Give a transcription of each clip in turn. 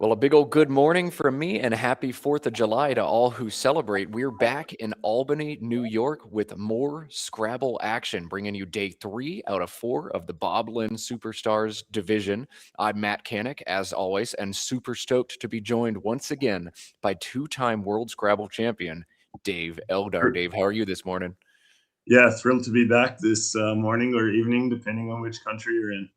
Well, a big old good morning from me and happy 4th of July to all who celebrate. We're back in Albany, New York with more Scrabble action, bringing you day 3 out of 4 of the Bob Linn Superstars Division. I'm Matt Canick, as always, and super stoked to be joined once again by two-time World Scrabble champion, Dave Eldar. Dave, how are you this morning? Yeah, thrilled to be back this morning or evening, depending on which country you're in.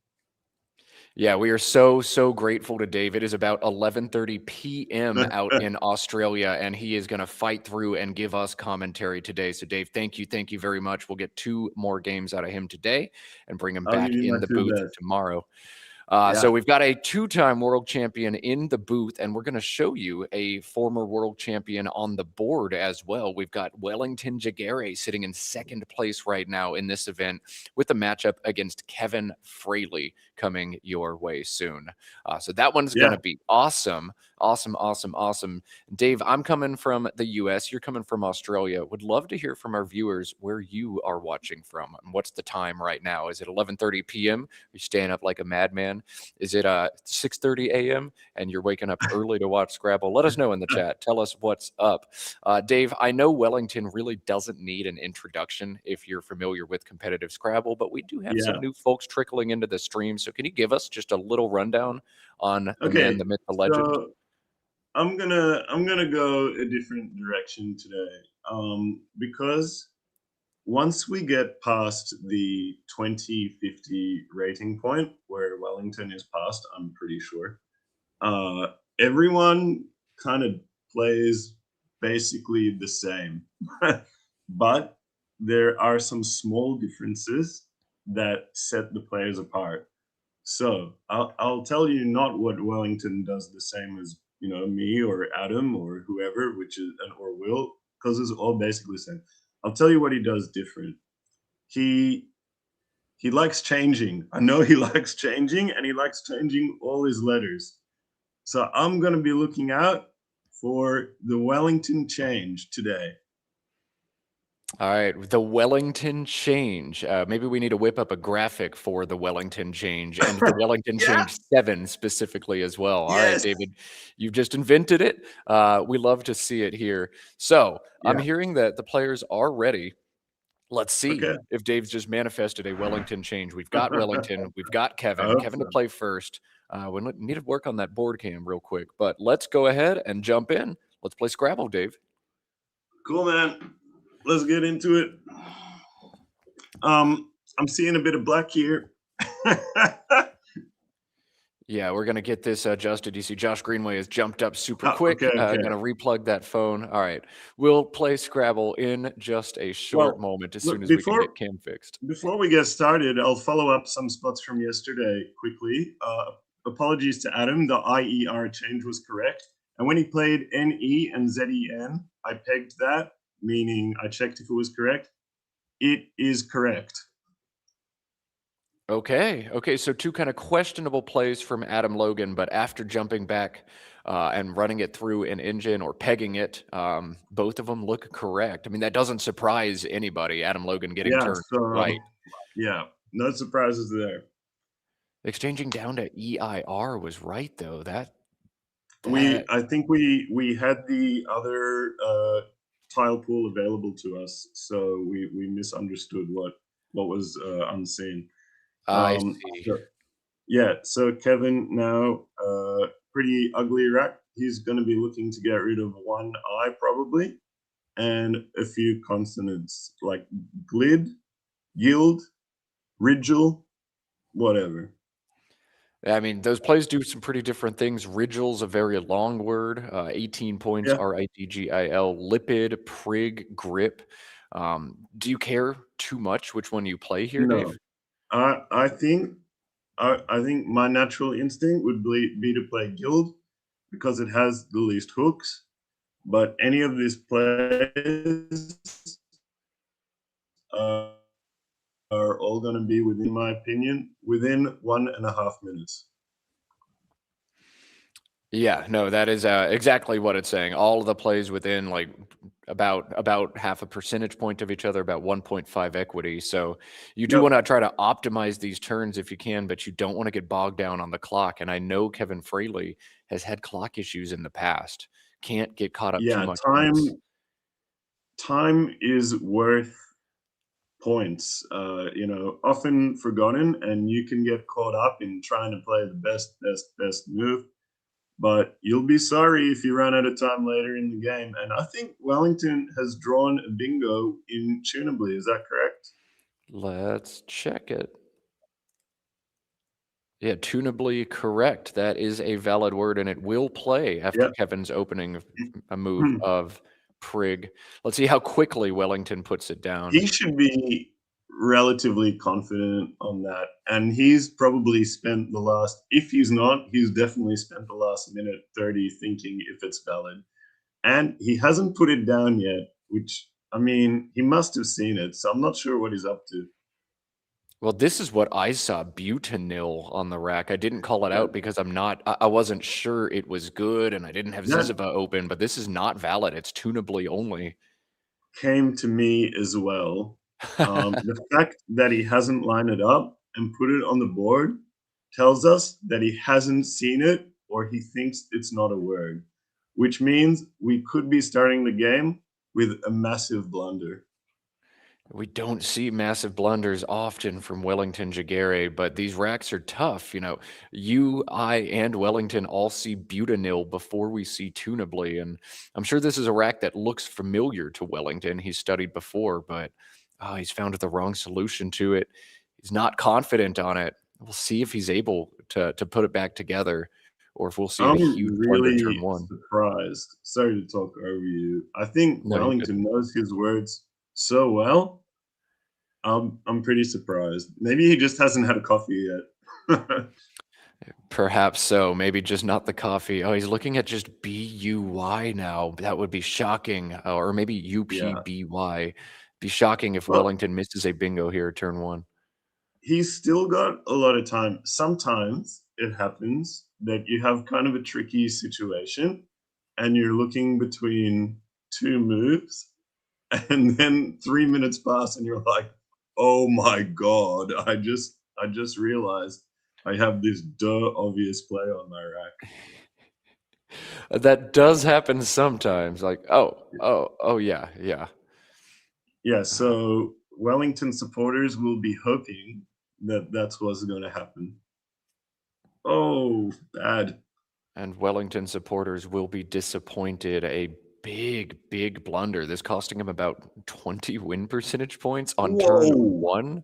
Yeah, we are so grateful to Dave. It is about 11:30 p.m. out in Australia, and he is going to fight through and give us commentary today. So, Dave, thank you very much. We'll get 2 more games out of him today and bring him I'll give back you in my the two booth best. tomorrow. Yeah. So we've got a two-time world champion in the booth, and we're going to show you a former world champion on the board as well. We've got Wellington Jighere sitting in second place right now in this event with a matchup against Kevin Fraley coming your way soon. So that one's going to be awesome. Awesome. Dave, I'm coming from the U.S. You're coming from Australia. Would love to hear from our viewers where you are watching from and what's the time right now. Is it 11:30 p.m.? Are you staying up like a madman? Is it 6:30 a.m. and you're waking up early to watch Scrabble? Let us know in the chat. Tell us what's up. Dave, I know Wellington really doesn't need an introduction if you're familiar with competitive Scrabble, but we do have some new folks trickling into the stream. So can you give us just a little rundown on the man, the myth, the legend? So I'm gonna go a different direction today, because once we get past the 2050 rating point where Wellington is past, I'm pretty sure, everyone kind of plays basically the same. But there are some small differences that set the players apart. So I'll tell you not what Wellington does the same as, me or Adam or whoever, or Will, because it's all basically the same. I'll tell you what he does different. He likes changing. I know he likes changing, and he likes changing all his letters. So I'm gonna be looking out for the Wellington change today. All right, the Wellington change. Maybe we need to whip up a graphic for the Wellington change and the Wellington change 7 specifically as well. All right, David, you've just invented it. We love to see it here. So I'm hearing that the players are ready. Let's see if Dave's just manifested a Wellington change. We've got Wellington. We've got Kevin. Kevin to play first. We need to work on that board cam real quick, but let's go ahead and jump in. Let's play Scrabble, Dave. Cool, man. Let's get into it. I'm seeing a bit of black here. Yeah, we're going to get this adjusted. You see Josh Greenway has jumped up super quick. Going to replug that phone. All right. We'll play Scrabble in just a short moment as soon as we can get cam fixed. Before we get started, I'll follow up some spots from yesterday quickly. Apologies to Adam. The IER change was correct. And when he played NE and ZEN, I pegged that, meaning I checked if it was correct. It is correct. Okay, so 2 kind of questionable plays from Adam Logan, but after jumping back and running it through an engine or pegging it, both of them look correct. I mean, that doesn't surprise anybody, Adam Logan getting turned right. Yeah, no surprises there. Exchanging down to EIR was right, though. I think we had the other tile pool available to us, so we misunderstood what was unseen. I see. So Kevin now, pretty ugly rack. He's going to be looking to get rid of one I probably, and a few consonants like glid, yield, rigel, whatever. I mean, those plays do some pretty different things. Rigel's a very long word, 18 points, RIDGIL, lipid, prig, grip. Do you care too much which one you play here, Dave? I think my natural instinct would be to play Guild because it has the least hooks, but any of these plays are all going to be, within my opinion, within 1.5 minutes. Yeah, no, that is exactly what it's saying. All of the plays within like about half a percentage point of each other, about 1.5 equity. So you do Yep. want to try to optimize these turns if you can, but you don't want to get bogged down on the clock. And I know Kevin Fraley has had clock issues in the past. Can't get caught up too Yeah, much on this. time is worth points, often forgotten, and you can get caught up in trying to play the best move, but you'll be sorry if you run out of time later in the game. And I think Wellington has drawn a bingo intunably. Is that correct? Let's check it. Yeah, tunably correct. That is a valid word, and it will play after Yeah. Kevin's opening a move of Prig. Let's see how quickly Wellington puts it down. He should be relatively confident on that, and he's probably spent the last, if he's not, he's definitely spent the last minute 30 thinking if it's valid. And he hasn't put it down yet, which, I mean, he must have seen it, so I'm not sure what he's up to. Well, this is what I saw, butanil on the rack. I didn't call it Yeah, out because I wasn't sure it was good, and I didn't have that Ziziva open, but this is not valid. It's tunably only. came to me as well. The fact that he hasn't lined it up and put it on the board tells us that he hasn't seen it or he thinks it's not a word, which means we could be starting the game with a massive blunder. We don't see massive blunders often from Wellington Jighere, but these racks are tough. You, I, and Wellington all see butanil before we see tunably, and I'm sure this is a rack that looks familiar to Wellington. He's studied before, but he's found the wrong solution to it. He's not confident on it. We'll see if he's able to put it back together, or if we'll see a I'm huge blunder turn really one. surprised. Sorry to talk over you. I think No, you're good. Wellington knows his words so well. I'm pretty surprised. Maybe he just hasn't had a coffee yet. Perhaps so. Maybe just not the coffee. Oh, he's looking at just BUY now. That would be shocking. Or maybe Yeah. UPBY. Be shocking if Well, Wellington misses a bingo here, turn one. he's still got a lot of time. Sometimes it happens that you have kind of a tricky situation and you're looking between two moves, and then 3 minutes pass and you're like, oh my God, I just realized I have this obvious play on my rack. That does happen sometimes. Like, oh, yeah. Yeah, Uh, so Wellington supporters will be hoping that that's what's going to happen. Oh, bad. And Wellington supporters will be disappointed. A big blunder. This costing him about 20 win percentage points on turn Whoa. one.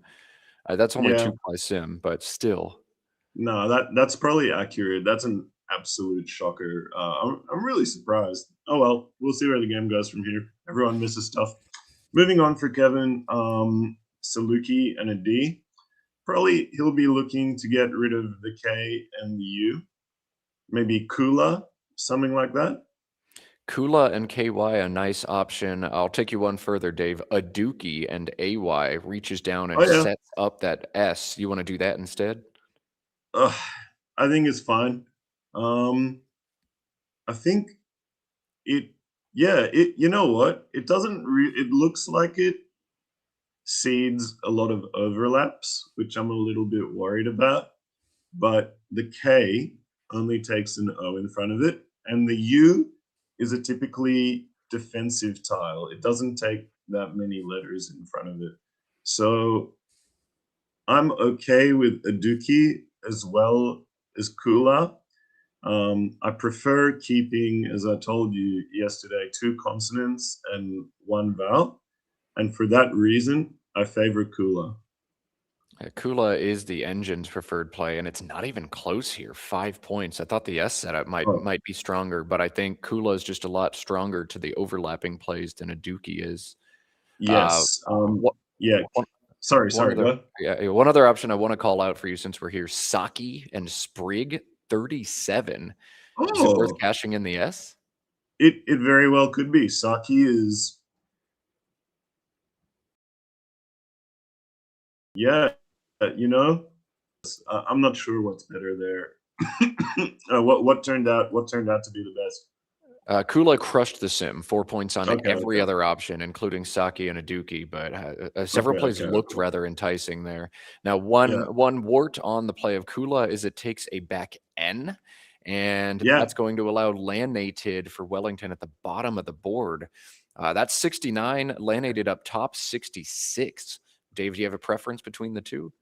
That's only Yeah, 2 sim, but still. no, that's probably accurate. That's an absolute shocker. I'm really surprised. Oh well, we'll see where the game goes from here. Everyone misses stuff. Moving on for Kevin, Saluki and a D. Probably he'll be looking to get rid of the K and the U. Maybe Kula, something like that. Kula and KY, a nice option. I'll take you one further, Dave. Aduki and AY reaches down Oh and yeah, sets up that S. You want to do that instead? Ugh, I think it's fine. Um, I think it. Yeah, it. You know what? It doesn't. It looks like it seeds a lot of overlaps, which I'm a little bit worried about. But the K only takes an O in front of it, and the U is a typically defensive tile. It doesn't take that many letters in front of it. So I'm okay with Aduki as well as Kula. I prefer keeping, as I told you yesterday, 2 consonants and 1 vowel. And for that reason, I favor Kula. Kula is the engine's preferred play, and it's not even close here. 5 points. I thought the S setup Oh, might be stronger, but I think Kula is just a lot stronger to the overlapping plays than Aduki is. Uh, yes. what Yeah. one Sorry, other go. one other option I want to call out for you since we're here, Saki and Sprig, 37. Is it worth Oh, cashing in the S? it very well could be. Saki is, yeah, you know, I'm not sure what's better there. What turned out to be the best? Kula crushed the sim, 4 points on Okay, every okay. other option, including Saki and Aduki, but several Okay, plays okay, looked okay. rather enticing there. Now, Yeah. one wart on the play of Kula is it takes a back N, and Yeah. that's going to allow Lanated for Wellington at the bottom of the board. That's 69, Lanated up top, 66. Dave, do you have a preference between the two?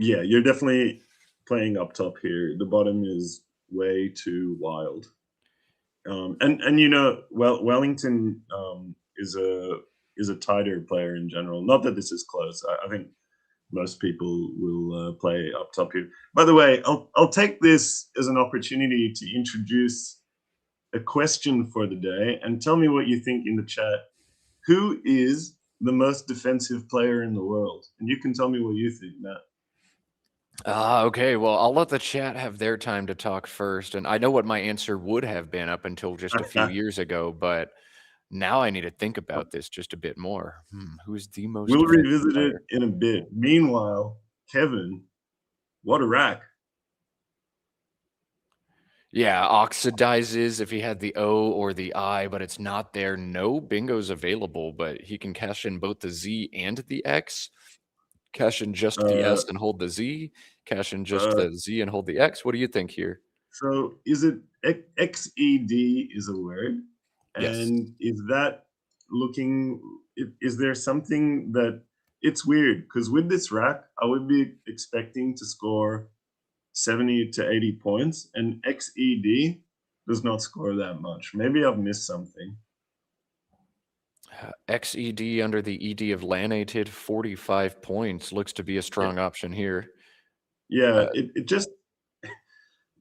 Yeah, you're definitely playing up top here. The bottom is way too wild. And you know, Wellington is a tighter player in general. Not that this is close. I think most people will play up top here. By the way, I'll take this as an opportunity to introduce a question for the day, and tell me what you think in the chat. Who is the most defensive player in the world? And you can tell me what you think, Matt. Okay. Well, I'll let the chat have their time to talk first. And I know what my answer would have been up until just a few years ago, but now I need to think about this just a bit more. Who is the most We'll defensive revisit it player? in a bit. Meanwhile, Kevin, what a rack. Yeah, oxidizes if he had the O or the I, but it's not there. No bingos available, but he can cash in both the Z and the X. Cash in just the Uh, S and hold the Z. Cash in just uh, the Z and hold the X. What do you think here? so is it XED is a word? Yes. And is that looking, is there something that, it's weird because with this rack, I would be expecting to score 70 to 80 points, and XED does not score that much. Maybe I've missed something. XED under the ED of Lanated, 45 points. Looks to be a Yeah, strong option here. yeah, Uh, it just,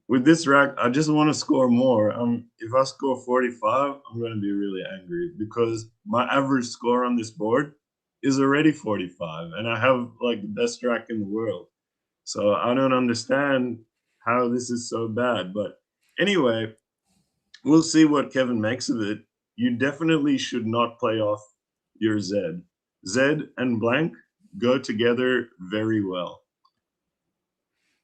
with this rack, I just want to score more. If I score 45, I'm going to be really angry because my average score on this board is already 45, and I have like the best rack in the world. So I don't understand how this is so bad. But anyway, we'll see what Kevin makes of it. You definitely should not play off your Z. Z and blank go together very well.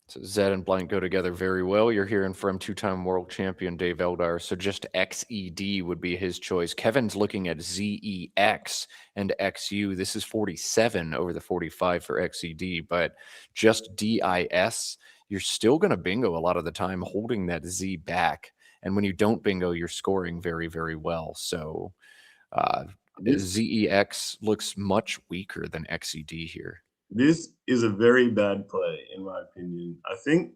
so Zed and Blank go together very well. You're hearing from two-time world champion Dave Eldar. So just XED would be his choice. Kevin's looking at ZEX and XU. This is 47 over the 45 for XED, but just DIS, you're still going to bingo a lot of the time holding that Z back. And when you don't bingo, you're scoring very, very well. So uh, This ZEX looks much weaker than XED here. this is a very bad play, in my opinion. I think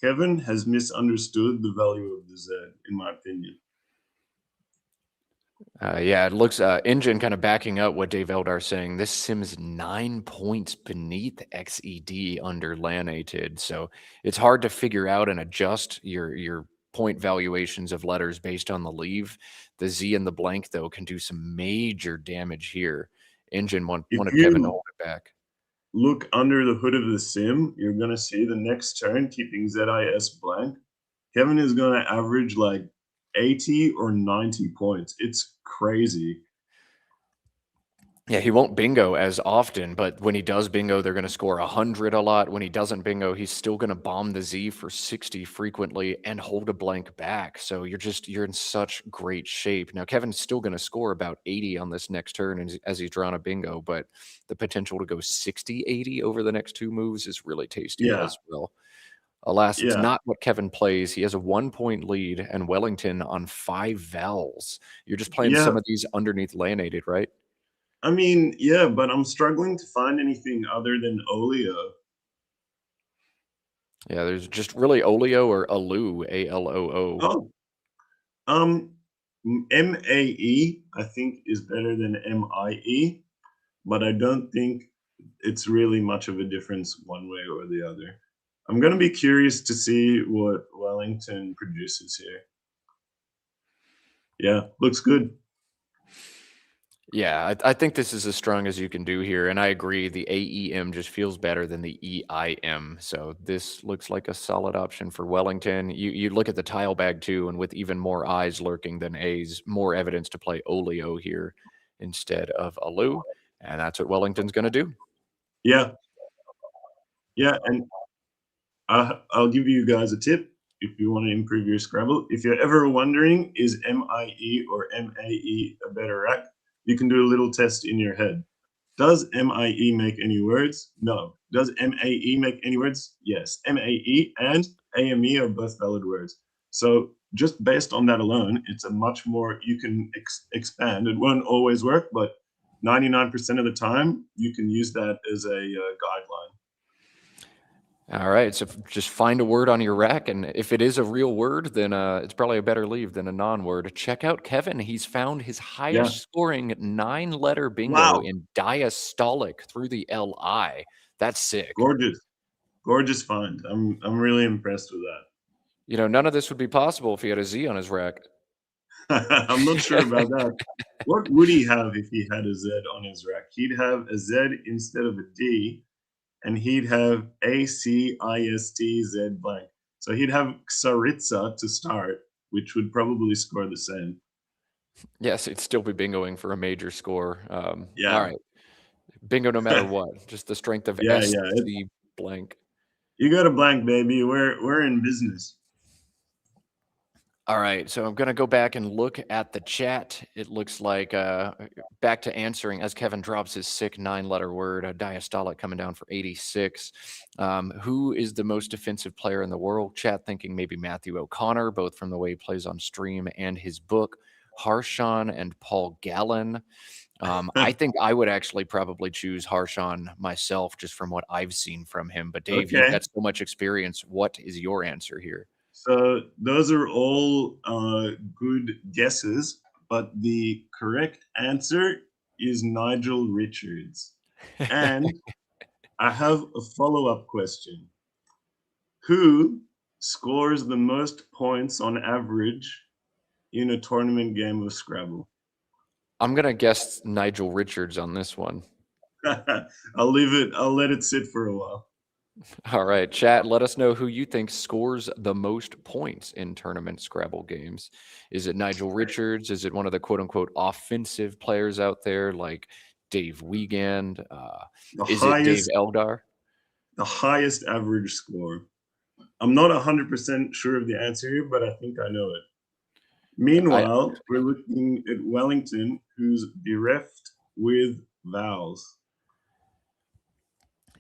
Kevin has misunderstood the value of the Z, in my opinion. Yeah, it looks engine kind of backing up what Dave Eldar saying. This sim's 9 points beneath XED under Lanated, so it's hard to figure out and adjust your point valuations of letters based on the leave. The Z and the blank though can do some major damage here. Engine If wanted Kevin to you hold it back. look under the hood of the sim, you're going to see the next turn, keeping ZIS blank, Kevin is going to average like 80 or 90 points. It's crazy. Yeah, he won't bingo as often, but when he does bingo, they're going to score 100 a lot. When he doesn't bingo, he's still going to bomb the Z for 60 frequently and hold a blank back. So you're in such great shape. Now, Kevin's still going to score about 80 on this next turn as he's drawn a bingo, but the potential to go 60, 80 over the next two moves is really tasty Yeah. as well. Alas, it's Yeah. not what Kevin plays. He has a 1 point lead and Wellington on 5 vowels. You're just playing Yeah. some of these underneath Lanated, right? I mean, yeah, but I'm struggling to find anything other than Olio. Yeah, there's just really Olio or Aloo, ALOO. Oh, um, MAE, I think, is better than MIE, but I don't think it's really much of a difference one way or the other. I'm going to be curious to see what Wellington produces here. Yeah, looks good. Yeah, I think this is as strong as you can do here, and I agree. The AEM just feels better than the EIM, so this looks like a solid option for Wellington. You look at the tile bag too, and with even more eyes lurking than A's, more evidence to play Olio here instead of Aloo, and that's what Wellington's going to do. Yeah, yeah, and I'll give you guys a tip. if you want to improve your Scrabble. If you're ever wondering, is MIE or MAE a better rack, you can do a little test in your head. Does MIE make any words? No. Does MAE make any words? Yes. MAE and AME are both valid words. So just based on that alone, it's a much more, you can expand. It won't always work, but 99% of the time, you can use that as a guideline. All right, so just find a word on your rack, and if it is a real word, then it's probably a better leave than a non-word. Check out Kevin. He's found his Yeah. highest scoring 9-letter bingo Wow. in diastolic through the LI. That's sick. Gorgeous. Gorgeous find. I'm really impressed with that. You know, none of this would be possible if he had a Z on his rack. I'm not sure about that. What would he have if he had a Z on his rack? He'd have a Z instead of a D, and he'd have ACISTZ blank. So he'd have Tsaritsa to start, which would probably score the same. Yes, it'd still be bingoing for a major score. Yeah. All right. Bingo no matter what. Just the strength of Yeah, SC blank. You got a blank, baby. We're in business. All right, so I'm going to go back and look at the chat. It looks like back to answering as Kevin drops his sick 9-letter word, a diastolic coming down for 86. Who is the most defensive player in the world? Chat thinking maybe Matthew O'Connor, both from the way he plays on stream and his book. Harshawn and Paul Gallen. I think I would actually probably choose Harshawn myself, just from what I've seen from him. But Dave, you've got so much experience. What is your answer here? So those are all good guesses, but the correct answer is Nigel Richards. And I have a follow-up question. Who scores the most points on average in a tournament game of Scrabble? I'm going to guess Nigel Richards on this one. I'll let it sit for a while. All right, chat, let us know who you think scores the most points in tournament Scrabble games. Is it Nigel Richards? Is it one of the quote-unquote offensive players out there like Dave Wiegand? Is it Dave Eldar? The highest average score. I'm not 100% sure of the answer here, but I think I know it. Meanwhile, we're looking at Wellington, who's bereft with vowels.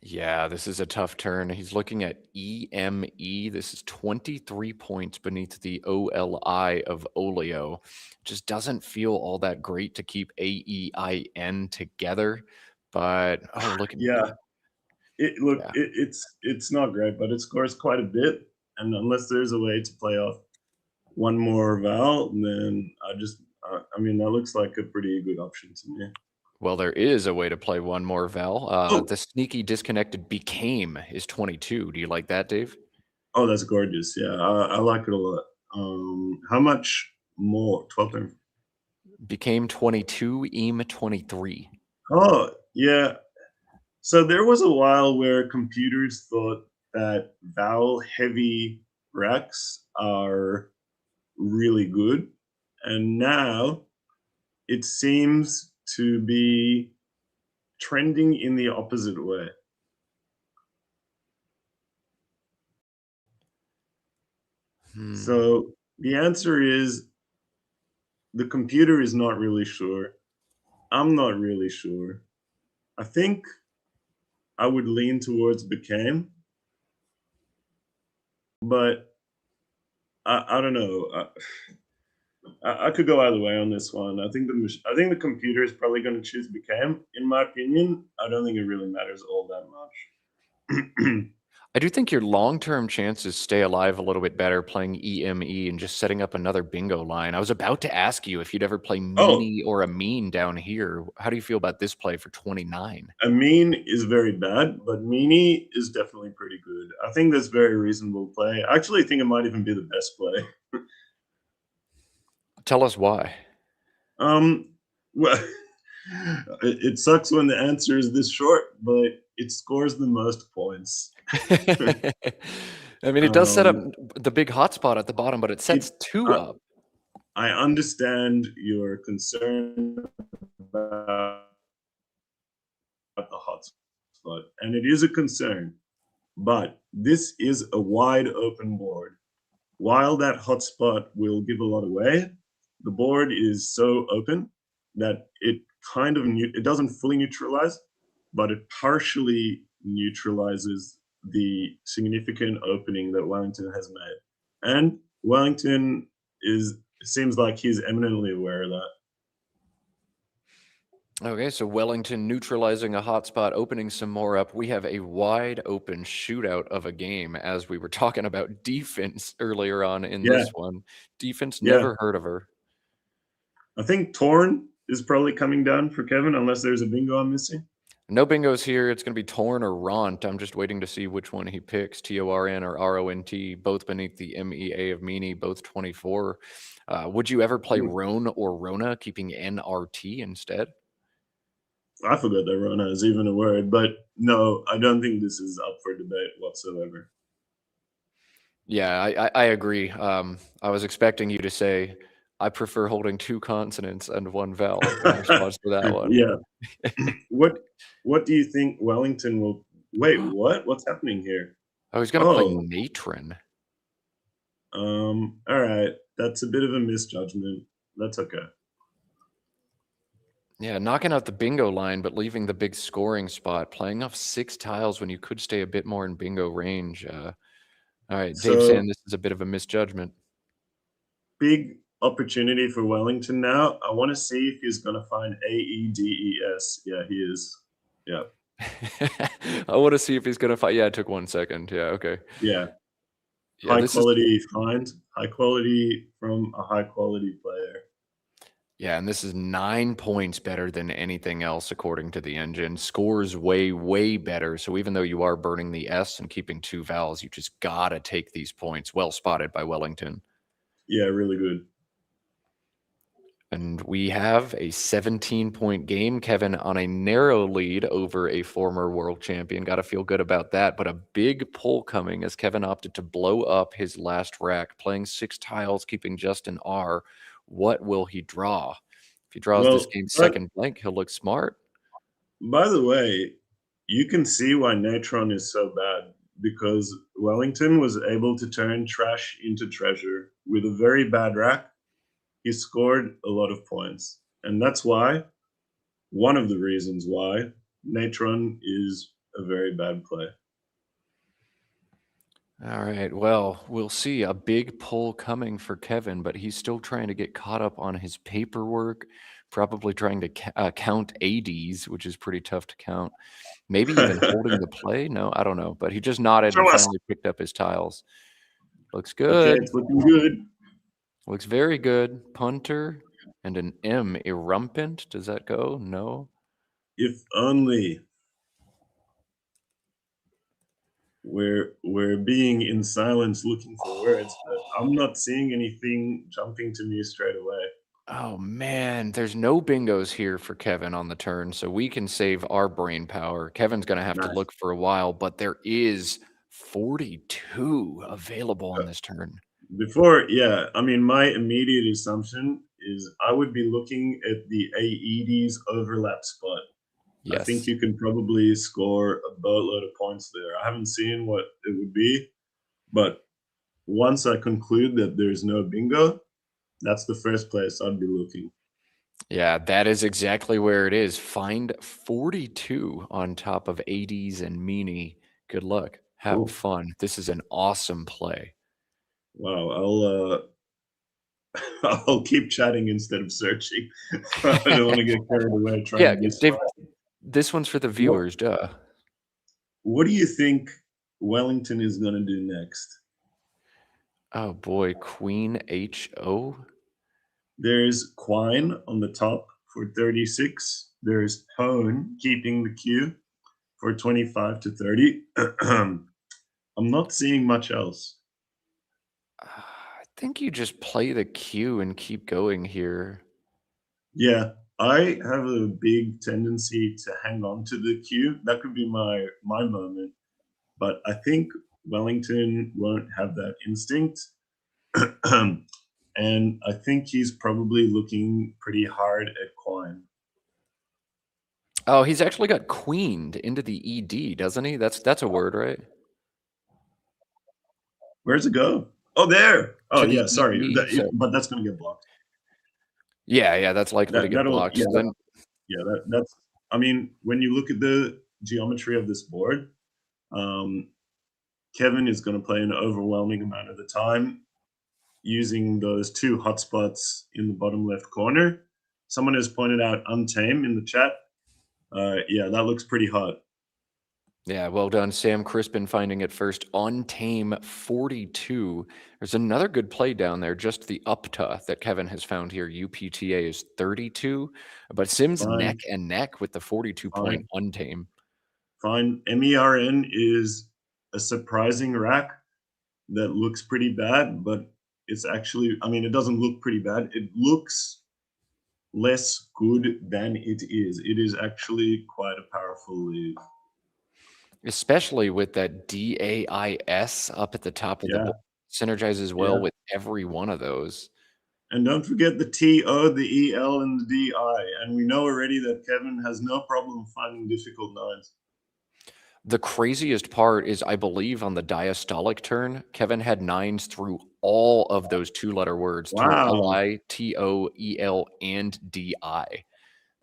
Yeah, this is a tough turn. He's looking at EME. This is 23 points beneath the OLI of Olio. Just doesn't feel all that great to keep AEIN together. But look at it's not great, but it scores quite a bit. And unless there's a way to play off one more vowel, then I mean, that looks like a pretty good option to me. Well, there is a way to play one more vowel. The sneaky disconnected became is 22. Do you like that, Dave? Oh, that's gorgeous. Yeah, I like it a lot. How much more? 12. Became 22, EM 23. Oh, yeah. So there was a while where computers thought that vowel-heavy racks are really good, and now it seems to be trending in the opposite way. So the answer is the computer is not really sure. I'm not really sure. I think I would lean towards became, but I don't know. I could go either way on this one. I think the computer is probably going to choose became. In my opinion, I don't think it really matters all that much. I do think your long-term chances stay alive a little bit better playing EME and just setting up another bingo line. I was about to ask you if you'd ever play Meanie or a mean down here. How do you feel about this play for 29? A mean is very bad, but Meanie is definitely pretty good. I think that's very reasonable play. I actually think it might even be the best play. Tell us why. Well, it sucks when the answer is this short, but it scores the most points. I mean, it does set up the big hotspot at the bottom, but it sets two up. I understand your concern about the hotspot, and it is a concern, but this is a wide open board. while that hotspot will give a lot away, the board is so open that it kind of it doesn't fully neutralize, but it partially neutralizes the significant opening that Wellington has made. And Wellington seems like he's eminently aware of that. Okay, so Wellington neutralizing a hotspot, opening some more up. We have a wide open shootout of a game, as we were talking about defense earlier on in Yeah, this one. Defense, yeah. never heard of her. I think Torn is probably coming down for Kevin, unless there's a bingo I'm missing. No bingos here. It's going to be Torn or Ront. I'm just waiting to see which one he picks, Torn or Ront, both beneath the MEA of Meanie, both 24. Would you ever play Roan or Rona, keeping NRT instead? I forgot that Rona is even a word, but no, I don't think this is up for debate whatsoever. Yeah, I agree. I was expecting you to say, I prefer holding 2 consonants and 1 vowel in response to that one. Yeah. What do you think Wellington will... Wait, what? What's happening here? Oh, he's going to play Oh, Matron. all right. That's a bit of a misjudgment. That's okay. Yeah, knocking out the bingo line, but leaving the big scoring spot, playing off 6 tiles when you could stay a bit more in bingo range. All right, Dave So saying this is a bit of a misjudgment. big opportunity for Wellington now. I want to see if he's going to find AEDES. Yeah, he is. Yeah. I want to see if he's going to find. Yeah, it took 1 second. Yeah, okay. Yeah. Yeah, High quality find. High quality from a high quality player. Yeah, and this is 9 points better than anything else according to the engine. Scores way, way better. So even though you are burning the S and keeping 2 vowels, you just gotta take these points. Well spotted by Wellington. Yeah, really good. And we have a 17-point game. Kevin on a narrow lead over a former world champion. Got to feel good about that. But a big pull coming as Kevin opted to blow up his last rack, playing 6 tiles, keeping just an R. What will he draw? If he draws this game second blank, he'll look smart. By the way, you can see why Natron is so bad, because Wellington was able to turn trash into treasure with a very bad rack. He scored a lot of points, and that's why, one of the reasons why, Natron is a very bad play. All right. Well, we'll see. A big pull coming for Kevin, but he's still trying to get caught up on his paperwork, probably trying to count ADs, which is pretty tough to count. Maybe even holding the play. No, I don't know. But he just nodded and finally picked up his tiles. Looks good. Okay, it's looking good. Looks very good. Punter and an M. Irrumpent. Does that go? No. If only. We're being in silence looking for words, but I'm not seeing anything jumping to me straight away. Oh man, there's no bingos here for Kevin on the turn, so we can save our brain power. Kevin's going to have to look for a while, but there is 42 available on this turn. I mean, my immediate assumption is I would be looking at the AED's overlap spot. Yes. I think you can probably score a boatload of points there. I haven't seen what it would be, but once I conclude that there's no bingo, that's the first place I'd be looking. Yeah, that is exactly where it is. Find 42 on top of 80s and Meanie. Good luck. Have fun. This is an awesome play. Wow, I'll keep chatting instead of searching. I don't want to get carried away trying to Dave, this one's for the viewers, duh. What do you think Wellington is going to do next? Oh boy, Queen HO? There's Quine on the top for 36. There's Hone keeping the queue for 25 to 30. I'm not seeing much else. I think you just play the queue and keep going here. Yeah, I have a big tendency to hang on to the queue. That could be my moment. But I think Wellington won't have that instinct. And I think he's probably looking pretty hard at Quine. Oh, he's actually got queened into the ED, doesn't he? That's a word, right? Where's it go? Oh, there. Oh, to the yeah, sorry. EE. So But that's going to get blocked. yeah, that's likely to get That'll, blocked. So then that's, I mean, when you look at the geometry of this board, Kevin is going to play an overwhelming amount of the time using those two hotspots in the bottom left corner. Someone has pointed out Untame in the chat. Yeah, that looks pretty hot. yeah, well done, Sam Crispin finding it first on Tame 42. There's another good play down there, just the UPTA that Kevin has found here. UPTA is 32, but Sim's neck Fine, and neck with the 42-point fine, Untame. fine. MERN is a surprising rack that looks pretty bad, but it's actually, I mean, it doesn't look pretty bad. It looks less good than it is. It is actually quite a powerful lead. Especially with that DAIS up at the top of the Yeah, board. Synergizes well yeah. with every one of those. And don't forget the TO, the EL, and the DI. And we know already that Kevin has no problem finding difficult nines. The craziest part is, I believe, on the diastolic turn, Kevin had nines through all of those two-letter words, through Wow, LI, TO, EL, and DI.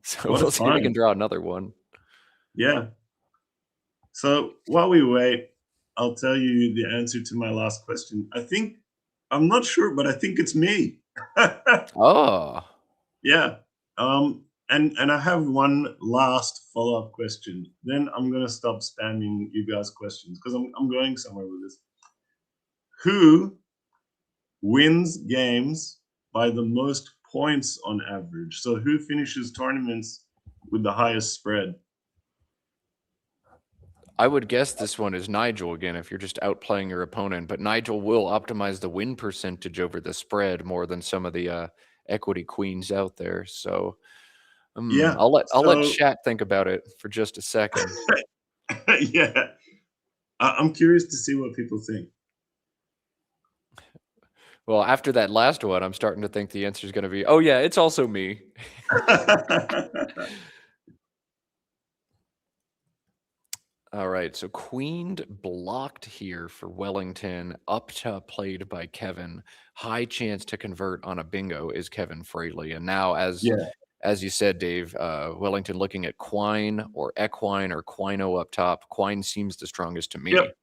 So what a we'll see if we can find. draw another one. Yeah. So while we wait, I'll tell you the answer to my last question. I'm not sure, but I think it's me. Oh, Yeah. And I have one last follow-up question. Then I'm gonna stop spamming you guys questions because I'm going somewhere with this. Who wins games by the most points on average? So who finishes tournaments with the highest spread? I would guess this one is Nigel again if you're just outplaying your opponent, but Nigel will optimize the win percentage over the spread more than some of the equity queens out there. So Yeah. I'll let So chat think about it for just a second. yeah, I'm curious to see what people think. Well, after that last one, I'm starting to think the answer is going to be, oh yeah, it's also me. All right, so queened blocked here for Wellington, up to played by Kevin. High chance to convert on a bingo is Kevin Fraley. And now, Yeah, as you said, Dave, Wellington looking at Quine or Equine or Quino up top. Quine seems the strongest to me. yep,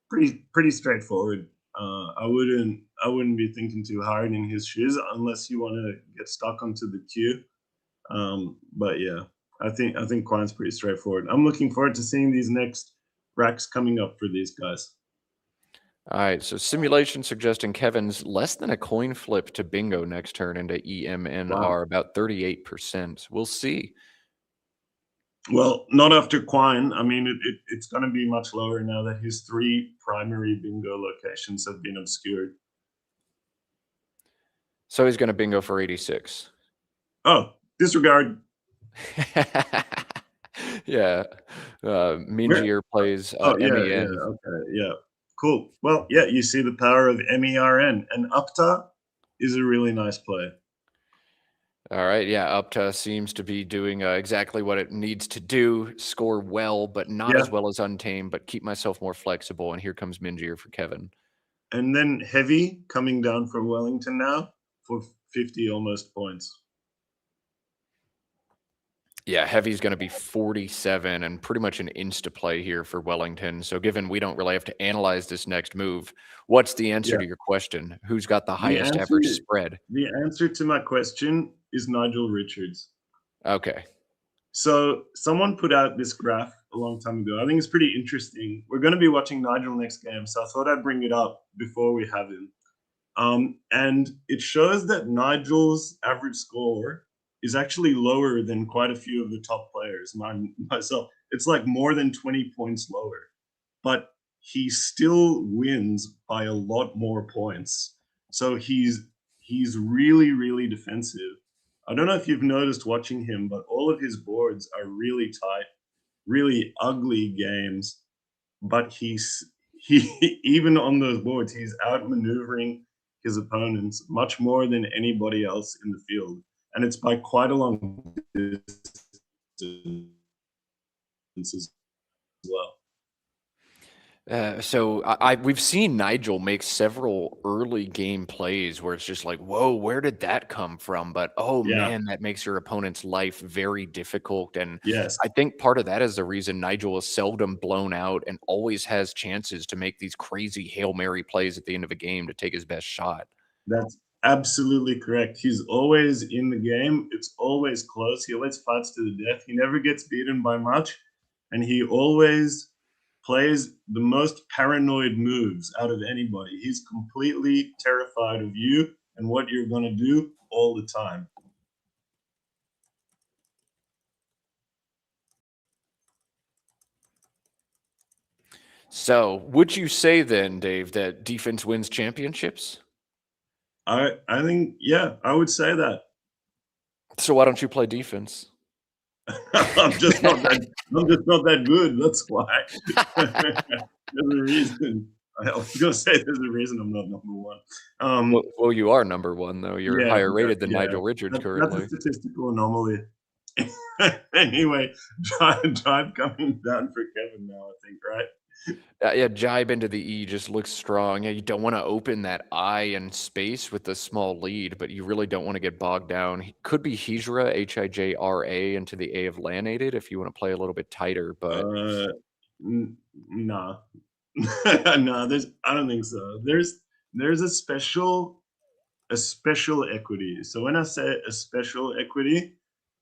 pretty straightforward. I wouldn't be thinking too hard in his shoes unless you want to get stuck onto the queue. But yeah, I think Quine's pretty straightforward. I'm looking forward to seeing these next racks coming up for these guys. All right, so simulation suggesting Kevin's less than a coin flip to bingo next turn into Wow. EMNR, about 38%. We'll see. Well, not after Quine. I mean, it's going to be much lower now that his 3 primary bingo locations have been obscured. So he's going to bingo for 86. Oh, disregard. Yeah. Mingier plays Oh, yeah, MEN. okay, yeah. Cool. Well, yeah, you see the power of MERN. And UPTA is a really nice play. All right, yeah, Upta seems to be doing exactly what it needs to do, score well, but not Yeah. as well as Untamed, but keep myself more flexible. And here comes Mingier for Kevin. And then Heavy coming down from Wellington now for 50 almost points. Yeah, Heavy's going to be 47 and pretty much an insta play here for Wellington. So given we don't really have to analyze this next move, what's the answer to your question? Who's got the highest average spread? The answer to my question is Nigel Richards. Okay. So someone put out this graph a long time ago. I think it's pretty interesting. We're going to be watching Nigel next game, so I thought I'd bring it up before we have him. And it shows that Nigel's average score is actually lower than quite a few of the top players. Myself, it's like more than 20 points lower, but he still wins by a lot more points. So he's really defensive. I don't know if you've noticed watching him, but all of his boards are really tight, really ugly games. But he even on those boards, he's outmaneuvering his opponents much more than anybody else in the field, and it's by quite a long distance as well. We've seen Nigel make several early game plays where it's just like, whoa, where did that come from? But oh Yeah. man, that makes your opponent's life very difficult. And Yes. I think part of that is the reason Nigel is seldom blown out and always has chances to make these crazy Hail Mary plays at the end of a game to take his best shot. That's absolutely correct. He's always in the game. It's always close. He always fights to the death. He never gets beaten by much. And he always plays the most paranoid moves out of anybody. He's completely terrified of you and what you're going to do all the time. So, would you say then, Dave, that defense wins championships? I think, yeah, I would say that. So, why don't you play defense? I'm just not that good. That's why. There's a reason. I was gonna say there's a reason I'm not number one. Well, you are number one, though. You're Yeah, higher rated than yeah. Nigel Richards That's currently. a statistical anomaly. Anyway, drive coming down for Kevin now, I think, right? Yeah, jibe into the E just looks strong. Yeah, you don't want to open that I in space with the small lead, but you really don't want to get bogged down. He could be Hijra, Hijra, into the A of lanated if you want to play a little bit tighter, but Nah. No, I don't think so. There's a special equity. So when I say a special equity,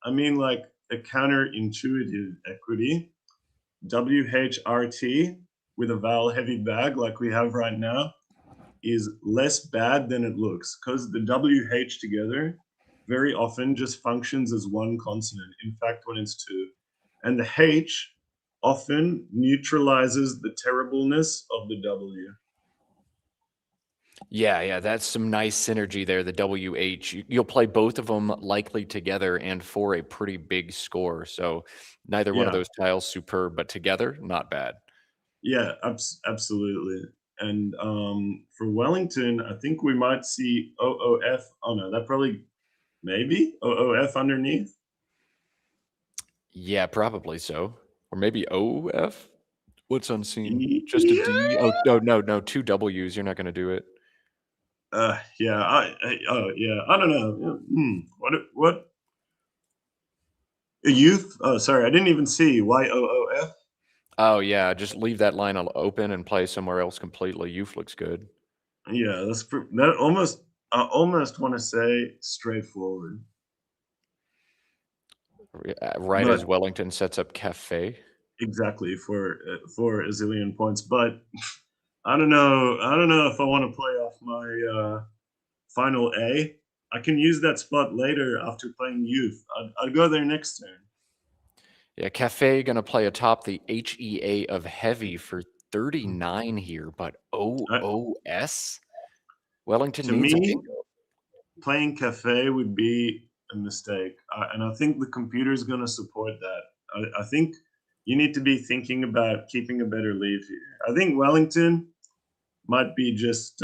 I mean like a counterintuitive equity. WHRT with a vowel heavy bag like we have right now is less bad than it looks because the WH together very often just functions as one consonant. In fact, when it's two. And the H often neutralizes the terribleness of the W. yeah, that's some nice synergy there. The WH, you'll play both of them likely together and for a pretty big score. So neither one of Yeah, those tiles superb, but together, not bad. yeah, absolutely. And for Wellington, I think we might see OOF. Oh no, that probably maybe OOF underneath. Yeah, probably so. Or maybe OF? What's unseen? Just a Yeah. D? Oh, no, two W's. You're not going to do it. Yeah. Oh, yeah. I don't know. What? A youth? Oh, sorry. I didn't even see YOOF. Oh, yeah, just leave that line open and play somewhere else completely. Youth looks good. Yeah, that almost. I almost want to say straightforward, Right as but Wellington sets up Cafe. exactly for a zillion points. But I don't know. I don't know if I want to play off my final A. I can use that spot later after playing youth. I'd go there next turn. Yeah, Cafe going to play atop the HEA of Heavy for 39 here, but OOS? Wellington To needs a me, bingo. playing cafe would be a mistake, and I think the computer is going to support that. I think you need to be thinking about keeping a better lead here. I think Wellington might be just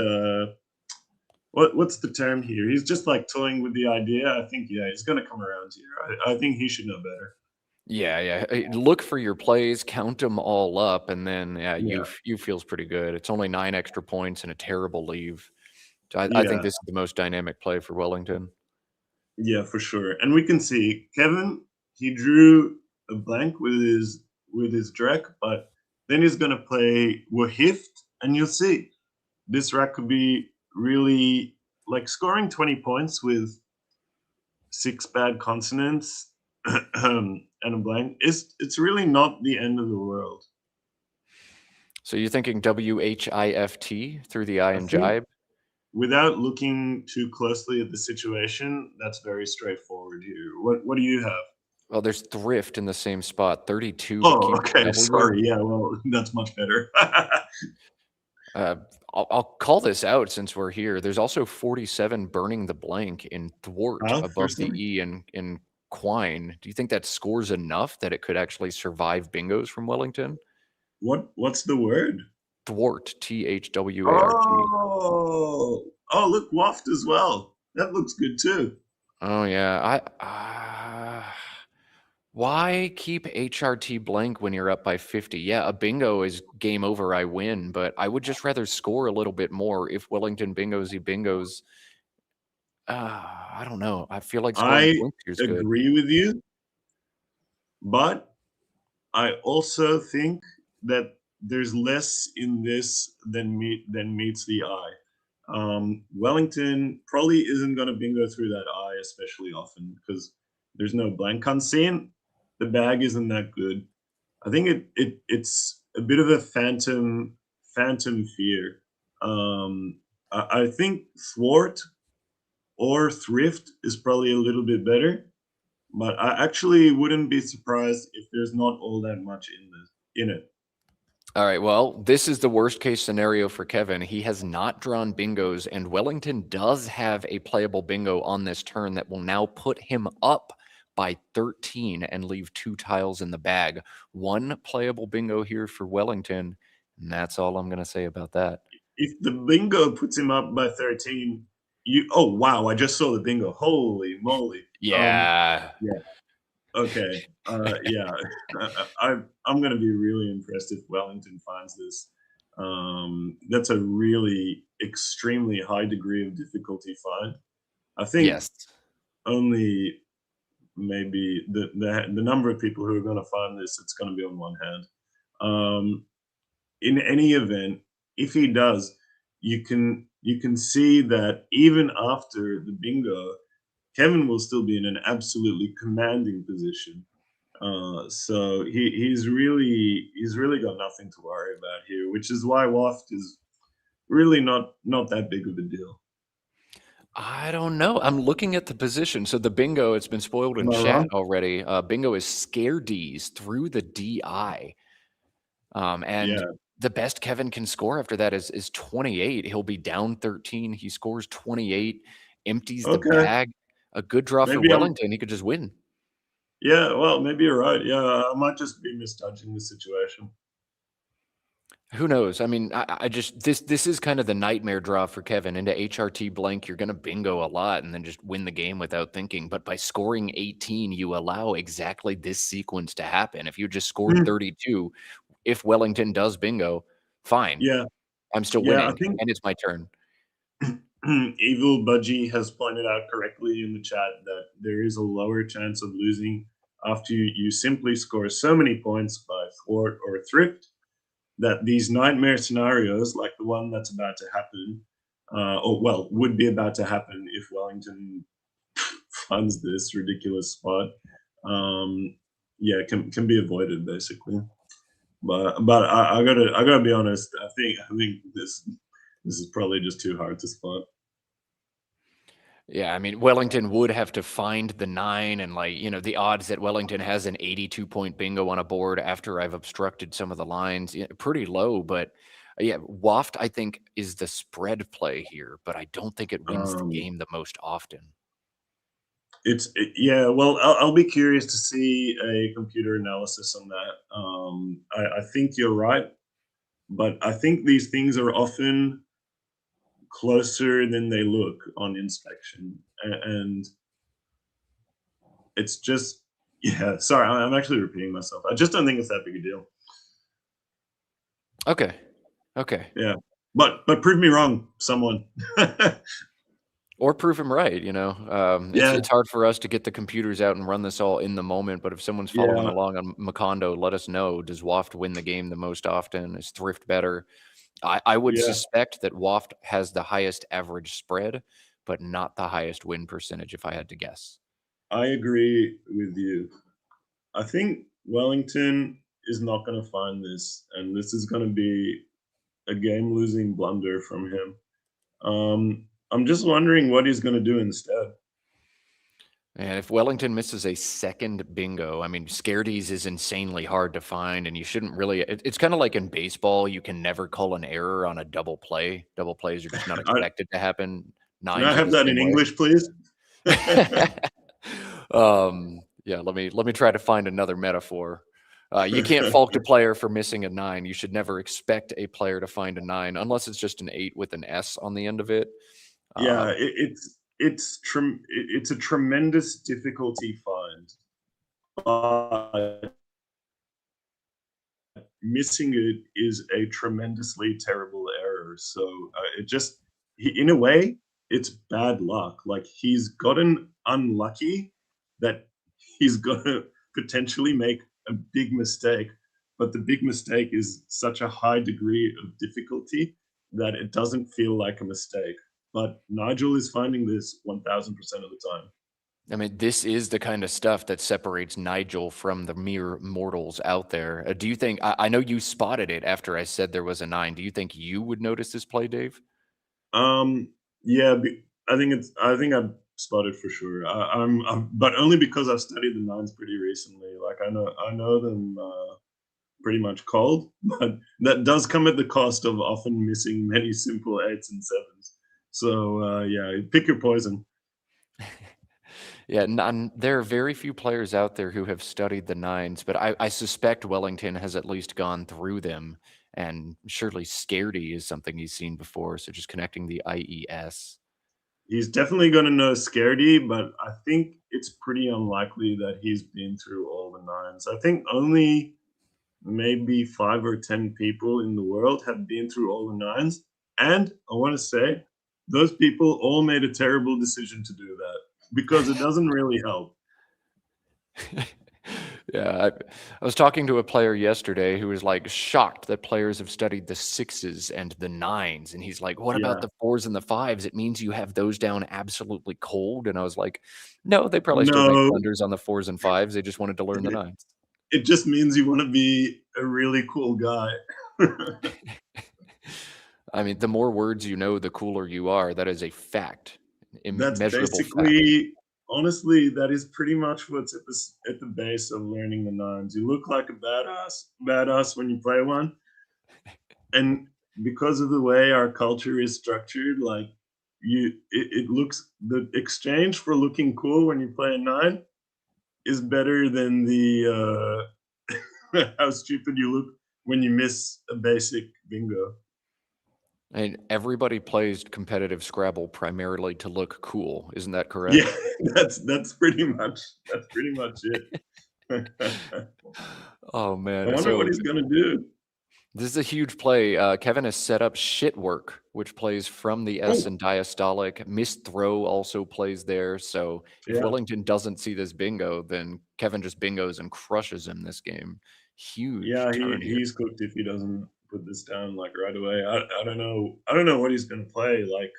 what's the term here? He's just like toying with the idea. I think he's going to come around here. I think he should know better. Yeah. Look for your plays, count them all up, and then Yeah, you feels pretty good. It's only 9 extra points and a terrible leave. So I think yeah, this is the most dynamic play for Wellington. yeah, for sure. And we can see Kevin. He drew a blank with his Drek, but then he's going to play Wahift, and you'll see this rack could be really like scoring 20 points with 6 bad consonants and a blank. It's really not the end of the world. So you're thinking WHIFT through the I I and think jibe? without looking too closely at the situation, that's very straightforward here. What do you have? Well, there's thrift in the same spot, 32, but Oh, keep the okay. W. Sorry. Yeah, well, that's much better. Uh, I'll call this out since we're here. There's also 47 burning the blank in thwart For above the some, E in Quine. Do you think that scores enough that it could actually survive bingos from Wellington? what's the word? Thwart, THWART. Oh, look, waft as well. That looks good too. Oh yeah, Why keep HRT blank when you're up by 50? Yeah, a bingo is game over, I win, but I would just rather score a little bit more if Wellington bingos, he bingos. I don't know. I feel like scoring I points here is good. agree with you, but I also think that there's less in this than meets the eye. Wellington probably isn't going to bingo through that eye especially often because there's no blank unseen. The bag isn't that good. I think it's a bit of a phantom fear. I think thwart or thrift is probably a little bit better, but I actually wouldn't be surprised if there's not all that much in it. All right. Well, this is the worst case scenario for Kevin. He has not drawn bingos, and Wellington does have a playable bingo on this turn that will now put him up by 13 and leave 2 tiles in the bag. One playable bingo here for Wellington, and that's all I'm going to say about that. If the bingo puts him up by 13, you oh wow, I just saw the bingo. Holy moly. Yeah. Yeah. Okay. Yeah. I'm gonna be really impressed if Wellington finds this. That's a really extremely high degree of difficulty find. I think Yes. only maybe the number of people who are gonna find this, it's gonna be on one hand. Um, in any event, if he does, you can see that even after the bingo, Kevin will still be in an absolutely commanding position. So he's really got nothing to worry about here, which is why Waft is really not that big of a deal. I don't know. I'm looking at the position. So the bingo, it's been spoiled in Am I chat wrong? already. Bingo is scare D's through the DI. And Yeah. the best Kevin can score after that is 28. He'll be down 13. He scores 28, empties the Okay. bag. A good draw for Maybe I'm. Wellington. He could just win. Yeah. Well, maybe you're right. Yeah, I might just be misjudging the situation. Who knows? I mean, I just this is kind of the nightmare draw for Kevin. Into HRT blank, you're gonna bingo a lot and then just win the game without thinking. But by scoring 18, you allow exactly this sequence to happen. If you just scored Mm, 32, if Wellington does bingo, fine. yeah. I'm still Yeah. I winning, think and it's my turn. Evil Budgie has pointed out correctly in the chat that there is a lower chance of losing after you simply score so many points by thwart or thrift that these nightmare scenarios, like the one that's about to happen, or well, would be about to happen if Wellington funds this ridiculous spot, yeah, can be avoided basically. But I gotta be honest. I think this is probably just too hard to spot. Yeah, I mean, Wellington would have to find the 9 and, like, the odds that Wellington has an 82-point bingo on a board after I've obstructed some of the lines, pretty low, but, yeah, Waft, I think, is the spread play here, but I don't think it wins the Um, game the most often. yeah. Well, I'll be curious to see a computer analysis on that. I think you're right, but I think these things are often closer than they look on inspection, and it's just yeah. Sorry, I'm actually repeating myself. I just don't think it's that big a deal. Okay, okay. Yeah, but prove me wrong, someone. Or prove him right, Yeah, it's hard for us to get the computers out and run this all in the moment, but if someone's following yeah, along on Macondo, let us know. Does Waft win the game the most often? Is Thrift better? I would yeah. suspect that Waft has the highest average spread, but not the highest win percentage, if I had to guess. I agree with you. I think Wellington is not going to find this, and this is going to be a game-losing blunder from him. I'm just wondering what he's going to do instead. And if Wellington misses a second bingo, I mean, Scaredies is insanely hard to find, and you shouldn't really. It's kind of like in baseball, you can never call an error on a double play. Double plays are just not I, expected to happen. can I Nines are have the that same in way. English, please? Yeah, let me try to find another metaphor. You can't fault a player for missing a 9. You should never expect a player to find a 9 unless it's just an 8 with an S on the end of it. Yeah, Um, it's a tremendous difficulty find. but missing it is a tremendously terrible error. So it just, in a way, it's bad luck. Like he's gotten unlucky that he's going to potentially make a big mistake, but the big mistake is such a high degree of difficulty that it doesn't feel like a mistake. But Nigel is finding this 1000% of the time. I mean, this is the kind of stuff that separates Nigel from the mere mortals out there. Do you think, I know you spotted it after I said there was a 9. Do you think you would notice this play, Dave? Um, yeah, I think I've spotted for sure. But only because I've studied the nines pretty recently. Like I know them pretty much cold, but that does come at the cost of often missing many simple eights and sevens. So yeah, pick your poison. Yeah, there are very few players out there who have studied the 9s, but I suspect Wellington has at least gone through them, and surely Scaredy is something he's seen before, so just connecting the IES. He's definitely going to know Scaredy, but I think it's pretty unlikely that he's been through all the nines. I think only maybe 5 or 10 people in the world have been through all the nines. And I want to say, those people all made a terrible decision to do that because it doesn't really help. Yeah, I was talking to a player yesterday who was like shocked that players have studied the 6s and the 9s. And he's like, what about Yeah. the 4s and the 5s? It means you have those down absolutely cold. And I was like, no, they probably still make No, blunders on the 4s and 5s. They just wanted to learn the it, 9s. it just means you want to be a really cool guy. I mean, the more words you know, the cooler you are. That is a fact, That's immeasurable fact. basically, honestly, that is pretty much what's at the base of learning the nines. You look like a badass when you play one, and because of the way our culture is structured, like it looks, the exchange for looking cool when you play a nine is better than the how stupid you look when you miss a basic bingo. And everybody plays competitive Scrabble primarily to look cool. Isn't that Yeah, correct? that's pretty much it. I Oh man. wonder what So he's gonna do. this is a huge play. Kevin has set up shit work, which plays from the S Oh, and diastolic. Missed throw also plays there. So if yeah. Wellington doesn't see this bingo, then Kevin just bingos and crushes him this game. Huge Yeah, turn here. he's cooked if he doesn't put this down, like, right away. I don't know what he's gonna play, like,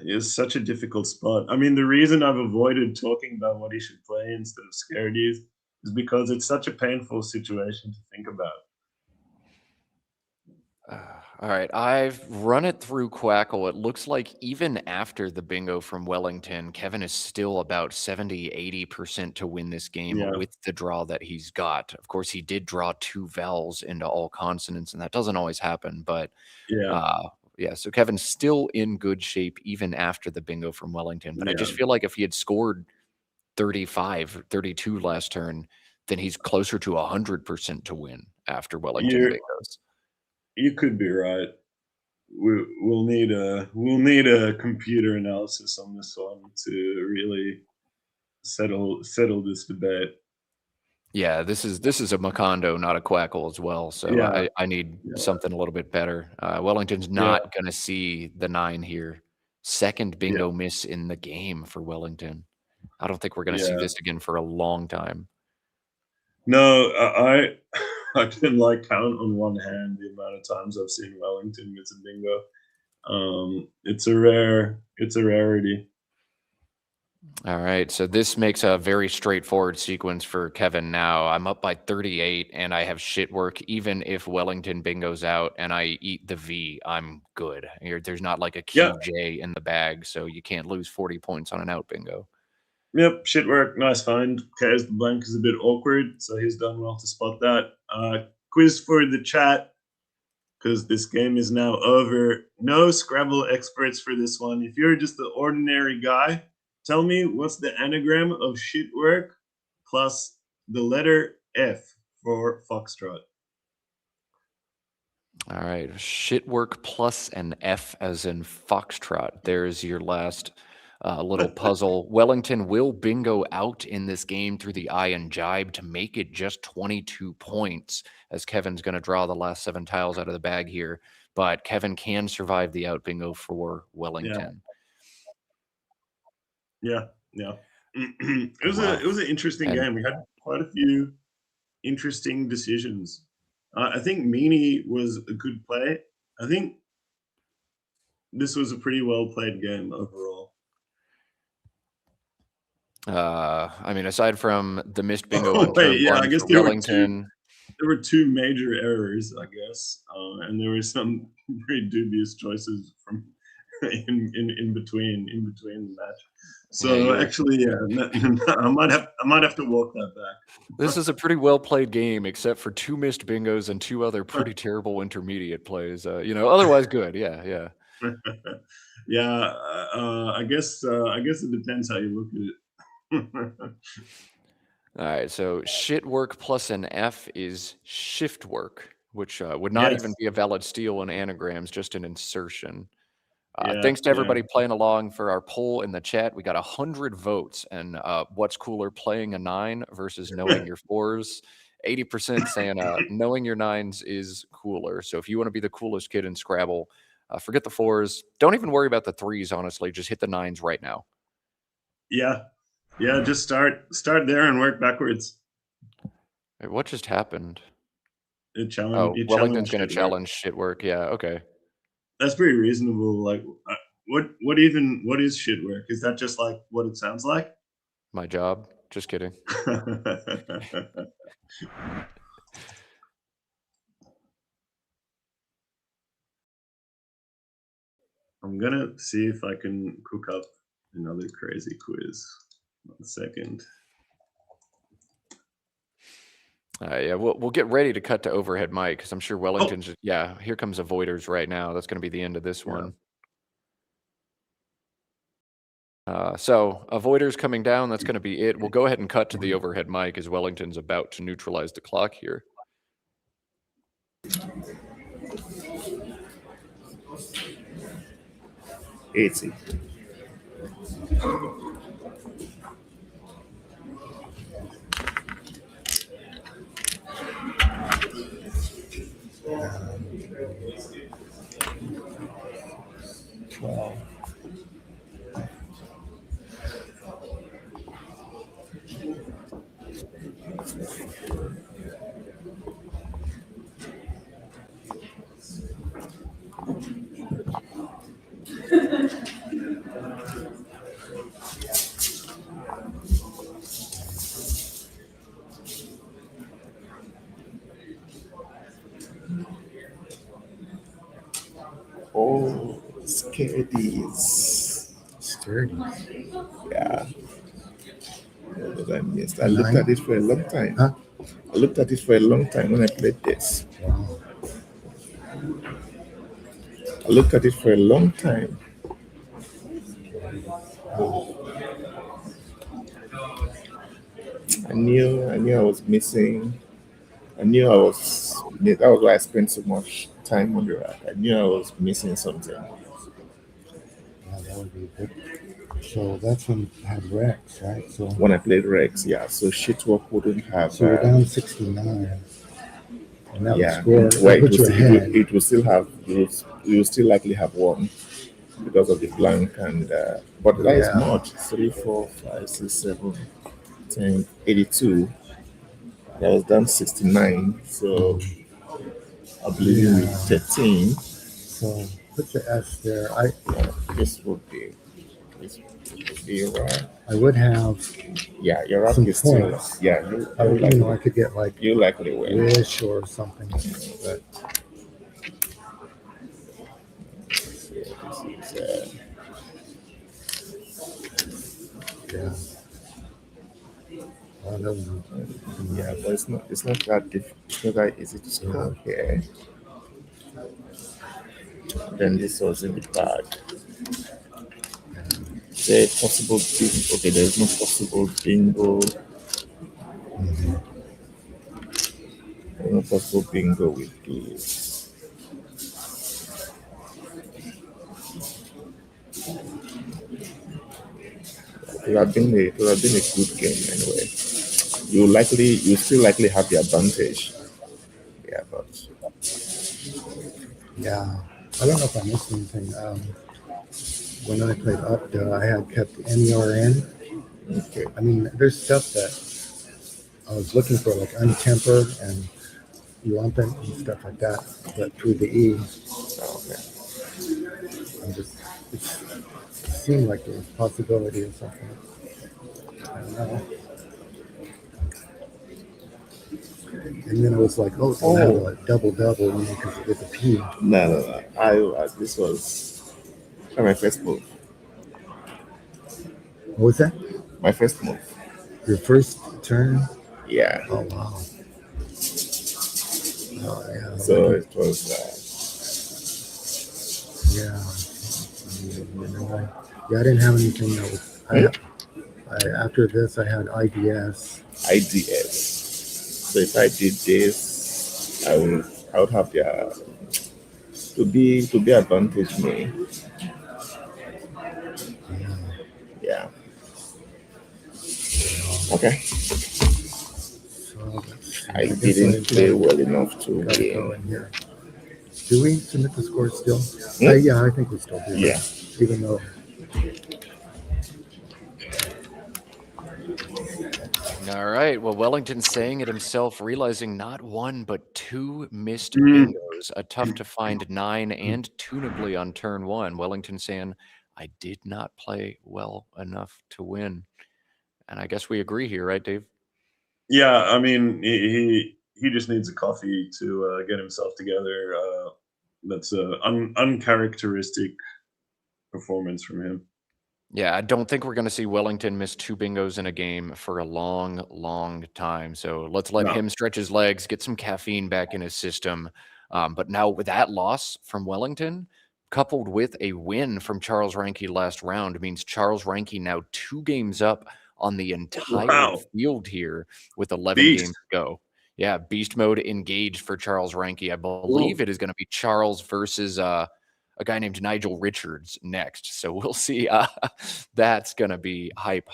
it's such a difficult spot. I mean, the reason I've avoided talking about what he should play instead of Scaredies is because it's such a painful situation to think about. All right, I've run it through Quackle. It looks like even after the bingo from Wellington, Kevin is still about 70-80% to win this game Yeah, with the draw that he's got. Of course, he did draw 2 vowels into all consonants, and that doesn't always happen, but yeah, yeah, so Kevin's still in good shape even after the bingo from Wellington. But I yeah. just feel like if he had scored 35, 32 last turn, then he's closer to 100% to win after Wellington You bingos. you could be right. We'll need a computer analysis on this one to really settle this debate. Yeah, this is a Macondo, not a Quackle as well, so Yeah, I need yeah, something a little bit better. Wellington's yeah, not gonna see the 9 here. Second yeah, bingo miss in the game for Wellington. I don't think we're gonna see yeah. this again for a long time. No, I can like count on one hand the amount of times I've seen Wellington miss a bingo. It's a rarity. All right, so this makes a very straightforward sequence for Kevin now. I'm up by 38 and I have shit work. Even if Wellington bingoes out and I eat the V, I'm good. There's not like a Yeah, QJ in the bag, so you can't lose 40 points on an out bingo. yep, shit work, nice find. KS the blank is a bit awkward, so he's done well to spot that. Quiz for the chat, because this game is now over. No Scrabble experts for this one. If you're just the ordinary guy, tell me what's the anagram of shit work plus the letter F for Foxtrot. All right, shit work plus an F as in foxtrot. There's your last little puzzle. Wellington will bingo out in this game through the eye and jibe to make it just 22 points, as Kevin's going to draw the last 7 tiles out of the bag here. But Kevin can survive the out bingo for Wellington. Yeah. It was an interesting game. We had quite a few interesting decisions. I think Meany was a good play. I think this was a pretty well played game overall. I mean, aside from the missed bingo on wait, turn I 1 guess for there Wellington. There were 2 major errors, I guess, and there were some very dubious choices from in between the match. So actually, I might have to walk that back. This is a pretty well played game, except for 2 missed bingos and 2 other pretty terrible intermediate plays. Otherwise good. Yeah. Yeah, I guess it depends how you look at it. All right, so shit work plus an F is shift work, which would not even be a valid steal in anagrams, just an insertion. Thanks to everybody playing along for our poll in the chat. We got 100 votes, and what's cooler, playing a 9 versus knowing your 4s? 80% saying knowing your 9s is cooler. So if you want to be the coolest kid in Scrabble, forget the 4s. Don't even worry about the 3s, honestly. Just hit the 9s right now. Yeah, just start there and work backwards. Wait, what just happened? Wellington's going to challenge shit work. Yeah, okay. That's pretty reasonable. Like, what is shit work? Is that just like what it sounds like? My job. Just kidding. I'm gonna see if I can cook up another crazy quiz. 1 second. Yeah, we'll get ready to cut to overhead mic because I'm sure Wellington's. Yeah, here comes Avoiders right now. That's going to be the end of this one. So Avoiders coming down. That's going to be it. We'll go ahead and cut to the overhead mic as Wellington's about to neutralize the clock here. Easy. Wow. Oh, scaredies. Scaredies. Yeah. What did I miss? I looked at it for a long time. Huh? I looked at it for a long time when I played this. Wow. I looked at it for a long time. I knew I was missing. That was why I spent so much time on the rack. I knew I was missing something. Yeah, that would be good. So that's when you had Rex, right? So when I played Rex, yeah. So shitwork wouldn't have. So we're down 69. And that yeah. would score. It will still have. You will still likely have one because of the blank and. But that is much. 3, 4, 5, 6, 7, 10, 82. That was down 69. So I believe with 13. So put the S there. This would be right. I would have. Yeah, you're up to still. Yeah, I could get like you likely will. Wish or something. But yeah. Yeah, but it's not that difficult. It's not that easy to score here. Then this was in the bag. There possible bingo. Okay, there's no possible bingo. There's no possible bingo with this. It would have been a good game anyway. You still likely have the advantage. Yeah, but Yeah. I don't know if I missed anything. When I played up, I had kept NERN. okay. I mean, there's stuff that I was looking for, like untempered and lumping and stuff like that. But through the E, Okay. it seemed like there was possibility of something. I don't know. And then it was like, oh, so I have a double, because with a P. No. This was my first move. What was that? My first move. Your first turn? Yeah. Oh, wow. Oh, yeah. So it was. I didn't have anything that was. After this, I had IDS. So if I did this, I would have the to be advantage me. Yeah. Okay. So I didn't play well enough to go win. in here. Do we submit the score still? Hmm? Yeah, I think we still do. Yeah. Even though. All right. Well, Wellington's saying it himself, realizing not one but two missed bingos. A tough to find 9 and tunably on turn 1. Wellington saying, I did not play well enough to win. And I guess we agree here, right, Dave? Yeah, I mean, he just needs a coffee to get himself together. That's an uncharacteristic performance from him. Yeah, I don't think we're going to see Wellington miss 2 bingos in a game for a long, long time. So let's let him stretch his legs, get some caffeine back in his system. But now with that loss from Wellington, coupled with a win from Charles Ranke last round, means Charles Ranke now 2 games up on the entire field here with 11 games to go. Yeah, beast mode engaged for Charles Ranke. I believe it is going to be Charles versus a guy named Nigel Richards next. So we'll see. That's going to be hype.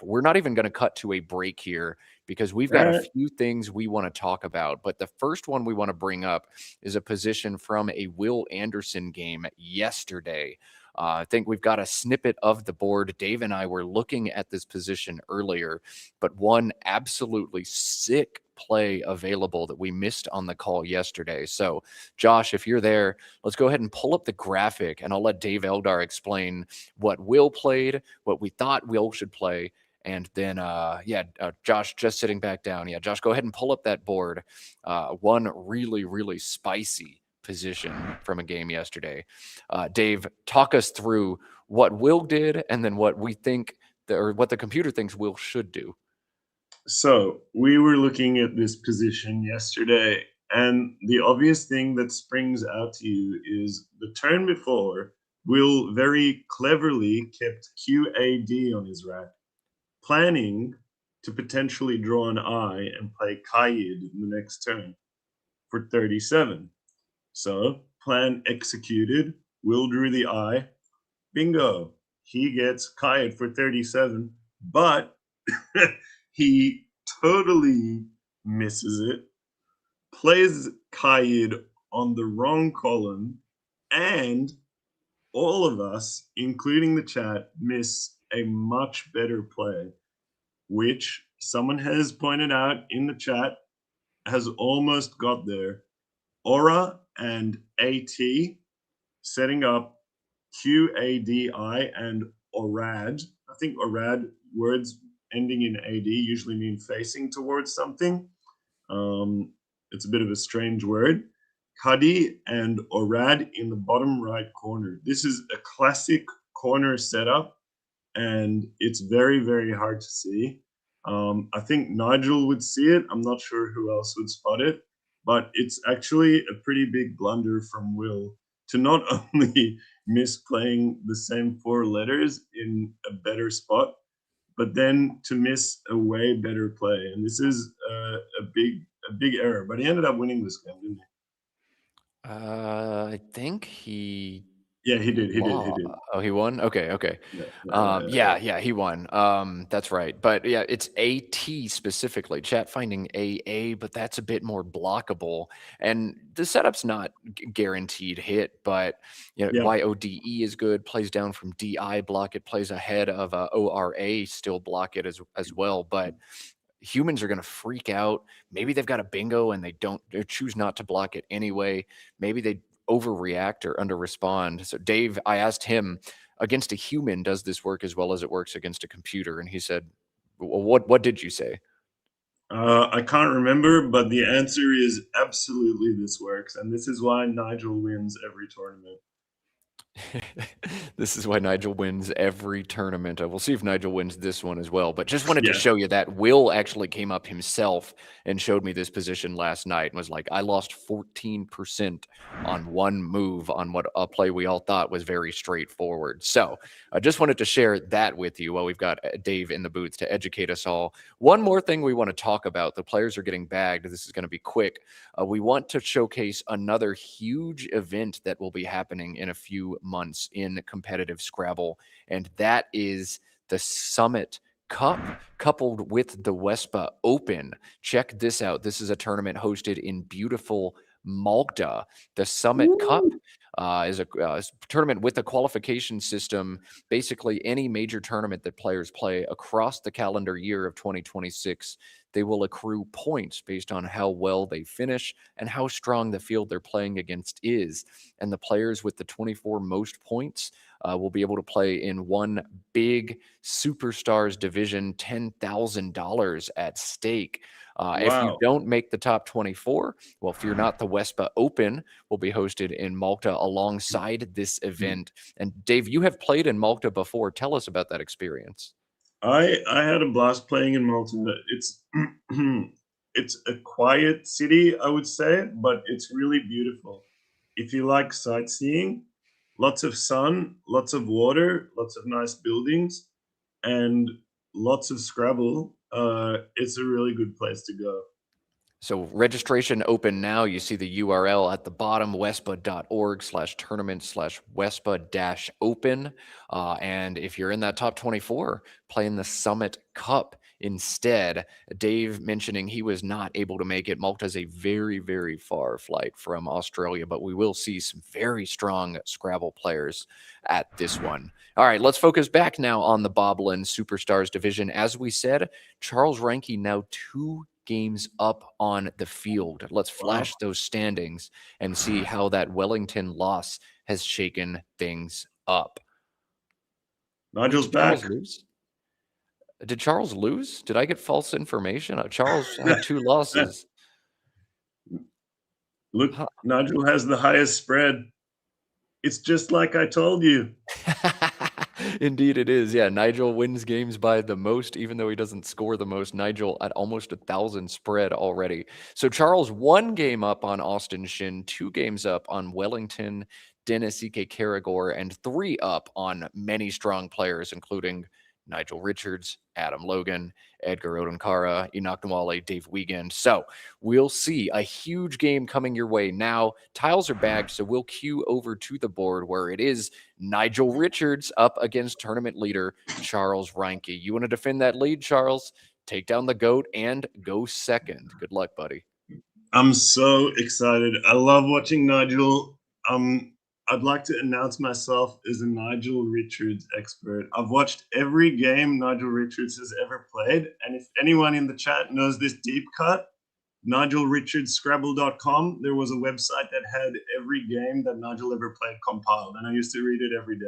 We're not even going to cut to a break here because we've got a few things we want to talk about. But the first one we want to bring up is a position from a Will Anderson game yesterday. I think we've got a snippet of the board. Dave and I were looking at this position earlier, but one absolutely sick play available that we missed on the call yesterday. So, Josh, if you're there, let's go ahead and pull up the graphic, and I'll let Dave Eldar explain what Will played, what we thought Will should play, and then, Josh, just sitting back down. Yeah, Josh, go ahead and pull up that board. One really, really spicy position from a game yesterday. Dave, talk us through what Will did and then what we think, or what the computer thinks Will should do. So we were looking at this position yesterday, and the obvious thing that springs out to you is the turn before, Will very cleverly kept QAD on his rack, planning to potentially draw an eye and play Kaid in the next turn for 37. So, plan executed. Will drew the eye. Bingo. He gets Kaid for 37, but he totally misses it, plays Kaid on the wrong column, and all of us, including the chat, miss a much better play, which someone has pointed out in the chat has almost got there. Aura and AT setting up QADI and ORAD. I think ORAD, words ending in AD, usually mean facing towards something. It's a bit of a strange word. Kadi and ORAD in the bottom right corner. This is a classic corner setup, and it's very, very hard to see. I think Nigel would see it. I'm not sure who else would spot it, but it's actually a pretty big blunder from Will to not only miss playing the same 4 letters in a better spot, but then to miss a way better play. And this is a big error. But he ended up winning this game, didn't he? I think Yeah, he did. He did. He Law. did. Oh, he won? Okay, okay. Yeah. He won. That's right. But yeah, it's AT specifically. Chat finding AA, but that's a bit more blockable. And the setup's not guaranteed hit, but you know, Yeah. YODE is good. Plays down from DI, block it. Plays ahead of ORA, still block it as well. But humans are going to freak out. Maybe they've got a bingo and they choose not to block it anyway. Maybe they overreact or under respond. So Dave, I asked him, against a human, does this work as well as it works against a computer? And he said, well, what did you say? I can't remember, but the answer is absolutely this works. And this is why Nigel wins every tournament. This is why Nigel wins every tournament. We'll see if Nigel wins this one as well. But just wanted to Yeah. show you that Will actually came up himself and showed me this position last night and was like, I lost 14% on one move on what a play we all thought was very straightforward. So I just wanted to share that with you while we've got Dave in the booth to educate us all. One more thing we want to talk about. The players are getting bagged. This is going to be quick. We want to showcase another huge event that will be happening in a few months in competitive Scrabble, and that is the Summit Cup coupled with the WESPA Open. Check this out. This is a tournament hosted in beautiful Malta. The Summit Cup is a tournament with a qualification system. Basically, any major tournament that players play across the calendar year of 2026, they will accrue points based on how well they finish and how strong the field they're playing against is. And the players with the 24 most points will be able to play in one big Superstars Division, $10,000 at stake. If you Wow. don't make the top 24, well, fear not, the WESPA Open will be hosted in Malta alongside this event. And Dave, you have played in Malta before. Tell us about that experience. I had a blast playing in Malta. It's it's a quiet city, I would say, but it's really beautiful. If you like sightseeing, lots of sun, lots of water, lots of nice buildings, and lots of Scrabble, it's a really good place to go. So registration open now. You see the URL at the bottom, wespa.org/tournament/wespa-open. And if you're in that top 24, playing the Summit Cup instead. Dave mentioning he was not able to make it. Malta's a very, very far flight from Australia, but we will see some very strong Scrabble players at this one. All right, let's focus back now on the Bob Linn Superstars Division. As we said, Charles Reinke now 2 games up on the field. Let's flash those standings and see how that Wellington loss has shaken things up. Nigel's back. Did Charles lose? Did I get false information? Charles had 2 losses. Look, Nigel has the highest spread. It's just like I told you. Indeed it is. Yeah, Nigel wins games by the most, even though he doesn't score the most. Nigel at almost 1,000 spread already. So Charles 1 game up on Austin Shin, 2 games up on Wellington, Dennis Ike Caragor, and 3 up on many strong players, including Nigel Richards, Adam Logan, Edgar Odunkara, Enoch Nwale, Dave Wiegand. So we'll see a huge game coming your way now. Tiles are bagged, so we'll cue over to the board where it is Nigel Richards up against tournament leader Charles Reinke. You want to defend that lead, Charles? Take down the GOAT and go second. Good luck, buddy. I'm so excited. I love watching Nigel. I'd like to announce myself as a Nigel Richards expert. I've watched every game Nigel Richards has ever played. And if anyone in the chat knows this deep cut, NigelRichardsScrabble.com, there was a website that had every game that Nigel ever played compiled. And I used to read it every day.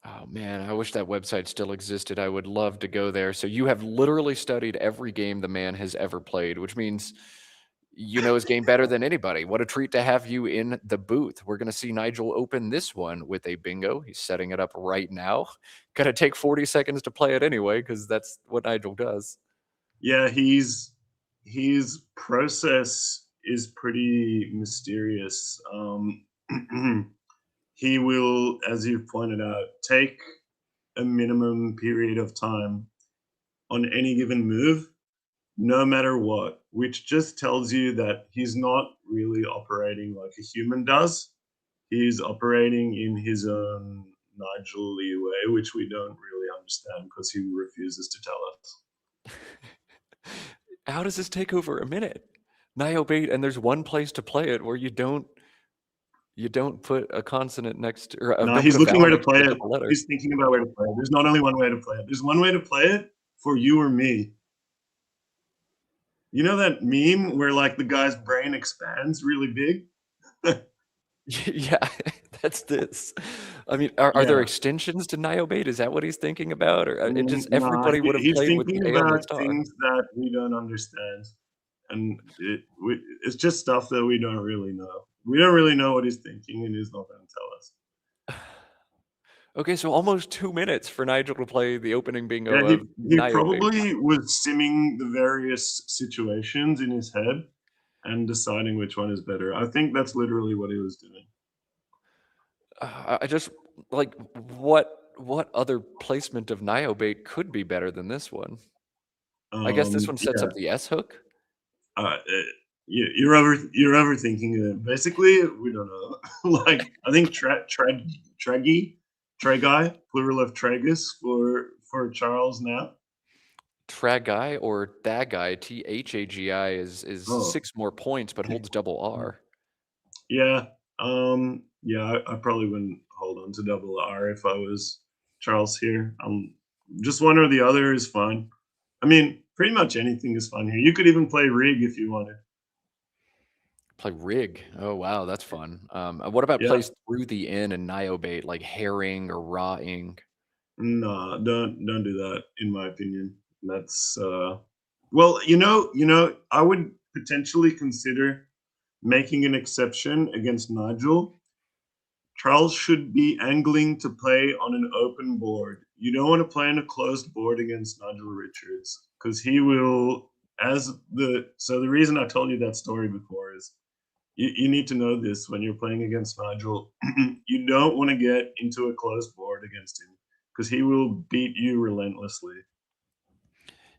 Oh, man, I wish that website still existed. I would love to go there. So you have literally studied every game the man has ever played, which means you know his game better than anybody. What a treat to have you in the booth. We're going to see Nigel open this one with a bingo. He's setting it up right now. Going to take 40 seconds to play it anyway, because that's what Nigel does. Yeah, his process is pretty mysterious. He will, as you've pointed out, take a minimum period of time on any given move, no matter what, which just tells you that he's not really operating like a human does. he's operating in his own Nigel-y way, which we don't really understand because he refuses to tell us. How does this take over a minute? Niobate, and there's one place to play it where you don't put a consonant next or No, don't he's put a looking vowel where to next to play a it. double letter. He's thinking about where to play it. There's not only one way to play it. There's one way to play it for you or me. You know that meme where like the guy's brain expands really big? Yeah, that's this. I mean, are there Yeah. extensions to Niobate? Is that what he's thinking about? Or it just Nah, everybody would have he's played with the thinking A on the about star. things that we don't understand. And it's just stuff that we don't really know. We don't really know what he's thinking, and he's not going to tell us. Okay, so almost 2 minutes for Nigel to play the opening bingo Yeah, of he Niobate. probably was simming the various situations in his head and deciding which one is better. I think that's literally what he was doing. I just like what other placement of Niobate could be better than this one? I guess this one sets Yeah. up the S hook. You're overthinking it. Basically, we don't know. Like I think Tregi, plural of Tragus for Charles now. Tragi or Thagi, Thagi is Oh. 6 more points, but holds double R. Yeah. I probably wouldn't hold on to double R if I was Charles here. Just one or the other is fine. I mean, pretty much anything is fun here. You could even play Rig if you wanted. Play Rig. Oh wow, that's fun. What about Yeah. plays through the N and Niobate, like herring or raw-ing? No, don't do that. In my opinion, that's well, you know, I would potentially consider making an exception against Nigel. Charles should be angling to play on an open board. You don't want to play on a closed board against Nigel Richards because he will. So the reason I told you that story before is you need to know this when you're playing against Nigel. You don't want to get into a closed board against him because he will beat you relentlessly.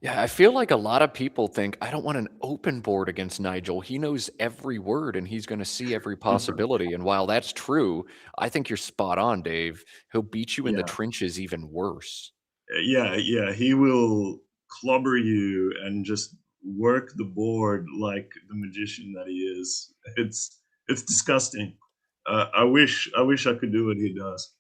Yeah, I feel like a lot of people think, I don't want an open board against Nigel. He knows every word and he's going to see every possibility. And while that's true, I think you're spot on, Dave. He'll beat you in the Yeah. trenches even worse. Yeah, he will clobber you and just work the board like the magician that he is. It's disgusting. I wish I could do what he does.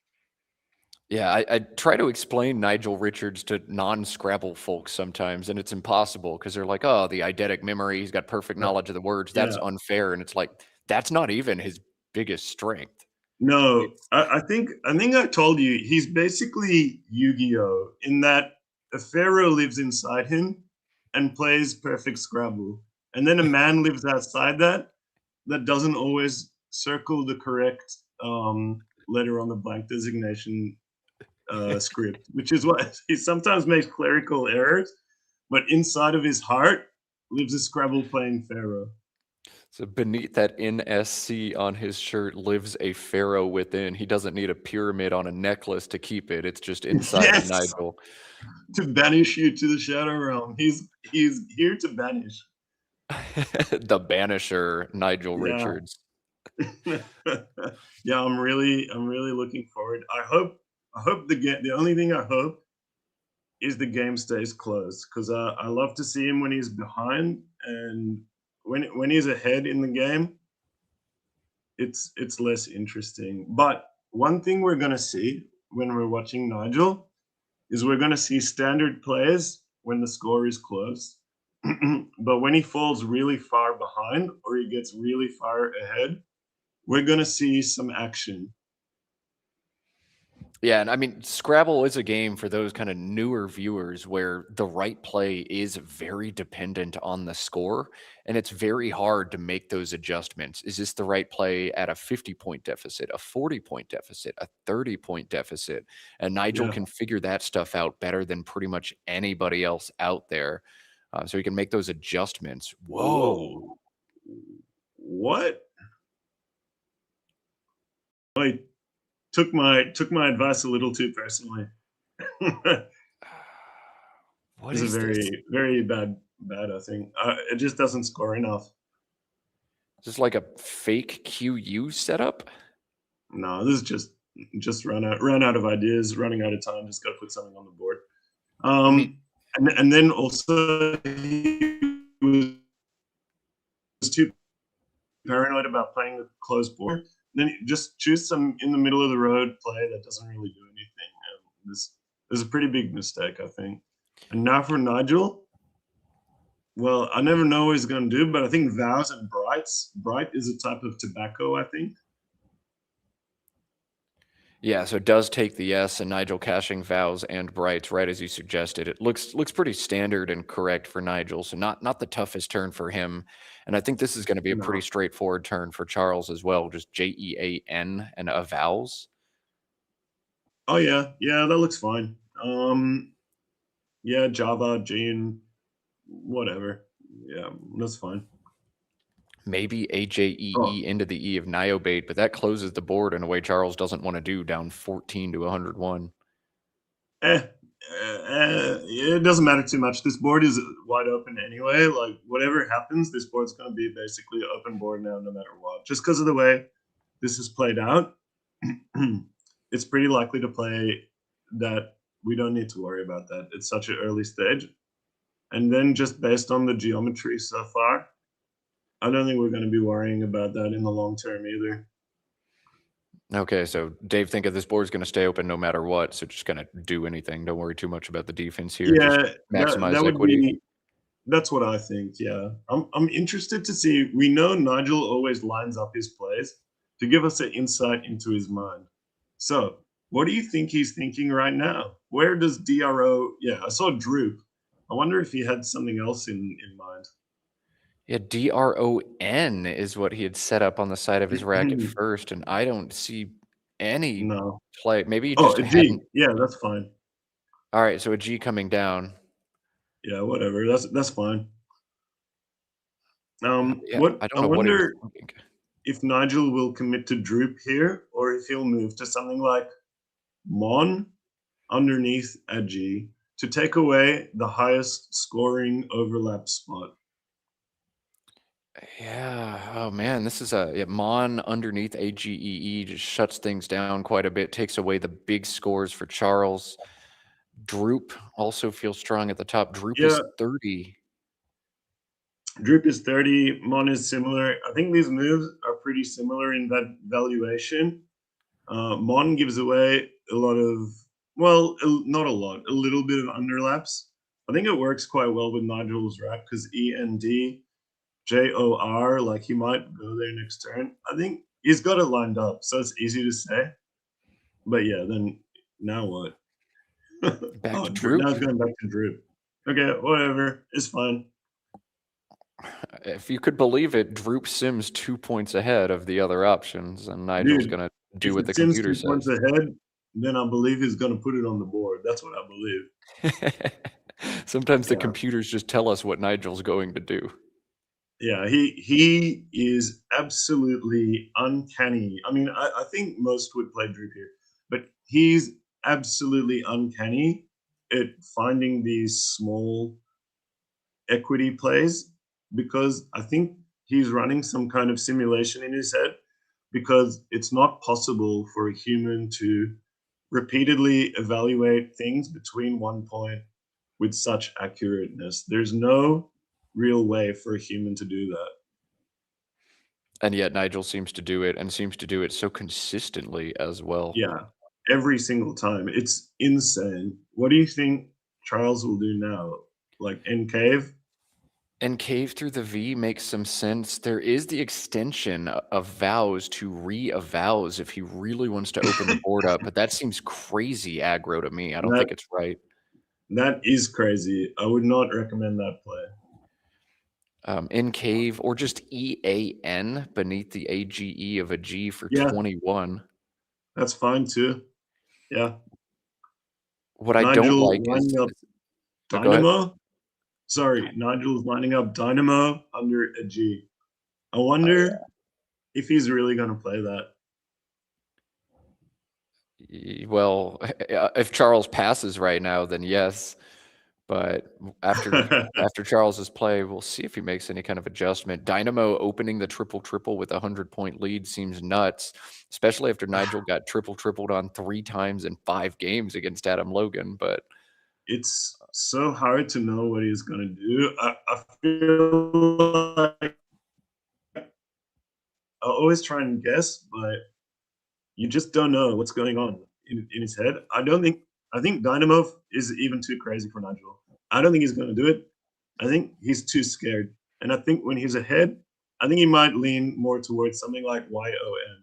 Yeah, I try to explain Nigel Richards to non-Scrabble folks sometimes, and it's impossible because they're like, oh, the eidetic memory, he's got perfect knowledge of the words. That's Yeah. unfair. And it's like, that's not even his biggest strength. No, I think I told you he's basically Yu-Gi-Oh! In that a pharaoh lives inside him and plays perfect Scrabble. And then a man lives outside that doesn't always circle the correct letter on the blank designation script, which is what he sometimes makes clerical errors, but inside of his heart lives a Scrabble playing pharaoh. So beneath that NSC on his shirt lives a pharaoh within. He doesn't need a pyramid on a necklace to keep it. It's just inside Yes! of Nigel. To banish you to the shadow realm. He's here to banish. The banisher, Nigel Yeah. Richards. Yeah, I'm really looking forward. I hope the only thing I hope is the game stays close because I love to see him when he's behind, and when he's ahead in the game, it's less interesting. But one thing we're gonna see when we're watching Nigel is we're gonna see standard plays when the score is close. But when he falls really far behind or he gets really far ahead, we're gonna see some action. Yeah, and I mean, Scrabble is a game for those kind of newer viewers where the right play is very dependent on the score, and it's very hard to make those adjustments. Is this the right play at a 50-point deficit, a 40-point deficit, a 30-point deficit? And Nigel Yeah. can figure that stuff out better than pretty much anybody else out there. So he can make those adjustments. Whoa. What? I took my advice a little too personally. What It's is a this? very bad, I think. It just doesn't score enough. Is this like a fake QU setup? No, this is just ran out of ideas, running out of time. Just got to put something on the board. And then also he was too paranoid about playing the closed board. Then just choose some in the middle of the road play that doesn't really do anything. And this is a pretty big mistake, I think. And now for Nigel. Well, I never know what he's going to do, but I think vows and brights. Bright is a type of tobacco, I think. Yeah, so it does take the yes, and Nigel cashing vows and brights, right as you suggested. It looks pretty standard and correct for Nigel, so not the toughest turn for him. And I think this is going to be a pretty No. straightforward turn for Charles as well, just JEAN and a vowels. Oh yeah, that looks fine. Yeah, Java, Jane, whatever. Yeah, that's fine. Maybe AJEE into the E of Niobate, but that closes the board in a way Charles doesn't want to do, down 14 to 101. It doesn't matter too much. This board is wide open anyway. Like whatever happens, this board's going to be basically an open board now, no matter what. Just because of the way this is played out, it's pretty likely to play that we don't need to worry about that. It's such an early stage. And then just based on the geometry so far, I don't think we're going to be worrying about that in the long term either. Okay, so Dave, think of this board's going to stay open no matter what, so just going to do anything. Don't worry too much about the defense here. Yeah, just maximize that would equity. be. That's what I think. Yeah, I'm interested to see. We know Nigel always lines up his plays to give us an insight into his mind. So, what do you think he's thinking right now? Where does DRO? Yeah, I saw droop. I wonder if he had something else in mind. Yeah, DRON is what he had set up on the side of his rack at first, and I don't see any No. play. Maybe he Oh, just a G. hadn't. Yeah, that's fine. All right, so a G coming down. Yeah, whatever. That's fine. Yeah, What I I don't know what he was wonder thinking. if Nigel will commit to droop here, or if he'll move to something like Mon underneath a G to take away the highest scoring overlap spot. Yeah. Oh man, this is Mon underneath AGEE just shuts things down quite a bit, takes away the big scores for Charles. Droop also feels strong at the top. Droop is 30. Droop is 30. Mon is similar. I think these moves are pretty similar in that valuation. Mon gives away a lot of, well, not a lot, a little bit of underlaps. I think it works quite well with Nigel's rack because END, JOR, like he might go there next turn. I think he's got it lined up, so it's easy to say. But yeah, then now what? Back to Droop. Now it's going back to Droop. Okay, whatever. It's fine. If you could believe it, Droop Sims 2 points ahead of the other options, and Nigel's going to do what the computer says. 2 points ahead, then I believe he's going to put it on the board. That's what I believe. Sometimes the computers just tell us what Nigel's going to do. Yeah, he is absolutely uncanny. I mean, I think most would play Droop here, but he's absolutely uncanny at finding these small equity plays, because I think he's running some kind of simulation in his head, because it's not possible for a human to repeatedly evaluate things between 1 point with such accurateness. There's no real way for a human to do that. And yet Nigel seems to do it, and seems to do it so consistently as well. Yeah, every single time. It's insane. What do you think Charles will do now? Like end cave? And cave through the V makes some sense. There is the extension of vows to re-avows if he really wants to open the board up, but that seems crazy aggro to me. I don't think it's right. That is crazy. I would not recommend that play. In cave, or just EAN beneath the AGE of a G for 21. That's fine too. Yeah. What I don't like is Dynamo. Sorry, Nigel's lining up Dynamo under a G. I wonder if he's really going to play that. Well, if Charles passes right now, then yes. But after Charles's play, we'll see if he makes any kind of adjustment. Dynamo opening the triple with a 100-point lead seems nuts, especially after Nigel got tripled on 3 times in 5 games against Adam Logan. But it's so hard to know what he's going to do. I feel like I always try and guess, but you just don't know what's going on in his head. I think Dynamo is even too crazy for Nigel. I don't think he's going to do it. I think he's too scared. And I think when he's ahead, I think he might lean more towards something like YON.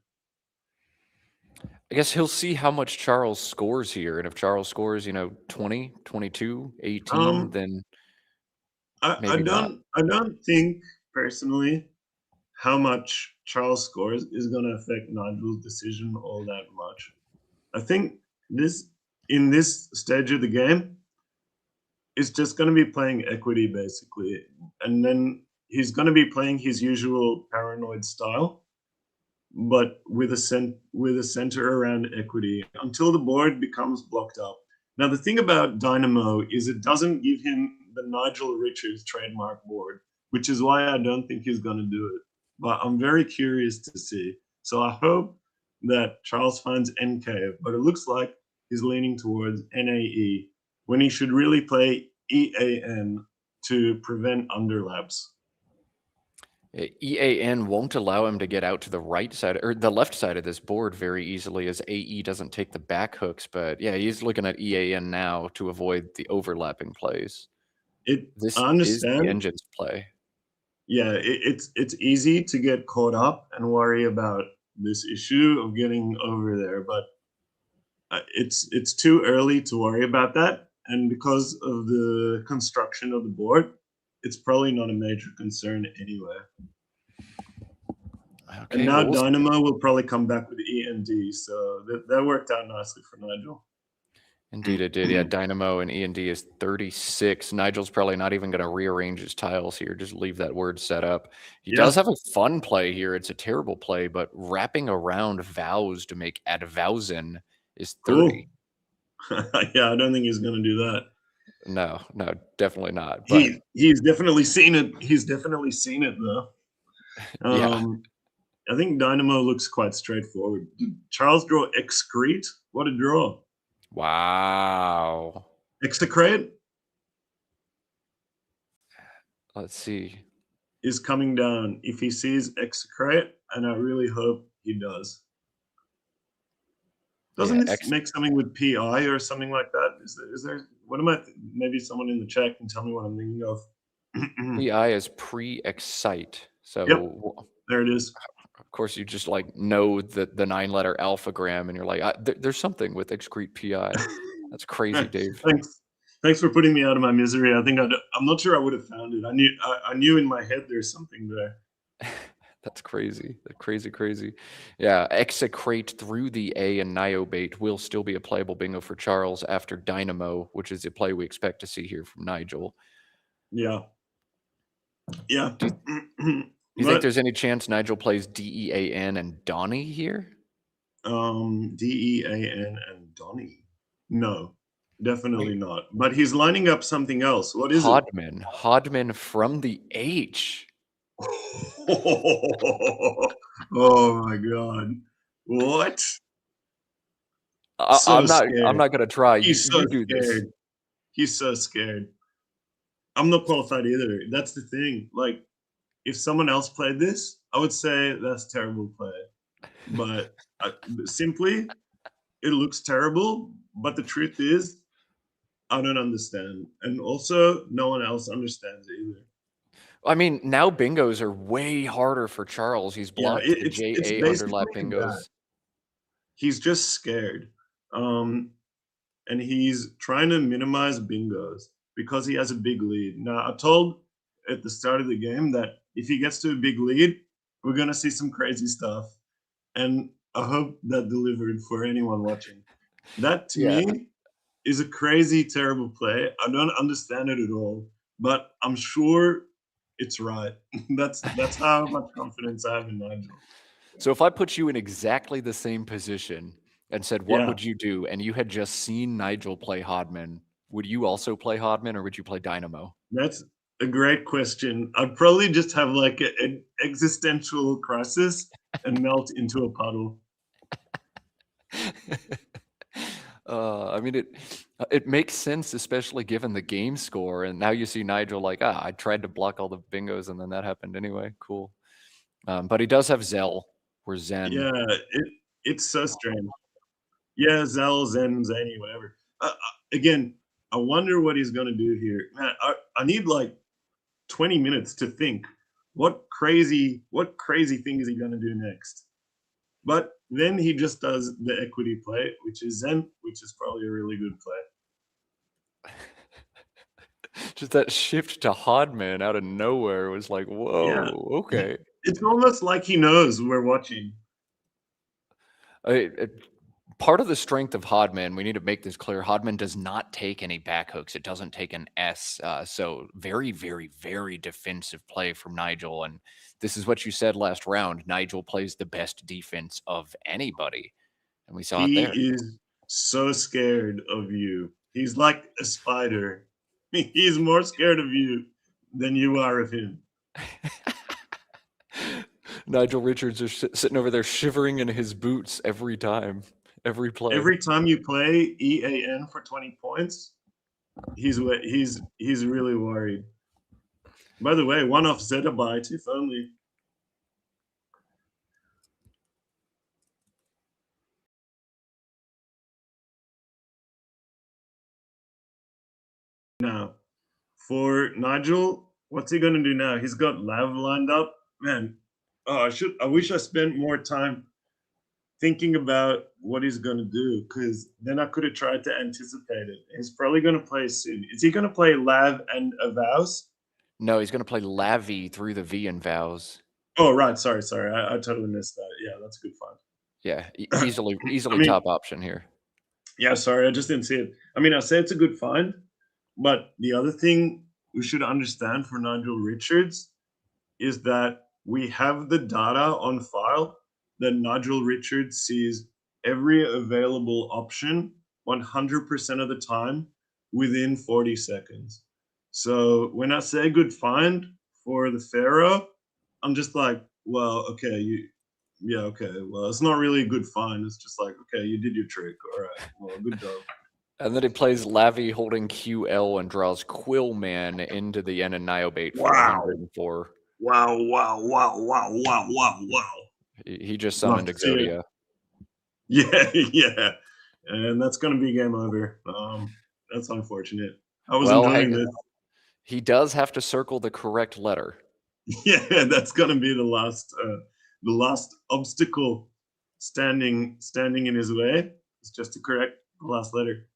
I guess he'll see how much Charles scores here. And if Charles scores, 20, 22, 18, then I don't think personally how much Charles scores is going to affect Nigel's decision all that much. I think in this stage of the game, it's just going to be playing equity basically, and then he's going to be playing his usual paranoid style, but with a center around equity until the board becomes blocked up. Now the thing about Dynamo is it doesn't give him the Nigel Richards trademark board, which is why I don't think he's going to do it. But I'm very curious to see. So I hope that Charles finds NK, but it looks like he's leaning towards NAE when he should really play EAN to prevent underlaps. EAN won't allow him to get out to the right side or the left side of this board very easily as AE doesn't take the back hooks. But yeah, he's looking at EAN now to avoid the overlapping plays. This I understand. Is the Engine's play. Yeah, it's easy to get caught up and worry about this issue of getting over there, but it's too early to worry about that. And because of the construction of the board, it's probably not a major concern anyway. Okay, and now Dynamo will probably come back with END, so that worked out nicely for Nigel. Indeed it did. Yeah, Dynamo and END is 36. Nigel's probably not even going to rearrange his tiles here. Just leave that word set up. He does have a fun play here. It's a terrible play, but wrapping around vows to make advowsen is 30. Yeah, I don't think he's going to do that. No, definitely not. But he's definitely seen it. He's definitely seen it though. I think Dynamo looks quite straightforward. Did Charles draw excrete? What a draw! Wow. Execrate? Let's see. Is coming down if he sees execrate, and I really hope he does. Doesn't this make something with PI or something like that? Is there what am I? Maybe someone in the chat can tell me what I'm thinking of. PI is pre-excite. So there it is. Of course, you just know the 9-letter alphagram, and you're like, there's something with excrete PI. That's crazy, Dave. Thanks for putting me out of my misery. I think I'm not sure I would have found it. I knew in my head there's something there. That's crazy. Crazy. Yeah, execrate through the A and Niobate will still be a playable bingo for Charles after Dynamo, which is a play we expect to see here from Nigel. Yeah. Do you think there's any chance Nigel plays DEAN and Donnie here? DEAN and Donnie? No, definitely not. But he's lining up something else. What is it? Hodman from the H. Oh my God! What? I'm not gonna try. He's so scared. He's so scared. I'm not qualified either. That's the thing. Like, if someone else played this, I would say that's terrible play. But simply, it looks terrible. But the truth is, I don't understand, and also no one else understands either. I mean, now bingos are way harder for Charles. He's blocked the JA underlap bingos. He's just scared. And he's trying to minimize bingos because he has a big lead. Now, I told at the start of the game that if he gets to a big lead, we're going to see some crazy stuff. And I hope that delivered for anyone watching. That, to me, is a crazy, terrible play. I don't understand it at all. But I'm sure it's right. That's how much confidence I have in Nigel. So if I put you in exactly the same position and said, what would you do? And you had just seen Nigel play Hodman, would you also play Hodman or would you play Dynamo? That's a great question. I'd probably just have like an existential crisis and melt into a puddle. I mean, it makes sense, especially given the game score. And now you see Nigel like, I tried to block all the bingos, and then that happened anyway. Cool. But he does have Zell or Zen. Yeah, it's so strange. Yeah, Zell, Zen, Zany, whatever. Again, I wonder what he's gonna do here. Man, I need like 20 minutes to think. What crazy thing is he gonna do next? But then he just does the equity play, which is Zen, which is probably a really good play. Just that shift to Hodman out of nowhere was like, whoa, Yeah. okay. It's almost like he knows we're watching. Part of the strength of Hodman, we need to make this clear. Hodman does not take any back hooks. It doesn't take an S. So very, very, very defensive play from Nigel. And this is what you said last round. Nigel plays the best defense of anybody. And we saw it there. He is so scared of you. He's like a spider. He's more scared of you than you are of him. Nigel Richards is sitting over there shivering in his boots every time, every play. Every time you play EAN for 20 points, he's really worried. By the way, one off zettabyte, if only. Now, for Nigel, what's he gonna do now? He's got Lav lined up. Man, I wish I spent more time thinking about what he's gonna do, because then I could have tried to anticipate it. He's probably gonna play soon. Is he gonna play Lav and a Vows? No, he's gonna play Lavi through the V in Vows. Oh, right. Sorry. I totally missed that. Yeah, that's a good find. Yeah, easily I mean, top option here. Yeah, sorry, I just didn't see it. I mean, I say it's a good find, but the other thing we should understand for Nigel Richards is that we have the data on file that Nigel Richards sees every available option 100% of the time within 40 seconds. So when I say good find for the Pharaoh, I'm just like, well, okay, okay. Well, it's not really a good find. It's just like, okay, you did your trick. All right. Well, good job. And then he plays Lavi holding QL and draws Quillman into the N and Niobate for 104. Wow. He just summoned Exodia. Yeah. And that's going to be game over. That's unfortunate. I was enjoying this. He does have to circle the correct letter. Yeah, that's going to be the last obstacle standing in his way. It's just to correct the last letter.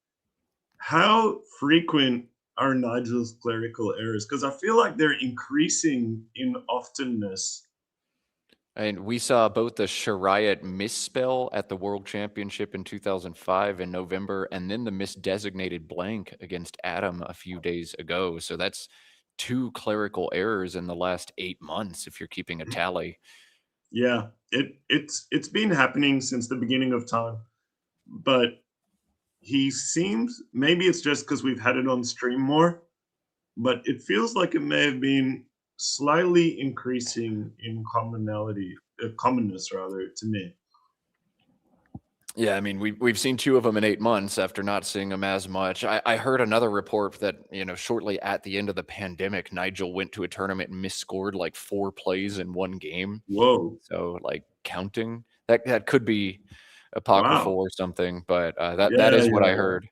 How frequent are Nigel's clerical errors? Because I feel like they're increasing in oftenness. And we saw both the Shariat misspell at the World Championship in 2005 in November, and then the misdesignated blank against Adam a few days ago. So that's 2 clerical errors in the last 8 months, if you're keeping a tally. Yeah, it's been happening since the beginning of time, but he seems, maybe it's just because we've had it on stream more, but it feels like it may have been slightly increasing in commonness rather, to me. Yeah, I mean, we've seen 2 of them in 8 months after not seeing them as much. I heard another report that, shortly at the end of the pandemic, Nigel went to a tournament and misscored like 4 plays in one game. Whoa. So like counting, that could be apocryphal or something, but that is what I heard.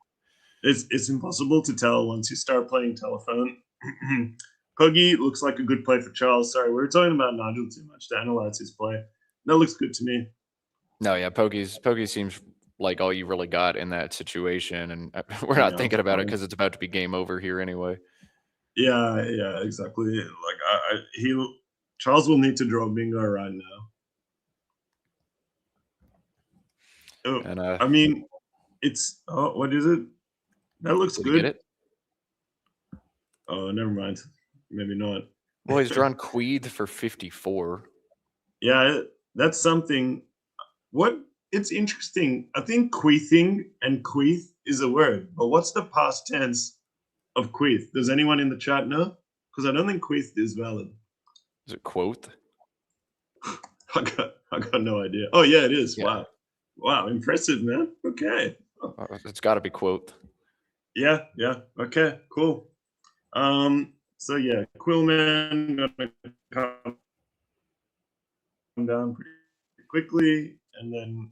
It's impossible to tell once you start playing telephone. Puggy looks like a good play for Charles. Sorry, we were talking about Nigel too much to analyze his play. That looks good to me. No, yeah, Poggy seems like all you really got in that situation, and we're not thinking about it because it's about to be game over here anyway. Yeah, exactly. Like Charles will need to draw bingo right now. Oh, and I mean, it's what is it? That looks did good. You get it? Oh, never mind. Maybe not. Well, he's drawn Queeth for 54. Yeah, that's something. What it's interesting. I think queething and queeth is a word, but what's the past tense of queeth? Does anyone in the chat know? Because I don't think queeth is valid. Is it quoth? I got no idea. Oh yeah, it is. Yeah. Wow, impressive, man. Okay. It's got to be quoth. Yeah. Okay, cool. So yeah, Quillman gonna come down pretty quickly, and then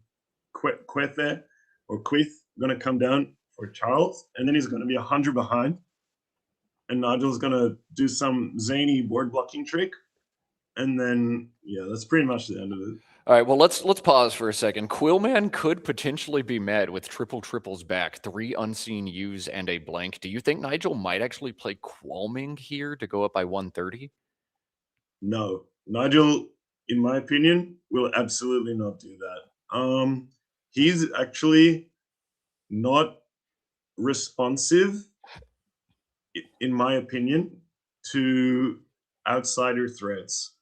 Quethe or Queeth gonna come down for Charles, and then he's gonna be 100 behind, and Nigel's gonna do some zany board blocking trick, and then yeah, that's pretty much the end of it. All right, well, let's pause for a second. Quillman could potentially be met with triple triples back, 3 unseen U's and a blank. Do you think Nigel might actually play Qualming here to go up by 130? No, Nigel, in my opinion, will absolutely not do that. He's actually not responsive, in my opinion, to outsider threats.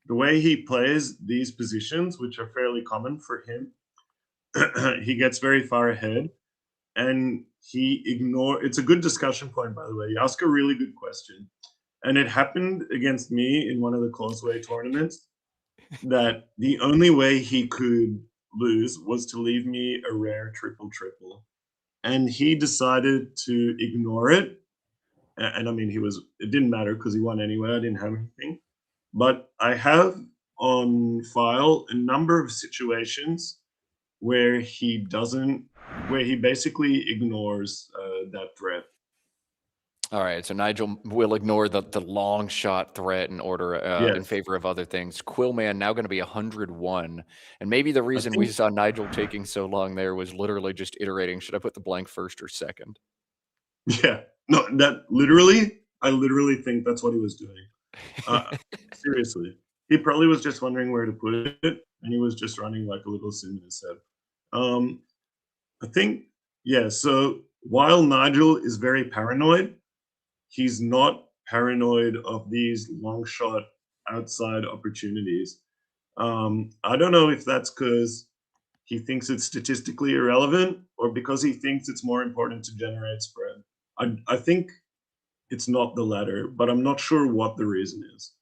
The way he plays these positions, which are fairly common for him, he gets very far ahead, and it's a good discussion point, by the way. You ask a really good question. And it happened against me in one of the Causeway tournaments that the only way he could lose was to leave me a rare triple. And he decided to ignore it. And I mean, it didn't matter because he won anyway. I didn't have anything. But I have on file a number of situations where he basically ignores that threat. All right, so Nigel will ignore the long shot threat in order in favor of other things. Quillman now going to be 101, and maybe the reason we saw Nigel taking so long there was literally just iterating. Should I put the blank first or second? Yeah, no, I literally think that's what he was doing. Seriously, he probably was just wondering where to put it, and he was just running like a little sim in his head. I think, yeah. So while Nigel is very paranoid, he's not paranoid of these long shot outside opportunities. I don't know if that's because he thinks it's statistically irrelevant or because he thinks it's more important to generate spread. I think it's not the latter, but I'm not sure what the reason is.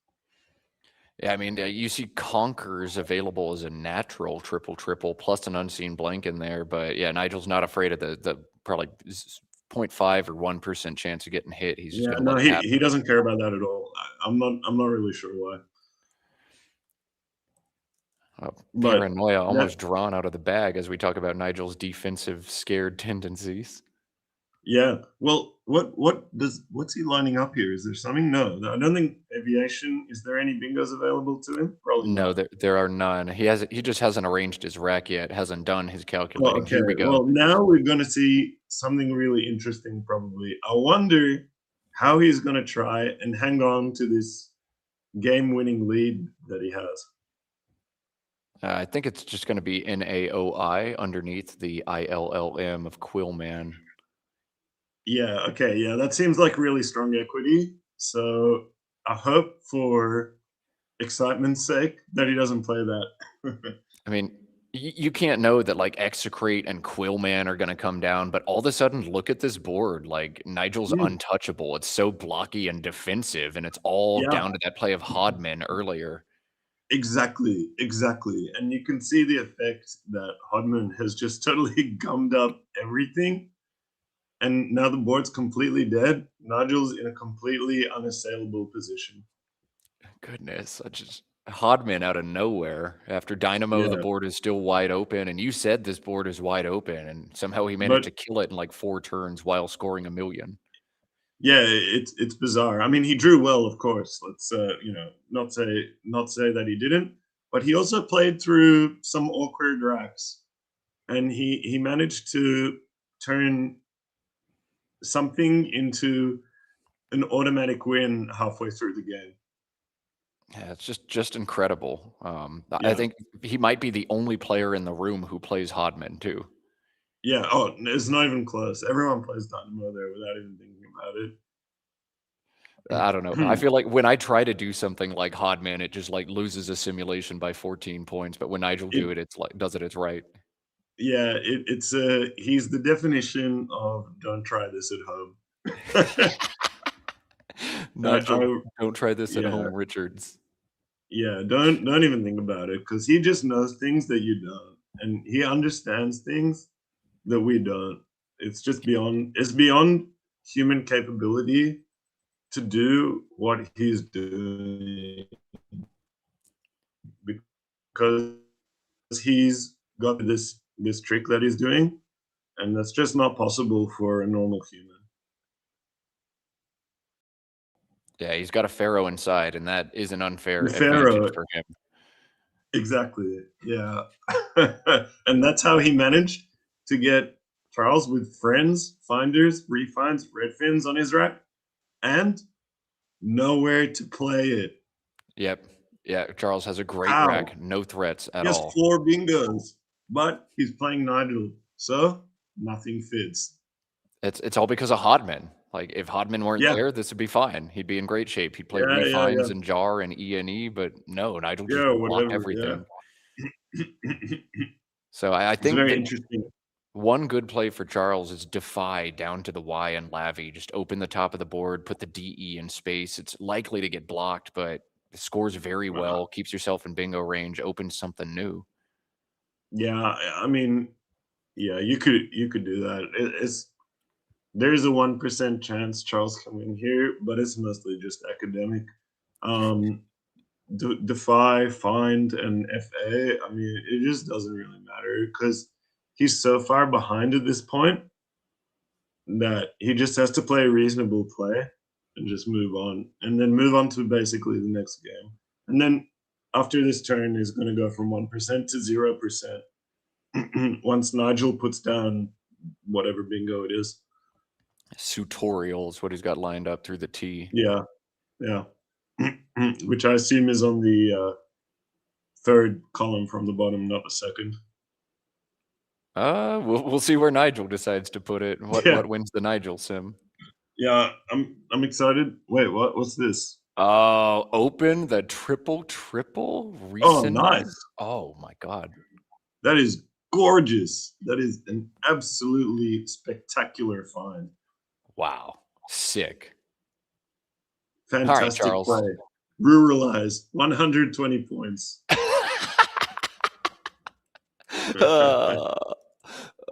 Yeah, I mean, you see Conquerors available as a natural triple plus an unseen blank in there, but yeah, Nigel's not afraid of the probably 0.5 or 1% chance of getting hit. He's just he doesn't care about that at all. I'm not really sure why. Paranoia almost drawn out of the bag as we talk about Nigel's defensive scared tendencies. Yeah. Well, what's he lining up here? Is there something? No, I don't think aviation. Is there any bingos available to him? Probably no. not. There are none. He just hasn't arranged his rack yet. Hasn't done his calculating. Okay. Here we go. Well, now we're going to see something really interesting. Probably. I wonder how he's going to try and hang on to this game-winning lead that he has. I think it's just going to be NAOI underneath the ILLM of Quillman. Yeah, okay, yeah, that seems like really strong equity. So I hope for excitement's sake that he doesn't play that. I mean, you can't know that like Execrate and Quillman are going to come down, but all of a sudden, look at this board. Like Nigel's untouchable. It's so blocky and defensive, and it's all down to that play of Hodman earlier. Exactly. And you can see the effect that Hodman has just totally gummed up everything. And now the board's completely dead. Nigel's in a completely unassailable position. Goodness, Hodman out of nowhere. After Dynamo, the board is still wide open. And you said this board is wide open. And somehow he managed to kill it in like 4 turns while scoring $1 million. Yeah, it's bizarre. I mean, he drew well, of course. Let's not say that he didn't. But he also played through some awkward racks. And he managed to turn something into an automatic win halfway through the game. Yeah, it's just incredible. I think he might be the only player in the room who plays Hodman too. Yeah. Oh, it's not even close. Everyone plays Dynamo there without even thinking about it. I don't know. I feel like when I try to do something like Hodman, it just like loses a simulation by 14 points. But when Nigel do it, it's like does it, it's right. Yeah, it's he's the definition of don't try this at home. Nigel, don't try this at yeah, home, Richards. yeah, don't even think about it because he just knows things that you don't, and he understands things that we don't. It's just beyond human capability to do what he's doing because he's got this trick that he's doing, and that's just not possible for a normal human. Yeah, he's got a pharaoh inside, and that is an unfair The pharaoh, advantage for him. exactly. Yeah, and that's how he managed to get Charles with friends, finders, refines, red fins on his rack, and nowhere to play it. Yep. Yeah, Charles has a great How? rack, no threats at He has all. 4 bingos, but he's playing Nigel, so nothing fits. It's all because of Hodman. Like if Hodman weren't Yeah. there, this would be fine. He'd be in great shape. He'd play Yeah, yeah, refines yeah. and jar and E, but no, Nigel just Yeah, blocked whatever. everything. Yeah. So I It's think very that interesting. one good play for Charles is defy down to the Y and Lavi. Just open the top of the board, put the DE in space. It's likely to get blocked, but it scores very well, keeps yourself in bingo range, opens something new. Yeah, I mean, yeah, you could do that. There's a 1% chance Charles can win here, but it's mostly just academic. Defy, find, and FA. I mean, it just doesn't really matter because he's so far behind at this point that he just has to play a reasonable play and just move on, and then move on to basically the next game. And then after this turn, he's going to go from 1% to 0% once Nigel puts down whatever bingo it is. Tutorial is what he's got lined up through the T. Yeah, yeah. Which I assume is on the 3rd column from the bottom, not the 2nd. We'll see where Nigel decides to put it. What wins the Nigel sim? Yeah, I'm excited. Wait, what's this? Open the triple recent. Oh, nice. Oh my god. That is gorgeous. That is an absolutely spectacular find. Wow. Sick. Fantastic Charles. play. Ruralized, 120 points.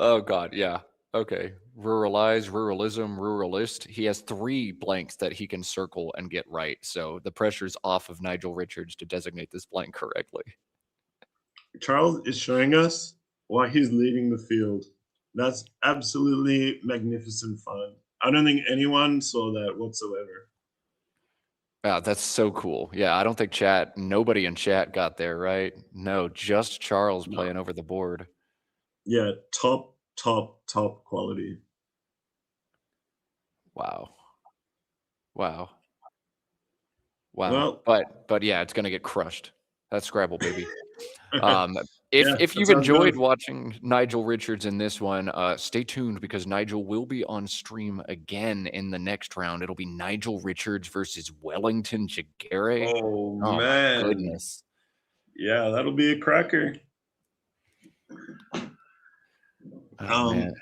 Oh god, yeah. Okay. Ruralize, ruralism, ruralist. He has 3 blanks that he can circle and get right. So the pressure's off of Nigel Richards to designate this blank correctly. Charles is showing us why he's leaving the field. That's absolutely magnificent fun. I don't think anyone saw that whatsoever. Yeah, that's so cool. Yeah, I don't think nobody in chat got there, right? No, just Charles playing over the board. Yeah, top quality. Wow. Well, but yeah, it's gonna get crushed. That's Scrabble, baby. If you've enjoyed watching Nigel Richards in this one, stay tuned because Nigel will be on stream again in the next round. It'll be Nigel Richards versus Wellington Jighere. Oh man. My goodness. Yeah, that'll be a cracker. Man.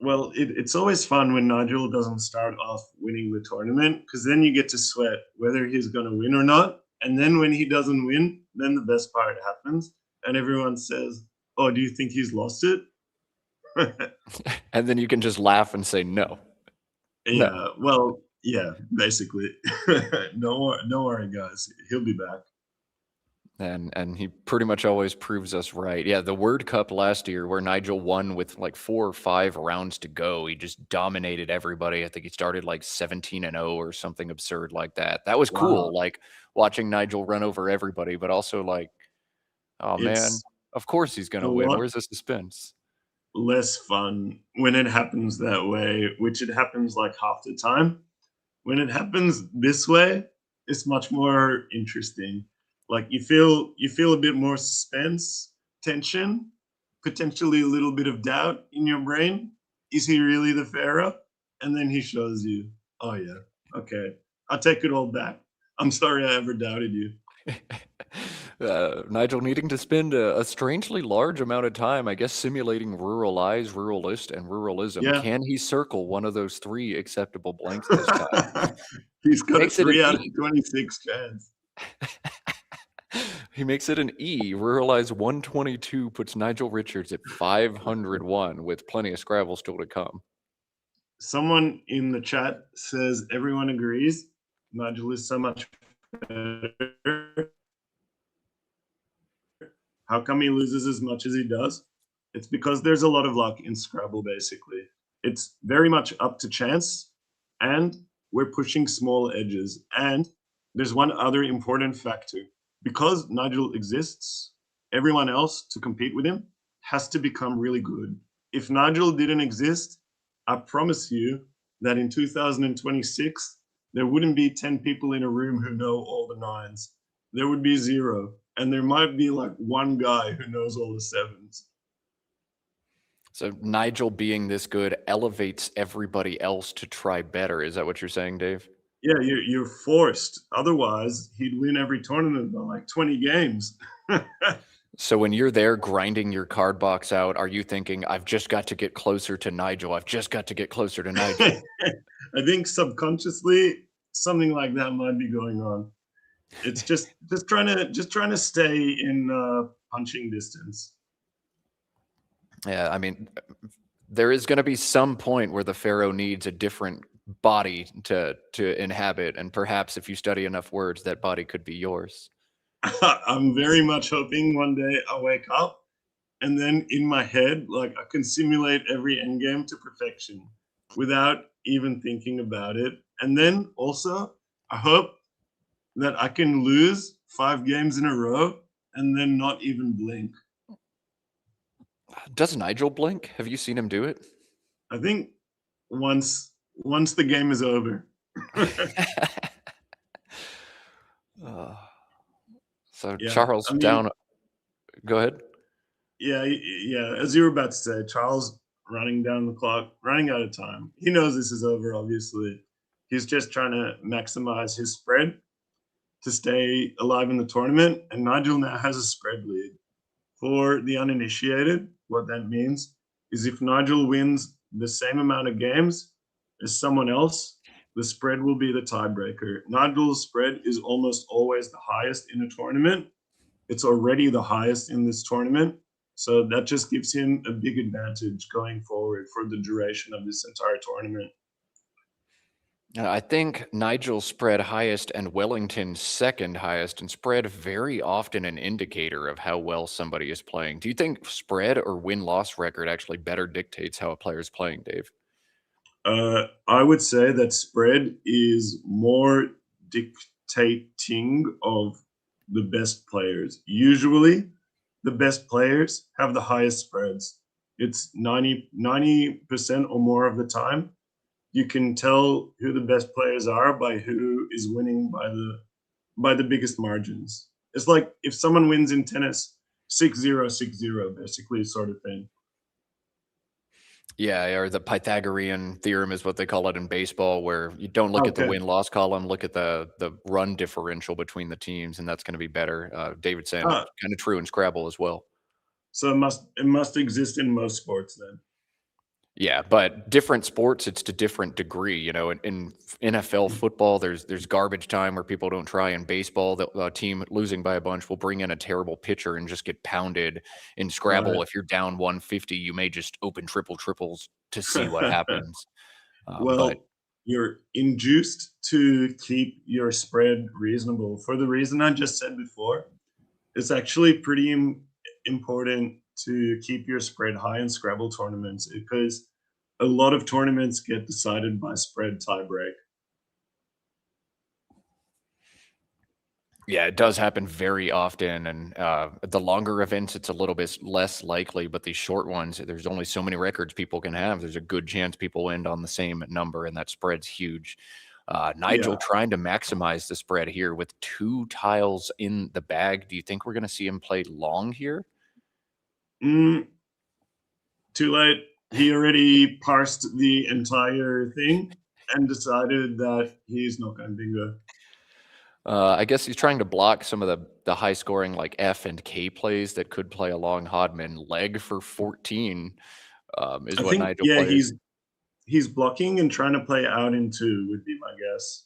Well, it's always fun when Nigel doesn't start off winning the tournament because then you get to sweat whether he's going to win or not. And then when he doesn't win, then the best part happens. And everyone says, oh, do you think he's lost it? And then you can just laugh and say no. Yeah, no. Well, yeah, basically. No worry, guys. He'll be back. And he pretty much always proves us right. Yeah, the Word Cup last year where Nigel won with like 4 or 5 rounds to go. He just dominated everybody. I think he started like 17-0 or something absurd like that. That was cool, like watching Nigel run over everybody, but also like, oh man, of course he's going to win. Where's the suspense? Less fun when it happens that way, which it happens like half the time. When it happens this way, it's much more interesting. Like you feel a bit more suspense, tension, potentially a little bit of doubt in your brain. Is he really the pharaoh? And then he shows you, oh yeah, okay, I take it all back. I'm sorry I ever doubted you. Nigel needing to spend a strangely large amount of time, I guess, simulating ruralize, ruralist, and ruralism. Yeah. Can he circle one of those 3 acceptable blanks this time? He's got Makes a it an 3 out of E. 26 chance. He makes it an E. Ruralize 122 puts Nigel Richards at 501 with plenty of Scrabble still to come. Someone in the chat says everyone agrees Nigel is so much better. How come he loses as much as he does? It's because there's a lot of luck in Scrabble, basically. It's very much up to chance, and we're pushing small edges. And there's one other important factor. Because Nigel exists, everyone else to compete with him has to become really good. If Nigel didn't exist, I promise you that in 2026, there wouldn't be 10 people in a room who know all the 9s. There would be 0. And there might be like 1 guy who knows all the 7s. So Nigel being this good elevates everybody else to try better. Is that what you're saying, Dave? Yeah, you're forced. Otherwise, he'd win every tournament by like 20 games. So when you're there grinding your card box out, are you thinking, I've just got to get closer to Nigel. I've just got to get closer to Nigel. I think subconsciously something like that might be going on. It's just trying to stay in punching distance. Yeah, I mean, there is going to be some point where the Pharaoh needs a different body to inhabit, and perhaps if you study enough words, that body could be yours. I'm very much hoping one day I wake up and then in my head, like I can simulate every endgame to perfection without even thinking about it. And then also, I hope that I can lose 5 games in a row and then not even blink. Does Nigel blink? Have you seen him do it? I think once the game is over. So Yeah, Charles I mean, down. Go ahead. Yeah. As you were about to say, Charles running down the clock, running out of time. He knows this is over, obviously. He's just trying to maximize his spread to stay alive in the tournament. And Nigel now has a spread lead. For the uninitiated, what that means is if Nigel wins the same amount of games as someone else, the spread will be the tiebreaker. Nigel's spread is almost always the highest in a tournament. It's already the highest in this tournament. So that just gives him a big advantage going forward for the duration of this entire tournament. I think Nigel's spread highest and Wellington's second highest, and spread very often an indicator of how well somebody is playing. Do you think spread or win-loss record actually better dictates how a player is playing, Dave? I would say that spread is more dictating of the best players. Usually, the best players have the highest spreads. It's 90% or more of the time. You can tell who the best players are by who is winning by the biggest margins. It's like if someone wins in tennis 6-0, 6-0, basically, sort of thing. Yeah, or the Pythagorean theorem is what they call it in baseball, where you don't look at the win-loss column, look at the run differential between the teams, and that's going to be better. David saying kind of true in Scrabble as well. So it must exist in most sports then. Yeah, but different sports, it's to different degree. You know, in NFL football, there's garbage time where people don't try. In baseball, the team losing by a bunch will bring in a terrible pitcher and just get pounded. In Scrabble, Right. if you're down 150, you may just open triples to see what happens. Well, you're induced to keep your spread reasonable for the reason I just said before. It's actually pretty important to keep your spread high in Scrabble tournaments because a lot of tournaments get decided by spread tiebreak. Yeah, it does happen very often, and the longer events, it's a little bit less likely, but these short ones, there's only so many records people can have. There's a good chance people end on the same number, and that spread's huge. Nigel trying to maximize the spread here with 2 tiles in the bag. Do you think we're going to see him play long here? Too late. He already parsed the entire thing, and decided that he's not going to bingo. I guess he's trying to block some of the high scoring like F and K plays that could play along Hodman. Leg for 14 is I what think, Nigel yeah, plays. he's blocking and trying to play out in 2 would be my guess.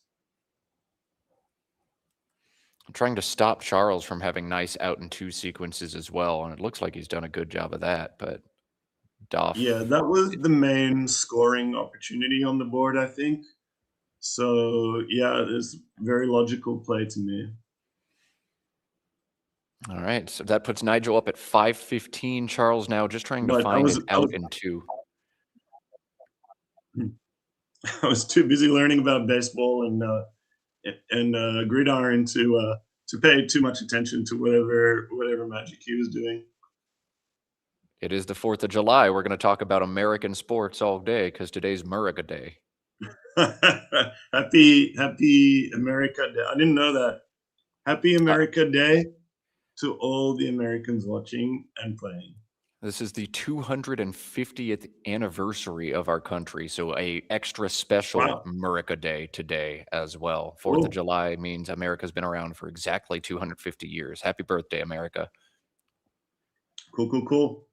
Trying to stop Charles from having nice out and 2 sequences as well, and it looks like he's done a good job of that. But Doff, Yeah, that was the main scoring opportunity on the board, I think. So yeah, it's very logical play to me. all right, so that puts Nigel up at 5-15. Charles now just trying to But find an out in 2. I was too busy learning about baseball and gridiron to pay too much attention to whatever magic he was doing. It is the 4th of July. We're going to talk about American sports all day because today's Muriga Day. Happy America Day. I didn't know that. Happy America Day to all the Americans watching and playing. This is the 250th anniversary of our country, so a extra special Murica Day today as well. 4th of July means America's been around for exactly 250 years. Happy birthday, America. Cool.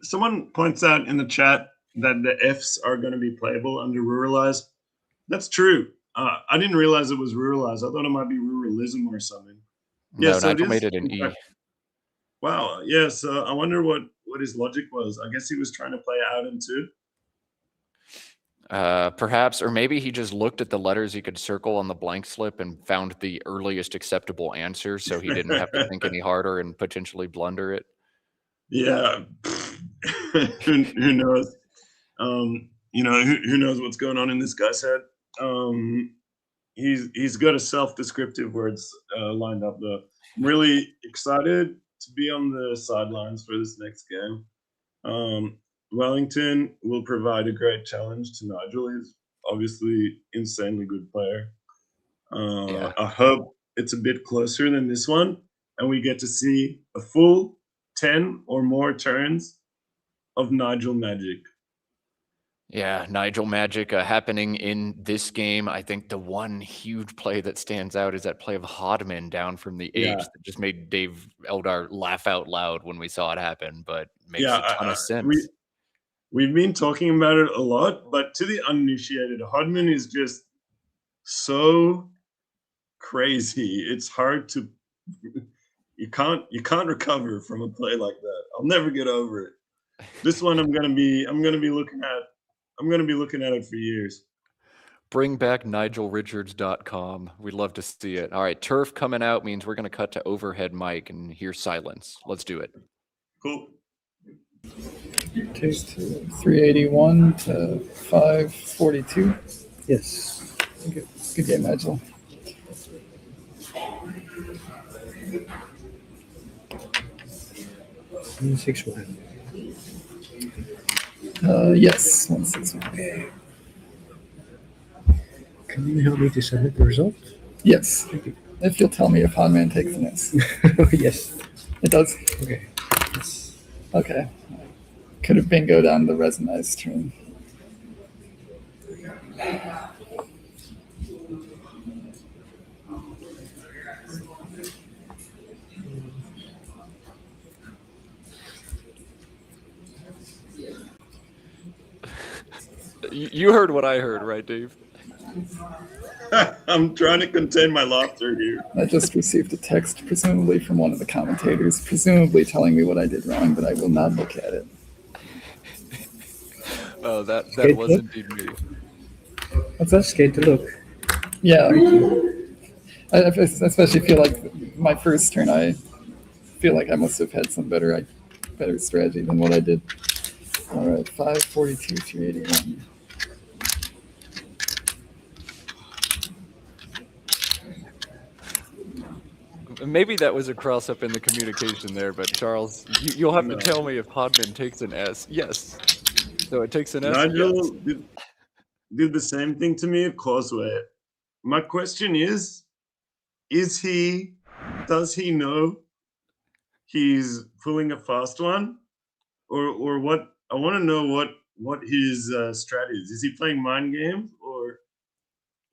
Someone points out in the chat that the Fs are going to be playable under ruralized. That's true. I didn't realize it was ruralized. I thought it might be ruralism or something. No, so Nigel made it an E. Wow. Yeah. So I wonder what his logic was. I guess he was trying to play out in 2. Perhaps, or maybe he just looked at the letters he could circle on the blank slip and found the earliest acceptable answer, so he didn't have to think any harder and potentially blunder it. Yeah. Who knows? Who knows what's going on in this guy's head? He's got a self-descriptive words lined up though. I'm really excited to be on the sidelines for this next game. Wellington will provide a great challenge to Nigel. He's obviously insanely good player. Yeah. I hope it's a bit closer than this one, and we get to see a full 10 or more turns of Nigel magic. Yeah, Nigel magic happening in this game. I think the one huge play that stands out is that play of Hodman down from the H that just made Dave Eldar laugh out loud when we saw it happen, but makes a ton of sense. We've been talking about it a lot, but to the uninitiated, Hodman is just so crazy. It's hard to you can't recover from a play like that. I'll never get over it. This one I'm gonna be looking at it for years. Bring back NigelRichards.com. We'd love to see it. All right, turf coming out means we're going to cut to overhead mic and hear silence. Let's do it. Cool. Okay, 381 to 542. Yes. Good game, Nigel. Six one. Yes, 161. Okay. Can you help me to submit the result? Yes. Thank you. If you'll tell me if Hodman takes an S. Yes. It does? Okay. Yes. Okay. Could have bingoed on the Resonized turn. You heard what I heard, right, Dave? I'm trying to contain my laughter here. I just received a text, presumably from one of the commentators, presumably telling me what I did wrong, but I will not look at it. Oh, that was indeed me. What's that? Skate to look. Yeah. I especially feel like my first turn, I feel like I must have had some better strategy than what I did. All right, 542, 381. Maybe that was a cross up in the communication there, but Charles, you'll have to tell me if Hodman takes an S. Yes. So it takes an S. Nigel did the same thing to me at Causeway. My question is does he know he's pulling a fast one? Or what? I want to know what his strat is. Is he playing mind games,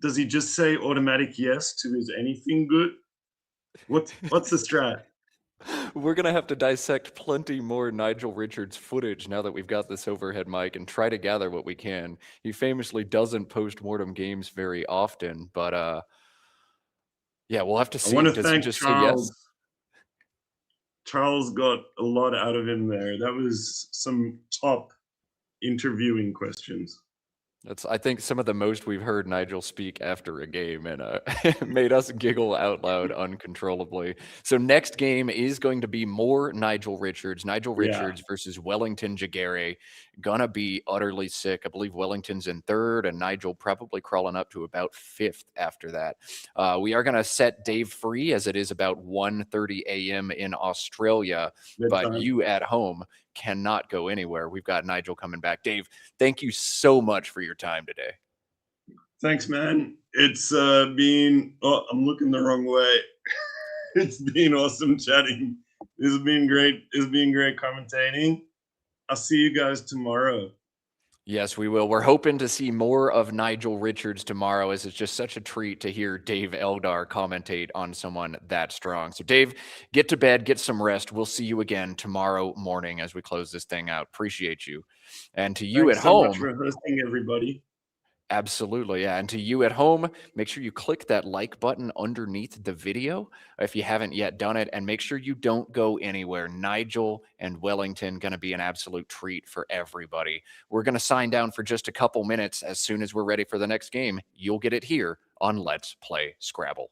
Does he just say automatic yes to is anything good? What's the strat? We're going to have to dissect plenty more Nigel Richards footage now that we've got this overhead mic and try to gather what we can. He famously doesn't post-mortem games very often, but yeah, we'll have to I see. want to Does he thank just say Charles. yes? Charles got a lot out of him there. That was some top interviewing questions. That's, I think, some of the most we've heard Nigel speak after a game, and made us giggle out loud uncontrollably. So next game is going to be more Nigel Richards. Nigel Richards versus Wellington Jighere. Gonna be utterly sick. I believe Wellington's in third, and Nigel probably crawling up to about fifth after that. We are gonna set Dave free as it is about 1:30 a.m. in Australia, but you at home cannot go anywhere. We've got Nigel coming back. Dave, thank you so much for your time today. Thanks, man. It's been, I'm looking the wrong way. It's been awesome chatting. This has been great. It's been great commentating. I'll see you guys tomorrow. Yes, we will. We're hoping to see more of Nigel Richards tomorrow, as it's just such a treat to hear Dave Eldar commentate on someone that strong. So, Dave, get to bed, get some rest. We'll see you again tomorrow morning as we close this thing out. Appreciate you. And to you Thanks at so home, much for hosting, everybody. absolutely, yeah. And to you at home, make sure you click that like button underneath the video if you haven't yet done it, and make sure you don't go anywhere. Nigel and Wellington going to be an absolute treat for everybody. We're going to sign down for just a couple minutes. As soon as we're ready for the next game, you'll get it here on Let's Play Scrabble.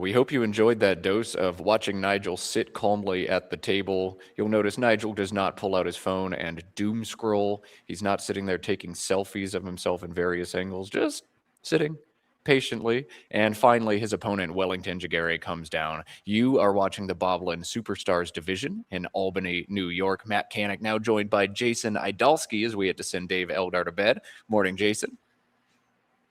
we hope you enjoyed that dose of watching Nigel sit calmly at the table. You'll notice Nigel does not pull out his phone and doom scroll. He's not sitting there taking selfies of himself in various angles, just sitting patiently. And finally, his opponent, Wellington Jighere, comes down. You are watching the Bob Linn Superstars Division in Albany, New York. Matt Canick now joined by Jason Idalski as we had to send Dave Eldar to bed. Morning, Jason.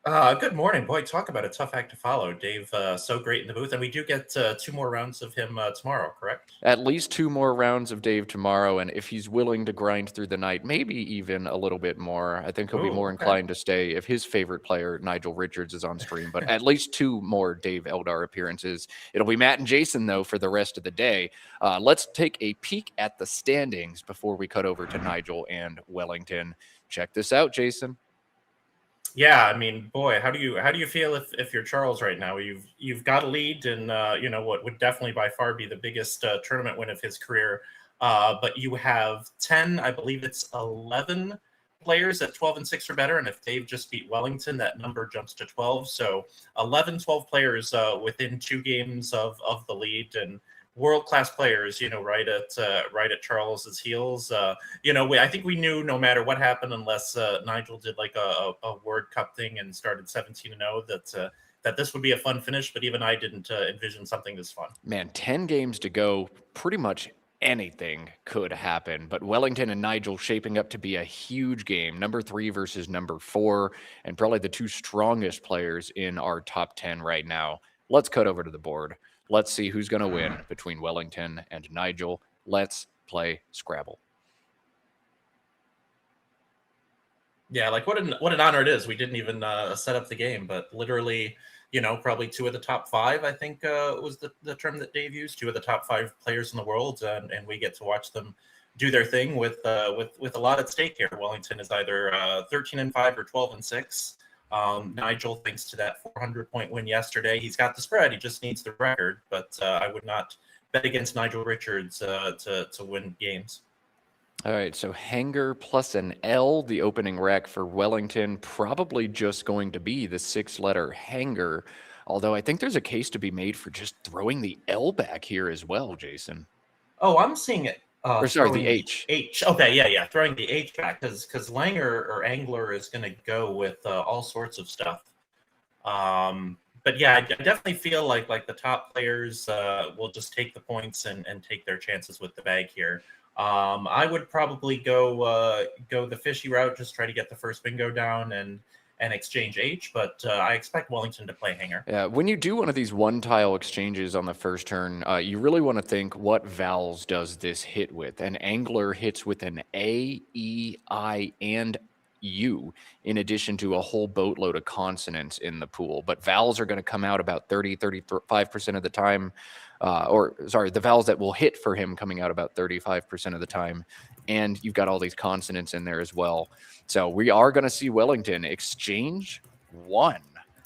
Good morning. Boy, talk about a tough act to follow. Dave, so great in the booth. And we do get 2 more rounds of him tomorrow, correct? At least 2 more rounds of Dave tomorrow. And if he's willing to grind through the night, maybe even a little bit more, I think he'll be more inclined to stay if his favorite player, Nigel Richards, is on stream. But at least 2 more Dave Eldar appearances. It'll be Matt and Jason, though, for the rest of the day. Let's take a peek at the standings before we cut over to Nigel and Wellington. Check this out, Jason. Yeah, I mean, boy, how do you feel if you're Charles right now? You've got a lead in what would definitely by far be the biggest tournament win of his career, but you have 10, I believe it's 11 players at 12 and 6 or better, and if Dave just beat Wellington, that number jumps to 12. So 12 players within 2 games of the lead, and world-class players, right at Charles's heels. I think we knew no matter what happened, unless Nigel did like a World Cup thing and started 17-0, that this would be a fun finish. But even I didn't envision something this fun. Man, 10 games to go. Pretty much anything could happen. But Wellington and Nigel shaping up to be a huge game. Number 3 versus number 4, and probably the 2 strongest players in our top 10 right now. Let's cut over to the board. Let's see who's going to win between Wellington and Nigel. Let's play Scrabble. Yeah, like what an honor it is. We didn't even set up the game, but literally, probably 2 of the top 5, I think was the term that Dave used, 2 of the top 5 players in the world, and we get to watch them do their thing with a lot at stake here. Wellington is either 13-5 or 12-6. Nigel, thanks to that 400-point win yesterday, he's got the spread. He just needs the record, but I would not bet against Nigel Richards to win games. All right, so hanger plus an L, the opening rack for Wellington, probably just going to be the 6-letter hanger, although I think there's a case to be made for just throwing the L back here as well, Jason. Oh, I'm seeing it. The H. H. Okay, yeah. Throwing the H back because Langer or Angler is going to go with all sorts of stuff. But yeah, I definitely feel like the top players will just take the points and take their chances with the bag here. I would probably go the fishy route, just try to get the first bingo down and exchange H, but I expect Wellington to play hanger. Yeah, when you do one of these one-tile exchanges on the first turn, you really want to think, what vowels does this hit with? An Angler hits with an A, E, I, and U, in addition to a whole boatload of consonants in the pool. But vowels are going to come out about 35% of the time. The vowels that will hit for him coming out about 35% of the time. And you've got all these consonants in there as well. So we are going to see Wellington exchange 1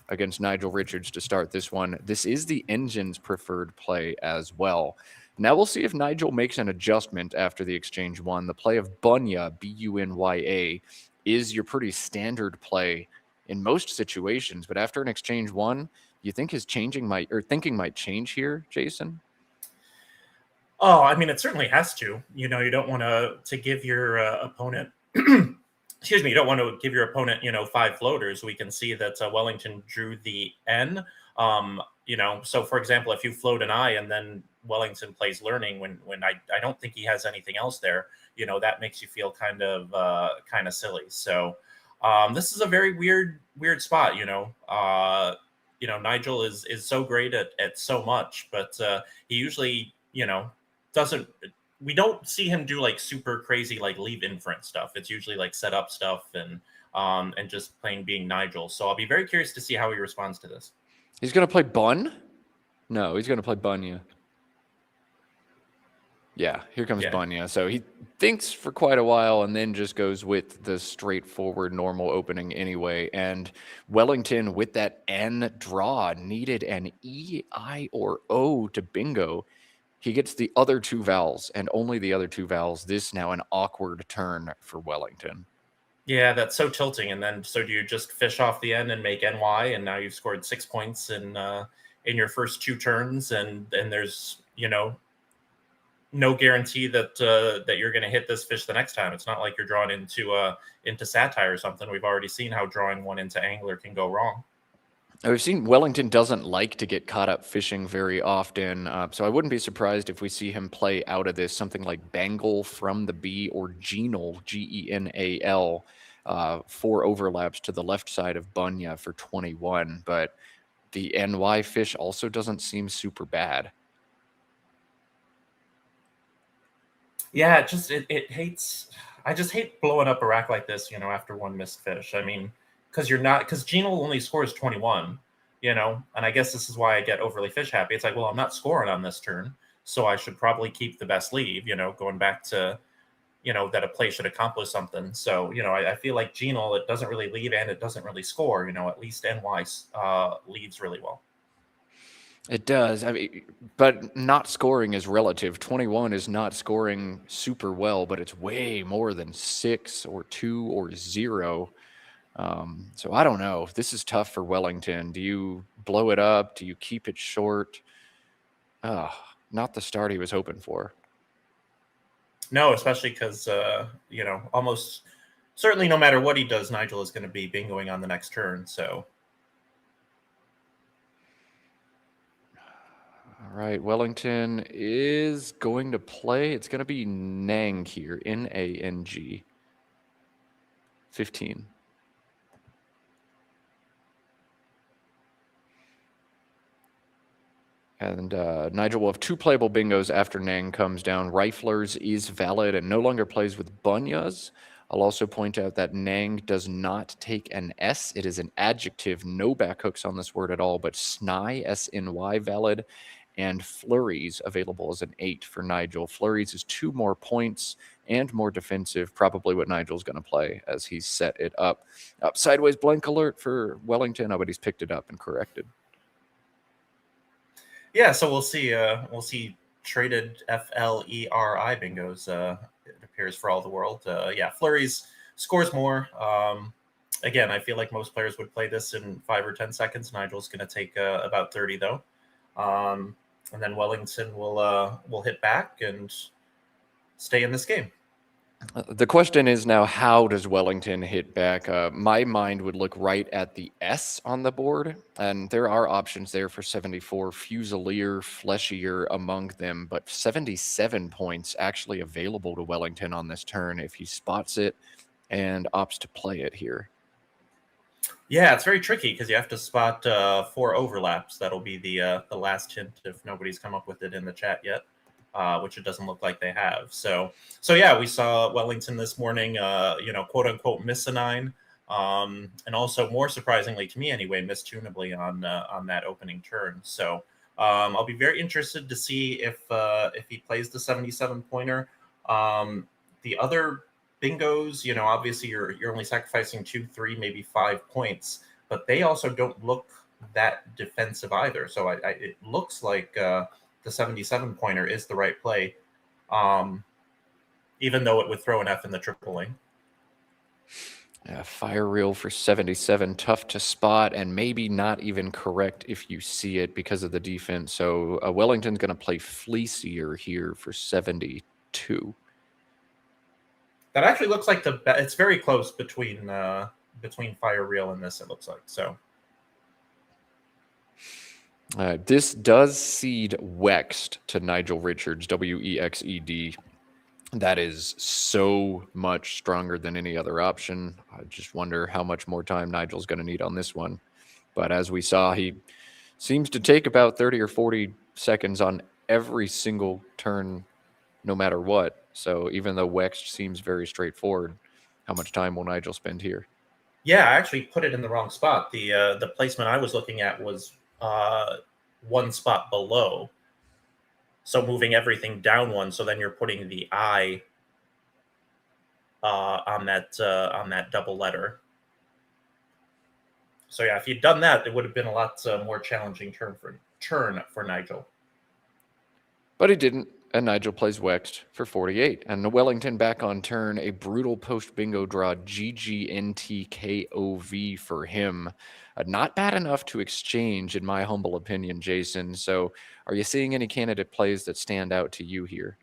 against Nigel Richards to start this one. This is the engine's preferred play as well. Now we'll see if Nigel makes an adjustment after the exchange 1. The play of Bunya, B-U-N-Y-A, is your pretty standard play in most situations. But after an exchange 1, you think his thinking might change here, Jason? Oh, I mean, it certainly has to. You don't want to give your opponent excuse me, you don't want to give your opponent, 5 floaters. We can see that Wellington drew the N. So for example, if you float an I and then Wellington plays learning when I don't think he has anything else there, that makes you feel kind of silly. So this is a very weird spot, Nigel is so great at so much, but he usually, we don't see him do like super crazy, like leave inference stuff. It's usually like set up stuff and just plain being Nigel. So I'll be very curious to see how he responds to this. He's going to play Bun? No, he's going to play Bunya. Yeah, here comes Bunya. So he thinks for quite a while and then just goes with the straightforward normal opening anyway. And Wellington, with that N draw, needed an E, I, or O to bingo. He gets the other 2 vowels and only the other 2 vowels. This now an awkward turn for Wellington. Yeah, that's so tilting. And then so do you just fish off the N and make NY? And now you've scored 6 points in in your first 2 turns, and there's, you know, no guarantee that that you're going to hit this fish the next time. It's not like you're drawing into satire or something. We've already seen how drawing one into angler can go wrong. We've seen Wellington doesn't like to get caught up fishing very often, so I wouldn't be surprised if we see him play out of this something like Bangle from the B or Genal, Genal, 4 overlaps to the left side of Bunya for 21, but the NY fish also doesn't seem super bad. Yeah, it hates. I just hate blowing up a rack like this, you know, after 1 missed fish. I mean, because Genal only scores 21, you know, and I guess this is why I get overly fish happy. It's like, well, I'm not scoring on this turn, so I should probably keep the best leave, you know, going back to, you know, that a play should accomplish something. So, you know, I feel like Genal, it doesn't really leave and it doesn't really score, you know, at least NY leads really well. It does. I mean, but not scoring is relative. 21 is not scoring super well, but it's way more than 6 or 2 or 0. So I don't know. This is tough for Wellington. Do you blow it up? Do you keep it short? Not the start he was hoping for. No, especially because, you know, almost certainly no matter what he does, Nigel is going to be bingoing on the next turn. So. All right, Wellington is going to play. It's going to be Nang here, Nang. 15. And Nigel will have 2 playable bingos after Nang comes down. Riflers is valid and no longer plays with Bunyas. I'll also point out that Nang does not take an S. It is an adjective. No back hooks on this word at all, but Sny, S-N-Y, valid. And Flurries available as an 8 for Nigel. Flurries is 2 more points and more defensive, probably what Nigel's going to play as he's set it up. Sideways blank alert for Wellington. Oh, but he's picked it up and corrected. Yeah, so we'll see traded FLERI bingos, it appears, for all the world. Yeah, Flurries scores more. Again, I feel like most players would play this in 5 or 10 seconds. Nigel's going to take about 30, though. And then Wellington will hit back and stay in this game. The question is now, how does Wellington hit back? My mind would look right at the S on the board, and there are options there for 74, Fusilier, Fleshier among them, but 77 points actually available to Wellington on this turn if he spots it and opts to play it here. Yeah, it's very tricky because you have to spot 4 overlaps. That'll be the last hint if nobody's come up with it in the chat yet. Which it doesn't look like they have. So yeah, we saw Wellington this morning, you know, quote unquote, miss a 9, and also, more surprisingly to me anyway, miss tunably on that opening turn. So I'll be very interested to see if he plays the 77 pointer. The other bingos, you know, obviously you're only sacrificing 2, 3, maybe 5 points, but they also don't look that defensive either. So it looks like the 77 pointer is the right play, even though it would throw an F in the triple lane. Yeah, fire reel for 77, tough to spot and maybe not even correct if you see it because of the defense. So Wellington's going to play Fleecier here for 72. That actually looks like it's very close between fire reel and this, it looks like. So. This does seed Wexed to Nigel Richards, Wexed. That is so much stronger than any other option. I just wonder how much more time Nigel's going to need on this one. But as we saw, he seems to take about 30 or 40 seconds on every single turn, no matter what. So even though Wexed seems very straightforward, how much time will Nigel spend here? Yeah, I actually put it in the wrong spot. The placement I was looking at was 1 spot below, so moving everything down 1. So then you're putting the I on that double letter. So yeah, if you'd done that, it would have been a lot more challenging turn for Nigel. But he didn't. And Nigel plays Wexed for 48. And Wellington back on turn, a brutal post-bingo draw, GGNTKOV for him. Not bad enough to exchange, in my humble opinion, Jason. So are you seeing any candidate plays that stand out to you here?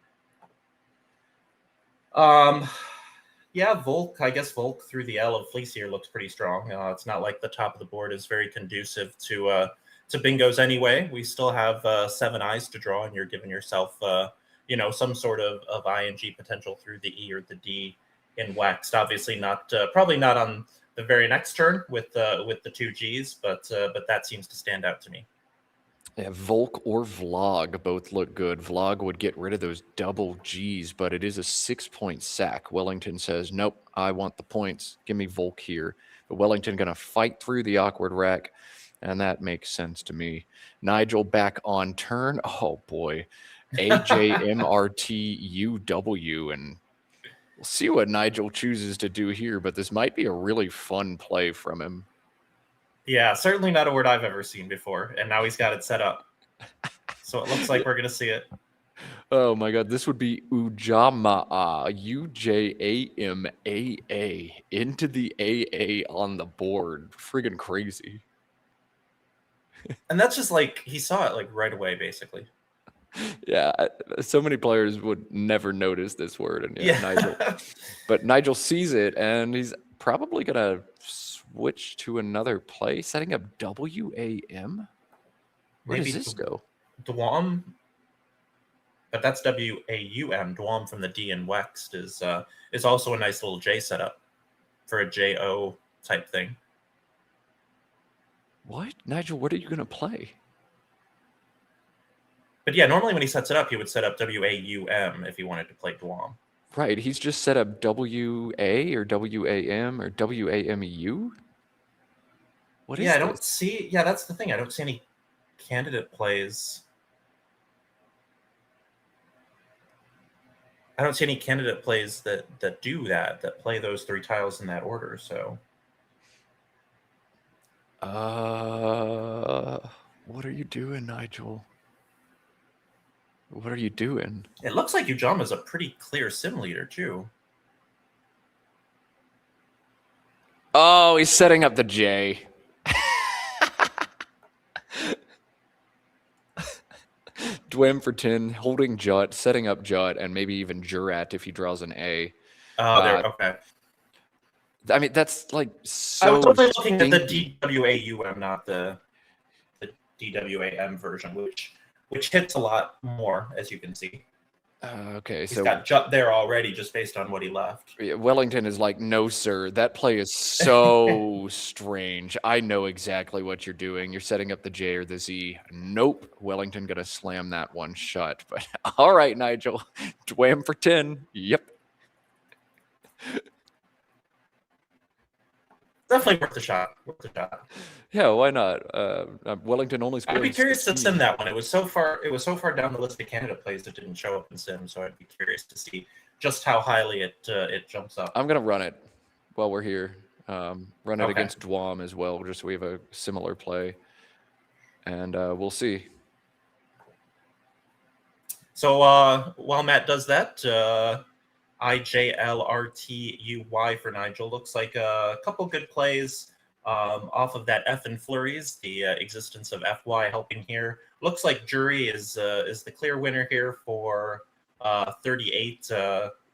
Yeah, Volk. I guess Volk through the L of Fleecier looks pretty strong. It's not like the top of the board is very conducive to bingos anyway. We still have 7 eyes to draw, and you're giving yourself some sort of ING potential through the E or the D in Wexed. Obviously not, probably not on the very next turn with the 2 Gs, but that seems to stand out to me. Yeah, Volk or Vlog both look good. Vlog would get rid of those double Gs, but it is a 6-point sack. Wellington says, nope, I want the points. Give me Volk here. But Wellington going to fight through the awkward rack, and that makes sense to me. Nigel back on turn. Oh, boy. AJMRTUW, and we'll see what Nigel chooses to do here, but this might be a really fun play from him. Yeah, certainly not a word I've ever seen before, and now he's got it set up. So it looks like we're going to see it. Oh my god, this would be Ujamaa, UJAMAA, into the AA on the board. Friggin' crazy. And that's just like, he saw it like right away, basically. Yeah, so many players would never notice this word. And Yeah. Nigel. But Nigel sees it, and he's probably going to switch to another play, setting up WAM. Where Maybe does this go? Dwam, but that's WAUM. Dwam from the D in Wexed is also a nice little J setup for a JO type thing. What? Nigel, what are you going to play? But yeah, normally when he sets it up, he would set up WAUM if he wanted to play Dwam. Right, he's just set up WA or WAM or WAMEU? What is Yeah, I this? don't see. Yeah, that's the thing. I don't see any candidate plays. I don't see any candidate plays that do that play those 3 tiles in that order. So, what are you doing, Nigel? What are you doing? it looks like Ujamaa is a pretty clear sim leader too. Oh, he's setting up the J. Dwem for 10, holding Jut, setting up Jut, and maybe even Jurat if he draws an A. Okay. I mean, that's like so. I was totally looking at the stinky. DWAUM, not the DWAM version, which hits a lot more, as you can see. Okay, He's so got Jut there already, just based on what he left. Wellington is like, no, sir. That play is so strange. I know exactly what you're doing. You're setting up the J or the Z. Nope. Wellington going to slam that one shut. But all right, Nigel. Dwam for 10. Yep. Definitely worth a shot. Yeah, why not? Wellington only scored. I'd be curious to 16. sim that one. It was so far down the list of candidate plays that didn't show up in sim, so I'd be curious to see just how highly it jumps up. I'm going to run it while we're here. Run it Okay. against Dwam as well, just so we have a similar play. And we'll see. So while Matt does that, IJLRTUY for Nigel looks like a couple good plays off of that F and flurries. The existence of FY helping here. Looks like Jury is the clear winner here for 38.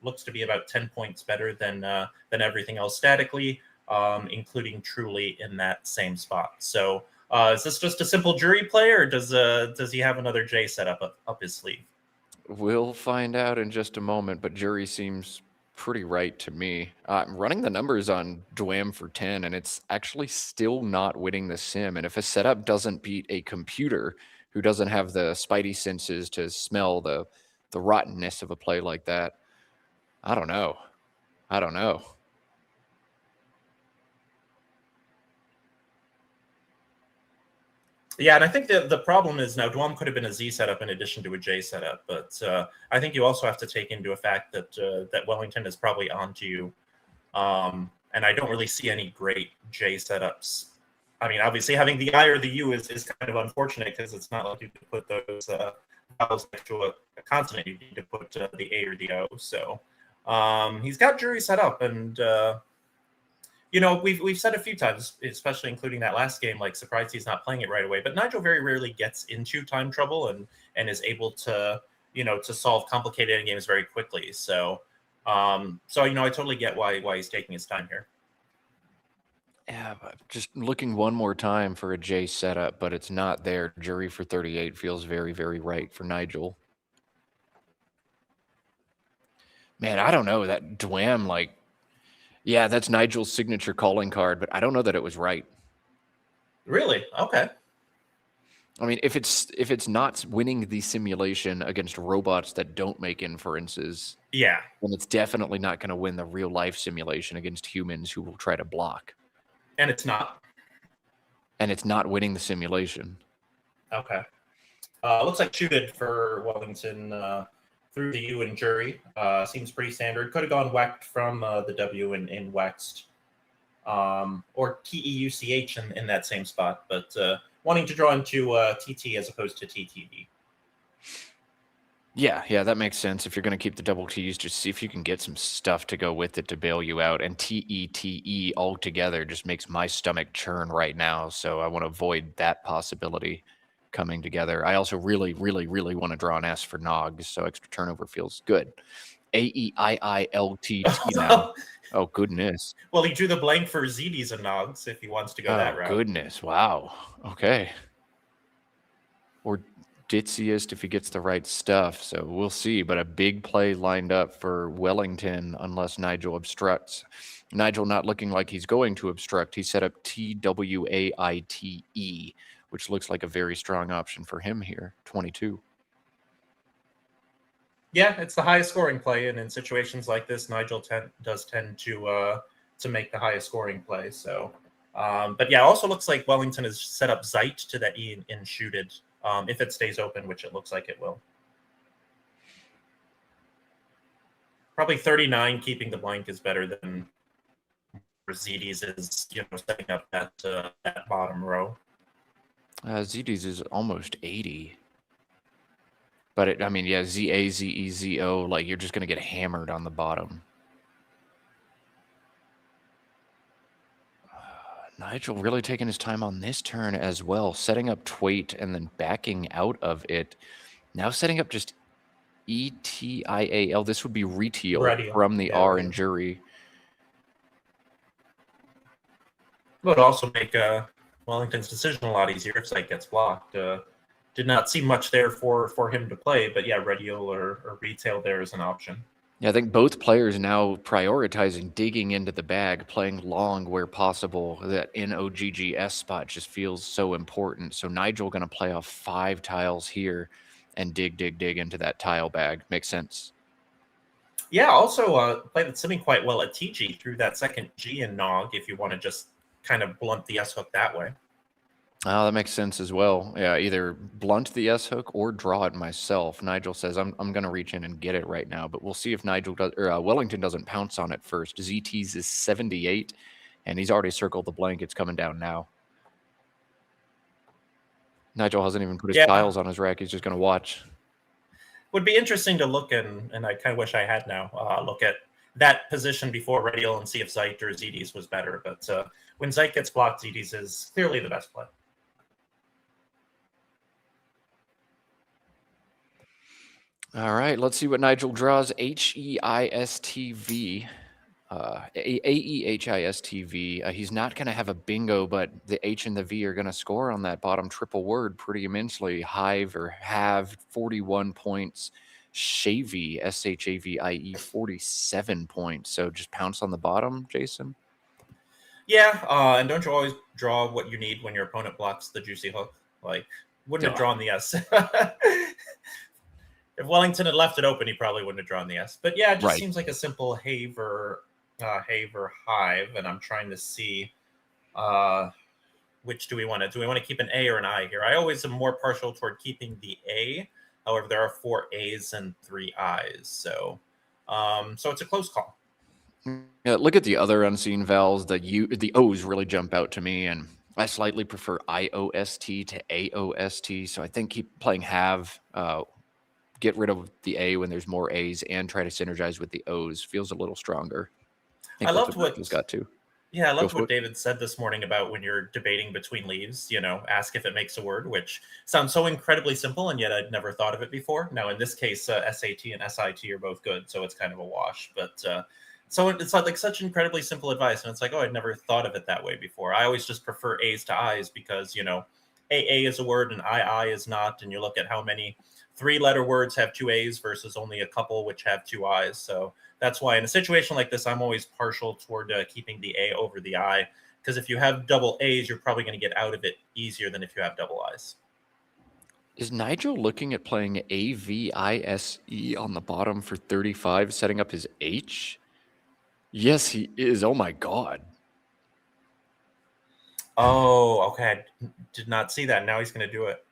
Looks to be about 10 points better than everything else statically, including Truly in that same spot. So is this just a simple Jury play, or does he have another J set up his sleeve? We'll find out in just a moment, but Jury seems pretty right to me. I'm running the numbers on Dwam for 10, and it's actually still not winning the sim. And if a setup doesn't beat a computer who doesn't have the spidey senses to smell the rottenness of a play like that, I don't know. Yeah, and I think the problem is now Dwam could have been a Z setup in addition to a J setup, but I think you also have to take into effect that Wellington is probably onto you, and I don't really see any great J setups. I mean, obviously having the I or the U is kind of unfortunate because it's not like you can put those vowels next to a consonant, you need to put the A or the O. So he's got jury set up, and we've said a few times, especially including that last game, like surprised he's not playing it right away. But Nigel very rarely gets into time trouble and is able to to solve complicated games very quickly. So I totally get why he's taking his time here. Yeah, but just looking one more time for a J setup, but it's not there. Jury for 38 feels very, very right for Nigel. Man, I don't know. That Dwam, like, yeah, that's Nigel's signature calling card, but I don't know that it was right. Really? Okay. I mean, if it's not winning the simulation against robots that don't make inferences, yeah, then it's definitely not going to win the real life simulation against humans who will try to block. And it's not. And it's not winning the simulation. Okay. Looks like shooted for Wellington through the U and jury. Seems pretty standard. Could have gone whacked from the W in Wexed. Or TEUCH in that same spot, but wanting to draw into TT as opposed to TTD. Yeah, that makes sense. If you're going to keep the double T's, just see if you can get some stuff to go with it to bail you out. And TETE altogether just makes my stomach churn right now, so I want to avoid that possibility coming together. I also really, really, really want to draw an S for Nogs, so extra turnover feels good. AEIILTT now. Oh, goodness. Well, he drew the blank for ZDs and Nogs if he wants to go that route. Goodness. Wow. Okay. Or ditziest if he gets the right stuff. So we'll see. But a big play lined up for Wellington unless Nigel obstructs. Nigel not looking like he's going to obstruct. He set up TWAITE, which looks like a very strong option for him here. 22. Yeah, it's the highest scoring play, and in situations like this, Nigel does tend to make the highest scoring play. So, but yeah, also looks like Wellington has set up Zeit to that E in shooted, if it stays open, which it looks like it will. Probably 39 keeping the blank is better than ZD's is setting up that bottom row. ZD's is almost 80. But ZA, ZE, ZO, like you're just going to get hammered on the bottom. Nigel really taking his time on this turn as well, setting up Twait and then backing out of it. Now setting up just ETIAL. This would be retial from the R in jury. Would also make Wellington's decision a lot easier if Zeit gets blocked. Did not see much there for him to play, but yeah, retial or retail there is an option. Yeah, I think both players now prioritizing digging into the bag, playing long where possible. That NOGGS spot just feels so important. So Nigel going to play off 5 tiles here and dig into that tile bag. Makes sense. Yeah, also played the simming quite well at TG through that second G in Nog if you want to just kind of blunt the S hook that way. Oh, that makes sense as well. Yeah, either blunt the S hook or draw it myself. Nigel says, I'm going to reach in and get it right now, but we'll see if Wellington doesn't pounce on it first. ZT's is 78, and he's already circled the blank. It's coming down now. Nigel hasn't even put his tiles on his rack. He's just going to watch. Would be interesting to look and I kind of wish I had now, look at that position before radial and see if Zeit or ZD's was better. But when Zeit gets blocked, ZD's is clearly the best play. All right, let's see what Nigel draws. HEISTV. AEHISTV. He's not going to have a bingo, but the H and the V are going to score on that bottom triple word pretty immensely. Hive or have 41 points. Shavie, SHAVIE, 47 points. So just pounce on the bottom, Jason? Yeah, and don't you always draw what you need when your opponent blocks the juicy hook? Like, wouldn't have drawn the S. If Wellington had left it open, he probably wouldn't have drawn the S. But yeah, it just seems like a simple Have or Hive, and I'm trying to see which do we want to. Do we want to keep an A or an I here? I always am more partial toward keeping the A. However, there are 4 A's and 3 I's, so it's a close call. Yeah, look at the other unseen vowels. The O's really jump out to me, and I slightly prefer IOST to AOST. So I think keep playing have get rid of the A when there's more A's and try to synergize with the O's feels a little stronger. I think that's loved what Nigel's got to. Yeah, I Go loved for what it. David said this morning about when you're debating between leaves, ask if it makes a word, which sounds so incredibly simple, and yet I'd never thought of it before. Now, in this case, SAT and SIT are both good, so it's kind of a wash. But so it's like such incredibly simple advice, and it's like, oh, I'd never thought of it that way before. I always just prefer A's to I's because, AA is a word and II is not, and you look at how many 3-letter words have 2 A's versus only a couple which have 2 I's. So that's why in a situation like this, I'm always partial toward keeping the A over the I, because if you have double A's, you're probably going to get out of it easier than if you have double I's. Is Nigel looking at playing AVISE on the bottom for 35, setting up his H? Yes, he is. Oh my God. Oh, okay. I did not see that. Now he's going to do it.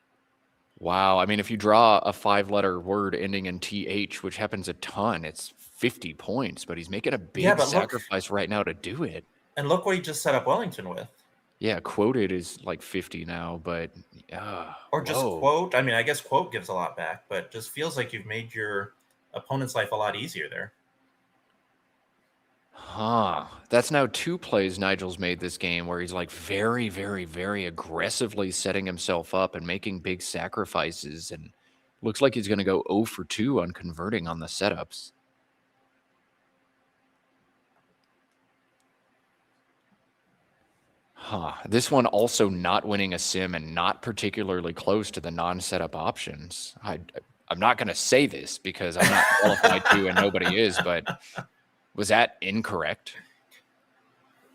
Wow. I mean, if you draw a 5-letter word ending in TH, which happens a ton, it's 50 points, but he's making a big sacrifice right now to do it. And look what he just set up Wellington with. Yeah, quoted is like 50 now, but or just quote. I mean, I guess quote gives a lot back, but just feels like you've made your opponent's life a lot easier there. Huh. That's now 2 plays Nigel's made this game where he's like very, very, very aggressively setting himself up and making big sacrifices, and looks like he's going to go 0 for 2 on converting on the setups. Huh. This one also not winning a sim and not particularly close to the non-setup options. I'm not going to say this because I'm not qualified to and nobody is, but was that incorrect?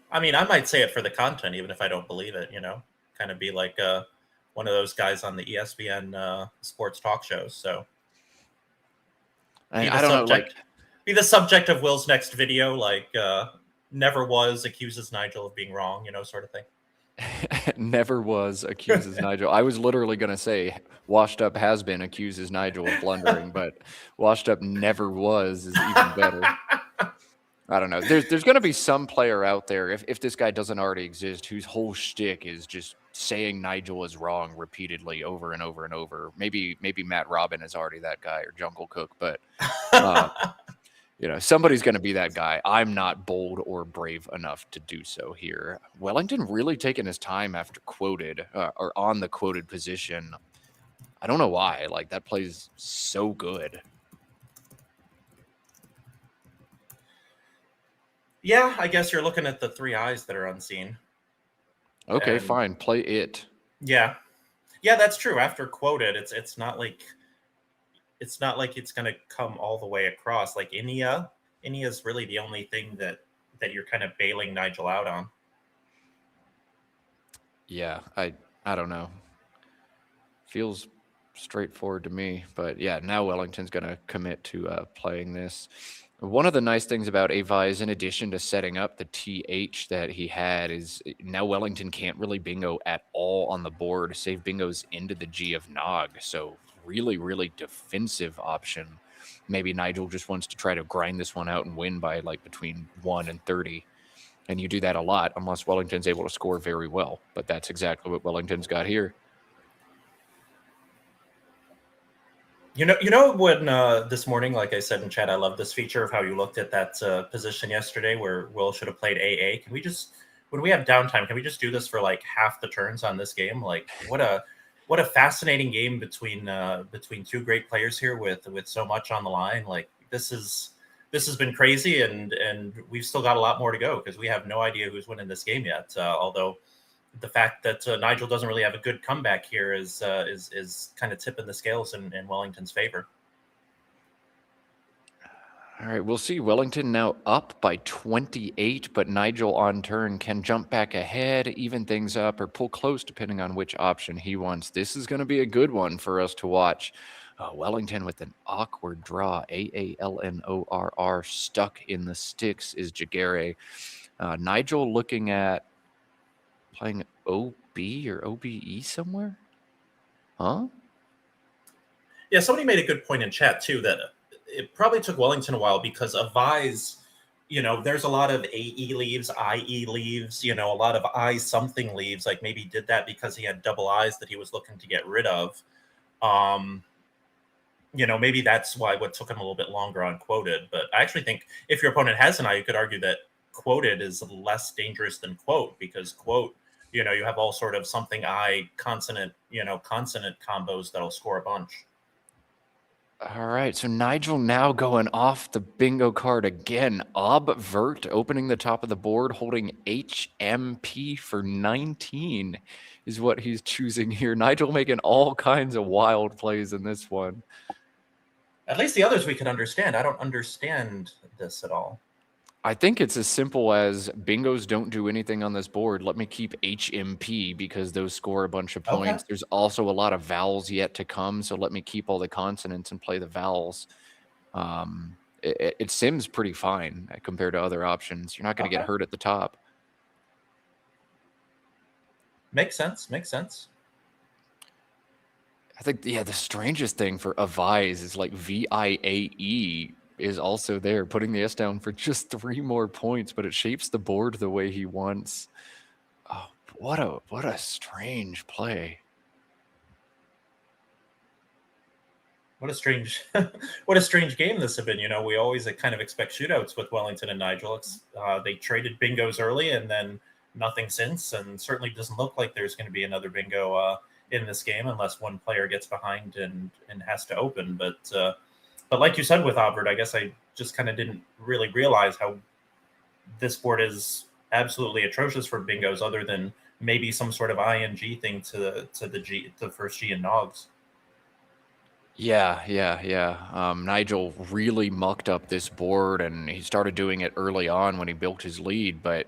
I mean, I might say it for the content, even if I don't believe it, kind of be like one of those guys on the ESPN sports talk shows. So I don't know, be the subject of Will's next video, like never was accuses Nigel of being wrong, sort of thing. Never was accuses Nigel. I was literally going to say washed up has been accuses Nigel of blundering, but washed up never was is even better. I don't know. There's going to be some player out there, if this guy doesn't already exist, whose whole shtick is just saying Nigel is wrong repeatedly over and over and over. Maybe Matt Robin is already that guy, or Jungle Cook, but somebody's going to be that guy. I'm not bold or brave enough to do so here. Wellington really taking his time after quoted or on the quoted position. I don't know why. Like, that plays so good. Yeah, I guess you're looking at the 3 I's that are unseen. Okay, fine. Play it. Yeah, that's true. After quoted, it's not like it's going to come all the way across. Like Inia is really the only thing that you're kind of bailing Nigel out on. Yeah, I don't know. Feels straightforward to me, but yeah, now Wellington's going to commit to playing this. One of the nice things about Avi is, in addition to setting up the TH that he had, is now Wellington can't really bingo at all on the board, save bingos into the G of Nog. So really, really defensive option. Maybe Nigel just wants to try to grind this one out and win by like between 1 and 30. And you do that a lot unless Wellington's able to score very well. But that's exactly what Wellington's got here. You know when this morning, like I said in chat, I love this feature of how you looked at that position yesterday where Will should have played AA. Can we just, when we have downtime, can we just do this for like half the turns on this game? Like what a fascinating game between 2 great players here with so much on the line. Like this has been crazy, and we've still got a lot more to go because we have no idea who's winning this game yet. Although the fact that Nigel doesn't really have a good comeback here is kind of tipping the scales in Wellington's favor. All right, we'll see. Wellington now up by 28, but Nigel on turn can jump back ahead, even things up, or pull close depending on which option he wants. This is going to be a good one for us to watch. Wellington with an awkward draw. Aalnorr stuck in the sticks is Jighere. Nigel looking at playing OB or OBE somewhere? Huh? Yeah, somebody made a good point in chat, too, that it probably took Wellington a while because of Vi's, there's a lot of AE leaves, IE leaves, a lot of I something leaves. Like maybe he did that because he had double I's that he was looking to get rid of. you know, maybe that's why what took him a little bit longer on quoted. But I actually think if your opponent has an eye, you could argue that quoted is less dangerous than quote, because quote, you know, you have all sort of something eye consonant, you know, consonant combos that'll score a bunch. All right, so Nigel now going off the bingo card again. Obvert opening the top of the board, holding HMP for 19 is what he's choosing here. Nigel making all kinds of wild plays in this one. At least the others we could understand. I don't understand this at all. I think it's as simple as bingos don't do anything on this board. Let me keep HMP because those score a bunch of points. Okay. There's also a lot of vowels yet to come, so let me keep all the consonants and play the vowels. It sims pretty fine compared to other options. You're not going to get hurt at the top. Makes sense. Makes sense. I think, yeah, the strangest thing for Avise is like VIAE is also there, putting the S down for just 3 more points, but it shapes the board the way he wants. Oh, what a strange play. What a strange, what a strange game this has been. You know, we always kind of expect shootouts with Wellington and Nigel. They traded bingos early and then nothing since, and certainly doesn't look like there's going to be another bingo in this game unless one player gets behind and has to open. But like you said with Obvert, I guess I just kind of didn't really realize how this board is absolutely atrocious for bingos, other than maybe some sort of ING thing to the first G in Nogs. Yeah. Nigel really mucked up this board, and he started doing it early on when he built his lead. But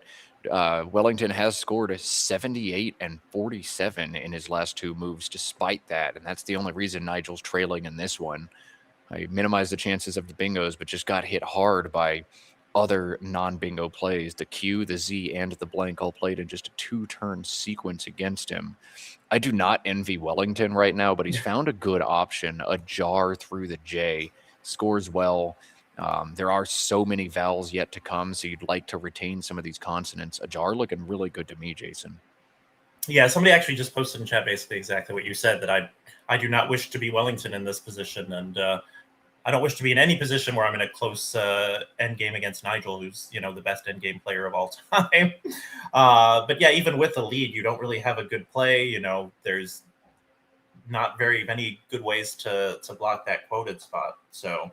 Wellington has scored a 78 and 47 in his last 2 moves despite that, and that's the only reason Nigel's trailing in this one. I minimized the chances of the bingos, but just got hit hard by other non-bingo plays. The Q, the Z, and the blank all played in just a 2-turn sequence against him. I do not envy Wellington right now, but he's found a good option, a jar through the J. Scores well. There are so many vowels yet to come, so you'd like to retain some of these consonants. A jar looking really good to me, Jason. Yeah, somebody actually just posted in chat basically exactly what you said, that I do not wish to be Wellington in this position, and I don't wish to be in any position where I'm in a close end game against Nigel, who's, you know, the best end game player of all time. But yeah, even with the lead, you don't really have a good play. You know, there's not very many good ways to block that quoted spot. So.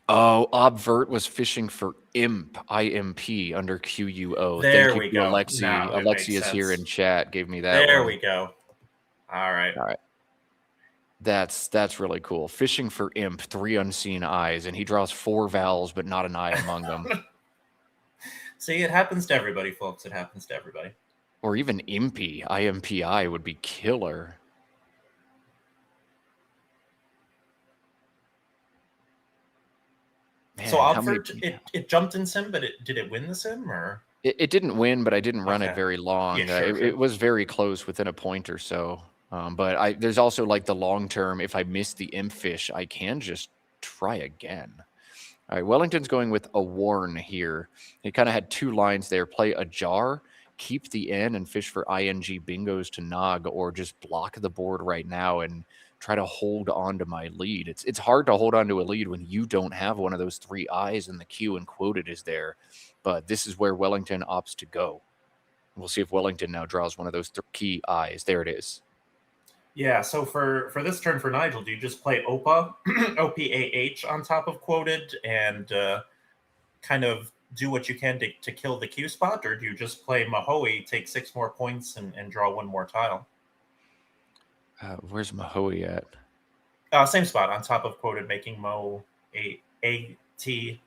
Oh, Obvert was fishing for IMP, IMP under QUO. There Thank you we to go. Alexi. Now it Alexi makes is here sense. in chat, gave me that There one. we go. All right. That's really cool. Fishing for imp, 3 unseen eyes, and he draws 4 vowels, but not an eye among them. See, it happens to everybody, folks. It happens to everybody. Or even impy, IMPI would be killer. Man, so Obvert, it jumped in sim, but did it win the sim, or? It didn't win, but I didn't run it very long. Yeah, sure, it was very close, within a point or so. But there's also like the long term. If I miss the imp fish, I can just try again. All right, Wellington's going with a warn here. He kind of had 2 lines there. Play a jar, keep the N, and fish for ING bingos to nog, or just block the board right now and try to hold on to my lead. It's hard to hold on to a lead when you don't have one of those 3 eyes in the queue and quoted is there. But this is where Wellington opts to go. We'll see if Wellington now draws one of those 3 key eyes. There it is. Yeah, so for this turn for Nigel, do you just play OPA, OPAH on top of quoted and kind of do what you can to kill the Q spot, or do you just play Mahoe, take 6 more points and draw 1 more tile? Where's Mahoe at? Same spot on top of quoted, making Mo A-T-H-E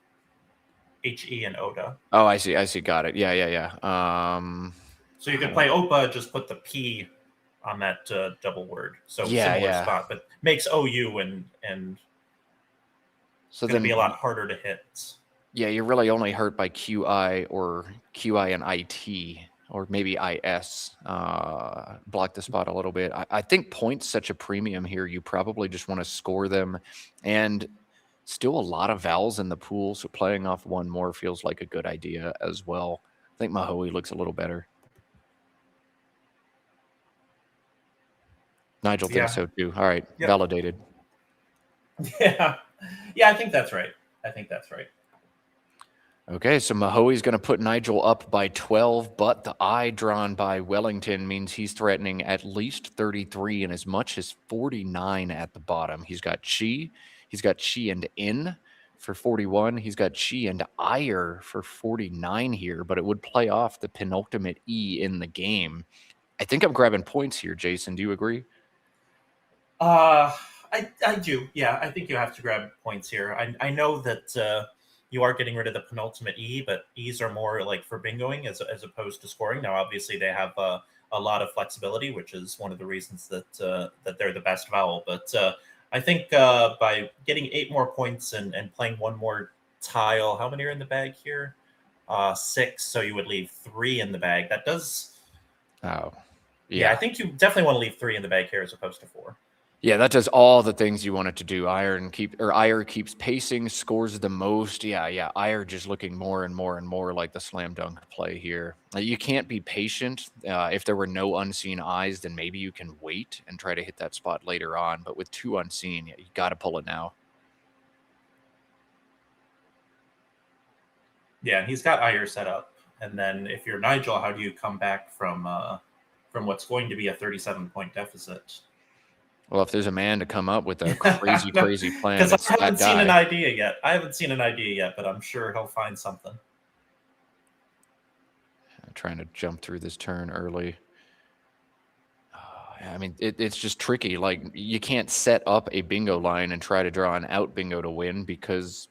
and Oda. Oh, I see. Got it. Yeah. So you could play OPA, just put the P on that double word. So similar spot, but makes OU and so then be a lot harder to hit. Yeah, you're really only hurt by QI or QI and IT, or maybe IS. Block the spot a little bit. I think points such a premium here. You probably just want to score them, and still a lot of vowels in the pool, so playing off 1 more feels like a good idea as well. I think Mahoe looks a little better. Nigel thinks so too. All right, validated. Yeah. Yeah, I think that's right. Okay, so Mahoe's going to put Nigel up by 12, but the eye drawn by Wellington means he's threatening at least 33 and as much as 49 at the bottom. He's got Chi and In for 41. He's got Chi and Ire for 49 here, but it would play off the penultimate E in the game. I think I'm grabbing points here, Jason. Do you agree? I do. Yeah, I think you have to grab points here. I know that you are getting rid of the penultimate E, but E's are more like for bingoing as opposed to scoring. Now, obviously, they have a lot of flexibility, which is one of the reasons that that they're the best vowel. But I think by getting 8 more points and playing 1 more tile, how many are in the bag here? 6. So you would leave 3 in the bag. That does. Oh, Yeah, I think you definitely want to leave 3 in the bag here as opposed to 4. Yeah, that does all the things you want it to do. Ire keeps pacing, scores the most. Yeah. Ire just looking more and more like the slam dunk play here. You can't be patient. If there were no unseen eyes, then maybe you can wait and try to hit that spot later on. But with 2 unseen, you got to pull it now. Yeah, he's got Ire set up. And then if you're Nigel, how do you come back from what's going to be a 37-point deficit? Well, if there's a man to come up with a crazy plan, because it's I haven't that seen guy. an idea yet. But I'm sure he'll find something. I'm trying to jump through this turn early. I mean, it's just tricky. Like, you can't set up a bingo line and try to draw an out bingo to win because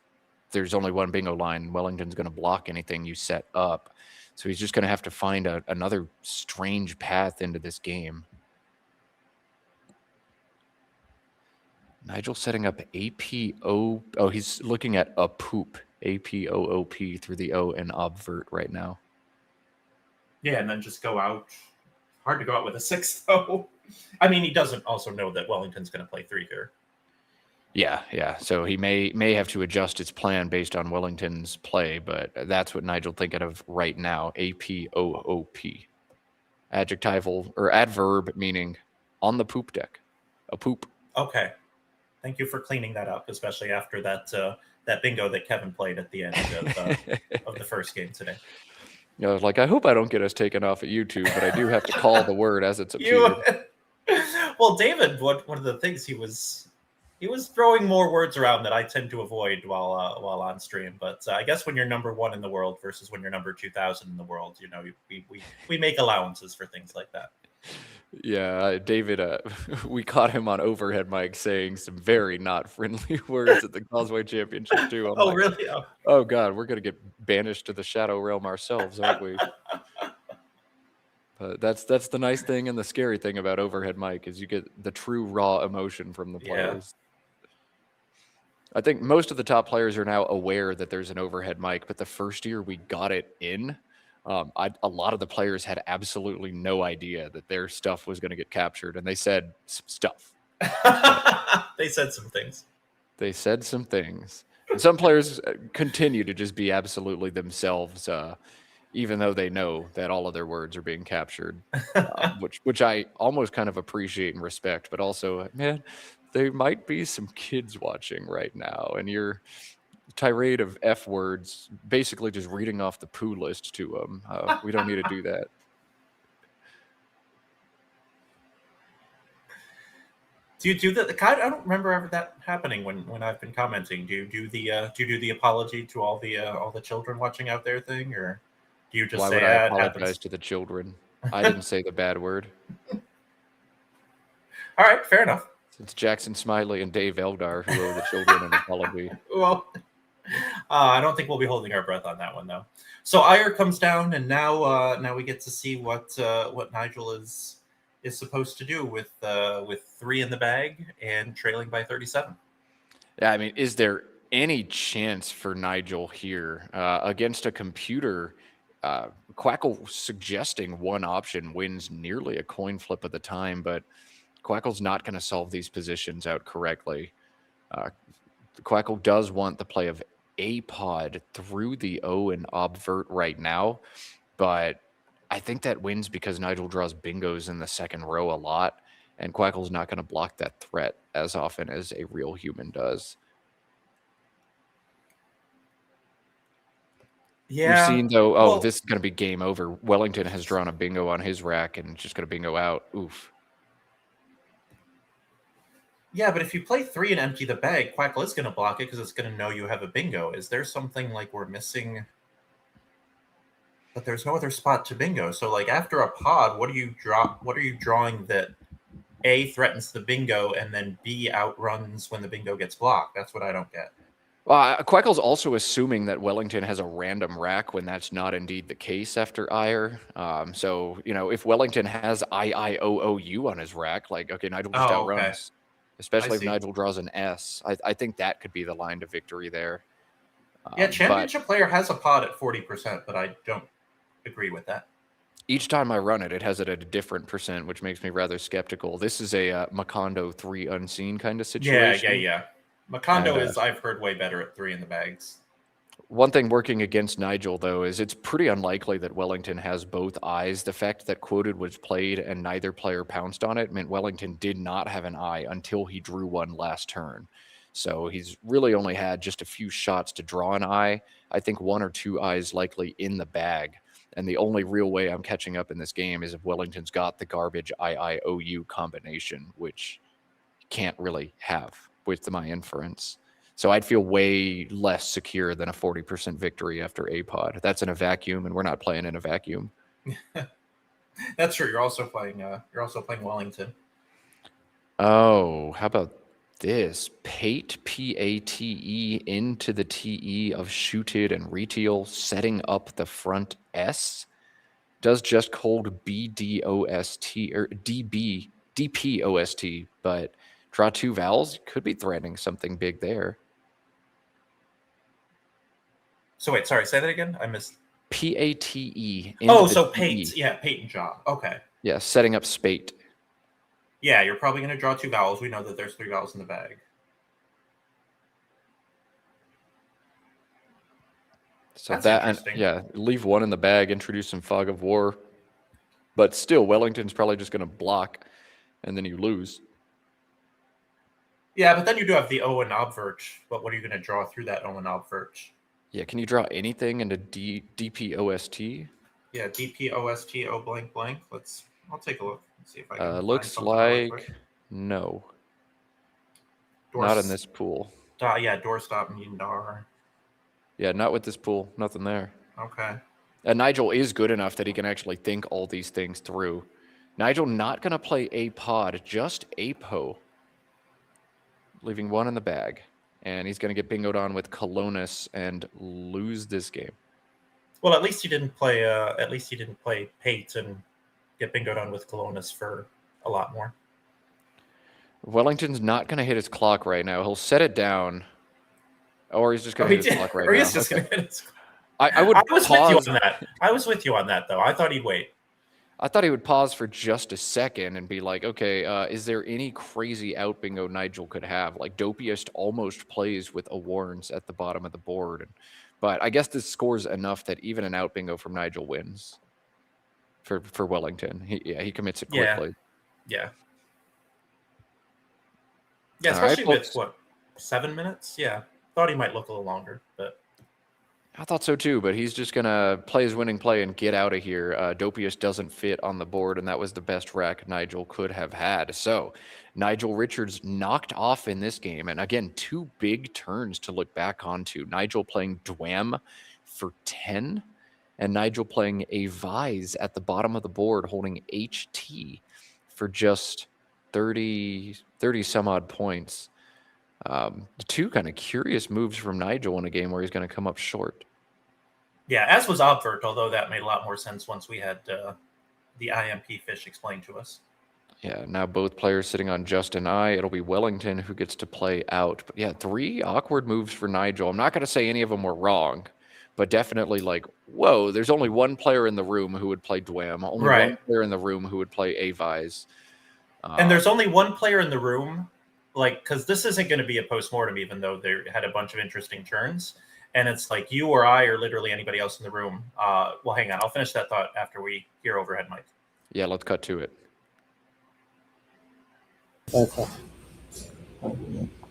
there's only one bingo line. Wellington's going to block anything you set up. So he's just going to have to find another strange path into this game. Nigel setting up APO. Oh, he's looking at a poop. APOOP through the O and obvert right now. Yeah, and then just go out. Hard to go out with a 6, though. I mean, he doesn't also know that Wellington's going to play 3 here. Yeah. So he may have to adjust his plan based on Wellington's play, but that's what Nigel thinking of right now. APOOP. Adjectival or adverb meaning on the poop deck. A poop. Okay. Thank you for cleaning that up, especially after that bingo that Kevin played at the end of the first game today. I was like, I hope I don't get us taken off at YouTube, but I do have to call the word as it's appeared. Well, David, one of the things he was throwing more words around that I tend to avoid while on stream. But I guess when you're number 1 in the world versus when you're number 2,000 in the world, we make allowances for things like that. Yeah, David, we caught him on overhead mic saying some very not friendly words at the Causeway Championship too. Oh, really? Oh God, we're gonna get banished to the Shadow Realm ourselves, aren't we? But that's the nice thing and the scary thing about overhead mic is you get the true raw emotion from the players. I think most of the top players are now aware that there's an overhead mic, but the first year we got it in, a lot of the players had absolutely no idea that their stuff was going to get captured, and they said some stuff. They said some things. And some players continue to just be absolutely themselves, even though they know that all of their words are being captured, which I almost kind of appreciate and respect, but also, man, there might be some kids watching right now, and your tirade of F words, basically just reading off the poo list to them. We don't need to do that. Do you do that? I don't remember ever that happening when I've been commenting. Do you do the apology to all the children watching out there thing, or do you just Why say would I apologize to the children? I didn't say the bad word. All right, fair enough. It's Jackson Smiley and Dave Eldar who owe the children an apology. Well, I don't think we'll be holding our breath on that one, though. So Ire comes down, and now we get to see what Nigel is supposed to do with 3 in the bag and trailing by 37. Yeah, I mean, is there any chance for Nigel here against a computer? Quackle suggesting one option wins nearly a coin flip at the time, but Quackle's not going to solve these positions out correctly. Quackle does want the play of a pod through the O and obvert right now, but I think that wins because Nigel draws bingos in the second row a lot. and Quackle's not going to block that threat as often as a real human does. Yeah. We've seen, though, well, this is going to be game over. Wellington has drawn a bingo on his rack and just going to bingo out. Oof. Yeah, but if you play 3 and empty the bag, Quackle is going to block it because it's going to know you have a bingo. Is there something like we're missing? But there's no other spot to bingo. So like after a pod, what do you draw? What are you drawing that A, threatens the bingo, and then B, outruns when the bingo gets blocked? That's what I don't get. Well, Quackle's also assuming that Wellington has a random rack when that's not indeed the case after Ire. So, you know, if Wellington has IIOOU on his rack, like, okay, Nigel just Oh, outruns. okay. Especially I if see. Nigel draws an S. I think that could be the line to victory there. Yeah, But championship player has a pod at 40%, but I don't agree with that. each time I run it, it has it at a different percent, which makes me rather skeptical. This is a Macondo 3 unseen kind of situation. Yeah. Macondo And, is, I've heard, way better at 3 in the bags. One thing working against Nigel, though, is it's pretty unlikely that Wellington has both eyes. The fact that Quoted was played and neither player pounced on it meant Wellington did not have an eye until he drew one last turn. So he's really only had just a few shots to draw an eye. I think 1 or 2 eyes likely in the bag. And the only real way I'm catching up in this game is if Wellington's got the garbage IIOU combination, which you can't really have with my inference. So I'd feel way less secure than a 40% victory after a pod. That's in a vacuum, and we're not playing in a vacuum. That's true. You're also playing Wellington. Oh, how about this? Pate, P-A-T-E, into the T-E of shooted and retail, setting up the front S. Does just hold B-D-O-S-T, or D-B, D-P-O-S-T, but draw 2 vowels. Could be threatening something big there. So wait, sorry, say that again. I missed. P-A-T-E. Oh, so Pate. Yeah, Pate and Jaw. Okay. Yeah, setting up spate. Yeah, you're probably going to draw 2 vowels. We know that there's 3 vowels in the bag. So That's that, and, interesting. yeah, leave 1 in the bag, introduce some fog of war. But still, Wellington's probably just going to block, and then you lose. Yeah, but then you do have the Owen obvert. But what are you going to draw through that Owen obvert? Yeah, can you draw anything into DPOST? Yeah, DPOST O blank blank. I'll take a look and see if I can. Find Looks something really quick. like no. Door Not in this pool. Yeah, doorstop Mundar. Yeah, not with this pool. Nothing there. Okay. And Nigel is good enough that he can actually think all these things through. Nigel not going to play a pod, just a po. Leaving 1 in the bag. And he's going to get bingoed on with Colonus and lose this game. Well, at least he didn't play. Pate and get bingoed on with Colonus for a lot more. Wellington's not going to hit his clock right now. He'll set it down. Or he's just going to hit his clock right or now. he's just going to hit his clock. I was with you on that. I was with you on that, though. I thought he'd wait. I thought he would pause for just a second and be like, okay, is there any crazy out bingo Nigel could have? Like, Dopiest almost plays with a Warrens at the bottom of the board. But I guess this scores enough that even an out bingo from Nigel wins for Wellington. He commits it quickly. Yeah. Yeah, All right, especially with, folks. 7 minutes? Yeah. Thought he might look a little longer, but... I thought so too, but he's just going to play his winning play and get out of here. Dopius doesn't fit on the board, and that was the best rack Nigel could have had. So Nigel Richards knocked off in this game. And again, 2 big turns to look back onto. Nigel playing Dwam for 10, and Nigel playing a Vise at the bottom of the board holding HT for just 30 some odd points. 2 kind of curious moves from Nigel in a game where he's going to come up short. Yeah, as was obvert, although that made a lot more sense once we had the IMP fish explained to us. Yeah, now both players sitting on just an eye. It'll be Wellington who gets to play out. But yeah, 3 awkward moves for Nigel. I'm not going to say any of them were wrong, but definitely like, whoa, there's only 1 player in the room who would play Dwam. Only 1 player in the room who would play Avise. And there's only 1 player in the room, like, because this isn't going to be a postmortem, even though they had a bunch of interesting turns. And it's like you or I or literally anybody else in the room. Well, hang on. I'll finish that thought after we hear overhead mic. Yeah, let's cut to it. 5-5.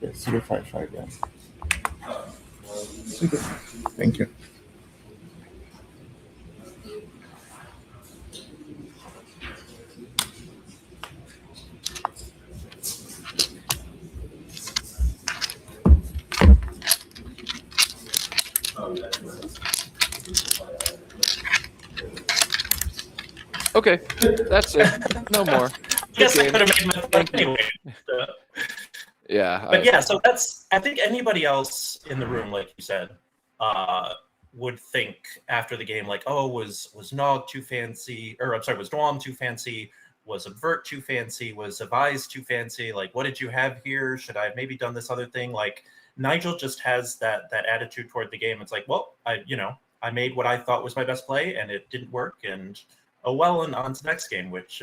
Yeah, 055, yeah. Thank you. Okay, that's it. No more. I guess I game. could have made my point anyway. Yeah. But yeah, so that's, I think anybody else in the room, like you said, would think after the game, like, oh, was Nog too fancy? Or I'm sorry, was Dwam too fancy? Was Avert too fancy? Was Avise too fancy? Like, what did you have here? Should I have maybe done this other thing? Like, Nigel just has that attitude toward the game. It's like, well, I made what I thought was my best play and it didn't work. And oh well, and on to the next game, which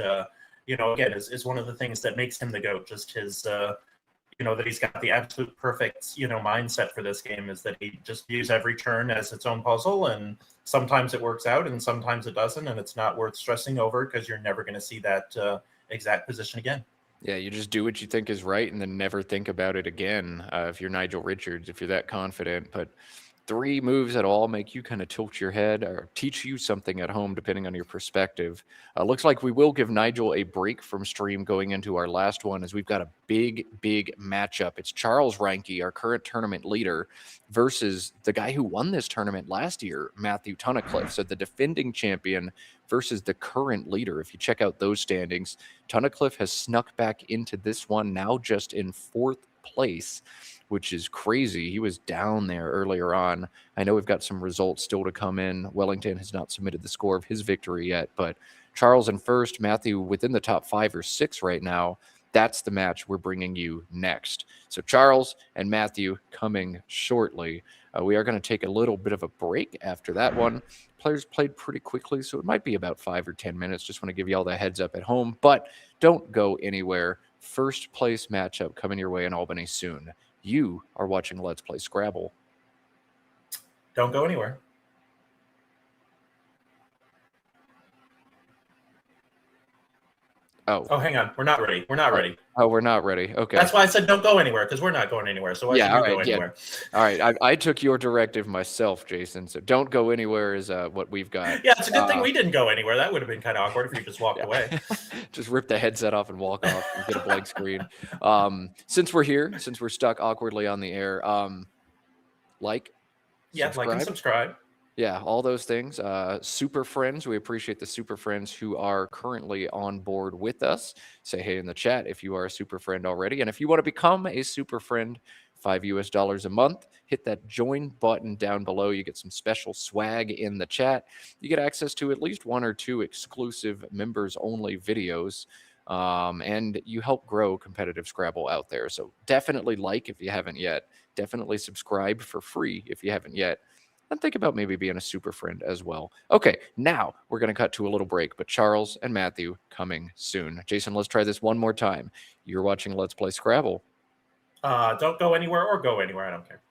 again is one of the things that makes him the GOAT. Just his that he's got the absolute perfect mindset for this game, is that he just views every turn as its own puzzle, and sometimes it works out and sometimes it doesn't, and it's not worth stressing over because you're never going to see that exact position again. Yeah, you just do what you think is right and then never think about it again. If you're Nigel Richards, if you're that confident, but 3 moves at all make you kind of tilt your head or teach you something at home, depending on your perspective. Looks like we will give Nigel a break from stream going into our last one, as we've got a big matchup. It's Charles Reinke, our current tournament leader, versus the guy who won this tournament last year, Matthew Tunnicliffe. So the defending champion versus the current leader. If you check out those standings, Tunnicliffe has snuck back into this one, now just in 4th place, which is crazy. He was down there earlier on. I know we've got some results still to come in. Wellington has not submitted the score of his victory yet, but Charles in first, Matthew within the top 5 or 6 right now. That's the match we're bringing you next. So Charles and Matthew coming shortly. We are going to take a little bit of a break after that one. Players played pretty quickly, so it might be about 5 or 10 minutes. Just want to give you all the heads up at home, but don't go anywhere. First place matchup coming your way in Albany soon. You are watching Let's Play Scrabble. Don't go anywhere. Oh, hang on. We're not ready. We're not ready. Oh, we're not ready. Okay. That's why I said don't go anywhere, because we're not going anywhere. So why should you go anywhere? All right. I took your directive myself, Jason. So don't go anywhere is what we've got. Yeah, it's a good thing we didn't go anywhere. That would have been kind of awkward if you just walked away. Just rip the headset off and walk off and get a blank screen. Since we're here, since we're stuck awkwardly on the air, like and subscribe. Yeah, all those things. Super friends, we appreciate the super friends who are currently on board with us. Say hey in the chat if you are a super friend already. And if you want to become a super friend, $5 a month, hit that join button down below. You get some special swag in the chat. You get access to at least 1 or 2 exclusive members only videos. And you help grow competitive Scrabble out there. So definitely like if you haven't yet. Definitely subscribe for free if you haven't yet. And think about maybe being a super friend as well. Okay, now we're going to cut to a little break, but Charles and Matthew coming soon. Jason, let's try this one more time. You're watching Let's Play Scrabble. Don't go anywhere or go anywhere. I don't care.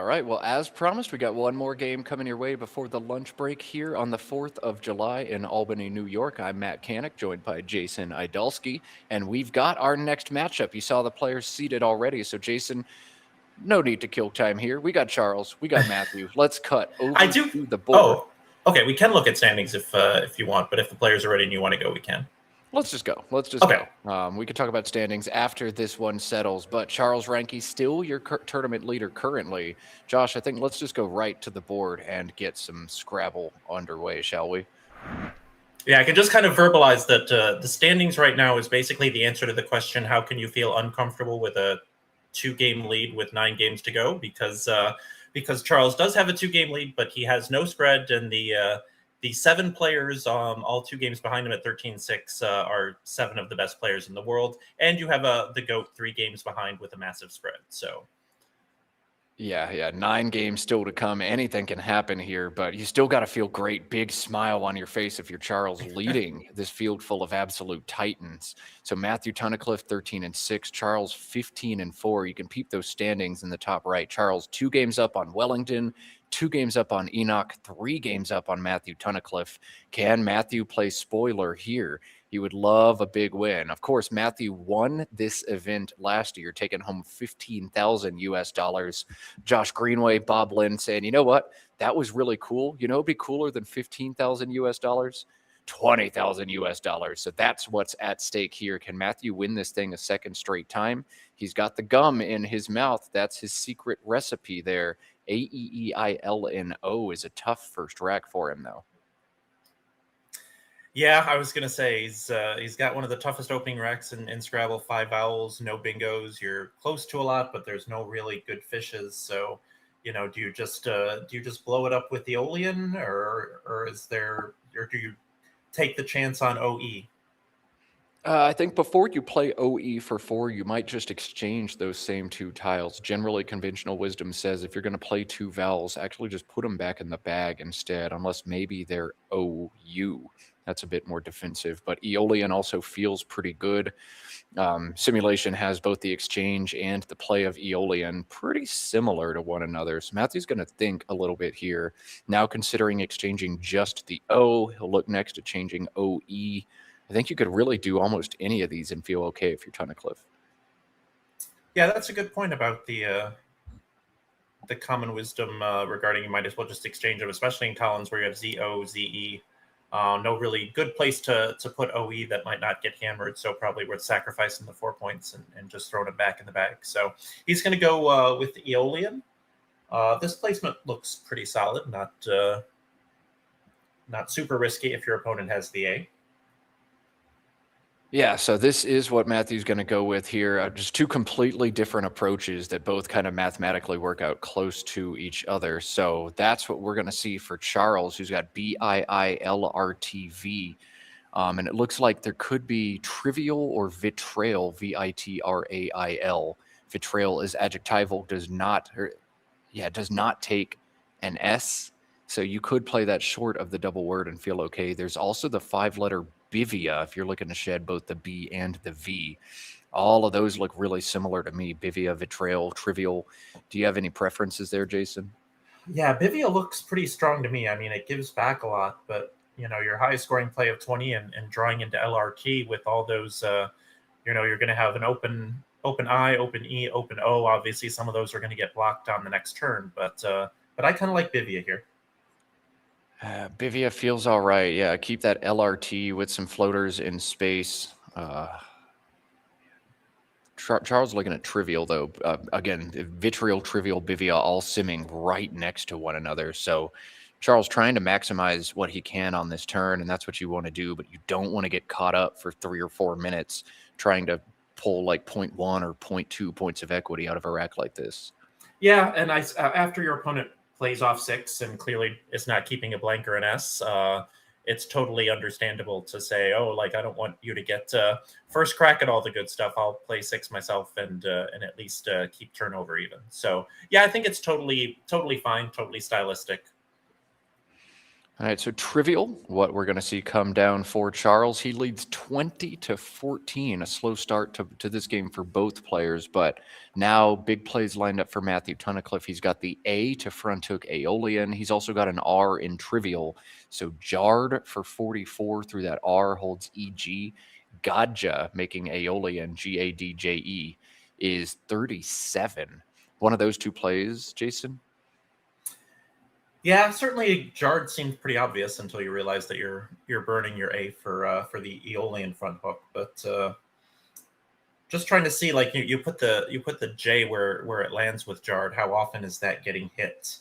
right. Well, as promised, we got one more game coming your way before the lunch break here on the 4th of July in Albany, New York. I'm Matt Kanik, joined by Jason Idalski, and we've got our next matchup. You saw the players seated already. So, Jason, no need to kill time here. We got Charles. We got Matthew. Let's cut over to the board. Oh, okay. We can look at standings if you want, but if the players are ready and you want to go, we can. Let's just go. Let's just Okay. go. We could talk about standings after this one settles, but Charles Ranke still your tournament leader currently. Josh, I think let's just go right to the board and get some Scrabble underway, shall we? Yeah, I can just kind of verbalize that the standings right now is basically the answer to the question, how can you feel uncomfortable with a 2-game lead with 9 games to go? Because Charles does have a 2-game lead, but he has no spread, and the 7 players, all 2 games behind him at 13-6, are 7 of the best players in the world. And you have the GOAT 3 games behind with a massive spread. So, yeah, 9 games still to come. Anything can happen here, but you still got to feel great. Big smile on your face if you're Charles leading this field full of absolute titans. So Matthew Tunnicliffe, 13-6. Charles, 15-4. You can peep those standings in the top right. Charles, 2 games up on Wellington, 2 games up on Enoch, 3 games up on Matthew Tunnicliffe. Can Matthew play spoiler here? He would love a big win. Of course, Matthew won this event last year, taking home $15,000. Josh Greenway, Bob Linn saying, you know what? That was really cool. You know, it'd be cooler than $15,000. $20,000. So that's what's at stake here. Can Matthew win this thing a second straight time? He's got the gum in his mouth. That's his secret recipe there. AEEILNO is a tough first rack for him, though. yeah, I was going to say he's got one of the toughest opening racks in Scrabble. 5 vowels, no bingos. You're close to a lot, but there's no really good fishes. So, you know, do you just blow it up with Aeolian, or do you take the chance on OE? I think before you play OE for 4, you might just exchange those same 2 tiles. Generally, conventional wisdom says if you're going to play 2 vowels, actually just put them back in the bag instead, unless maybe they're OU. That's a bit more defensive, but Aeolian also feels pretty good. Simulation has both the exchange and the play of Aeolian pretty similar to one another. So Matthew's going to think a little bit here. Now considering exchanging just the O, he'll look next to changing OE. I think you could really do almost any of these and feel okay if you're Tunnicliffe. Yeah, that's a good point about the common wisdom regarding you might as well just exchange them, especially in columns where you have ZO, ZE. No really good place to put OE that might not get hammered, so probably worth sacrificing the 4 points and just throwing it back in the bag. So he's going to go with the Aeolian. This placement looks pretty solid, not super risky if your opponent has the A. Yeah, so this is what Matthew's going to go with here. Just 2 completely different approaches that both kind of mathematically work out close to each other. So that's what we're going to see for Charles, who's got BIILRTV. And it looks like there could be trivial or vitrail, VITRAIL. Vitrail is adjectival, does not take an S. So you could play that short of the double word and feel okay. There's also the 5-letter Bivia, if you're looking to shed both the B and the V. All of those look really similar to me. Bivia, vitrail, trivial. Do you have any preferences there, Jason? Yeah, Bivia looks pretty strong to me. I mean, it gives back a lot, but, you know, your highest scoring play of 20 and drawing into LRT with all those, you know, you're going to have an open I, open E, open O. Obviously, some of those are going to get blocked on the next turn, but I kind of like Bivia here. Bivia feels all right. Yeah, keep that LRT with some floaters in space. Charles looking at trivial, though. Again, vitriol, trivial, Bivia all simming right next to one another. So Charles trying to maximize what he can on this turn, and that's what you want to do, but you don't want to get caught up for 3 or 4 minutes trying to pull like 0.1 or 0.2 points of equity out of a rack like this. Yeah, and after your opponent plays off 6 and clearly is not keeping a blank or an S, it's totally understandable to say, oh, like, I don't want you to get first crack at all the good stuff. I'll play 6 myself and at least keep turnover even. So, yeah, I think it's totally fine, totally stylistic. All right, so trivial, what we're going to see come down for Charles. He leads 20-14, a slow start to this game for both players, but now big plays lined up for Matthew Tunnicliffe. He's got the A to front hook Aeolian. He's also got an R in trivial. So Jard for 44 through that R holds EG. Gadja making Aeolian, Gadje, is 37. One of those two plays, Jason? Yeah, certainly Jard seemed pretty obvious until you realize that you're burning your A for the Aeolian front hook. But just trying to see, like, you put the J where it lands with Jard. How often is that getting hit,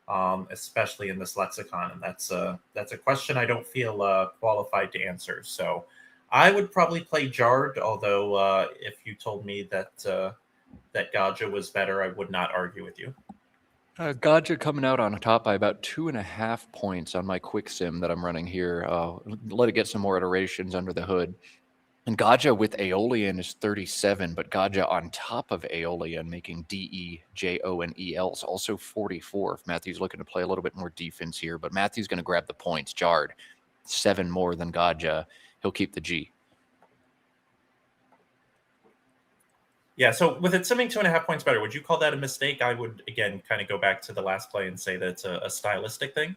especially in this lexicon? And that's a question I don't feel qualified to answer. So I would probably play Jard. Although if you told me that Gadja was better, I would not argue with you. Gadja coming out on top by about 2.5 points on my quick sim that I'm running here. Let it get some more iterations under the hood. And Gadja with Aeolian is 37, but Gadja on top of Aeolian making DEJONEL is also 44. If Matthew's looking to play a little bit more defense here, but Matthew's going to grab the points. Jard, 7 more than Gadja. He'll keep the G. Yeah, so with it simming 2.5 points better, would you call that a mistake? I would, again, kind of go back to the last play and say that it's a stylistic thing.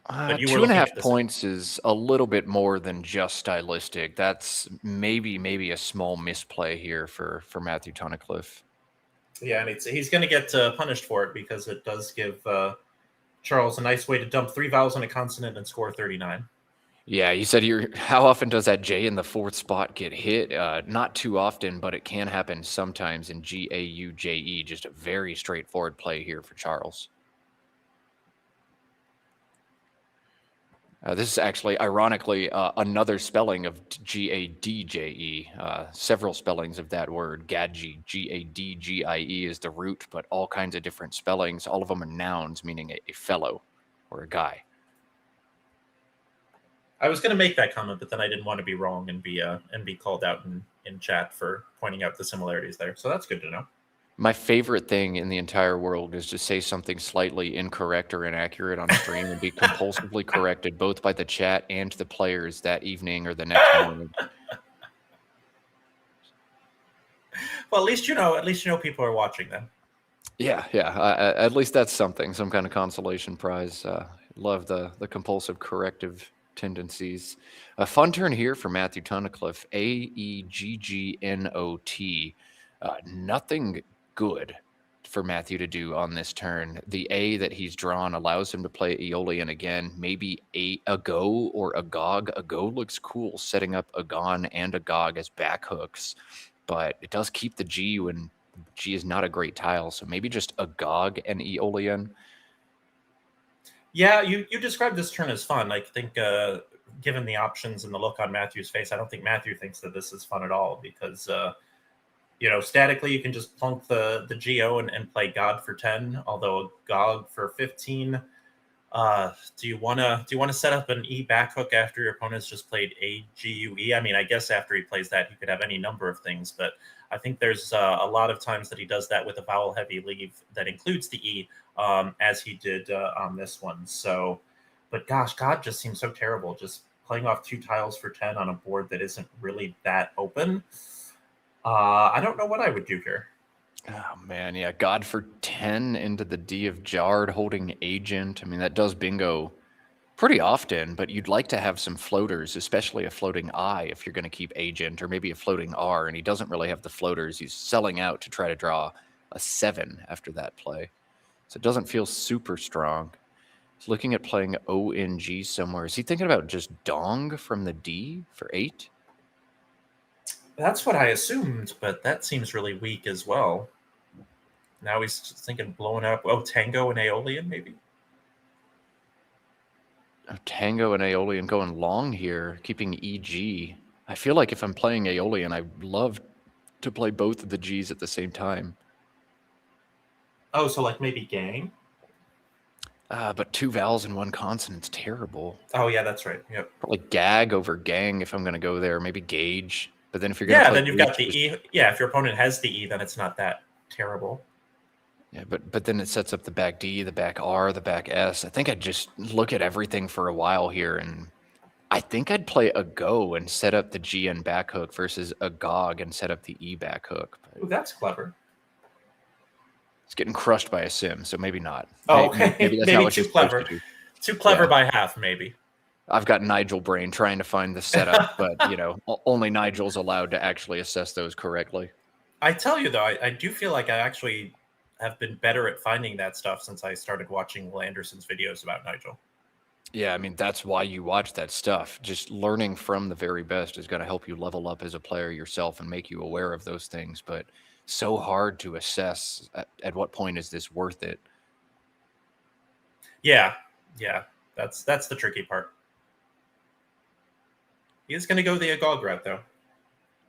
But 2.5 points is a little bit more than just stylistic. That's maybe a small misplay here for Matthew Tunnicliffe. Yeah, and he's going to get punished for it because it does give Charles a nice way to dump 3 vowels on a consonant and score 39. Yeah, you said how often does that J in the 4th spot get hit? Not too often, but it can happen sometimes in GAUJE. Just a very straightforward play here for Charles. This is actually, ironically, another spelling of GADJE. Several spellings of that word. Gadji, GADGIE is the root, but all kinds of different spellings. All of them are nouns, meaning a fellow or a guy. I was going to make that comment, but then I didn't want to be wrong and be called out in chat for pointing out the similarities there. So that's good to know. My favorite thing in the entire world is to say something slightly incorrect or inaccurate on stream and be compulsively corrected both by the chat and the players that evening or the next morning. Well, at least you know people are watching then. Yeah. At least that's something, some kind of consolation prize. Love the compulsive corrective tendencies. A fun turn here for Matthew Tunnicliffe. AEGGNOT. Nothing good for Matthew to do on this turn. The A that he's drawn allows him to play Aeolian again. Maybe a go or a gog. A go looks cool, setting up a gon and a gog as back hooks, but it does keep the G when G is not a great tile. So maybe just a gog and Aeolian. Yeah, you described this turn as fun. I think given the options and the look on Matthew's face, I don't think Matthew thinks that this is fun at all because statically you can just plunk the GO and play God for 10, although a GOG for 15. Do you want to set up an E back hook after your opponent's just played a GUE? I mean, I guess after he plays that, you could have any number of things, but I think there's a lot of times that he does that with a vowel heavy leave that includes the E, as he did on this one. So, but gosh, God just seems so terrible. Just playing off 2 tiles for 10 on a board that isn't really that open. I don't know what I would do here. Oh, man, yeah. God for 10 into the D of Jard holding Agent. I mean, that does bingo pretty often, but you'd like to have some floaters, especially a floating I if you're going to keep Agent, or maybe a floating R, and he doesn't really have the floaters. He's selling out to try to draw a 7 after that play. So it doesn't feel super strong. He's looking at playing ONG somewhere. Is he thinking about just Dong from the D for 8? That's what I assumed, but that seems really weak as well. Now he's thinking blowing up. Oh, Tango and Aeolian, maybe? Tango and Aeolian going long here, keeping EG. I feel like if I'm playing Aeolian, I'd love to play both of the Gs at the same time. Oh, so like maybe gang? But 2 vowels and 1 consonant's terrible. Oh, yeah, that's right. Yep. Probably gag over gang if I'm going to go there. Maybe gauge. But then if you're going to then you've got the E. Yeah, if your opponent has the E, then it's not that terrible. Yeah, but then it sets up the back D, the back R, the back S. I think I'd just look at everything for a while here, and I think I'd play a go and set up the GN back hook versus a GOG and set up the E back hook. But Ooh, that's clever. it's getting crushed by a sim, so maybe not. Oh, okay. Maybe that's Maybe how it's too supposed clever. to do. Too clever Yeah. by half, maybe. I've got Nigel brain trying to find the setup, but only Nigel's allowed to actually assess those correctly. I tell you though, I do feel like I actually have been better at finding that stuff since I started watching Will Anderson's videos about Nigel. Yeah, I mean, that's why you watch that stuff. Just learning from the very best is going to help you level up as a player yourself and make you aware of those things. But so hard to assess at what point is this worth it. Yeah, that's the tricky part. He's going to go the Agog route, though.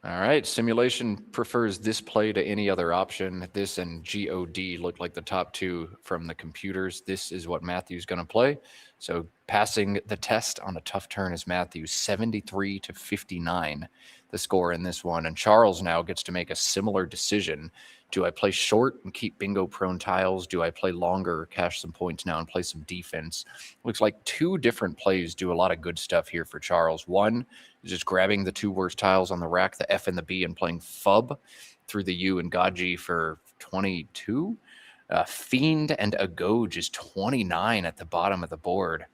All right, simulation prefers this play to any other option. This and GOD look like the top two from the computers. This is what Matthew's going to play. So passing the test on a tough turn is Matthew, 73 to 59, the score in this one. And Charles now gets to make a similar decision. Do I play short and keep bingo prone tiles? Do I play longer, cash some points now and play some defense? Looks like two different plays do a lot of good stuff here for Charles. One is just grabbing the two worst tiles on the rack, the F and the B, and playing FUB through the U and Gaji for 22. Fiend and Agoj is 29 at the bottom of the board.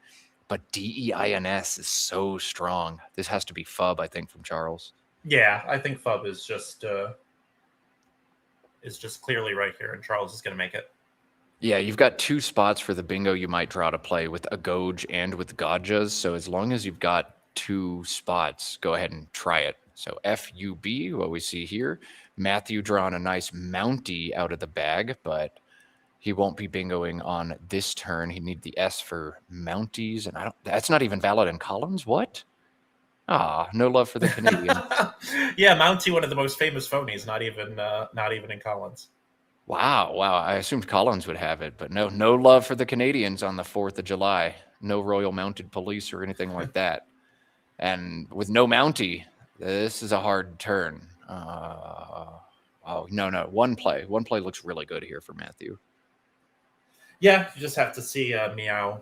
But DEINS is so strong. This has to be FUB, I think, from Charles. Yeah, I think FUB is just clearly right here, and Charles is going to make it. Yeah, you've got two spots for the bingo you might draw to play with Agoj and with Gajas. So as long as you've got two spots, go ahead and try it. So FUB, what we see here, Matthew drawing a nice Mountie out of the bag, but he won't be bingoing on this turn. He'd need the S for Mounties, and that's not even valid in Collins. What? No love for the Canadian. Yeah, Mountie, one of the most famous phonies, not even in Collins. Wow. I assumed Collins would have it, but no love for the Canadians on the 4th of July. No Royal Mounted Police or anything like that. And with no Mountie, this is a hard turn. No. One play looks really good here for Matthew. Yeah, you just have to see Meow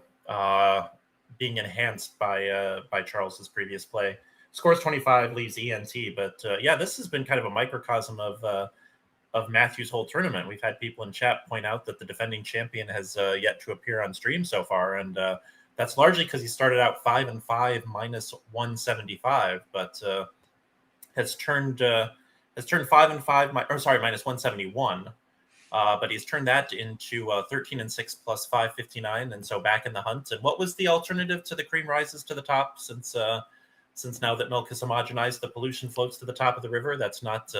being enhanced by Charles's previous play. Scores 25, leaves ENT, but this has been kind of a microcosm of Matthew's whole tournament. We've had people in chat point out that the defending champion has yet to appear on stream so far, and that's largely because he started out 5-5 minus 175, but has turned 5-5 minus 171. But he's turned that into 13-6 plus 559, and so back in the hunt. And what was the alternative to the cream rises to the top? Since now that milk is homogenized, the pollution floats to the top of the river. That's not.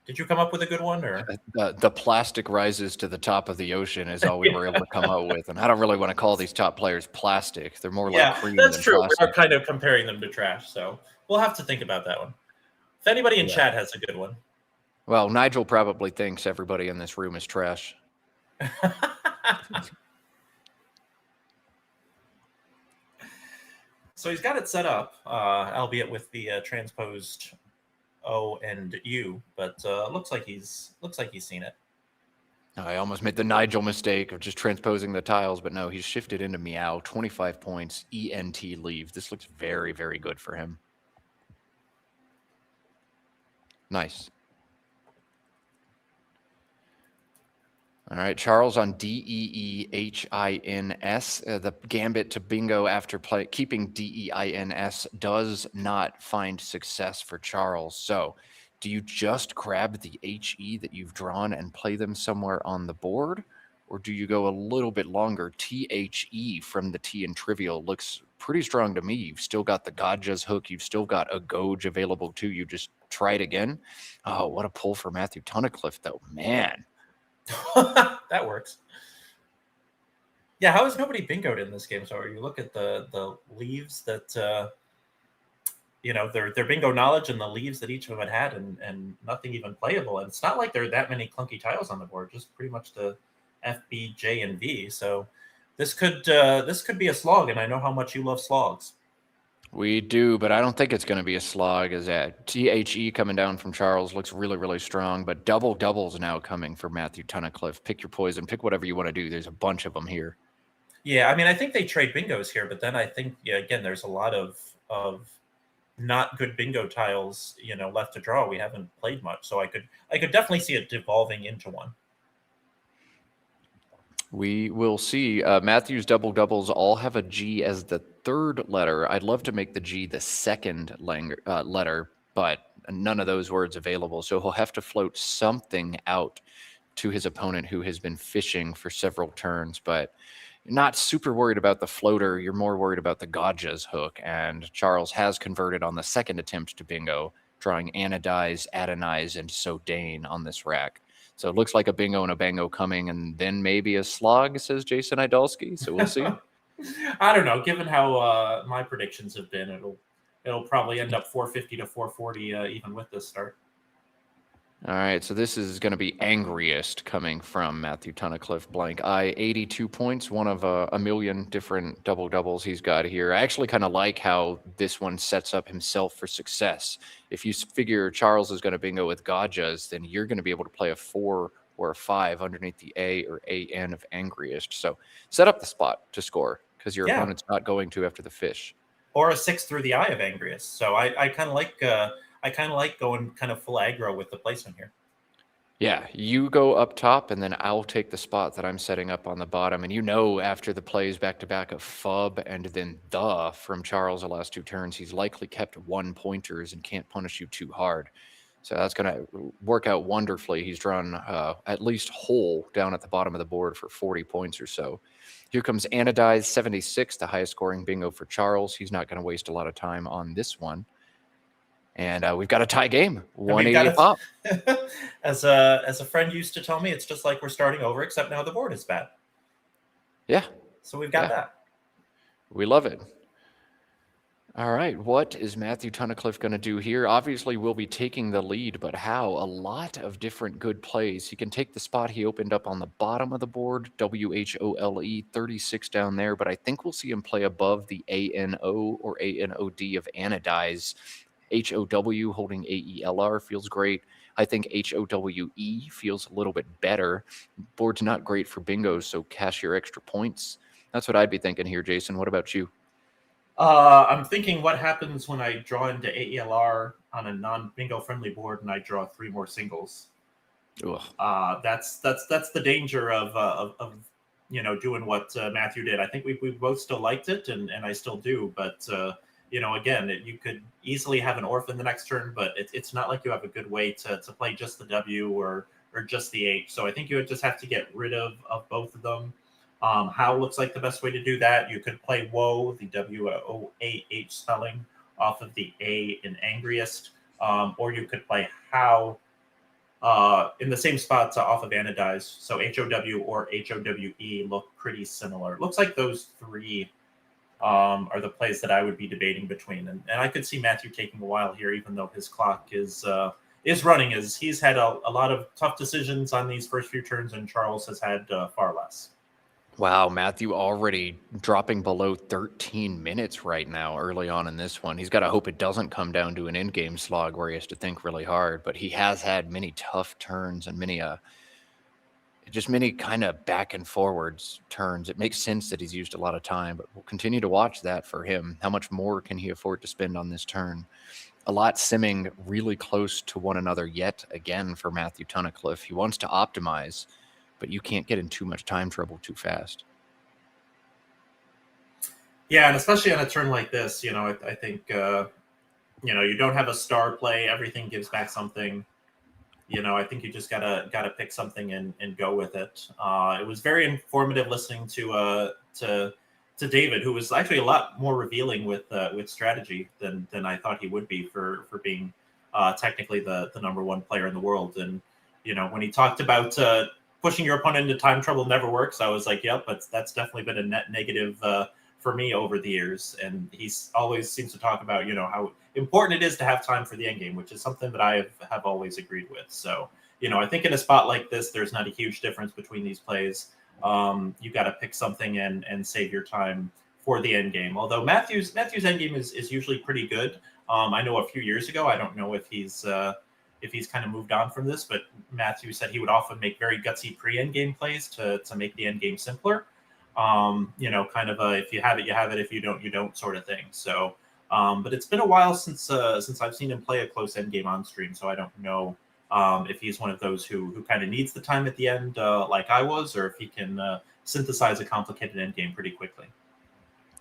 Did you come up with a good one, or the plastic rises to the top of the ocean is all we were able to come up with? And I don't really want to call these top players plastic. They're more like cream that's than true. plastic. We're kind of comparing them to trash, so we'll have to think about that one. If anybody in chat has a good one. Well, Nigel probably thinks everybody in this room is trash. So he's got it set up, albeit with the transposed O and U, but looks like he's seen it. I almost made the Nigel mistake of just transposing the tiles, but no, he's shifted into Meow. 25 points, ENT leave. This looks very, very good for him. Nice. All right, Charles on DEEHINS. The gambit to bingo after keeping DEINS does not find success for Charles. So do you just grab the HE that you've drawn and play them somewhere on the board? Or do you go a little bit longer? THE from the T in Trivial looks pretty strong to me. You've still got the Gaja's hook. You've still got a Goj available too. You just try it again. Oh, what a pull for Matthew Tunnicliffe, though. Man. That works. Yeah, how has nobody bingoed in this game? So you look at the leaves that their bingo knowledge and the leaves that each of them had and nothing even playable. And it's not like there are that many clunky tiles on the board, just pretty much the F, B, J, and V. So this could be a slog, and I know how much you love slogs. We do, but I don't think it's going to be a slog. Is that THE coming down from Charles looks really, really strong, but doubles now coming for Matthew Tunnicliffe. Pick your poison, pick whatever you want to do. There's a bunch of them here. Yeah, I mean, I think they trade bingos here, but then I think, yeah, again, there's a lot of not good bingo tiles, left to draw. We haven't played much, so I could definitely see it devolving into one. We will see. Matthew's doubles all have a G as the third letter. I'd love to make the G the second letter, but none of those words available. So he'll have to float something out to his opponent who has been fishing for several turns, but not super worried about the floater. You're more worried about the Gauges hook, and Charles has converted on the second attempt to bingo, drawing Anodize, Adonize, and Sodane on this rack. So it looks like a bingo and a bango coming, and then maybe a slog, says Jason Idalski. So we'll see. I don't know. Given how my predictions have been, it'll probably end up 450 to 440 even with this start. All right, so this is going to be angriest coming from Matthew Tunnicliffe. Blank eye, 82 points, one of a million different doubles he's got here. I actually kind of like how this one sets up himself for success. If you figure Charles is going to bingo with Gauges, then you're going to be able to play a 4 or a 5 underneath the A or AN of angriest. So set up the spot to score because your opponent's not going to after the fish. Or a 6 through the eye of angriest. So I kind of like going kind of full aggro with the placement here. Yeah, you go up top, and then I'll take the spot that I'm setting up on the bottom. And after the plays back-to-back of Fub and then the from Charles the last two turns, he's likely kept 1 pointers and can't punish you too hard. So that's going to work out wonderfully. He's drawn at least whole down at the bottom of the board for 40 points or so. Here comes Anodize, 76, the highest scoring bingo for Charles. He's not going to waste a lot of time on this one. And we've got a tie game, 180 pop. As a friend used to tell me, it's just like we're starting over, except now the board is bad. Yeah. So we've got that. We love it. All right, what is Matthew Tunnicliffe going to do here? Obviously, we'll be taking the lead, but how? A lot of different good plays. He can take the spot he opened up on the bottom of the board, WHOLE, 36 down there, but I think we'll see him play above the ANO or ANOD of Anodize. HOW holding AELR feels great. I think HOWE feels a little bit better. Board's not great for bingos, so cash your extra points. That's what I'd be thinking here, Jason. What about you? I'm thinking what happens when I draw into AELR on a non-bingo friendly board and I draw 3 more singles. That's the danger of doing what Matthew did. I think we both still liked it, and I still do, but again, you could easily have an orphan the next turn, but it's not like you have a good way to play just the W or just the H. So I think you would just have to get rid of both of them. How looks like the best way to do that. You could play Woe, the WOAH spelling, off of the A in angriest, or you could play How in the same spots off of Anodize. So HOW or HOWE look pretty similar. Looks like those 3 are the plays that I would be debating between. And I could see Matthew taking a while here, even though his clock is running, as he's had a lot of tough decisions on these first few turns, and Charles has had far less. Wow, Matthew already dropping below 13 minutes right now early on in this one. He's got to hope it doesn't come down to an in-game slog where he has to think really hard, but he has had many tough turns and many kind of back and forwards turns. It makes sense that he's used a lot of time, but we'll continue to watch that for him. How much more can he afford to spend on this turn? A lot simming really close to one another yet again for Matthew Tunnicliffe. He wants to optimize, but you can't get in too much time trouble too fast. Yeah, and especially on a turn like this, I think, you don't have a star play. Everything gives back something. I think you just gotta pick something and go with it. It was very informative listening to David, who was actually a lot more revealing with strategy than I thought he would be for being technically the number 1 player in the world. And when he talked about pushing your opponent into time trouble never works, I was like, yep, but that's definitely been a net negative for me over the years. And he always seems to talk about how important it is to have time for the endgame, which is something that I have always agreed with. So I think in a spot like this, there's not a huge difference between these plays. You got to pick something and save your time for the end game. Although Matthew's end game is usually pretty good. I know a few years ago, I don't know if he's kind of moved on from this, but Matthew said he would often make very gutsy pre-end game plays to make the end game simpler. Kind of a if you have it, you have it. If you don't, you don't sort of thing. So, but it's been a while since I've seen him play a close end game on stream, so I don't know if he's one of those who kind of needs the time at the end like I was, or if he can synthesize a complicated end game pretty quickly.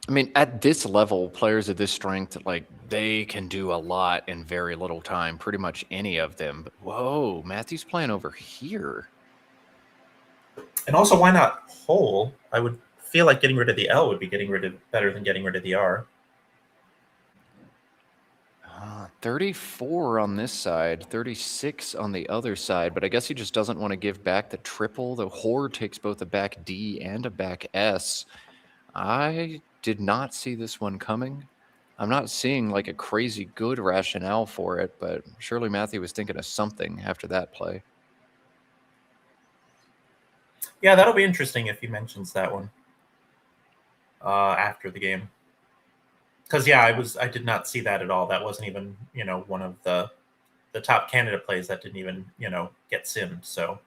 I mean, at this level, players of this strength, like, they can do a lot in very little time, pretty much any of them. But whoa, Matthew's playing over here. And also, why not whole? I would feel like getting rid of the L would be better than getting rid of the R. 34 on this side, 36 on the other side, but I guess he just doesn't want to give back the triple. The whore takes both a back D and a back S. I did not see this one coming. I'm not seeing like a crazy good rationale for it, but surely Matthew was thinking of something after that play. Yeah, that'll be interesting if he mentions that one after the game. Because I did not see that at all. That wasn't even one of the top Canada plays that didn't even get simmed. So.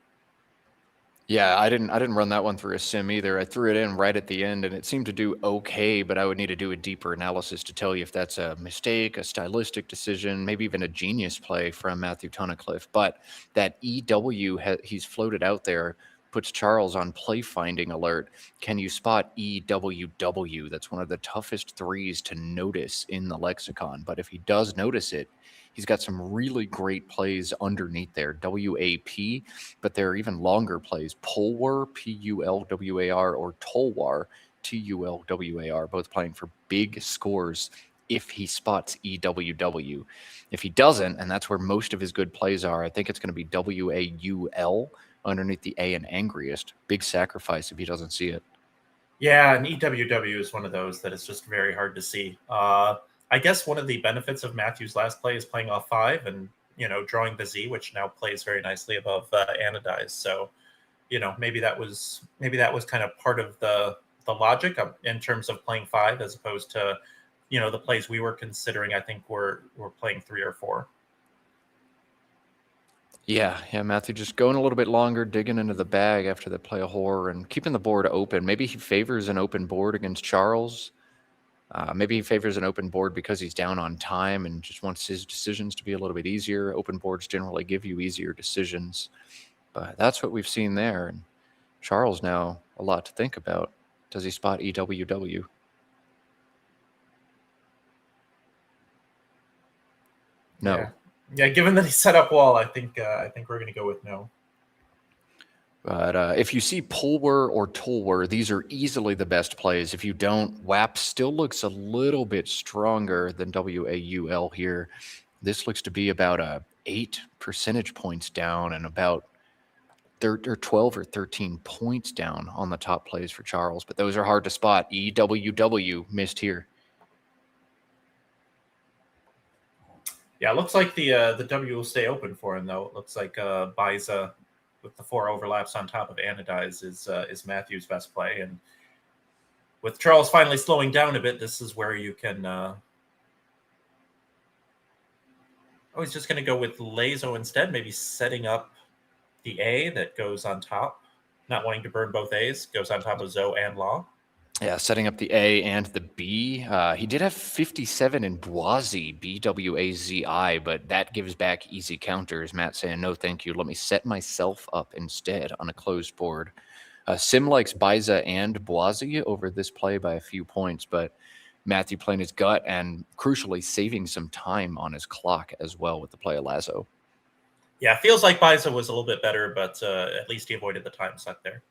Yeah, I didn't run that one through a sim either. I threw it in right at the end, and it seemed to do okay, but I would need to do a deeper analysis to tell you if that's a mistake, a stylistic decision, maybe even a genius play from Matthew Tunnicliffe. But that EW he's floated out there puts Charles on play finding alert. Can you spot EWW? That's one of the toughest threes to notice in the lexicon. But if he does notice it, he's got some really great plays underneath there. WAP, but there are even longer plays. Pulwar, PULWAR, or Tolwar, TULWAR, both playing for big scores if he spots EWW. If he doesn't, and that's where most of his good plays are, I think it's going to be WAUL underneath the A and angriest. Big sacrifice if he doesn't see it. Yeah, and EWW is one of those that is just very hard to see. I guess one of the benefits of Matthew's last play is playing off 5 and, drawing the Z, which now plays very nicely above anodized. So, maybe that was kind of part of the logic in terms of playing 5 as opposed to, the plays we were considering, I think we're playing 3 or 4. Yeah, Matthew just going a little bit longer, digging into the bag after they play a whore and keeping the board open. Maybe he favors an open board against Charles. Maybe he favors an open board because he's down on time and just wants his decisions to be a little bit easier. Open boards generally give you easier decisions. But that's what we've seen there. And Charles now a lot to think about. Does he spot EWW? No. Yeah, given that he set up wall, I think we're going to go with no. But if you see Pulwar or Tolwar, these are easily the best plays. If you don't, WAP still looks a little bit stronger than WAUL here. This looks to be about 8 percentage points down and about 12 or 13 points down on the top plays for Charles. But those are hard to spot. EWW missed here. Yeah, it looks like the W will stay open for him, though. It looks like Biza with the 4 overlaps on top of anodize is Matthew's best play. And with Charles finally slowing down a bit, this is where you can... he's just going to go with Lazo instead, maybe setting up the A that goes on top. Not wanting to burn both A's, goes on top of Zoe and Law. Yeah, setting up the A and the B. He did have 57 in Boise, BWAZI, but that gives back easy counters. Matt saying, no, thank you. Let me set myself up instead on a closed board. Sim likes Biza and Boise over this play by a few points, but Matthew playing his gut and crucially saving some time on his clock as well with the play of Lazo. Yeah, feels like Biza was a little bit better, but at least he avoided the time suck there.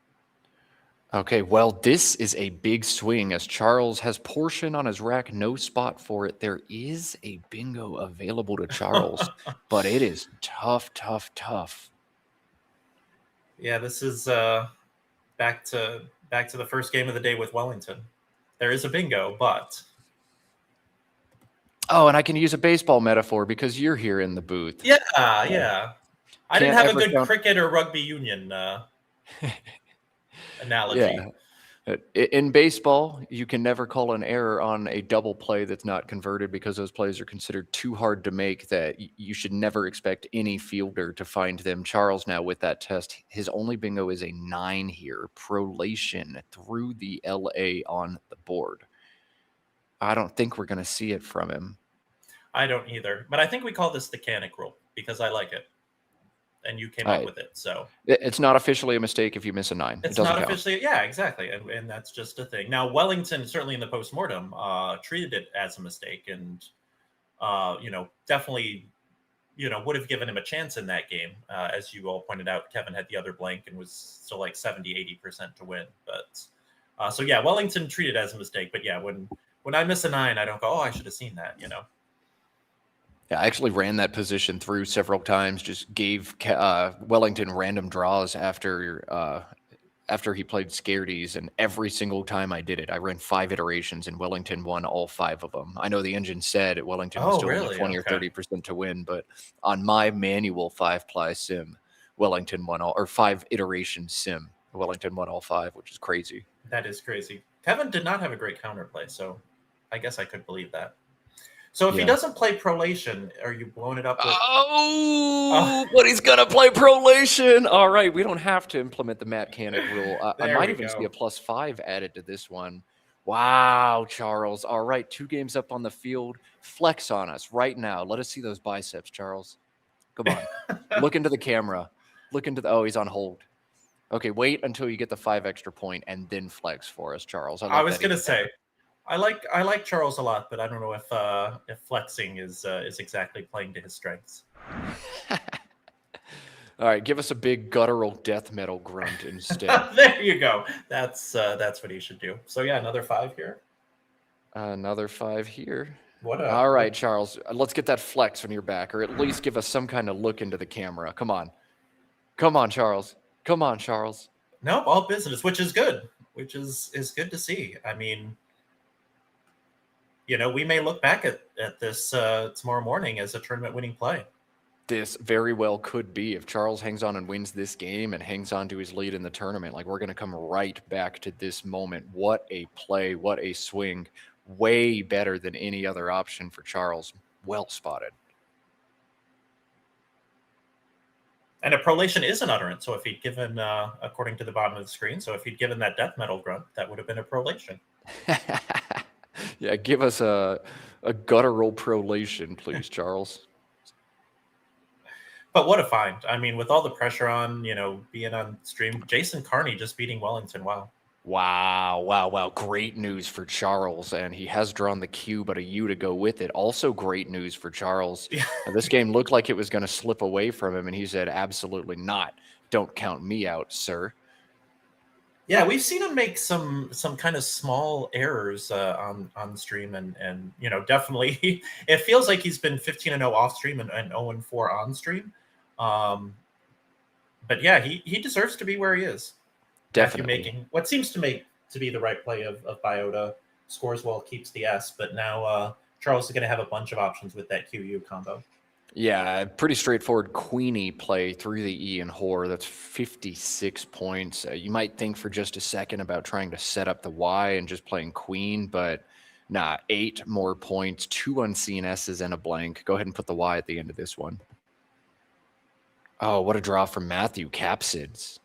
Okay, well, this is a big swing as Charles has portion on his rack, no spot for it. There is a bingo available to Charles, but it is tough. Yeah, this is back to the first game of the day with Wellington. There is a bingo, but... Oh, and I can use a baseball metaphor because you're here in the booth. Yeah. I didn't have a good cricket or rugby union analogy. In baseball, you can never call an error on a double play that's not converted because those plays are considered too hard to make that you should never expect any fielder to find them. Charles now with that test, his only bingo is a 9 here. Prolation through the LA on the board. I don't think we're going to see it from him. I don't either. But I think we call this the Canic rule because I like it. And you came up with it. So it's not officially a mistake if you miss a 9. It's not officially, yeah, exactly. And that's just a thing. Now, Wellington, certainly in the postmortem, treated it as a mistake and, definitely, would have given him a chance in that game. As you all pointed out, Kevin had the other blank and was still like 70-80% to win. But so, yeah, Wellington treated it as a mistake. But yeah, when I miss a 9, I don't go, oh, I should have seen that, Yeah, I actually ran that position through several times, just gave Wellington random draws after he played Scaredies, and every single time I did it, I ran 5 iterations, and Wellington won all 5 of them. I know the engine said Wellington was still only 20 or 30% to win, but on my manual 5-ply sim, Wellington won all, or 5 iteration sim, Wellington won all 5, which is crazy. That is crazy. Kevin did not have a great counterplay, so I guess I could believe that. So if he doesn't play Prolation, are you blowing it up with... But he's going to play Prolation! All right, we don't have to implement the Matt Canic rule. I might even see a +5 added to this one. Wow, Charles. All right, 2 games up on the field. Flex on us right now. Let us see those biceps, Charles. Come on. Look into the camera. Look into the... Oh, he's on hold. Okay, wait until you get the 5 extra point and then flex for us, Charles. I was going to say... I like Charles a lot, but I don't know if flexing is exactly playing to his strengths. All right, give us a big guttural death metal grunt instead. There you go. That's what he should do. So yeah, another 5 here. Another 5 here. All right, Charles. Let's get that flex when you're back, or at least give us some kind of look into the camera. Come on, Charles. Come on, Charles. Nope, all business, which is good. Which is good to see. I mean. We may look back at this tomorrow morning as a tournament-winning play. This very well could be. If Charles hangs on and wins this game and hangs on to his lead in the tournament, like we're going to come right back to this moment. What a play, what a swing. Way better than any other option for Charles. Well spotted. And a prolation is an utterance. So if he'd given, according to the bottom of the screen, so if he'd given that death metal grunt, that would have been a prolation. Yeah, give us a guttural prolation, please, Charles. But what a find. I mean, with all the pressure on, being on stream, Jason Carney just beating Wellington. Wow. Wow. Great news for Charles. And he has drawn the Q, but a U to go with it. Also great news for Charles. Yeah. This game looked like it was going to slip away from him, and he said, absolutely not. Don't count me out, sir. Yeah, we've seen him make some kind of small errors on the stream, and definitely it feels like he's been 15-0 off stream and 0-4 on stream. But yeah, he deserves to be where he is. Definitely making what seems to be the right play of Biota. Scores well, keeps the S, but now Charles is going to have a bunch of options with that QU combo. Yeah, pretty straightforward Queenie play through the E and Whore. That's 56 points. You might think for just a second about trying to set up the Y and just playing Queen, but nah, 8 more points, 2 unseen S's and a blank. Go ahead and put the Y at the end of this one. Oh, what a draw from Matthew Capsids.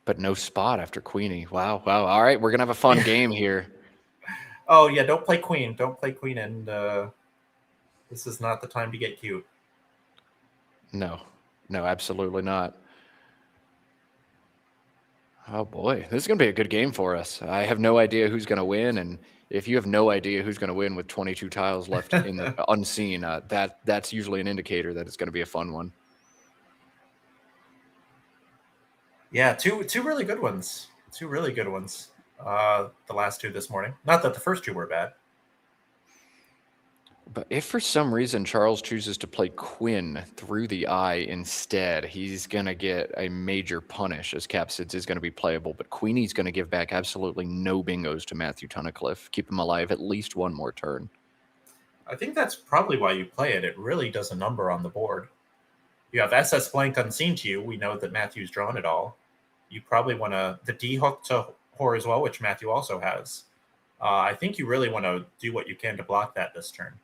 But no spot after Queenie. Wow. All right, we're going to have a fun game here. Oh, yeah, don't play Queen. Don't play Queen, and this is not the time to get cute. No, absolutely not. Oh, boy. This is going to be a good game for us. I have no idea who's going to win, and if you have no idea who's going to win with 22 tiles left in the unseen, that's usually an indicator that it's going to be a fun one. Yeah, two really good ones. Two really good ones. The last 2 this morning. Not that the first 2 were bad. But if for some reason Charles chooses to play Quinn through the I instead, he's going to get a major punish, as Capsids is going to be playable. But Queenie's going to give back absolutely no bingos to Matthew Tunnicliffe. Keep him alive at least one more turn. I think that's probably why you play it. It really does a number on the board. You have SS blank unseen to you. We know that Matthew's drawn it all. You probably want the D hook to whore as well, which Matthew also has. I think you really want to do what you can to block that this turn.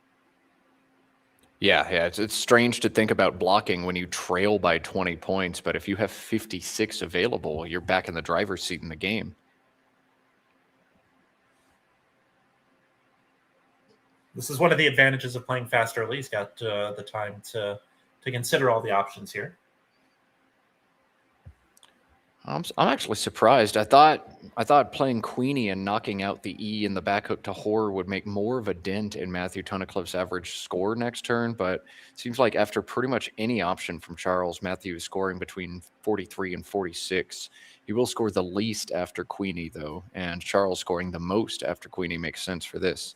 Yeah, it's strange to think about blocking when you trail by 20 points, but if you have 56 available, you're back in the driver's seat in the game. This is one of the advantages of playing fast early. He's got the time to consider all the options here. I'm actually surprised. I thought playing Queenie and knocking out the E in the back hook to whore would make more of a dent in Matthew Tunnicliffe's average score next turn, but it seems like after pretty much any option from Charles, Matthew is scoring between 43 and 46. He will score the least after Queenie, though, and Charles scoring the most after Queenie makes sense for this.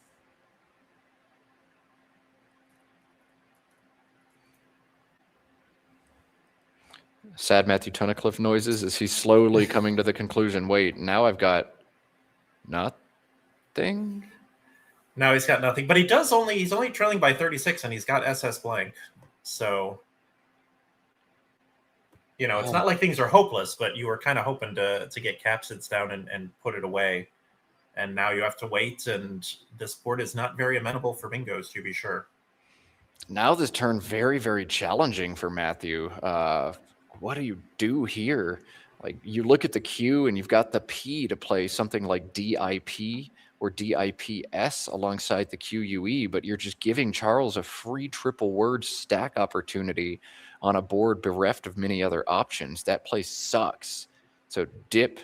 Sad Matthew Tunnicliffe noises as he's slowly coming to the conclusion. Wait, now I've got nothing? Now he's got nothing, but he's only trailing by 36 and he's got SS blank. So, it's not like things are hopeless, but you were kind of hoping to get capsids down and put it away. And now you have to wait, and this board is not very amenable for bingos, to be sure. Now this turned very, very challenging for Matthew. What do you do here? Like, you look at the Q and you've got the P to play something like DIP or DIPS alongside the QUE, but you're just giving Charles a free triple word stack opportunity on a board bereft of many other options. That play sucks. So dip,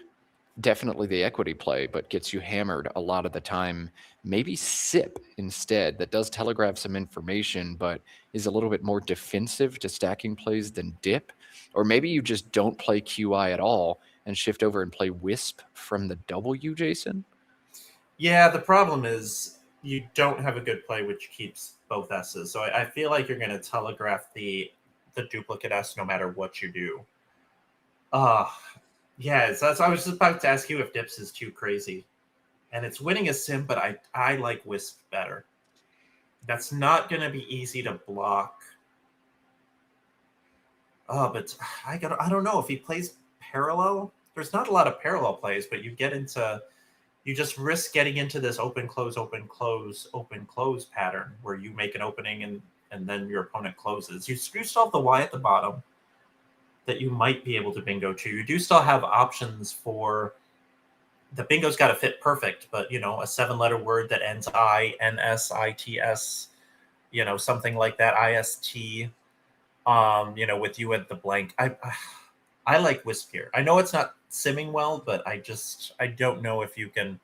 definitely the equity play, but gets you hammered a lot of the time. Maybe sip instead. That does telegraph some information, but is a little bit more defensive to stacking plays than dip. Or maybe you just don't play QI at all and shift over and play Wisp from the W, Jason? Yeah, the problem is you don't have a good play which keeps both S's. So I feel like you're going to telegraph the duplicate S no matter what you do. Yeah, so I was just about to ask you if dips is too crazy. And it's winning a sim, but I like Wisp better. That's not going to be easy to block. But I don't know if he plays parallel. There's not a lot of parallel plays, but you just risk getting into this open, close, open, close, open, close pattern where you make an opening and then your opponent closes. You still have the Y at the bottom that you might be able to bingo to. You do still have options for the bingo's got to fit perfect, but a 7-letter word that ends I, NS, ITS, something like that, IST, with you at the blank. I like Wisp here. I know it's not simming well, but I don't know if you can,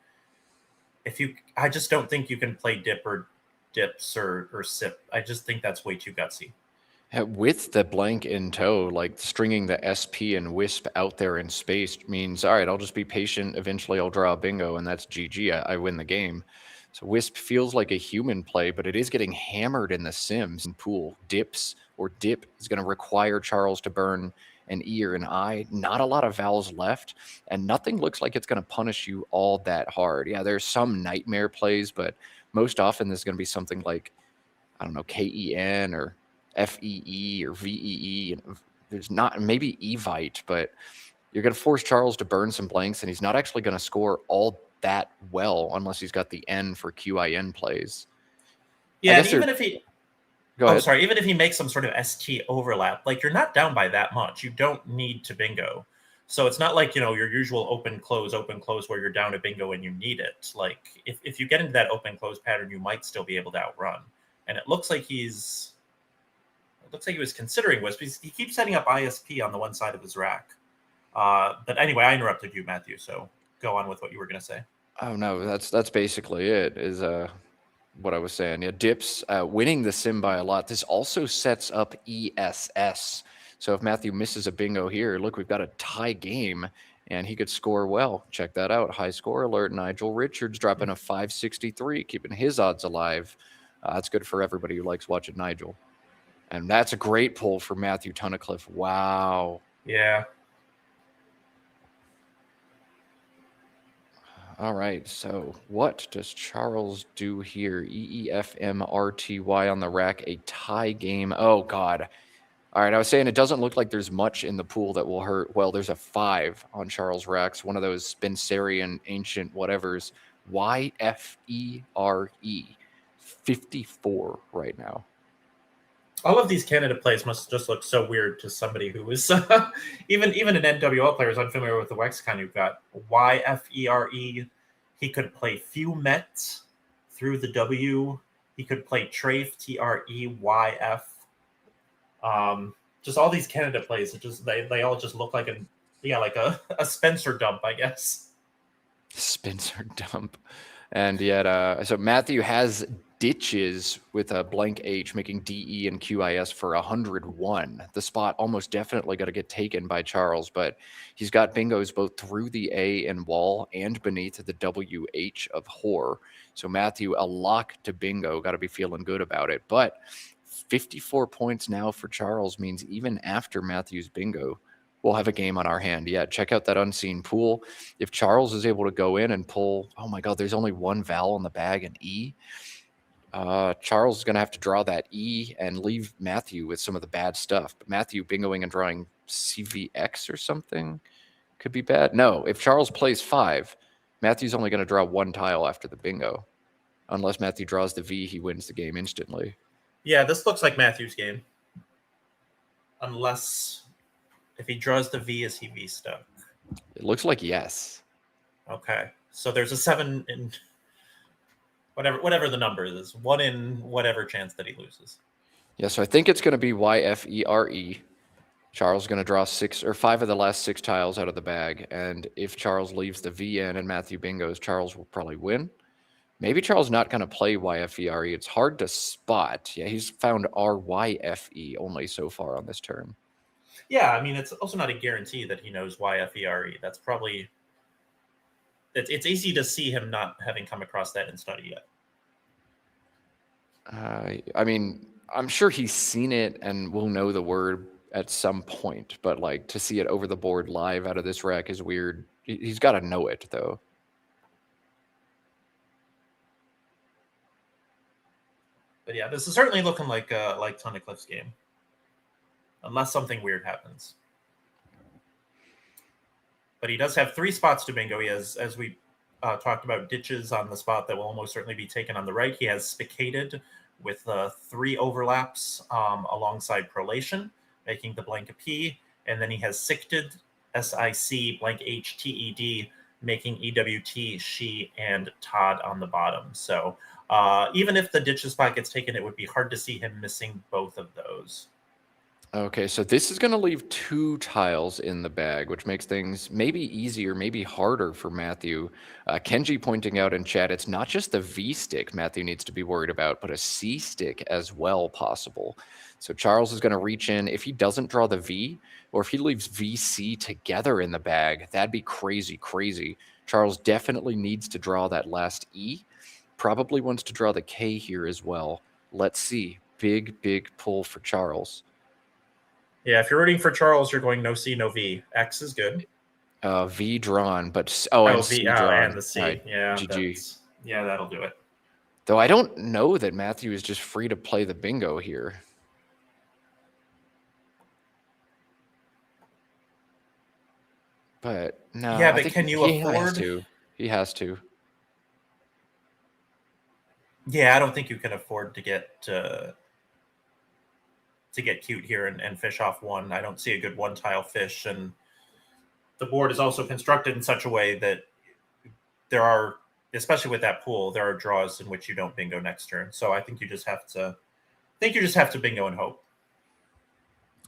I just don't think you can play dip or dips or sip. I just think that's way too gutsy. With the blank in tow, like stringing the SP and Wisp out there in space means, all right, I'll just be patient. Eventually I'll draw a bingo and that's GG. I win the game. So Wisp feels like a human play, but it is getting hammered in the sims and pool. Dips or dip is going to require Charles to burn an E or an I. Not a lot of vowels left, and nothing looks like it's going to punish you all that hard. Yeah, there's some nightmare plays, but most often there's going to be something like, I don't know, KEN or FEE or VEE. There's not, maybe Evite, but you're going to force Charles to burn some blanks, and he's not actually going to score all that well unless he's got the N for QIN plays. Yeah, and even if he... Go ahead. Sorry. Even if he makes some sort of ST overlap, like you're not down by that much. You don't need to bingo. So it's not like, your usual open, close where you're down to bingo and you need it. Like if you get into that open, close pattern, you might still be able to outrun. And it looks like he was considering Wisp. He keeps setting up ISP on the one side of his rack. But anyway, I interrupted you, Matthew. So go on with what you were going to say. Oh no, that's basically it. Is what I was saying. Yeah, dips winning the sim by a lot. This also sets up ESS. So if Matthew misses a bingo here, look, we've got a tie game, and he could score well. Check that out. High score alert. Nigel Richards dropping a 563, keeping his odds alive. That's good for everybody who likes watching Nigel. And that's a great pull for Matthew Tunnicliffe. Wow. Yeah. All right, so what does Charles do here? EEFMRTY on the rack, a tie game. Oh, God. All right, I was saying it doesn't look like there's much in the pool that will hurt. Well, there's a 5 on Charles Rex, one of those Spencerian ancient whatevers. YFERE, 54 right now. All of these Canada plays must just look so weird to somebody who is even an NWL player is unfamiliar with the Lexicon. You've got YFERE. He could play Fumet through the W. He could play Treyf, TREYF. Just all these Canada plays. It just they all just look like a Spencer dump, I guess. Spencer dump. And yet, so Matthew has ditches with a blank H, making DE and QIS for 101. The spot almost definitely got to get taken by Charles, but he's got bingos both through the A and wall and beneath the WH of whore. So Matthew, a lock to bingo, got to be feeling good about it. But 54 points now for Charles means even after Matthew's bingo, we'll have a game on our hand. Yeah, check out that unseen pool. If Charles is able to go in and pull, oh my God, there's only one vowel in the bag, an E. Charles is going to have to draw that E and leave Matthew with some of the bad stuff. But Matthew bingoing and drawing CVX or something could be bad. No, if Charles plays 5, Matthew's only going to draw 1 tile after the bingo. Unless Matthew draws the V, he wins the game instantly. Yeah, this looks like Matthew's game. Unless if he draws the V, is he V stuck? It looks like yes. Okay. So there's a 7 in whatever the number is, 1 in whatever chance that he loses. Yeah, so I think it's going to be YFERE. Charles is going to draw 6 or 5 of the last 6 tiles out of the bag. And if Charles leaves the V in and Matthew bingos, Charles will probably win. Maybe Charles not going to play YFERE. It's hard to spot. Yeah, he's found RYFE only so far on this turn. Yeah, I mean, it's also not a guarantee that he knows YFERE. That's probably... It's easy to see him not having come across that in study yet. I mean, I'm sure he's seen it and will know the word at some point, but like to see it over the board live out of this rack is weird. He's got to know it though. But yeah, this is certainly looking like Tunnicliffe's game, unless something weird happens. But he does have 3 spots to bingo. He has, as we talked about, ditches on the spot that will almost certainly be taken on the right. He has spicated with 3 overlaps alongside prolation, making the blank a P. And then he has sicted, SIC, blank H, TED, making EWT, she, and Todd on the bottom. So even if the ditches spot gets taken, it would be hard to see him missing both of those. Okay, so this is going to leave 2 tiles in the bag, which makes things maybe easier, maybe harder for Matthew. Kenji pointing out in chat, it's not just the V stick Matthew needs to be worried about, but a C stick as well possible. So Charles is going to reach in. If he doesn't draw the V, or if he leaves VC together in the bag, that'd be crazy, crazy. Charles definitely needs to draw that last E. Probably wants to draw the K here as well. Let's see. Big, big pull for Charles. Yeah, if you're rooting for Charles, you're going no C, no V. X is good. V drawn, but and C V, drawn. and the C. Right. Yeah, GG. Yeah, that'll do it. Though I don't know that Matthew is just free to play the bingo here. But no. Yeah, but can you afford? He has to. Yeah, I don't think you can afford to get cute here and fish off 1. I don't see a good 1-tile fish, and the board is also constructed in such a way that there are, especially with that pool, there are draws in which you don't bingo next turn. So I think you just have to bingo and hope.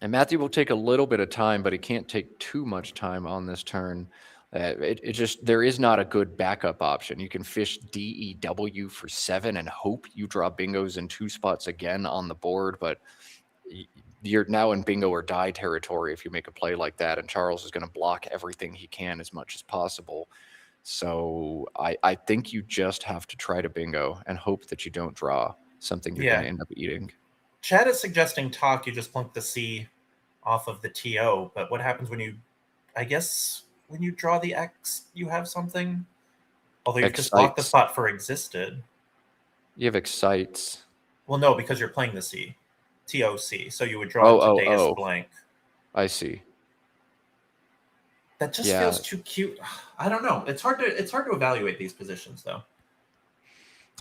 And Matthew will take a little bit of time, but he can't take too much time on this turn. There is not a good backup option. You can fish DEW for 7 and hope you draw bingos in 2 spots again on the board, but you're now in bingo or die territory if you make a play like that, and Charles is going to block everything he can as much as possible. So I think you just have to try to bingo and hope that you don't draw something you're going to end up eating. Chad is suggesting talk, you just plunk the C off of the TO, but what happens when you, I guess, when you draw the X, you have something? Although you just block the spot for existed. You have excites. Well, no, because you're playing the C. TOC. So you would draw into dais blank. I see. That just feels too cute. I don't know. It's hard to evaluate these positions though.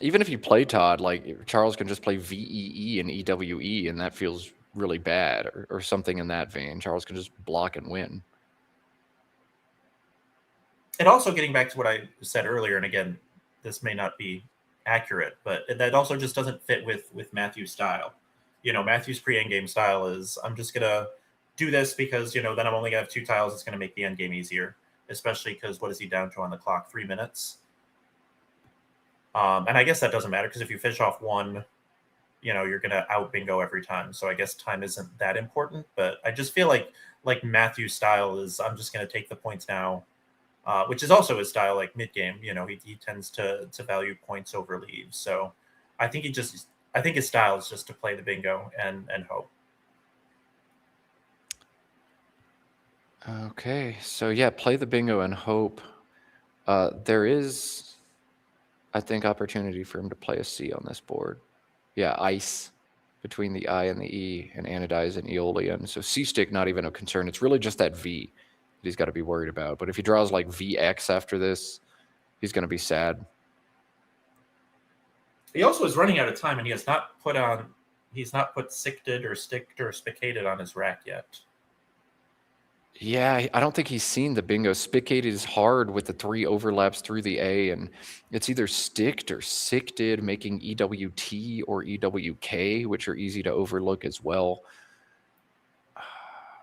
Even if you play Todd, like Charles can just play VEE and EWE, and that feels really bad, or something in that vein. Charles can just block and win. And also getting back to what I said earlier, and again, this may not be accurate, but that also just doesn't fit with Matthew's style. You know, Matthew's pre-endgame style is, I'm just going to do this because, you know, then I'm only going to have 2 tiles. It's going to make the endgame easier, especially because what is he down to on the clock? 3 minutes. And I guess that doesn't matter because if you finish off 1, you know, you're going to out bingo every time. So I guess time isn't that important, but I just feel like Matthew's style is, I'm just going to take the points now, which is also his style, like mid-game. You know, he tends to value points over leaves. So I think his style is just to play the bingo and hope. Okay, so yeah, play the bingo and hope. There is, I think, opportunity for him to play a C on this board. Yeah, ice between the I and the E, and anodize and Aeolian. So C stick, not even a concern. It's really just that V that he's got to be worried about. But if he draws like VX after this, he's going to be sad. He also is running out of time, and he's not put sicted or sticked or spicated on his rack yet. Yeah, I don't think he's seen the bingo. Spicated is hard with the 3 overlaps through the A, and it's either sticked or sicted, making EWT or EWK, which are easy to overlook as well.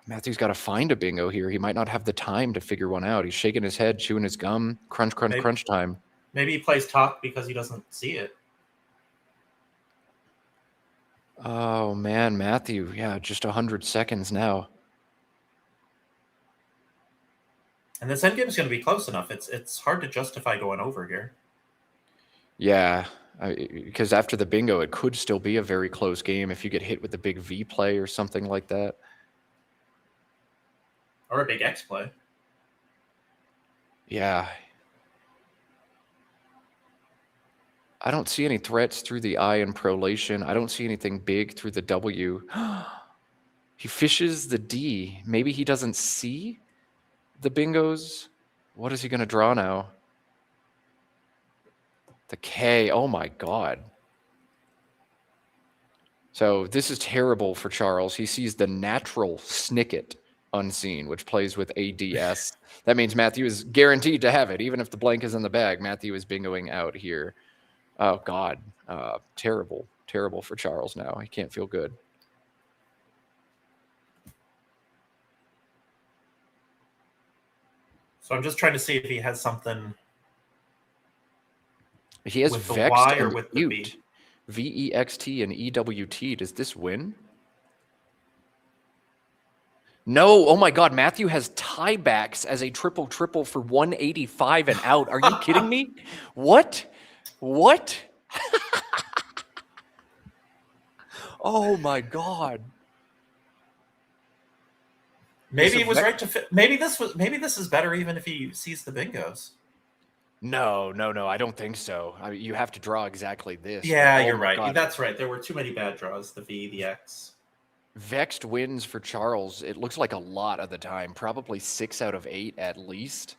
Matthew's got to find a bingo here. He might not have the time to figure one out. He's shaking his head, chewing his gum. Crunch, crunch, crunch time. Maybe he plays top because he doesn't see it. Oh, man, Matthew. Yeah, just 100 seconds now. And this endgame is going to be close enough. It's hard to justify going over here. Yeah, because after the bingo, it could still be a very close game if you get hit with the big V play or something like that. Or a big X play. Yeah. I don't see any threats through the I in prolation. I don't see anything big through the W. He fishes the D. Maybe he doesn't see the bingos. What is he going to draw now? The K. Oh my God. So this is terrible for Charles. He sees the natural snicket unseen, which plays with ADS. That means Matthew is guaranteed to have it. Even if the blank is in the bag, Matthew is bingoing out here. Oh God. Terrible. Terrible for Charles now. He can't feel good. So I'm just trying to see if he has something. He has with the vexed Y or and with the mute. VEXT and EWT. Does this win? No. Oh my God. Matthew has tiebacks as a triple for 185 and out. Are you kidding me? What? What? Oh my God. Maybe he was right to. Maybe this is better even if he sees the bingos. No. I don't think so. I mean, you have to draw exactly this. Yeah, Oh you're my right. God. That's right. There were too many bad draws. The V, the X. Vexed wins for Charles. It looks like a lot of the time, probably 6 out of 8 at least.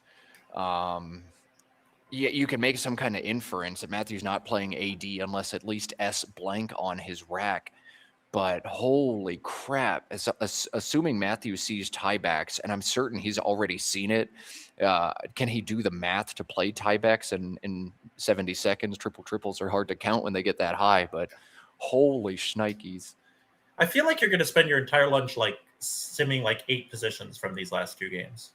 Yeah, you can make some kind of inference that Matthew's not playing AD unless at least S blank on his rack. But holy crap, assuming Matthew sees tiebacks, and I'm certain he's already seen it, can he do the math to play tiebacks in 70 seconds? Triples are hard to count when they get that high, but holy shnikes. I feel like you're going to spend your entire lunch like simming like 8 positions from these last 2 games.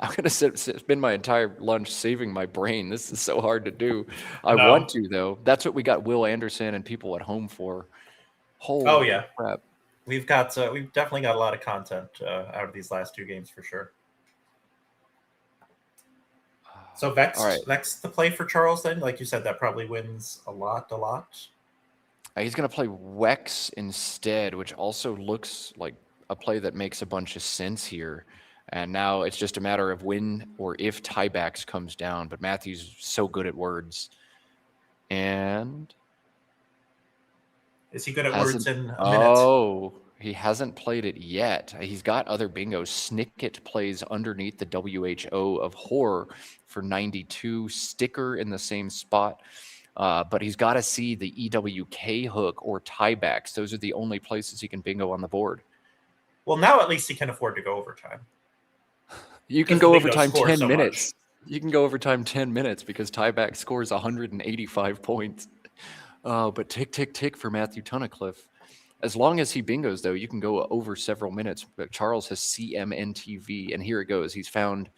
I'm going to spend my entire lunch saving my brain. This is so hard to do. I want to, though. That's what we got Will Anderson and people at home for. Holy crap. We've definitely got a lot of content out of these last 2 games for sure. So Vex the play for Charles then? Like you said, that probably wins a lot. He's going to play Wex instead, which also looks like a play that makes a bunch of sense here. And now it's just a matter of when or if tiebacks comes down. But Matthew's so good at words. And Is he good at words Hasn't- in a minute? Oh, he hasn't played it yet. He's got other bingos. Snicket plays underneath the WHO of horror for 92. Sticker in the same spot. But he's got to see the EWK hook or tiebacks. Those are the only places he can bingo on the board. Well, now at least he can afford to go overtime. You can Because go the bingo overtime scores 10 so minutes. You can go overtime 10 minutes because tieback scores 185 points. But tick, tick, tick for Matthew Tunnicliffe. As long as he bingos, though, you can go over several minutes. But Charles has CMNTV, and here it goes. He's found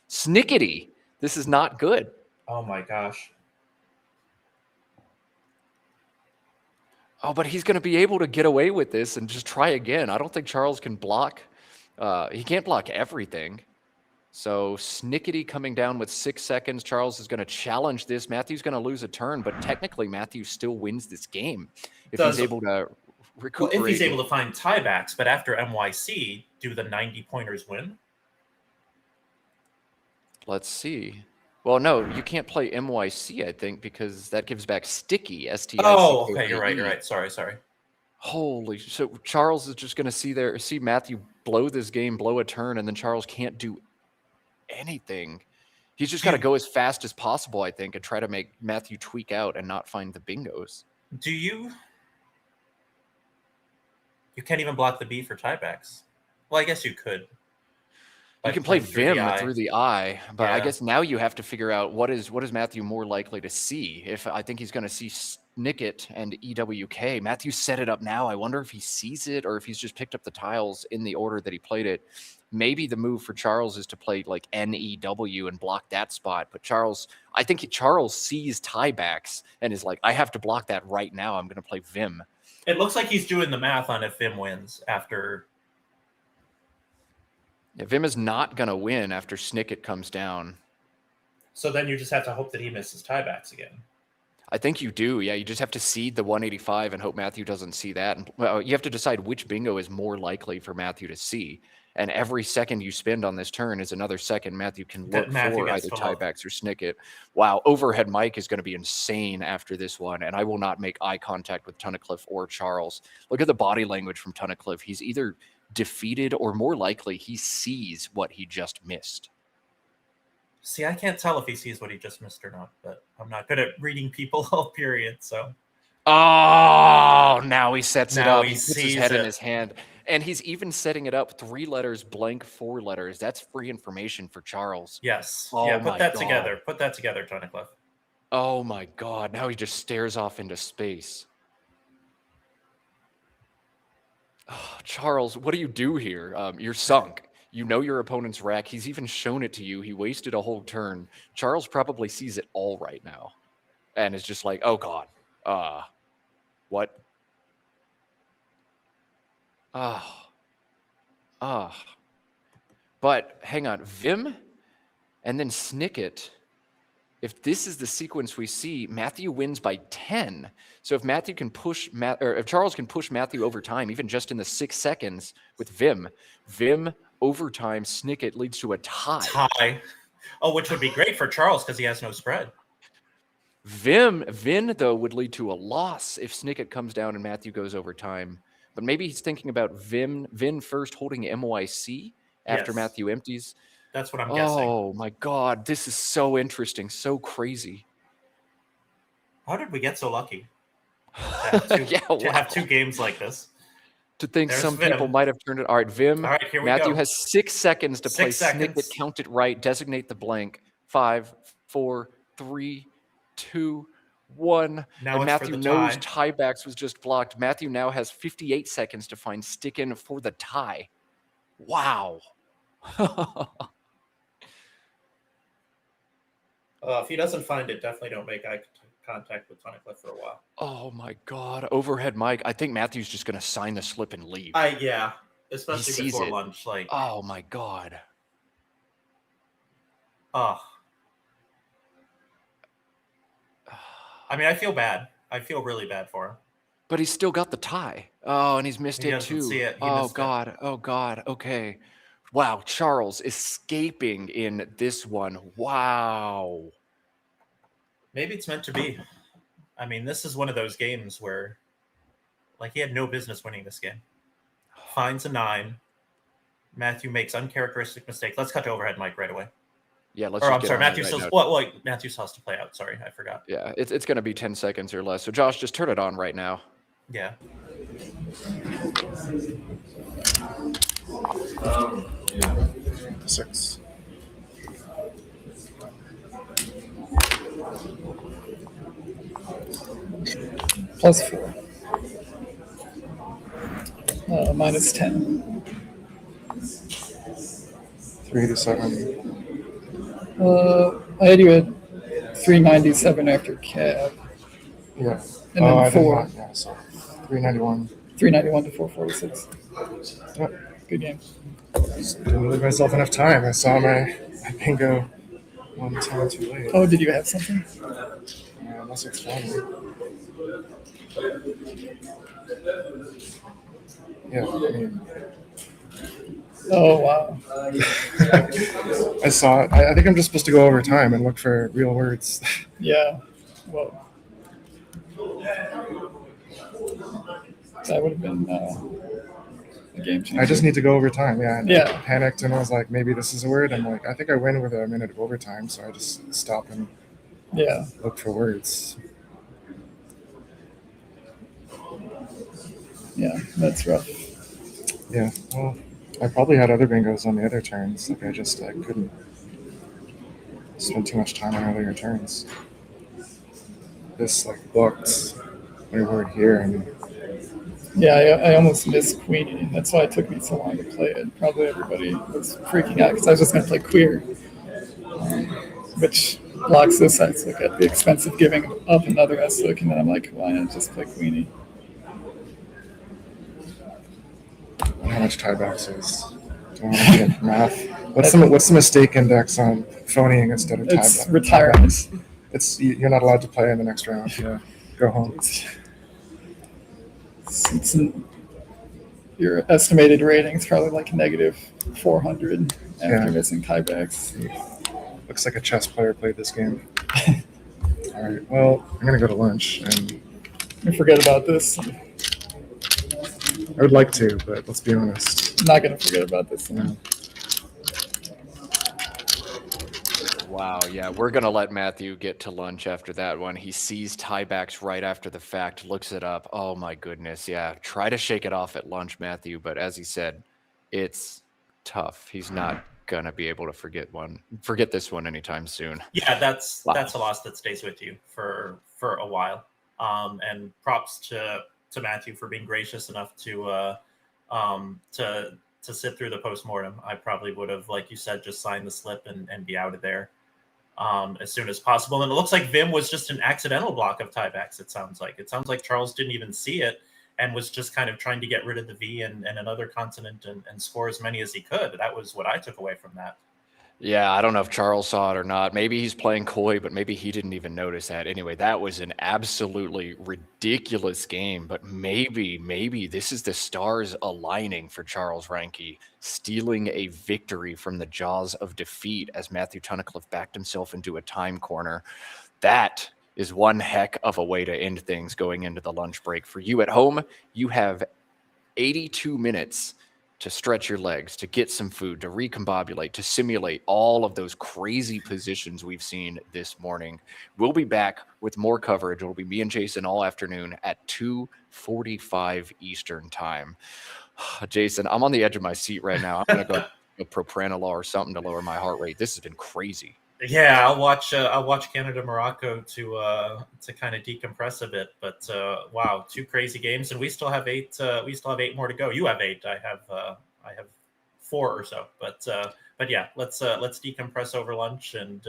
Snickety. This is not good. Oh my gosh. Oh, but he's going to be able to get away with this and just try again. I don't think Charles can block. He can't block everything. So Snickety coming down with 6 seconds. Charles is going to challenge this. Matthew's going to lose a turn, but technically Matthew still wins this game if he's able to recuperate. Well, if he's able to find tiebacks, but after NYC, do the 90-pointers win? Let's see. Well, no, you can't play MYC, I think, because that gives back Sticky, STICKY. Oh, okay, you're right. Sorry. Holy, so Charles is just going to see Matthew blow this game, blow a turn, and then Charles can't do anything. He's just got to go as fast as possible, I think, and try to make Matthew tweak out and not find the bingos. Do you? You can't even block the B for tiebacks. Well, I guess you could. You can play Vim through the eye, but Yeah. I guess now you have to figure out what is Matthew more likely to see. If I think he's going to see Snicket and EWK. Matthew set it up now. I wonder if he sees it or if he's just picked up the tiles in the order that he played it. Maybe the move for Charles is to play like NEW and block that spot. But I think Charles sees tiebacks and is like, I have to block that right now. I'm going to play Vim. It looks like he's doing the math on if Vim wins after. Yeah, Vim is not going to win after Snicket comes down. So then you just have to hope that he misses tiebacks again. I think you do. Yeah, you just have to seed the 185 and hope Matthew doesn't see that. And well, you have to decide which bingo is more likely for Matthew to see. And every second you spend on this turn is another second Matthew can look for either tiebacks or Snicket. Wow, overhead mic is going to be insane after this one, and I will not make eye contact with Tunnicliffe or Charles. Look at the body language from Tunnicliffe. He's either defeated or more likely he sees what he just missed. See, I can't tell if he sees what he just missed or not, but I'm not good at reading people all period, so. Oh, now he sets it up. He puts his head in his hand. And he's even setting it up 3 letters, blank 4 letters. That's free information for Charles. Yes. Oh, yeah, put that God. together. Put that together, Tunnicliffe. Oh, my God. Now he just stares off into space. Oh, Charles, what do you do here? You're sunk. You know your opponent's rack. He's even shown it to you. He wasted a whole turn. Charles probably sees it all right now. And is just like, oh, God. What? But hang on, Vim and then Snicket. If this is the sequence we see, Matthew wins by 10. So if Matthew can push if Charles can push Matthew over time, even just in the 6 seconds with Vim overtime, Snicket leads to a tie. Oh, which would be great for Charles because he has no spread. Vin though would lead to a loss if Snicket comes down and Matthew goes overtime. But maybe he's thinking about Vin first holding MYC after Matthew empties. That's what I'm guessing. Oh my God, this is so interesting, so crazy. How did we get so lucky to have 2 games like this? To think There's some Vim. people might have turned it. All right, Vim. All right, here we Matthew go. has 6 seconds to 6 play seconds. Snicket, count it right, designate the blank. 5, 4, 3, 2, 1. Now and it's Matthew for the knows tie. tiebacks was just blocked. Matthew now has 58 seconds to find Stickin for the tie. Wow. If he doesn't find it, definitely don't make eye contact with Tunnicliffe for a while. Oh my God. Overhead mic. I think Matthew's just going to sign the slip and leave. Yeah, especially sees before it. lunch. Like, Oh my God. I mean, I feel bad. I feel really bad for him. But he's still got the tie. Oh, and he's missed He it doesn't too. see it. He Oh missed it. God. Oh God. Okay. Wow. Charles escaping in this one. Wow. Maybe it's meant to be. I mean, this is one of those games where Like, he had no business winning this game. Finds a 9. Matthew makes uncharacteristic mistake. Let's cut to overhead mic right away. Yeah, let's Or just I'm get sorry, on it Matthew right still. now. Well, Matthew still has to play out. Sorry, I forgot. Yeah, it's going to be 10 seconds or less. So, Josh, just turn it on right now. Yeah. Six. +4. -10. 387. I had you at 397 after cab, Yeah. and then I did 4. not. Yeah, so 391. 391 to 446. Yep. Good game. Just didn't leave myself enough time. I saw my bingo one time too late. Oh, did you have something? Unless it's funny. Yeah, I mean, Oh, wow. I saw it. I think I'm just supposed to go over time and look for real words. Yeah. Well, that would have been a game changer. I just need to go over time. Yeah. And Yeah. I panicked and I was like, maybe this is a word. I'm like, I think I win with a minute of overtime, so I just stop and Yeah. look for words. Yeah. That's rough. Yeah. Well, I probably had other bingos on the other turns. Like I couldn't spend too much time on earlier turns. This booked my word here and Yeah, I almost missed Queenie. That's why it took me so long to play it. Probably everybody was freaking out because I was just going to play Queer, which blocks this S-look at the expense of giving up another S-look. And then I'm like, why not just play Queenie? how much tiebacks is. Don't want to get math. What's the mistake index on phoning instead of tieback? It's retirement. It's you're not allowed to play in the next round. Yeah, go home. Your estimated rating is probably like -400 after Yeah. missing tiebacks. Looks like a chess player played this game. All right. Well, I'm gonna go to lunch, and I forget about this. I would like to, but let's be honest. I'm not going to forget about this. No. Wow, yeah, we're going to let Matthew get to lunch after that one. He sees tiebacks right after the fact, looks it up. Oh, my goodness, yeah. Try to shake it off at lunch, Matthew, but as he said, it's tough. He's not going to be able to forget this one anytime soon. Yeah, that's Wow. a loss that stays with you for a while. And props to Matthew for being gracious enough to sit through the postmortem. I probably would have, like you said, just signed the slip and be out of there as soon as possible. And it looks like Vim was just an accidental block of tiebacks. It sounds like Charles didn't even see it and was just kind of trying to get rid of the V and another consonant and score as many as he could. That was what I took away from that. Yeah, I don't know if Charles saw it or not. Maybe he's playing coy, but maybe he didn't even notice that. Anyway, that was an absolutely ridiculous game, but maybe this is the stars aligning for Charles Ranke, stealing a victory from the jaws of defeat as Matthew Tunnicliffe backed himself into a time corner. That is one heck of a way to end things going into the lunch break. For you at home, you have 82 minutes to stretch your legs, to get some food, to recombobulate, to simulate all of those crazy positions we've seen this morning. We'll be back with more coverage. It'll be me and Jason all afternoon at 2:45 Eastern time. Jason, I'm on the edge of my seat right now. I'm going to go propranolol or something to lower my heart rate. This has been crazy. Yeah, I'll watch Canada Morocco to kind of decompress a bit. But wow, 2 crazy games, and we still have 8. We still have 8 more to go. You have 8. I have 4 or so. But yeah, let's decompress over lunch and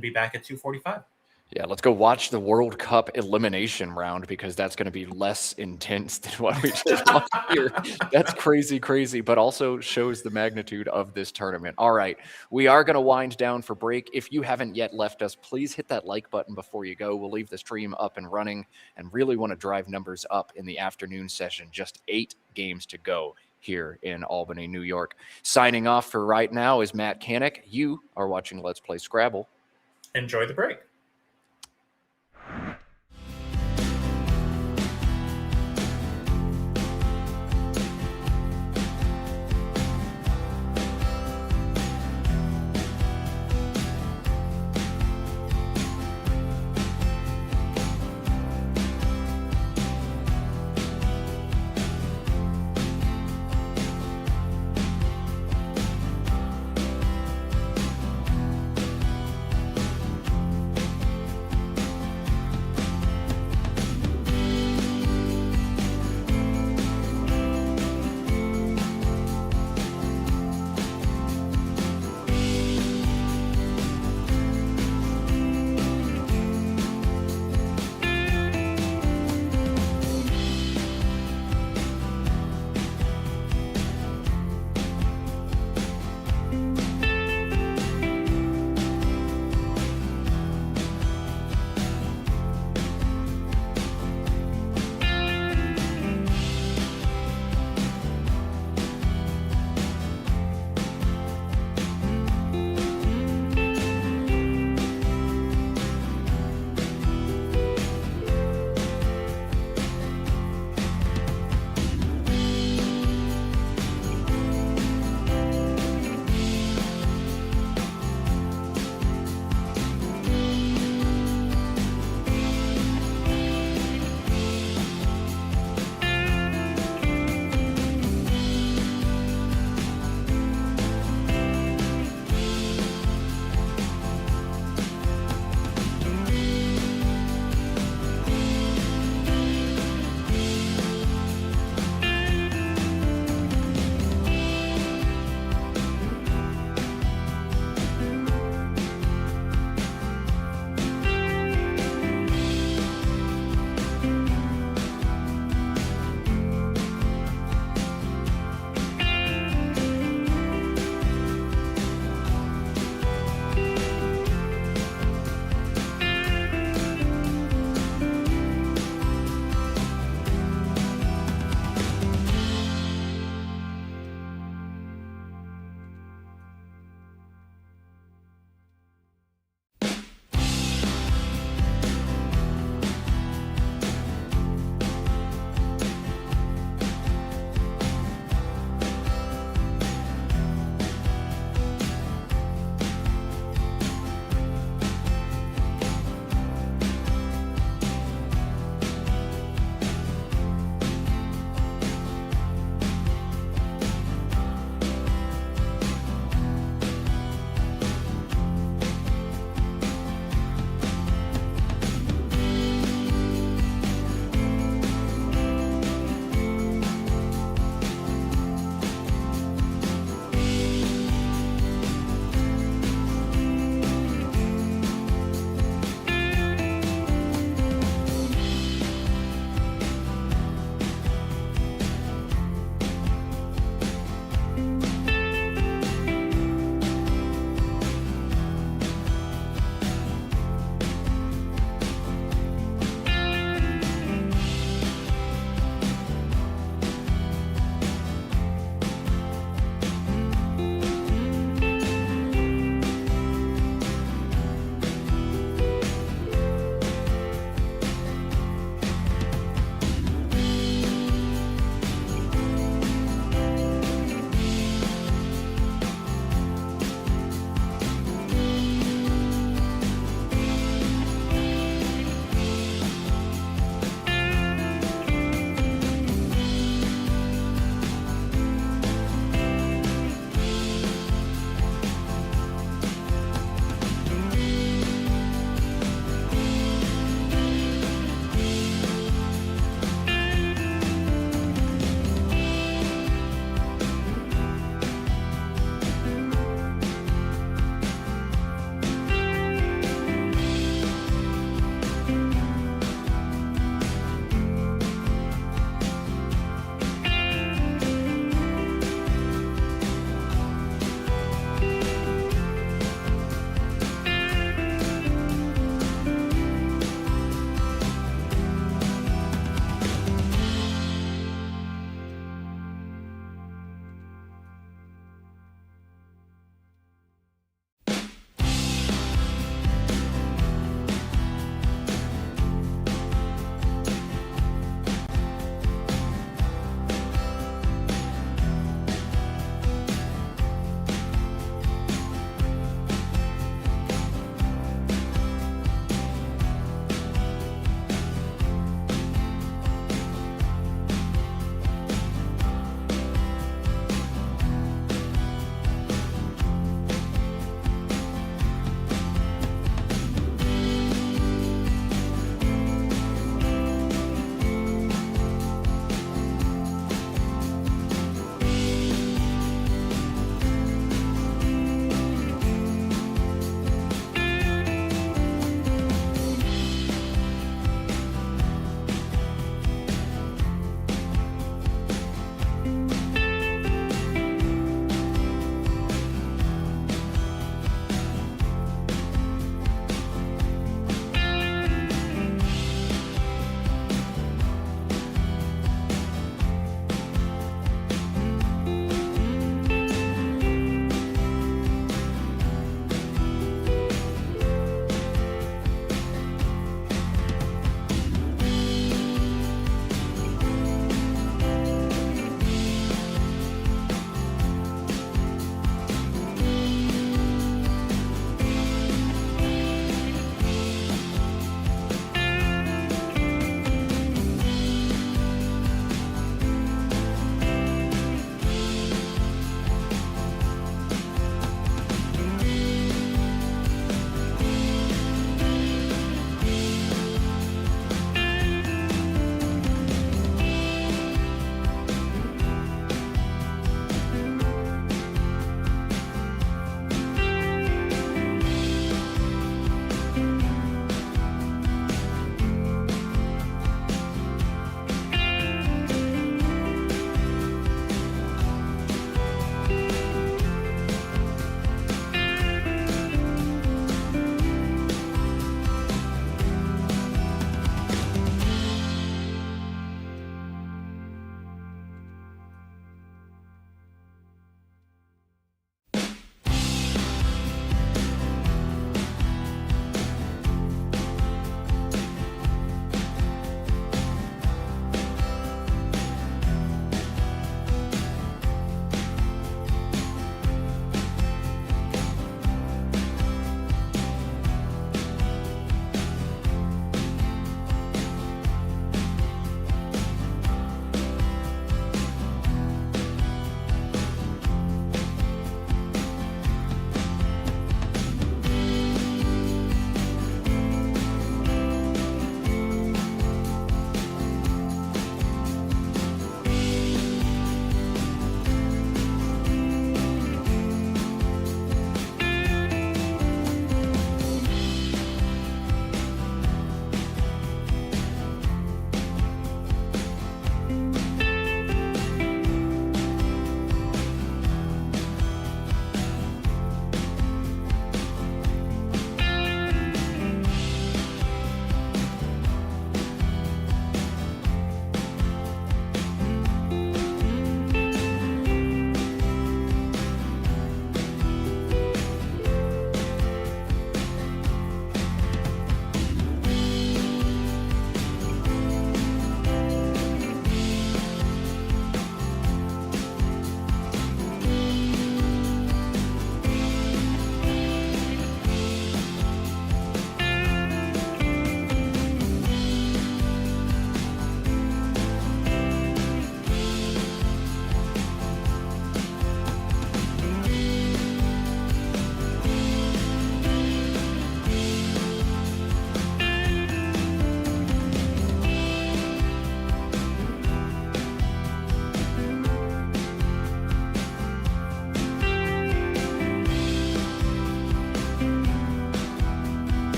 be back at 2:45. Yeah, let's go watch the World Cup elimination round because that's going to be less intense than what we just watched here. That's crazy, but also shows the magnitude of this tournament. All right, we are going to wind down for break. If you haven't yet left us, please hit that like button before you go. We'll leave the stream up and running and really want to drive numbers up in the afternoon session. Just 8 games to go here in Albany, New York. Signing off for right now is Matt Canick. You are watching Let's Play Scrabble. Enjoy the break.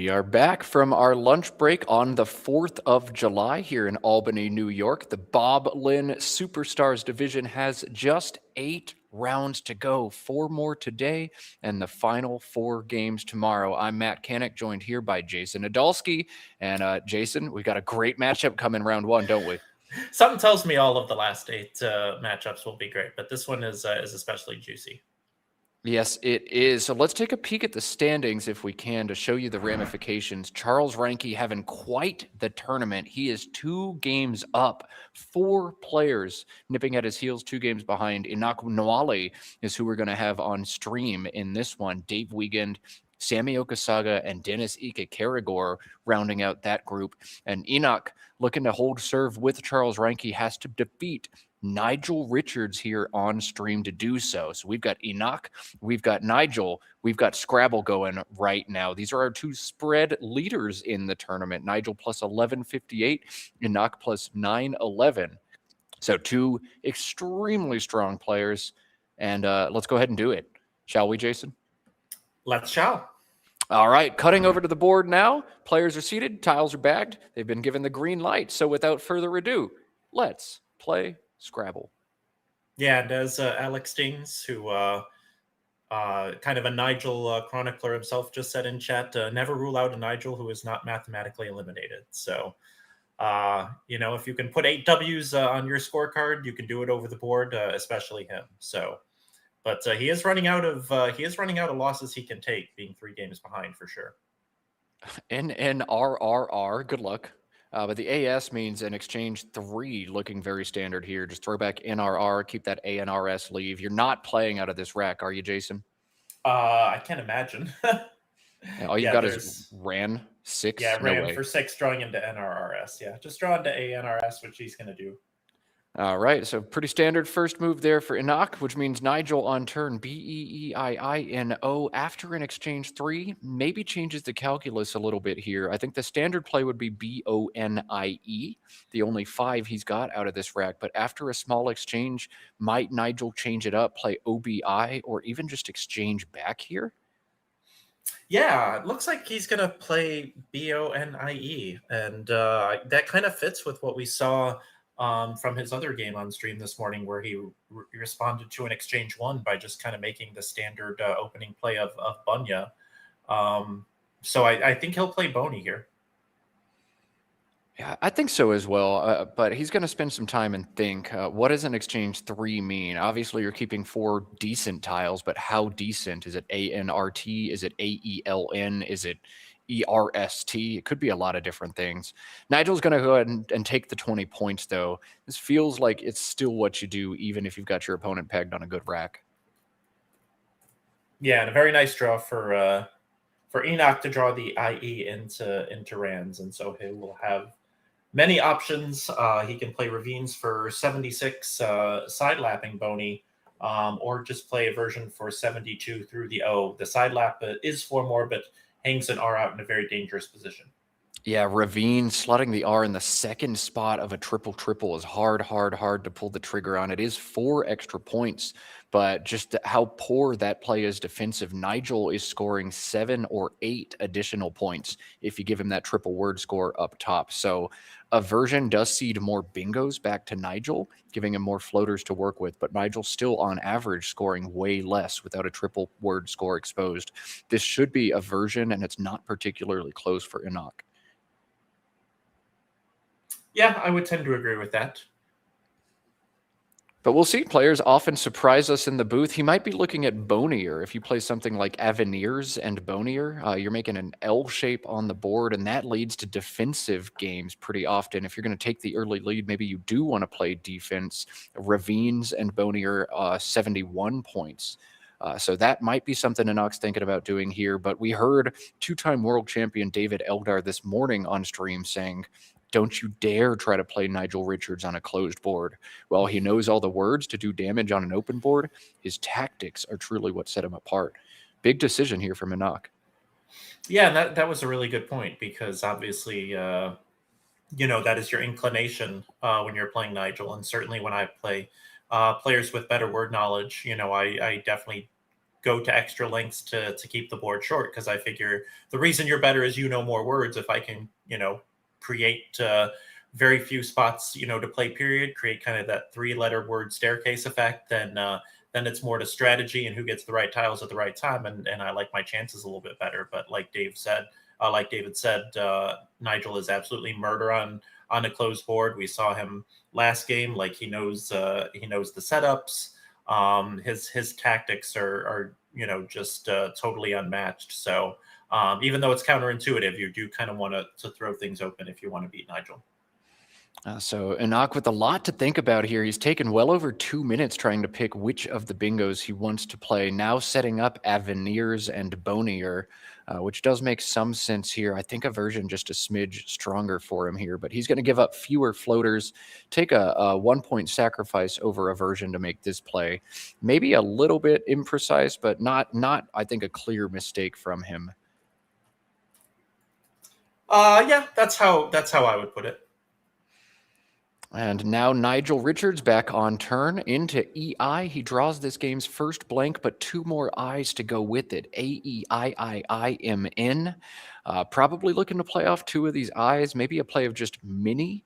We are back from our lunch break on the 4th of July here in Albany, New York. The Bob Linn Superstars Division has just 8 rounds to go, 4 more today, and the final 4 games tomorrow. I'm Matt Canick, joined here by Jason Nadolski. And Jason, we got a great matchup coming round 1, don't we? Something tells me all of the last 8 matchups will be great, but this one is especially juicy. Yes, it is. So let's take a peek at the standings if we can to show you the ramifications. Charles Ranke having quite the tournament. He is 2 games up, 4 players nipping at his heels, 2 games behind. Inak Nwale is who we're going to have on stream in this one. Dave Wiegand, Sammy Okasaga, and Dennis Ike Caragor rounding out that group. And Enoch, looking to hold serve with Charles Ranke, has to defeat Nigel Richards here on stream to do so. So we've got Enoch, we've got Nigel, we've got Scrabble going right now. These are our 2 spread leaders in the tournament. Nigel plus 1158, Enoch plus 911. So 2 extremely strong players. And let's go ahead and do it. Shall we, Jason? Let's shall. All right, cutting over to the board now. Players are seated, tiles are bagged. They've been given the green light. So without further ado, let's play Scrabble. Yeah, and as Alex Stings, who kind of a Nigel chronicler himself, just said in chat, never rule out a Nigel who is not mathematically eliminated. So, if you can put 8 W's on your scorecard, you can do it over the board, especially him. So, but he is running out of losses he can take, being 3 games behind for sure. NNRRR, good luck. But the AS means an exchange 3, looking very standard here. Just throw back NRR, keep that ANRS leave. You're not playing out of this rack, are you, Jason? I can't imagine. All you've got is RAN 6? Yeah, no RAN way. for 6, drawing into NRRS. Yeah, just draw into ANRS, which he's going to do. All right, so pretty standard first move there for Enoch, which means Nigel on turn BEEIINO after an exchange 3 maybe changes the calculus a little bit here. I think the standard play would be BONIE, the only 5 he's got out of this rack. But after a small exchange, might Nigel change it up, play OBI, or even just exchange back here? Yeah, it looks like he's going to play BONIE, and that kind of fits with what we saw from his other game on stream this morning, where he responded to an exchange 1 by just kind of making the standard opening play of Bunya. So I think he'll play Boney here. Yeah, I think so as well. But he's going to spend some time and think, what does an exchange 3 mean? Obviously, you're keeping 4 decent tiles, but how decent? Is it ANRT? Is it AELN? Is it ERST? It could be a lot of different things. Nigel's going to go ahead and take the 20 points, though. This feels like it's still what you do, even if you've got your opponent pegged on a good rack. Yeah, and a very nice draw for Enoch to draw the IE into Rands, and so he will have many options. He can play Ravines for 76, side lapping Boney, or just play a version for 72 through the O. The side lap is 4 more, but hangs an R out in a very dangerous position. Yeah, Ravine slotting the R in the second spot of a triple is hard to pull the trigger on. It is 4 extra points, but just how poor that play is defensive. Nigel is scoring 7 or 8 additional points if you give him that triple word score up top. So aversion does cede more bingos back to Nigel, giving him more floaters to work with, but Nigel's still on average scoring way less without a triple word score exposed. This should be aversion, and it's not particularly close for Enoch. Yeah, I would tend to agree with that. But we'll see. Players often surprise us in the booth. He might be looking at Bonier. If you play something like Avenires and Bonier, you're making an L shape on the board, and that leads to defensive games pretty often. If you're going to take the early lead, maybe you do want to play defense. Ravines and Bonier, 71 points. So that might be something Enoch's thinking about doing here. But we heard 2-time world champion David Eldar this morning on stream saying, don't you dare try to play Nigel Richards on a closed board. While he knows all the words to do damage on an open board, his tactics are truly what set him apart. Big decision here from Enoch. Yeah, that was a really good point, because obviously, that is your inclination when you're playing Nigel. And certainly when I play players with better word knowledge, I definitely go to extra lengths to keep the board short, because I figure the reason you're better is you know more words. If I can, create very few spots, to play period, create kind of that 3-letter word staircase effect, then it's more to strategy and who gets the right tiles at the right time, and I like my chances a little bit better. But like David said, Nigel is absolutely murder on a closed board. We saw him last game. Like, he knows the setups. His tactics are just totally unmatched. So even though it's counterintuitive, you do kind of want to throw things open if you want to beat Nigel. So Enoch with a lot to think about here. He's taken well over 2 minutes trying to pick which of the bingos he wants to play. Now setting up Avenirs and Bonier, which does make some sense here. I think a version just a smidge stronger for him here, but he's going to give up fewer floaters, take a 1-point sacrifice over a version to make this play. Maybe a little bit imprecise, but not I think a clear mistake from him. Yeah, that's how I would put it. And now Nigel Richards back on turn into EI. He draws this game's first blank, but 2 more I's to go with it. AEIIIMN. Probably looking to play off 2 of these I's, maybe a play of just mini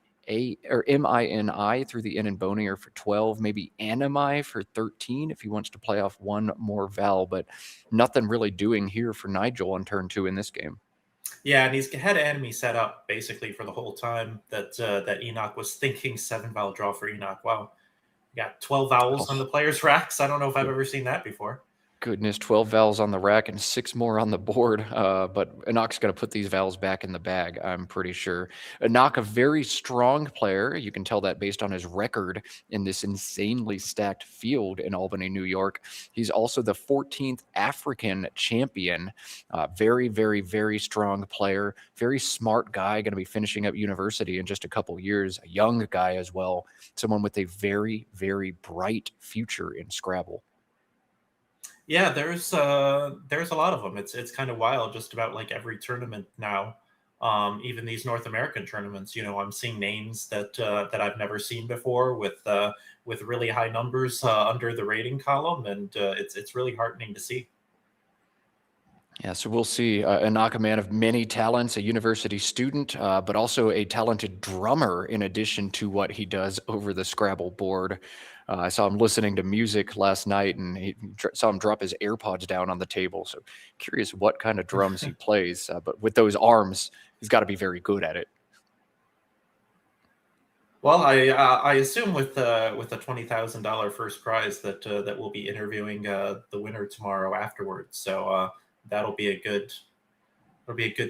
or MINI through the N and Bonier for 12, maybe Animi for 13 if he wants to play off 1 more vowel, but nothing really doing here for Nigel on turn 2 in this game. Yeah, and he's had enemy set up basically for the whole time that Enoch was thinking 7-vowel draw for Enoch. Wow. You got 12 vowels on the player's racks. I don't know if I've ever seen that before. Goodness, 12 vowels on the rack and 6 more on the board. But Enoch's going to put these vowels back in the bag, I'm pretty sure. Enoch, a very strong player. You can tell that based on his record in this insanely stacked field in Albany, New York. He's also the 14th African champion. Very, very, very strong player. Very smart guy, going to be finishing up university in just a couple years. A young guy as well. Someone with a very, very bright future in Scrabble. Yeah, there's a lot of them. It's kind of wild. Just about like every tournament now, even these North American tournaments. I'm seeing names that I've never seen before with really high numbers under the rating column, and it's really heartening to see. Yeah, so we'll see. Enoch, a man of many talents, a university student, but also a talented drummer in addition to what he does over the Scrabble board. I saw him listening to music last night, and he saw him drop his AirPods down on the table. So curious what kind of drums he plays. But with those arms, he's got to be very good at it. Well, I assume with the $20,000 first prize that we'll be interviewing the winner tomorrow afterwards. So that'll be a good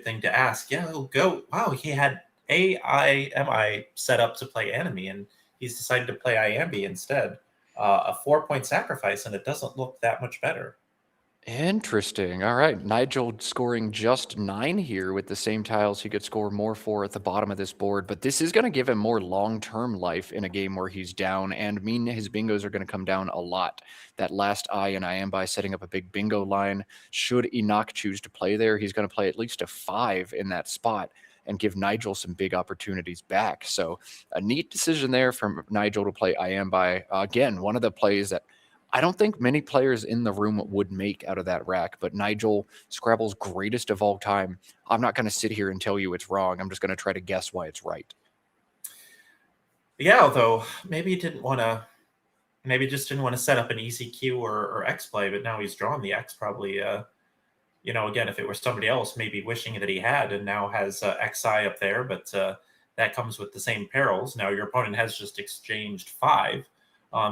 thing to ask. Yeah, it'll go. Wow, he had AIMI set up to play enemy, and he's decided to play Iambi instead. A 4-point sacrifice, and it doesn't look that much better. Interesting. All right. Nigel scoring just 9 here with the same tiles he could score more for at the bottom of this board. But this is going to give him more long-term life in a game where he's down, and mean his bingos are going to come down a lot. That last I in Iambi setting up a big bingo line. Should Enoch choose to play there, he's going to play at least a 5 in that spot and give Nigel some big opportunities back. So a neat decision there from Nigel to play Iambi. Again, one of the plays that I don't think many players in the room would make out of that rack, but Nigel, Scrabble's greatest of all time. I'm not going to sit here and tell you it's wrong. I'm just going to try to guess why it's right. Yeah, although maybe just didn't want to set up an easy Q or X play, but now he's drawn the X probably, again, if it were somebody else, maybe wishing that he had, and now has XI up there, but that comes with the same perils. Now your opponent has just exchanged 5.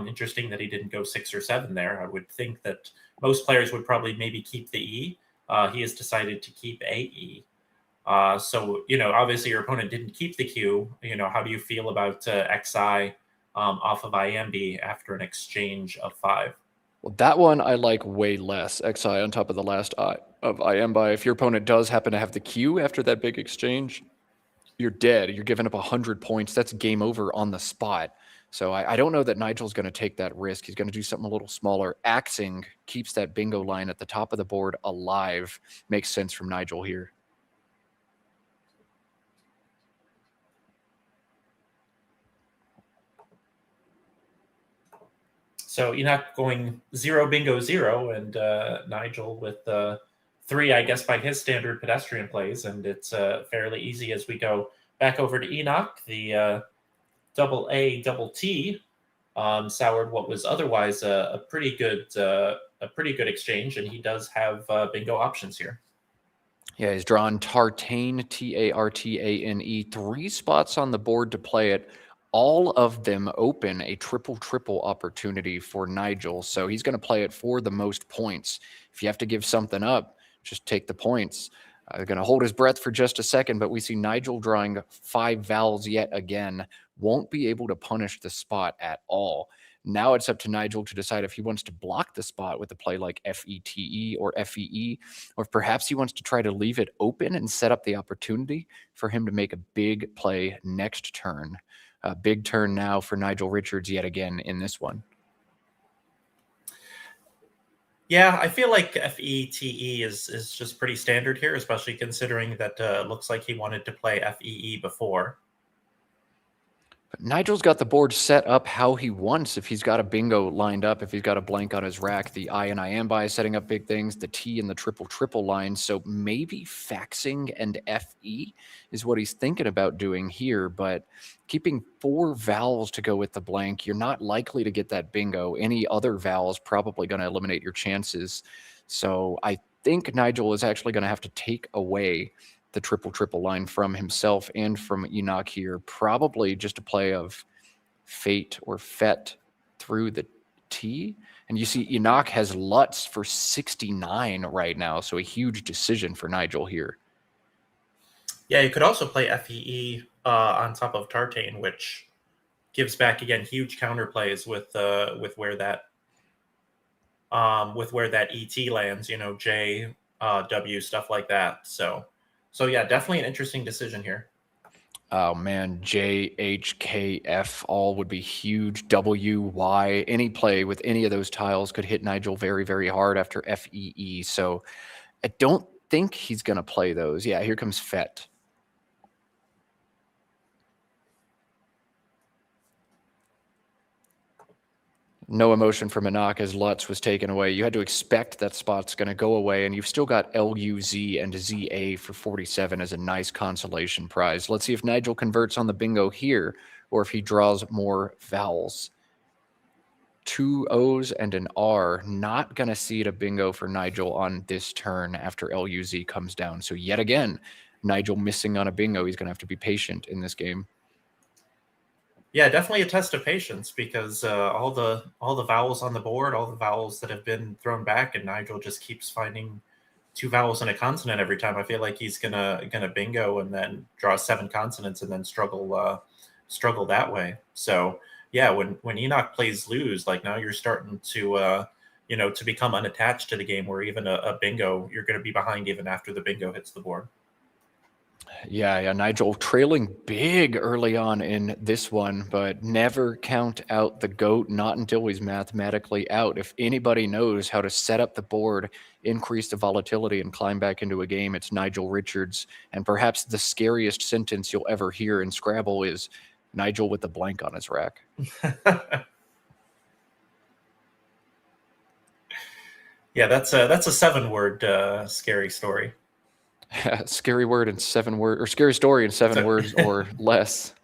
Interesting that he didn't go 6 or 7 there. I would think that most players would probably maybe keep the E. He has decided to keep AE. So, obviously your opponent didn't keep the Q. How do you feel about XI off of IMB after an exchange of 5? Well, that one I like way less. XI on top of the last I of Iambi. If your opponent does happen to have the Q after that big exchange, you're dead. You're giving up 100 points. That's game over on the spot. So I don't know that Nigel's going to take that risk. He's going to do something a little smaller. Axing keeps that bingo line at the top of the board alive. Makes sense from Nigel here. So Enoch going 0 bingo 0, and Nigel with 3, I guess, by his standard pedestrian plays, and it's fairly easy as we go back over to Enoch. The double A, double T soured what was otherwise a pretty good exchange, and he does have bingo options here. Yeah, he's drawn Tartane, Tartane, 3 spots on the board to play it. All of them open a triple opportunity for Nigel. So he's going to play it for the most points. If you have to give something up, just take the points. Going to hold his breath for just a second, but we see Nigel drawing 5 vowels yet again. Won't be able to punish the spot at all. Now it's up to Nigel to decide if he wants to block the spot with a play like FETE or FEE, or if perhaps he wants to try to leave it open and set up the opportunity for him to make a big play next turn. A big turn now for Nigel Richards yet again in this one. Yeah, I feel like FETE is just pretty standard here, especially considering that it looks like he wanted to play FEE before. But Nigel's got the board set up how he wants. If he's got a bingo lined up, if he's got a blank on his rack, the I and I am by setting up big things, the T and the triple line. So maybe faxing and FE is what he's thinking about doing here. But keeping 4 vowels to go with the blank, you're not likely to get that bingo. Any other vowel is probably going to eliminate your chances. So I think Nigel is actually going to have to take away the triple line from himself and from Enoch here. Probably just a play of fate or fet through the T. And you see Enoch has Lutz for 69 right now. So a huge decision for Nigel here. Yeah, you could also play FEE on top of Tartane, which gives back, again, huge counterplays with where that ET lands, J, W, stuff like that. So yeah, definitely an interesting decision here. Oh man, J, H, K, F, all would be huge. W, Y, any play with any of those tiles could hit Nigel very, very hard after FEE. So I don't think he's going to play those. Yeah, here comes Fet. No emotion from Enoch as Lutz was taken away. You had to expect that spot's going to go away, and you've still got LUZ and ZA for 47 as a nice consolation prize. Let's see if Nigel converts on the bingo here, or if he draws more vowels. 2 O's and an R. Not going to see it a bingo for Nigel on this turn after LUZ comes down. So yet again, Nigel missing on a bingo. He's going to have to be patient in this game. Yeah, definitely a test of patience, because all the vowels on the board, all the vowels that have been thrown back, and Nigel just keeps finding 2 vowels and a consonant every time. I feel like he's gonna bingo and then draw 7 consonants and then struggle that way. So yeah, when Enoch plays lose, like now you're starting to to become unattached to the game, where even a bingo, you're going to be behind even after the bingo hits the board. Yeah, Nigel trailing big early on in this one, but never count out the GOAT, not until he's mathematically out. If anybody knows how to set up the board, increase the volatility, and climb back into a game, it's Nigel Richards. And perhaps the scariest sentence you'll ever hear in Scrabble is Nigel with the blank on his rack. Yeah, that's a 7-word scary story. Scary word in 7 words, or scary story in 7 words or less.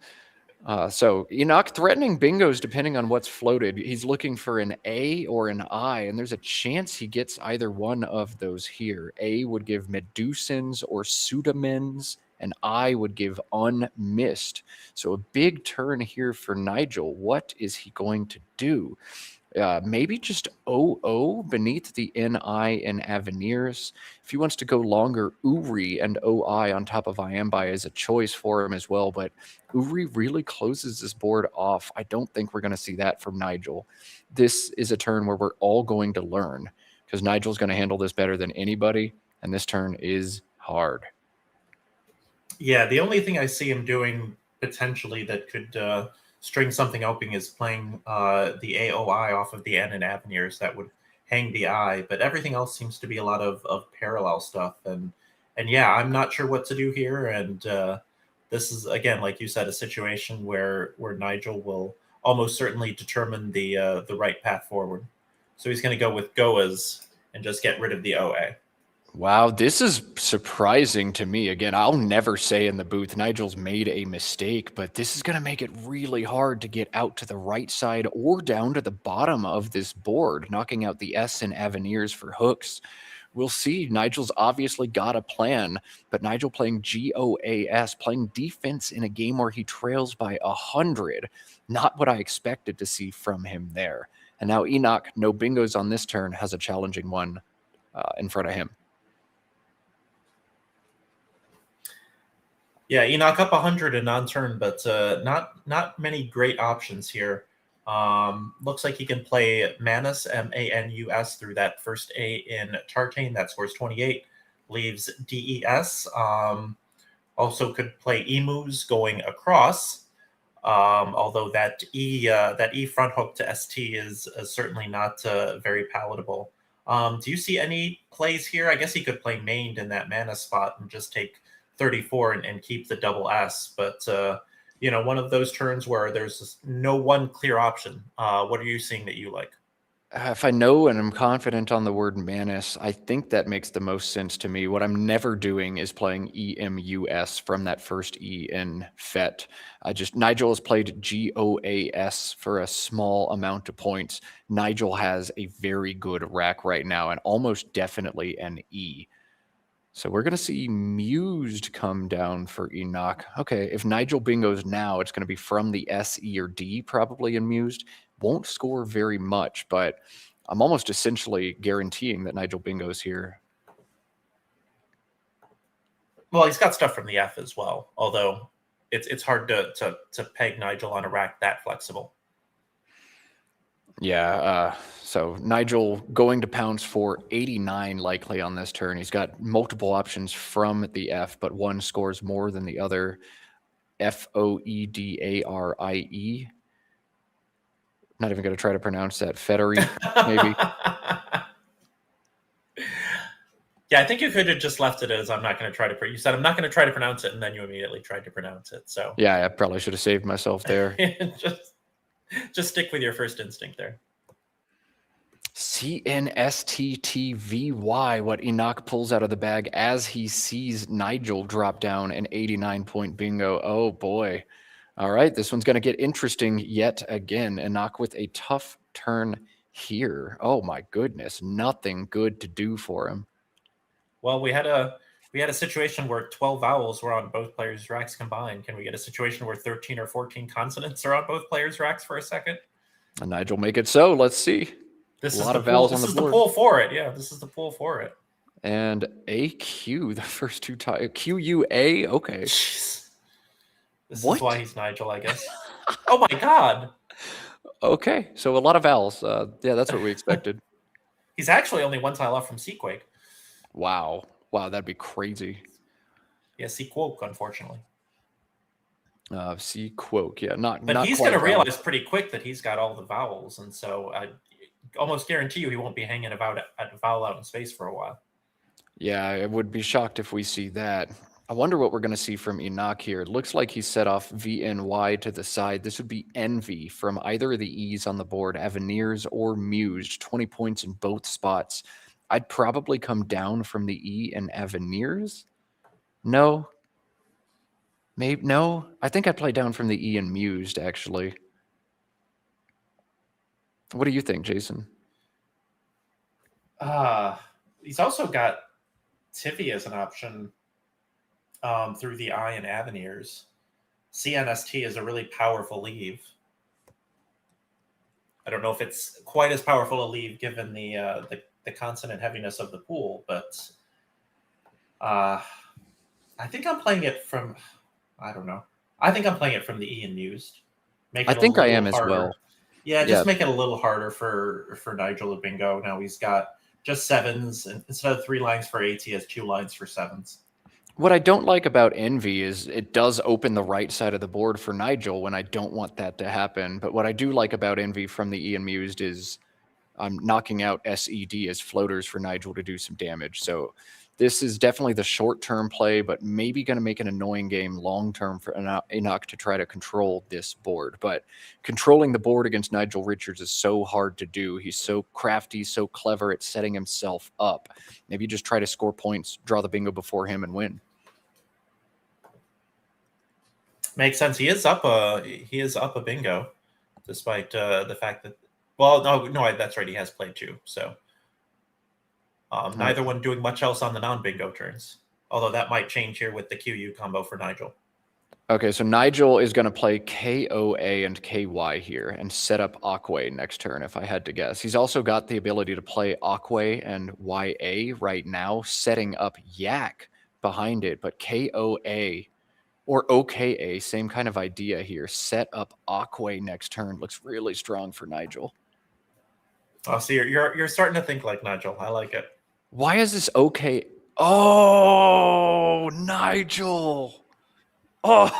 So Enoch threatening bingos depending on what's floated. He's looking for an A or an I, and there's a chance he gets either one of those here. A would give Medusins or Pseudomens, and I would give unmissed. So a big turn here for Nigel. What is he going to do? Maybe just OO beneath the NI and Avenires. If he wants to go longer, Uri and OI on top of Iambi is a choice for him as well, but Uri really closes this board off. I don't think we're going to see that from Nigel. This is a turn where we're all going to learn, because Nigel's going to handle this better than anybody, and this turn is hard. Yeah, the only thing I see him doing potentially that could string something open is playing the AOI off of the N and Avenires. That would hang the I, but everything else seems to be a lot of parallel stuff. And yeah, I'm not sure what to do here. And this is, again, like you said, a situation where Nigel will almost certainly determine the right path forward. So he's going to go with Goas and just get rid of the OA. Wow, this is surprising to me. Again, I'll never say in the booth Nigel's made a mistake, but this is going to make it really hard to get out to the right side or down to the bottom of this board, knocking out the S and Avenires for hooks. We'll see. Nigel's obviously got a plan, but Nigel playing GOAS, playing defense in a game where he trails by 100. Not what I expected to see from him there. And now Enoch, no bingos on this turn, has a challenging one in front of him. Yeah, Enoch up 100 and on turn, but not many great options here. Looks like he can play Manus, Manus, through that first A in Tartane. That scores 28, leaves DES. Also could play Emus going across, although that E front hook to ST is certainly not very palatable. Do you see any plays here? I guess he could play mained in that Manus spot and just take 34 and keep the double S, but one of those turns where there's no one clear option. What are you seeing that you like? If I know and I'm confident on the word Manus, I think that makes the most sense to me. What I'm never doing is playing EMUS from that first E in FET. Nigel has played GOAS for a small amount of points. Nigel has a very good rack right now and almost definitely an E. So we're going to see Mused come down for Enoch. Okay, if Nigel bingos now, it's going to be from the S, E, or D, probably in Mused. Won't score very much, but I'm almost essentially guaranteeing that Nigel bingos here. Well, he's got stuff from the F as well, although it's hard to peg Nigel on a rack that flexible. Yeah, so Nigel going to pounce for 89 likely on this turn. He's got multiple options from the F, but one scores more than the other. Foedarie. Not even going to try to pronounce that. Federy, maybe. Yeah, I think you could have just left it as I'm not going to try to. You said I'm not going to try to pronounce it, and then you immediately tried to pronounce it. So yeah, I probably should have saved myself there. Just stick with your first instinct there. CNSTTVY, what Enoch pulls out of the bag as he sees Nigel drop down an 89-point bingo. Oh, boy. All right, this one's going to get interesting yet again. Enoch with a tough turn here. Oh, my goodness. Nothing good to do for him. Well, we had a situation where 12 vowels were on both players' racks combined. Can we get a situation where 13 or 14 consonants are on both players' racks for a second? And Nigel make it so. Let's see. This a is lot the of vowels pool. on the This board. is the pool for it. Yeah, this is the pool for it. And AQ, the first two times. QUA? Okay. Jeez. This What? is why he's Nigel, I guess. Oh, my God. Okay, so a lot of vowels. Yeah, that's what we expected. He's actually only one tile off from Seaquake. Wow. Wow, that'd be crazy. Yeah, Seaquoke, unfortunately. Seaquoke, yeah, not. But not he's quite going to vowels. realize pretty quick that he's got all the vowels, and so I almost guarantee you he won't be hanging about a vowel out in space for a while. Yeah, I would be shocked if we see that. I wonder what we're going to see from Enoch here. It looks like he set off VNY to the side. This would be Envy from either of the E's on the board, Avenires or Mused, 20 points in both spots. I'd probably come down from the E and Avenires. No. Maybe no. I think I'd play down from the E and Mused, actually. What do you think, Jason? He's also got Tiffy as an option through the I and Avenires. CNST is a really powerful leave. I don't know if it's quite as powerful a leave given the consonant heaviness of the pool, but I think I'm playing it from. I don't know. I think I'm playing it from the E and Mused. I think I am as well. Yeah, just make it a little harder for Nigel to bingo. Now he's got just sevens, and instead of 3 lines for 8s, he has 2 lines for 7s. What I don't like about Envy is it does open the right side of the board for Nigel when I don't want that to happen. But what I do like about Envy from the E and Mused is I'm knocking out SED as floaters for Nigel to do some damage. So This is definitely the short-term play, but maybe going to make an annoying game long-term for Enoch to try to control this board. But controlling the board against Nigel Richards is so hard to do. He's so crafty, so clever at setting himself up. Maybe just try to score points, draw the bingo before him, and win. Makes sense. He is up a bingo, despite the fact that, well, no, that's right. He has played 2, so neither one doing much else on the non-bingo turns. Although that might change here with the QU combo for Nigel. Okay, so Nigel is going to play KOA and KY here and set up Aquay next turn, if I had to guess. He's also got the ability to play Aquay and YA right now, setting up Yak behind it, but KOA or OKA, same kind of idea here. Set up Aquay next turn. Looks really strong for Nigel. Oh, so you're starting to think like Nigel. I like it. Why is this okay? Oh, Nigel. Oh,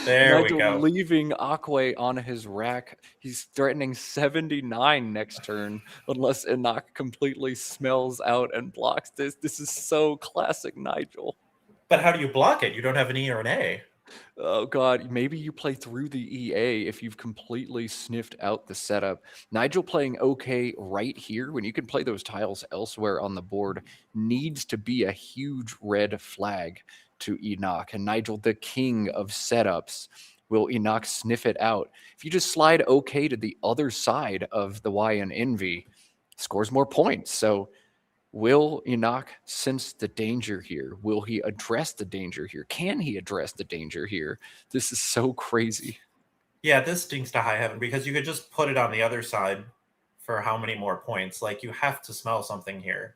there Nigel we go. Leaving Aquay on his rack. He's threatening 79 next turn unless Enoch completely smells out and blocks this. This is so classic Nigel. But how do you block it? You don't have an E or an A. Oh, God. Maybe you play through the EA if you've completely sniffed out the setup. Nigel playing okay right here when you can play those tiles elsewhere on the board needs to be a huge red flag to Enoch. And Nigel, the king of setups, will Enoch sniff it out? If you just slide okay to the other side of the Y and Envy, scores more points. So will Enoch sense the danger here? Will he address the danger here? Can he address the danger here? This is so crazy. Yeah, this stinks to high heaven because you could just put it on the other side for how many more points? Like, you have to smell something here.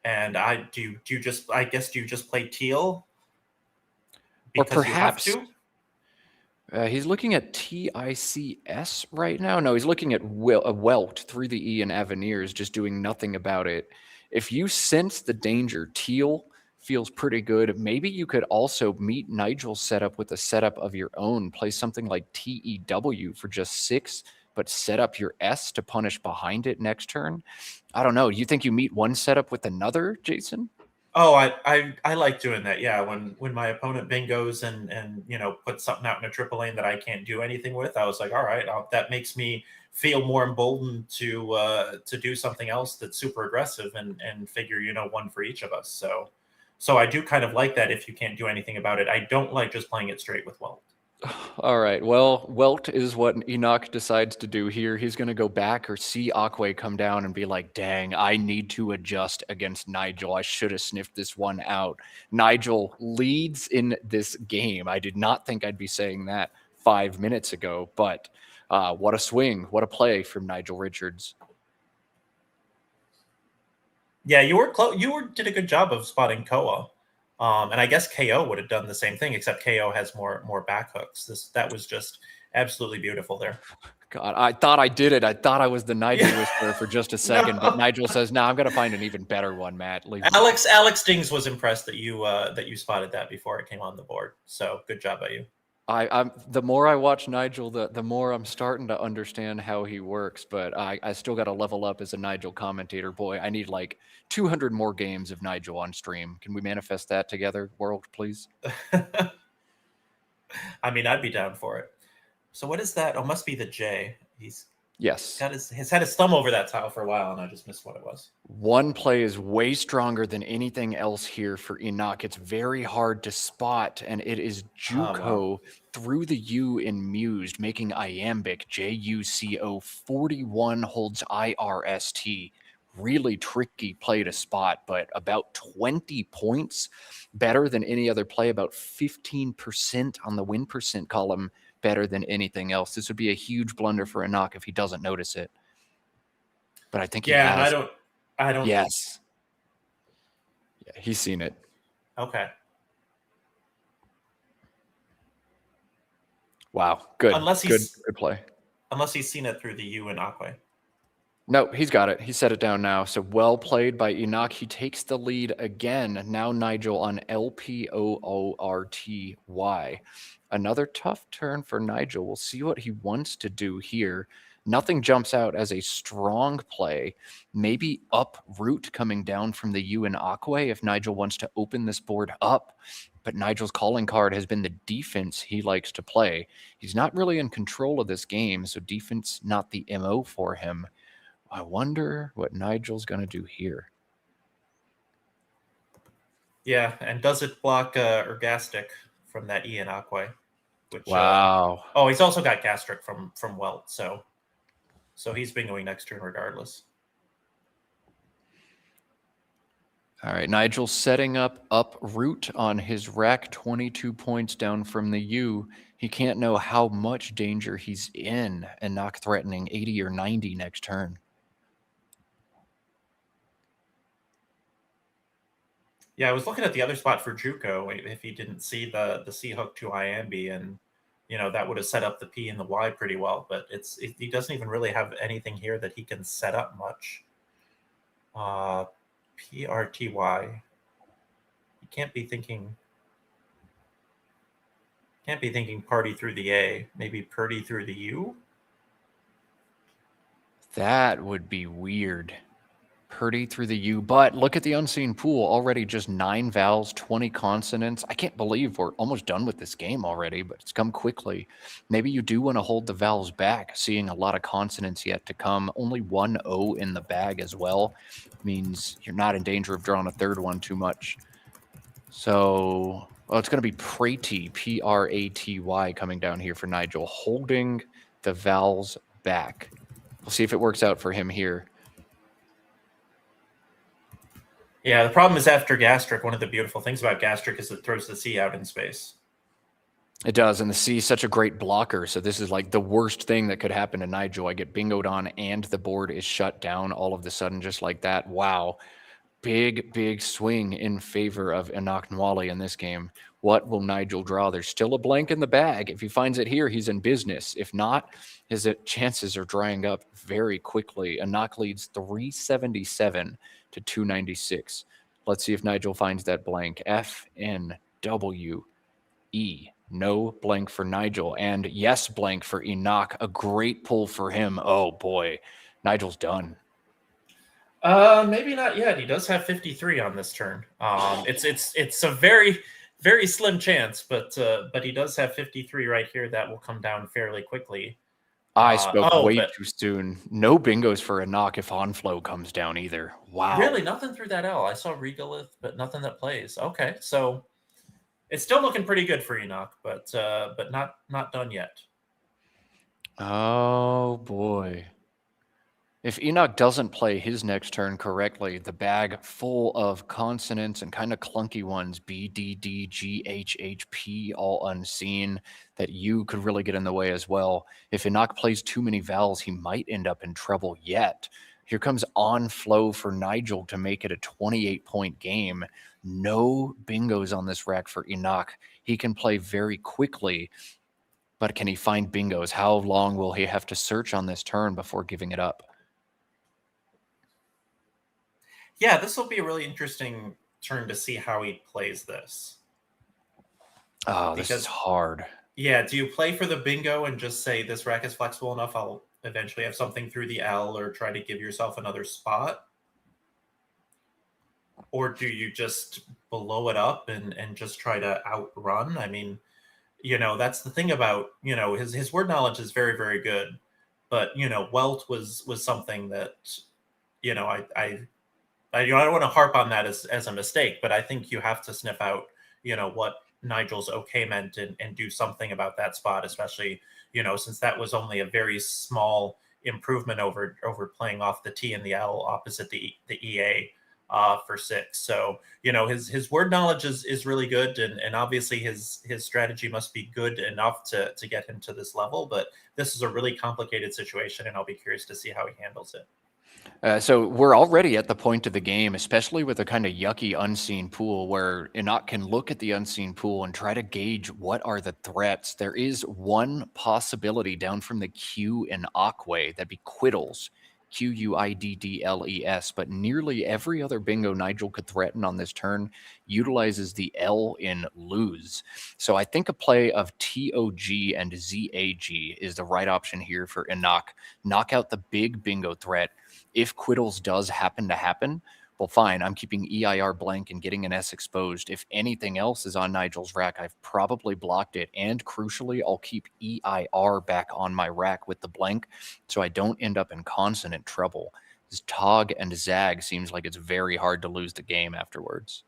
And do you just play teal? Because or perhaps you have to? He's looking at TICS right now. No, he's looking at Welt through the E and Avenir's, just doing nothing about it. If you sense the danger, teal feels pretty good. Maybe you could also meet Nigel's setup with a setup of your own. Play something like TEW for just 6, but set up your S to punish behind it next turn. I don't know. Do you think you meet one setup with another, Jason? Oh, I like doing that. Yeah, when my opponent bingos and puts something out in a triple lane that I can't do anything with, I was like, all right, that makes me feel more emboldened to do something else that's super aggressive and figure one for each of us. So I do kind of like that if you can't do anything about it. I don't like just playing it straight with Welt. All right. Well, Welt is what Enoch decides to do here. He's going to go back or see Aquay come down and be like, dang, I need to adjust against Nigel. I should have sniffed this one out. Nigel leads in this game. I did not think I'd be saying that 5 minutes ago, but what a swing. What a play from Nigel Richards. Yeah, you were close. Did a good job of spotting Koa. And I guess KO would have done the same thing, except KO has more back hooks. That was just absolutely beautiful there. God, I thought I did it. I thought I was the Nigel whisperer for just a second, but Nigel says, "No, I'm going to find an even better one, Matt." Alex Dings was impressed that you spotted that before it came on the board. So good job by you. I'm the more I watch Nigel, the more I'm starting to understand how he works. But I still got to level up as a Nigel commentator. Boy, I need like 200 more games of Nigel on stream. Can we manifest that together, world, please? I mean, I'd be down for it. So what is that? Oh, must be the J. He's had his thumb over that tile for a while, and I just missed what it was. One play is way stronger than anything else here for Enoch. It's very hard to spot, and it is Juco through the U in Mused, making Iambic, JUCO, 41 holds IRST. Really tricky play to spot, but about 20 points better than any other play, about 15% on the win percent column better than anything else. This would be a huge blunder for Enoch if he doesn't notice it. But I think he has. I don't. Yes. Yeah, he's seen it. Okay. Wow. Good. Good play. Unless he's seen it through the U and Aquay. No, he's got it. He set it down now. So well played by Enoch. He takes the lead again. Now Nigel on LPOORTY. Another tough turn for Nigel. We'll see what he wants to do here. Nothing jumps out as a strong play. Maybe uproot coming down from the U in Aquay if Nigel wants to open this board up. But Nigel's calling card has been the defense he likes to play. He's not really in control of this game, so defense not the MO for him. I wonder what Nigel's going to do here. Yeah, and does it block Ergastic from that E in Aquay? Which, wow. Oh, he's also got Gastric from Welt, so he's bingoing next turn regardless. All right, Nigel setting up uproot on his rack, 22 points down from the U. He can't know how much danger he's in and knock threatening 80 or 90 next turn. Yeah, I was looking at the other spot for Juco if he didn't see the C hook to Iambi, and that would have set up the P and the Y pretty well. But he doesn't even really have anything here that he can set up much. PRTY. He can't be thinking party through the A. Maybe Purdy through the U. That would be weird. Purdy through the U, but look at the unseen pool. Already just 9 vowels, 20 consonants. I can't believe we're almost done with this game already, but it's come quickly. Maybe you do want to hold the vowels back, seeing a lot of consonants yet to come. Only 1 O in the bag as well. Means you're not in danger of drawing a third one too much. So, well, it's going to be Praty, P-R-A-T-Y, coming down here for Nigel, holding the vowels back. We'll see if it works out for him here. Yeah, the problem is after Gastric, one of the beautiful things about Gastric is it throws the C out in space. It does, and the C is such a great blocker, so this is like the worst thing that could happen to Nigel. I get bingoed on, and the board is shut down all of a sudden just like that. Wow. Big swing in favor of Enoch Nwali in this game. What will Nigel draw? There's still a blank in the bag. If he finds it here, he's in business. If not, his chances are drying up very quickly. Enoch leads 377 to 296. Let's see if Nigel finds that blank. F-N-W-E. No blank for Nigel. And yes blank for Enoch. A great pull for him. Oh, boy. Nigel's done. Maybe not yet. He does have 53 on this turn. It's a very, very slim chance, but he does have 53 right here. That will come down fairly quickly. I spoke way too soon. No bingos for Enoch if on-flow comes down either. Wow. Really? Nothing through that L. I saw Regalith, but nothing that plays. Okay, so it's still looking pretty good for Enoch, but not done yet. Oh, boy. If Enoch doesn't play his next turn correctly, the bag full of consonants and kind of clunky ones, B, D, D, G, H, H, P, all unseen, that U could really get in the way as well. If Enoch plays too many vowels, he might end up in trouble yet. Here comes on flow for Nigel to make it a 28-point game. No bingos on this rack for Enoch. He can play very quickly, but can he find bingos? How long will he have to search on this turn before giving it up? Yeah, this will be a really interesting turn to see how he plays this. Oh, this is hard. Yeah, do you play for the bingo and just say this rack is flexible enough, I'll eventually have something through the L, or try to give yourself another spot? Or do you just blow it up and just try to outrun? I mean, that's the thing about, his word knowledge is very, very good. But, Welt was something that, I don't want to harp on that as a mistake, but I think you have to sniff out, what Nigel's okay meant and do something about that spot, especially, since that was only a very small improvement over playing off the T and the L opposite the EA for 6. So, his word knowledge is really good, and obviously his strategy must be good enough to get him to this level, but this is a really complicated situation, and I'll be curious to see how he handles it. So we're already at the point of the game, especially with a kind of yucky unseen pool, where Enoch can look at the unseen pool and try to gauge what are the threats. There is one possibility down from the Q in Aquay, that'd be Quiddles. Quiddles, but nearly every other bingo Nigel could threaten on this turn utilizes the L in lose. So I think a play of TOG and ZAG is the right option here for Enoch. Knock out the big bingo threat. If Quiddles does happen to happen, well, fine, I'm keeping EIR blank and getting an S exposed. If anything else is on Nigel's rack, I've probably blocked it. And crucially, I'll keep EIR back on my rack with the blank so I don't end up in consonant trouble. This Tog and Zag seems like it's very hard to lose the game afterwards.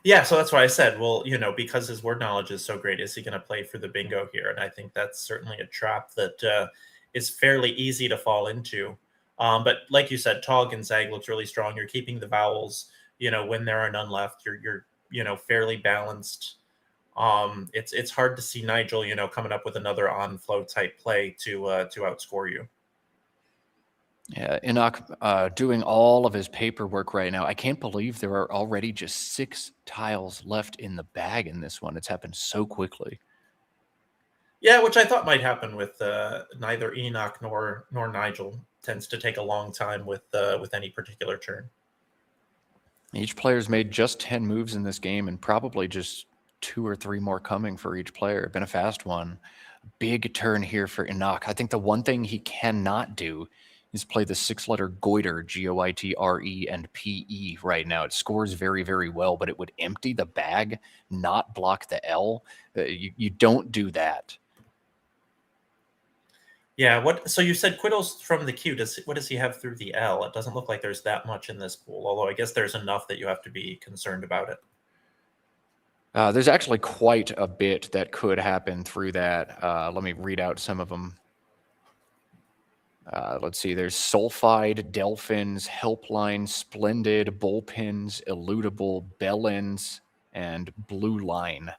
Yeah, so that's why I said, well, because his word knowledge is so great, is he going to play for the bingo here? And I think that's certainly a trap that is fairly easy to fall into. But like you said, Tog and Zag looks really strong. You're keeping the vowels, when there are none left. You're fairly balanced. It's hard to see Nigel, coming up with another on flow type play to outscore you. Yeah, Enoch doing all of his paperwork right now. I can't believe there are already just 6 tiles left in the bag in this one. It's happened so quickly. Yeah, which I thought might happen with neither Enoch nor Nigel. Tends to take a long time with any particular turn. Each player's made just 10 moves in this game, and probably just 2 or 3 more coming for each player. Been a fast one. Big turn here for Enoch. I think the one thing he cannot do is play the 6-letter goiter, Goitre and PE right now. It scores very, very well, but it would empty the bag, not block the L. You don't do that. Yeah, so you said Quiddles from the Q. What does he have through the L? It doesn't look like there's that much in this pool, although I guess there's enough that you have to be concerned about it. There's actually quite a bit that could happen through that. Let me read out some of them. Let's see. There's Sulfide, Delphins, Helpline, Splendid, Bullpins, Eludable, Bellins, and Blue Line.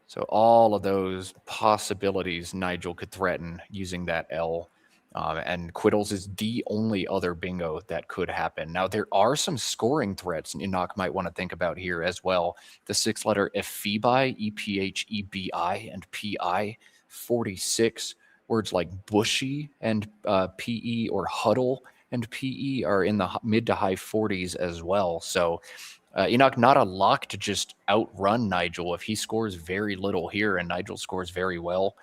So all of those possibilities Nigel could threaten using that L. And Quiddles is the only other bingo that could happen. Now, there are some scoring threats Enoch might want to think about here as well. The 6-letter Ephebi, EPHEBI, and PI, 46. Words like bushy and PE or huddle and PE are in the mid to high 40s as well. So Enoch, not a lock to just outrun Nigel if he scores very little here and Nigel scores very well.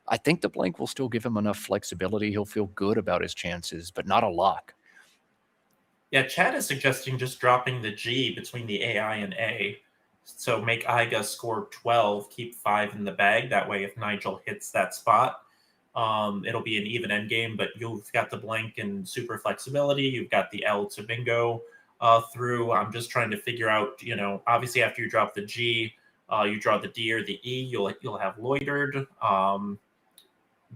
I think the blank will still give him enough flexibility. He'll feel good about his chances, but not a lock. Yeah, Chad is suggesting just dropping the G between the AI and A. So make Iga score 12, keep 5 in the bag. That way, if Nigel hits that spot, it'll be an even end game, but you've got the blank and super flexibility. You've got the L to bingo through. I'm just trying to figure out, obviously after you drop the G, you draw the D or the E, you'll have loitered.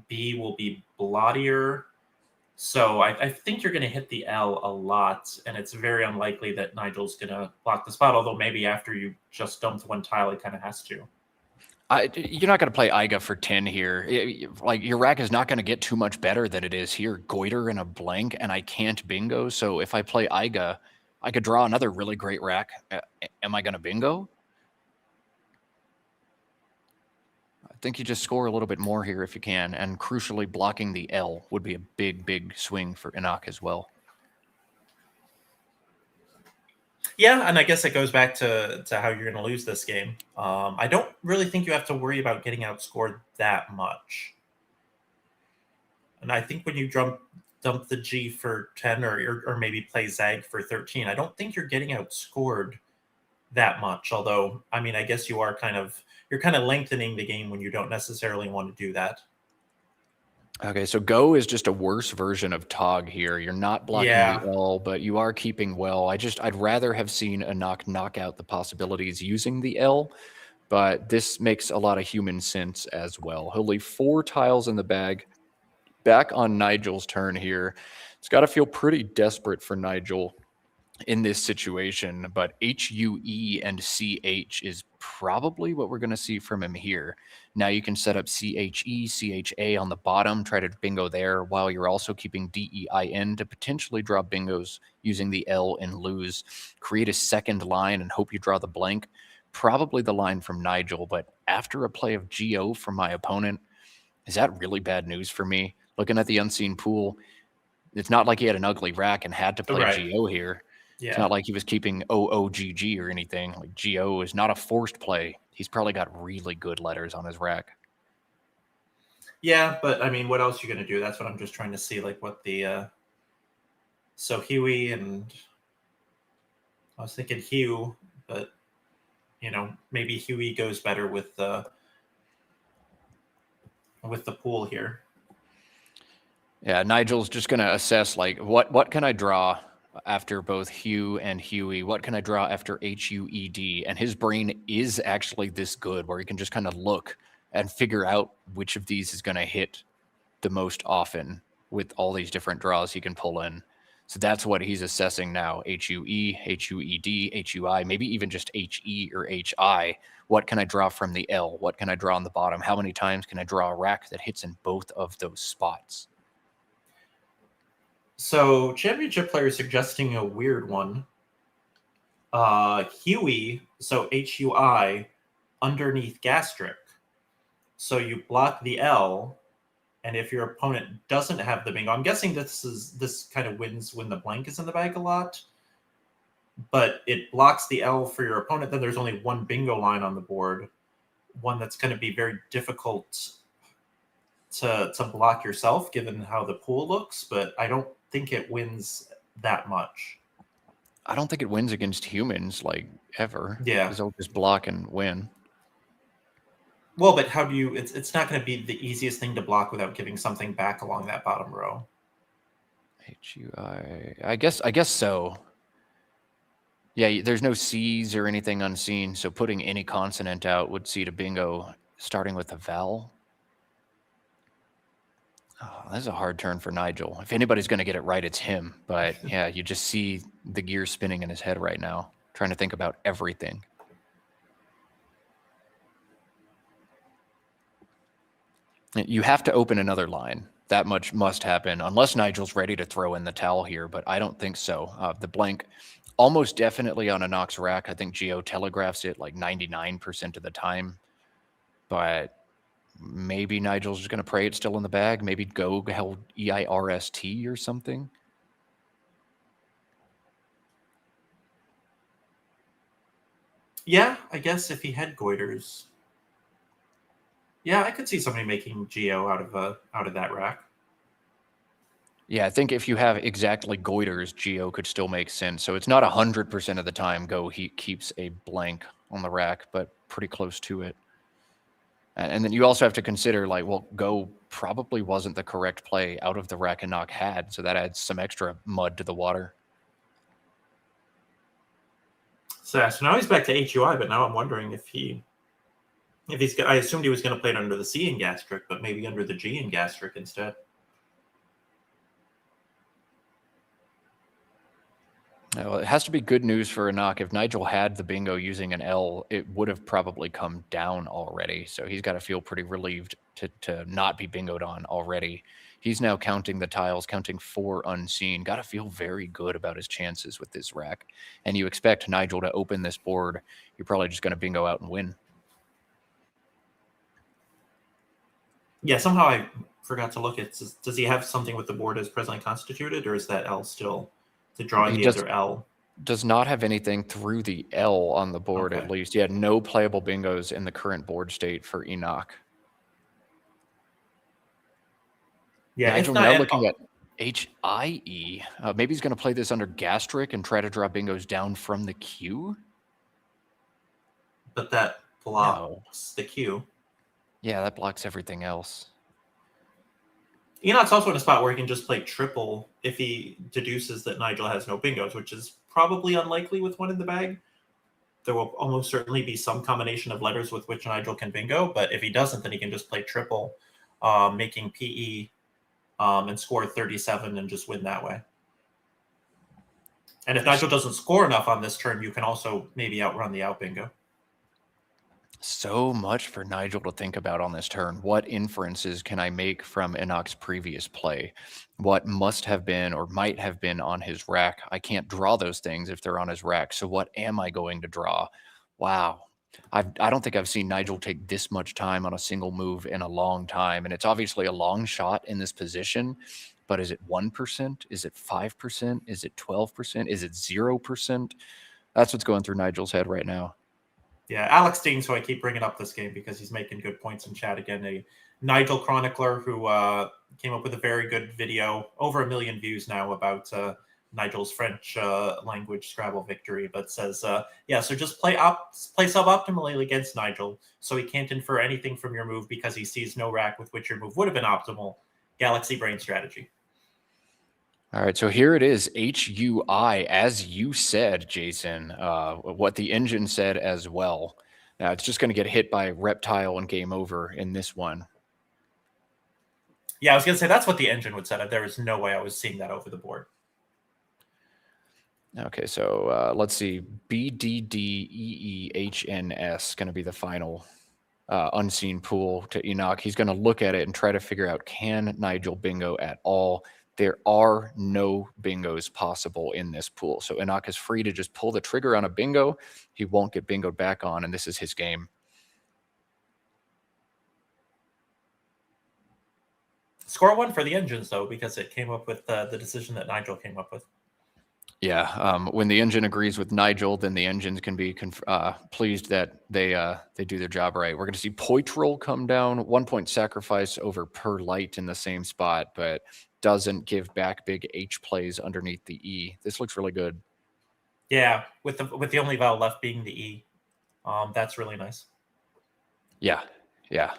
B will be blottier. So I think you're going to hit the L a lot, and it's very unlikely that Nigel's going to block the spot, although maybe after you just dumped one tile, it kind of has to. You're not going to play Iga for 10 here. Like, your rack is not going to get too much better than it is here. Goiter and a blank, and I can't bingo. So if I play Iga, I could draw another really great rack. Am I going to bingo? I think you just score a little bit more here if you can. And crucially, blocking the L would be a big, big swing for Enoch as well. Yeah, and I guess it goes back to how you're going to lose this game. I don't really think you have to worry about getting outscored that much. And I think when you dump the G for 10 or maybe play Zag for 13, I don't think you're getting outscored that much. Although, I mean, I guess you're kind of lengthening the game when you don't necessarily want to do that. Okay, so Go is just a worse version of Tog here. You're not blocking the L, but you are keeping well. I'd rather have seen Enoch knock out the possibilities using the L, but this makes a lot of human sense as well. He'll leave 4 tiles in the bag. Back on Nigel's turn here. It's got to feel pretty desperate for Nigel in this situation, but HUE and CH is probably what we're going to see from him here. Now you can set up CHE, CHA on the bottom, try to bingo there, while you're also keeping DEIN to potentially draw bingos using the L and lose. Create a second line and hope you draw the blank. Probably the line from Nigel, but after a play of GO from my opponent, is that really bad news for me? Looking at the unseen pool, It's not like he had an ugly rack and had to play Right. GO here. Yeah. It's not like he was keeping OOGG or anything. Like GO is not a forced play. He's probably got really good letters on his rack. Yeah, but I mean, what else are you going to do? That's what I'm just trying to see, like what the so Huey, and I was thinking Hugh, but you know, maybe Huey goes better with the pool here. Yeah, Nigel's just going to assess like what can I draw after both Hugh and Huey? What can I draw after HUED? And his brain is actually this good where he can just kind of look and figure out which of these is going to hit the most often with all these different draws he can pull in. So that's what he's assessing now. HUE, HUED, HUI, maybe even just HE or HI. What can I draw from the L? What can I draw on the bottom? How many times can I draw a rack that hits in both of those spots? So championship players suggesting a weird one. Huey, so HUI, underneath gastric. So you block the L, and if your opponent doesn't have the bingo, I'm guessing this kind of wins when the blank is in the bag a lot. But it blocks the L for your opponent, then there's only one bingo line on the board, one that's going to be very difficult to block yourself, given how the pool looks, but I don't think it wins that much. I don't think it wins against humans, like, ever. Yeah. Because they'll just block and win. Well, but how do you... It's not going to be the easiest thing to block without giving something back along that bottom row. HUI... I guess so. Yeah, there's no C's or anything unseen, so putting any consonant out would see to bingo starting with a vowel. Oh, that's a hard turn for Nigel. If anybody's going to get it right, it's him. But yeah, you just see the gears spinning in his head right now, trying to think about everything. You have to open another line. That much must happen, unless Nigel's ready to throw in the towel here, but I don't think so. The blank, almost definitely on a Knox rack. I think Geo telegraphs it like 99% of the time. But maybe Nigel's just going to pray it's still in the bag. Maybe go held EIRST or something. Yeah, I guess if he had goiters. Yeah, I could see somebody making Geo out of that rack. Yeah, I think if you have exactly goiters, Geo could still make sense. So it's not 100% of the time go he keeps a blank on the rack, but pretty close to it. And then you also have to consider, like, well, go probably wasn't the correct play out of the rack and knock had, so that adds some extra mud to the water. So now he's back to HUI, but now I'm wondering if he's. I assumed he was going to play it under the C in gastric, but maybe under the G in gastric instead. Well, it has to be good news for a knock. If Nigel had the bingo using an L, it would have probably come down already. So he's got to feel pretty relieved to not be bingoed on already. He's now counting the tiles, counting 4 unseen. Got to feel very good about his chances with this rack. And you expect Nigel to open this board. You're probably just going to bingo out and win. Yeah, somehow I forgot to look at, does he have something with the board as presently constituted, or is that L still to draw the other L? Does not have anything through the L on the board, Okay. at least. Yeah, no playable bingos in the current board state for Enoch. Yeah, Nigel if not, now looking at HIE. Maybe he's going to play this under gastric and try to draw bingos down from the Q. But that blocks the Q. Yeah, that blocks everything else. Enoch's also in a spot where he can just play triple if he deduces that Nigel has no bingos, which is probably unlikely with one in the bag. There will almost certainly be some combination of letters with which Nigel can bingo, but if he doesn't, then he can just play triple, making PE and score 37 and just win that way. And if Nigel doesn't score enough on this turn, you can also maybe outrun the out bingo. So much for Nigel to think about on this turn. What inferences can I make from Enoch's previous play? What must have been or might have been on his rack? I can't draw those things if they're on his rack. So what am I going to draw? Wow. I don't think I've seen Nigel take this much time on a single move in a long time. And it's obviously a long shot in this position. but is it 1%? Is it 5%? Is it 12%? Is it 0%? That's what's going through Nigel's head right now. Yeah, Alex Dean, so I keep bringing up this game because he's making good points in chat again. A Nigel chronicler who came up with a very good video, over 1 million views now, about Nigel's French language Scrabble victory, but says, yeah, so just play suboptimally against Nigel, so he can't infer anything from your move because he sees no rack with which your move would have been optimal. Galaxy brain strategy. All right, so here it is, HUI, as you said, Jason, what the engine said as well. Now, it's just going to get hit by Reptile and game over in this one. Yeah, I was going to say that's what the engine would set. There is no way I was seeing that over the board. Okay, so let's see. BDDEEHNS going to be the final unseen pool to Enoch. He's going to look at it and try to figure out, can Nigel bingo at all? There are no bingos possible in this pool. So Enoch is free to just pull the trigger on a bingo. He won't get bingoed back on, and this is his game. Score 1 for the engines, though, because it came up with the decision that Nigel came up with. Yeah, when the engine agrees with Nigel, then the engines can be pleased that they do their job right. We're going to see Poitral come down, 1 point sacrifice over per light in the same spot, but doesn't give back big H plays underneath the E. This looks really good. Yeah, with the only vowel left being the E. That's really nice. Yeah.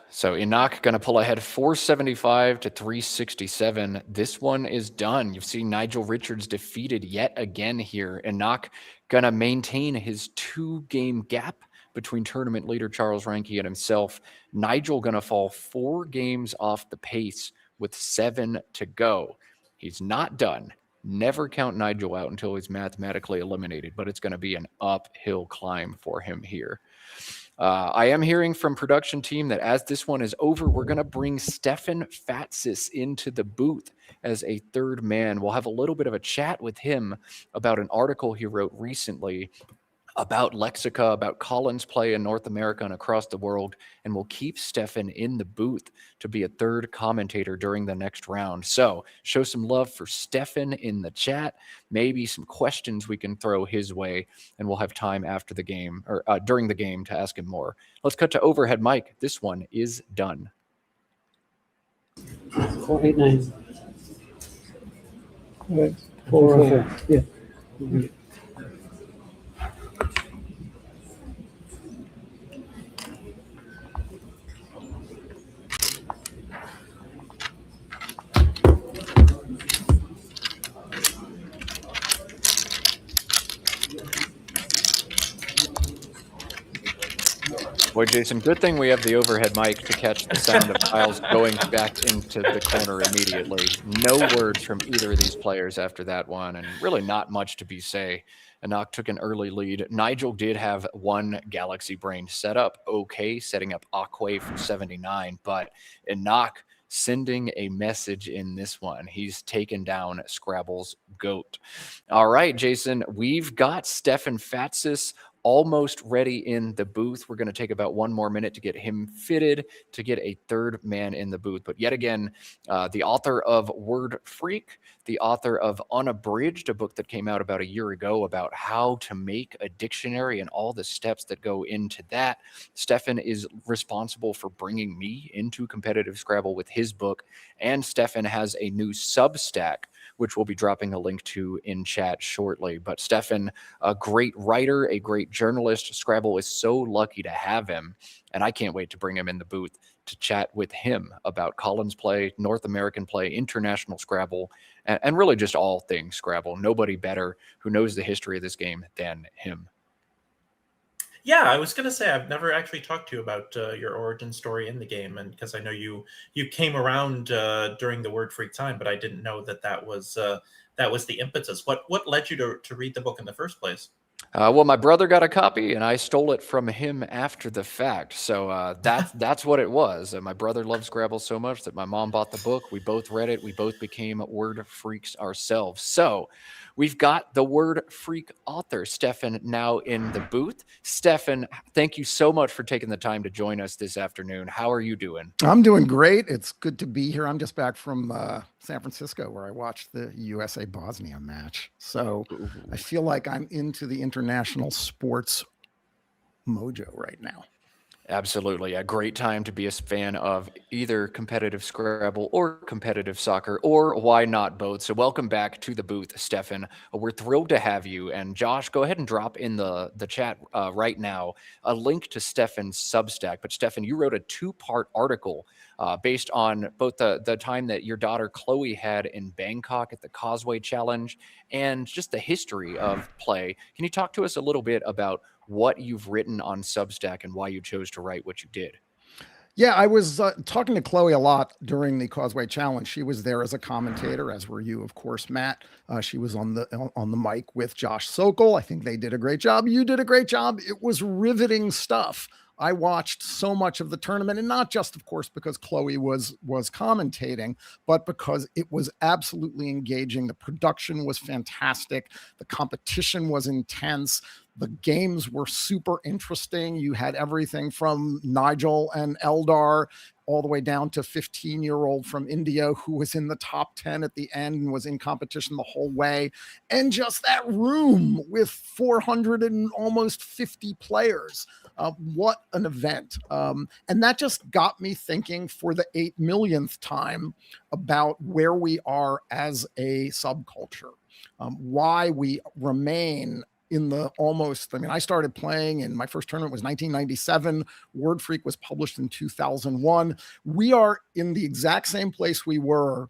So Enoch going to pull ahead 475 to 367. This one is done. You've seen Nigel Richards defeated yet again here. Enoch going to maintain his 2-game gap between tournament leader Charles Reinke and himself. Nigel going to fall 4 games off the pace with 7 to go. He's not done. Never count Nigel out until he's mathematically eliminated, but it's going to be an uphill climb for him here. I am hearing from production team that as this one is over, we're going to bring Stefan Fatsis into the booth as a third man. We'll have a little bit of a chat with him about an article he wrote recently about Lexica, about Collins play in North America and across the world, and we'll keep Stefan in the booth to be a third commentator during the next round. So show some love for Stefan in the chat, maybe some questions we can throw his way, and we'll have time after the game, or during the game, to ask him more. Let's cut to overhead mic. This one is done. 489. Right. 404. Yeah. Boy, Jason, good thing we have the overhead mic to catch the sound of tiles going back into the corner immediately. No words from either of these players after that one, and really not much to be say. Enoch took an early lead. Nigel did have one Galaxy Brain set up, okay, setting up Aquay for 79, but Enoch sending a message in this one. He's taken down Scrabble's GOAT. All right, Jason, we've got Stefan Fatsis almost ready in the booth. We're going to take about 1 more minute to get him fitted, to get a third man in the booth. But yet again, the author of Word Freak, the author of Unabridged, a book that came out about a year ago about how to make a dictionary and all the steps that go into that. Stefan is responsible for bringing me into competitive Scrabble with his book. And Stefan has a new Substack, which we'll be dropping a link to in chat shortly. But Stefan, a great writer, a great journalist. Scrabble is so lucky to have him, and I can't wait to bring him in the booth to chat with him about Collins play, North American play, international Scrabble, and really just all things Scrabble. Nobody better who knows the history of this game than him. Yeah, I was going to say, I've never actually talked to you about your origin story in the game, and because I know you came around during the Word Freak time, but I didn't know that was the impetus. What led you to read the book in the first place? Well, my brother got a copy, and I stole it from him after the fact. So that's what it was. My brother loves Scrabble so much that my mom bought the book. We both read it. We both became word freaks ourselves. So we've got the word freak author, Stefan, now in the booth. Stefan, thank you so much for taking the time to join us this afternoon. How are you doing? I'm doing great. It's good to be here. I'm just back from San Francisco, where I watched the USA Bosnia match. So I feel like I'm into the international sports mojo right now. Absolutely. A great time to be a fan of either competitive Scrabble or competitive soccer, or why not both? So welcome back to the booth, Stefan. We're thrilled to have you. And Josh, go ahead and drop in the chat right now a link to Stefan's Substack. But Stefan, you wrote a 2-part article based on both the time that your daughter Chloe had in Bangkok at the Causeway Challenge and just the history of play. Can you talk to us a little bit about what you've written on Substack and why you chose to write what you did? Yeah, I was talking to Chloe a lot during the Causeway Challenge. She was there as a commentator, as were you, of course, Matt. She was on the mic with Josh Sokol. I think they did a great job. You did a great job. It was riveting stuff. I watched so much of the tournament, and not just, of course, because Chloe was commentating, but because it was absolutely engaging. The production was fantastic. The competition was intense. The games were super interesting. You had everything from Nigel and Eldar all the way down to 15-year-old from India who was in the top 10 at the end and was in competition the whole way. And just that room with 400 and almost 50 players. What an event. And that just got me thinking for the 8 millionth time about where we are as a subculture, why we remain in the I started playing, and my first tournament was 1997. Word Freak was published in 2001. We are in the exact same place we were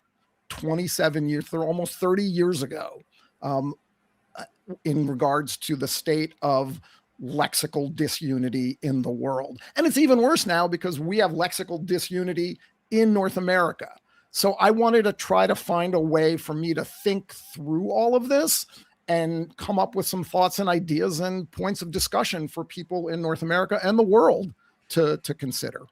27 years, almost 30 years ago, in regards to the state of lexical disunity in the world. And it's even worse now because we have lexical disunity in North America. So I wanted to try to find a way for me to think through all of this and come up with some thoughts and ideas and points of discussion for people in North America and the world to consider.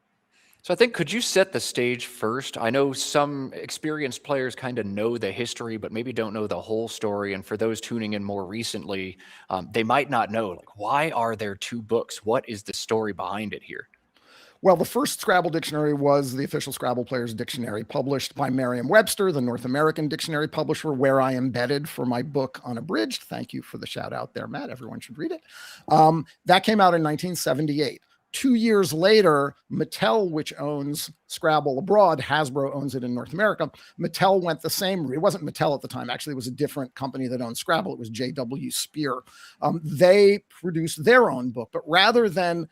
So I think, could you set the stage first? I know some experienced players kind of know the history, but maybe don't know the whole story. And for those tuning in more recently, they might not know, like, why are there 2 books? What is the story behind it here? Well, the first Scrabble dictionary was the official Scrabble Players Dictionary, published by Merriam-Webster, the North American dictionary publisher, where I embedded for my book Unabridged. Thank you for the shout out there, Matt. Everyone should read it. That came out in 1978. 2 years later, Mattel, which owns Scrabble abroad, Hasbro owns it in North America. Mattel went the same route. It wasn't Mattel at the time. Actually, it was a different company that owned Scrabble. It was J.W. Spear. They produced their own book, but rather than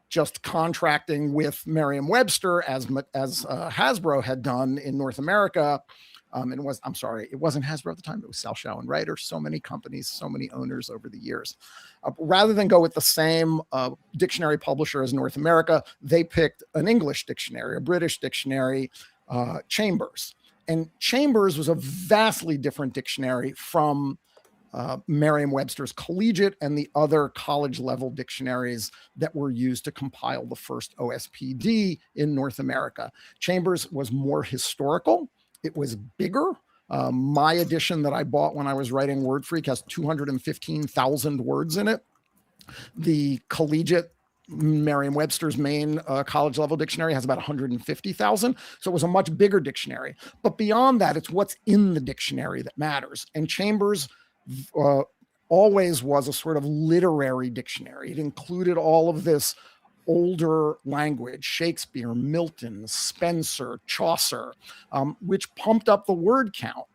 just contracting with Merriam-Webster as Hasbro had done in North America. It wasn't Hasbro at the time. It was Salchow and Writer. So many companies, so many owners over the years. Rather than go with the same dictionary publisher as North America, they picked an English dictionary, a British dictionary, Chambers. And Chambers was a vastly different dictionary from Merriam-Webster's collegiate and the other college level dictionaries that were used to compile the first OSPD in North America. Chambers was more historical. It was bigger. My edition that I bought when I was writing Word Freak has 215,000 words in it. The collegiate Merriam-Webster's main college level dictionary has about 150,000. So it was a much bigger dictionary. But beyond that, it's what's in the dictionary that matters. And Chambers always was a sort of literary dictionary. It included all of this older language, Shakespeare, Milton, Spencer, Chaucer, which pumped up the word count.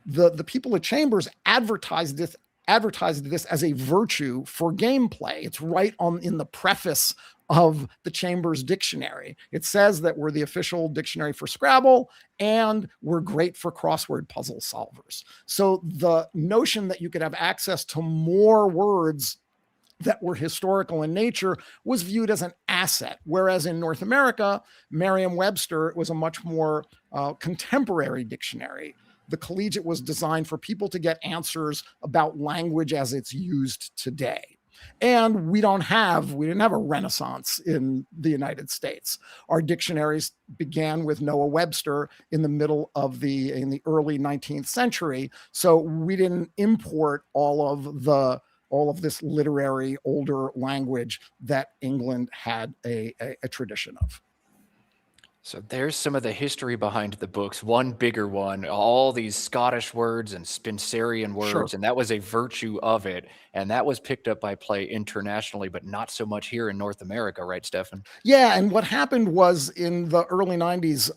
The people at Chambers advertised this as a virtue for gameplay. It's right in the preface of the Chambers Dictionary. It says that we're the official dictionary for Scrabble and we're great for crossword puzzle solvers. So the notion that you could have access to more words that were historical in nature was viewed as an asset. Whereas in North America, Merriam-Webster was a much more contemporary dictionary. The collegiate was designed for people to get answers about language as it's used today. And we didn't have a renaissance in the United States. Our dictionaries began with Noah Webster in the early 19th century. So we didn't import all of this literary older language that England had a tradition of. So there's some of the history behind the books. One bigger one, all these Scottish words and Spencerian words, Sure. and that was a virtue of it. And that was picked up by play internationally, but not so much here in North America, right, Stefan? Yeah, and what happened was in the early 90s,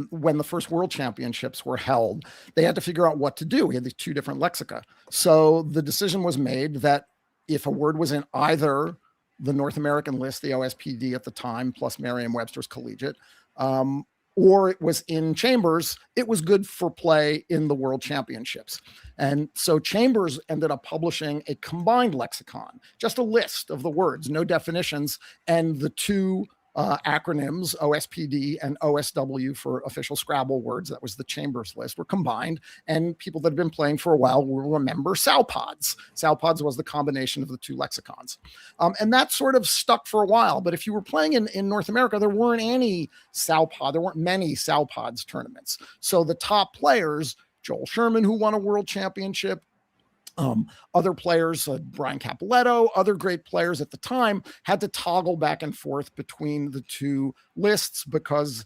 when the first World Championships were held, they had to figure out what to do. We had these two different lexica. So the decision was made that if a word was in either the North American list, the OSPD at the time, plus Merriam-Webster's collegiate, or it was in Chambers, it was good for play in the World Championships. And so Chambers ended up publishing a combined lexicon, just a list of the words, no definitions, and the two acronyms, OSPD and OSW for official Scrabble words, that was the Chambers list, were combined. And people that have been playing for a while will remember Sowpods. Sowpods was the combination of the two lexicons. And that sort of stuck for a while. But if you were playing in North America, there weren't many Sowpods tournaments. So the top players, Joel Sherman, who won a world championship, other players, Brian Capoletto, other great players at the time, had to toggle back and forth between the two lists because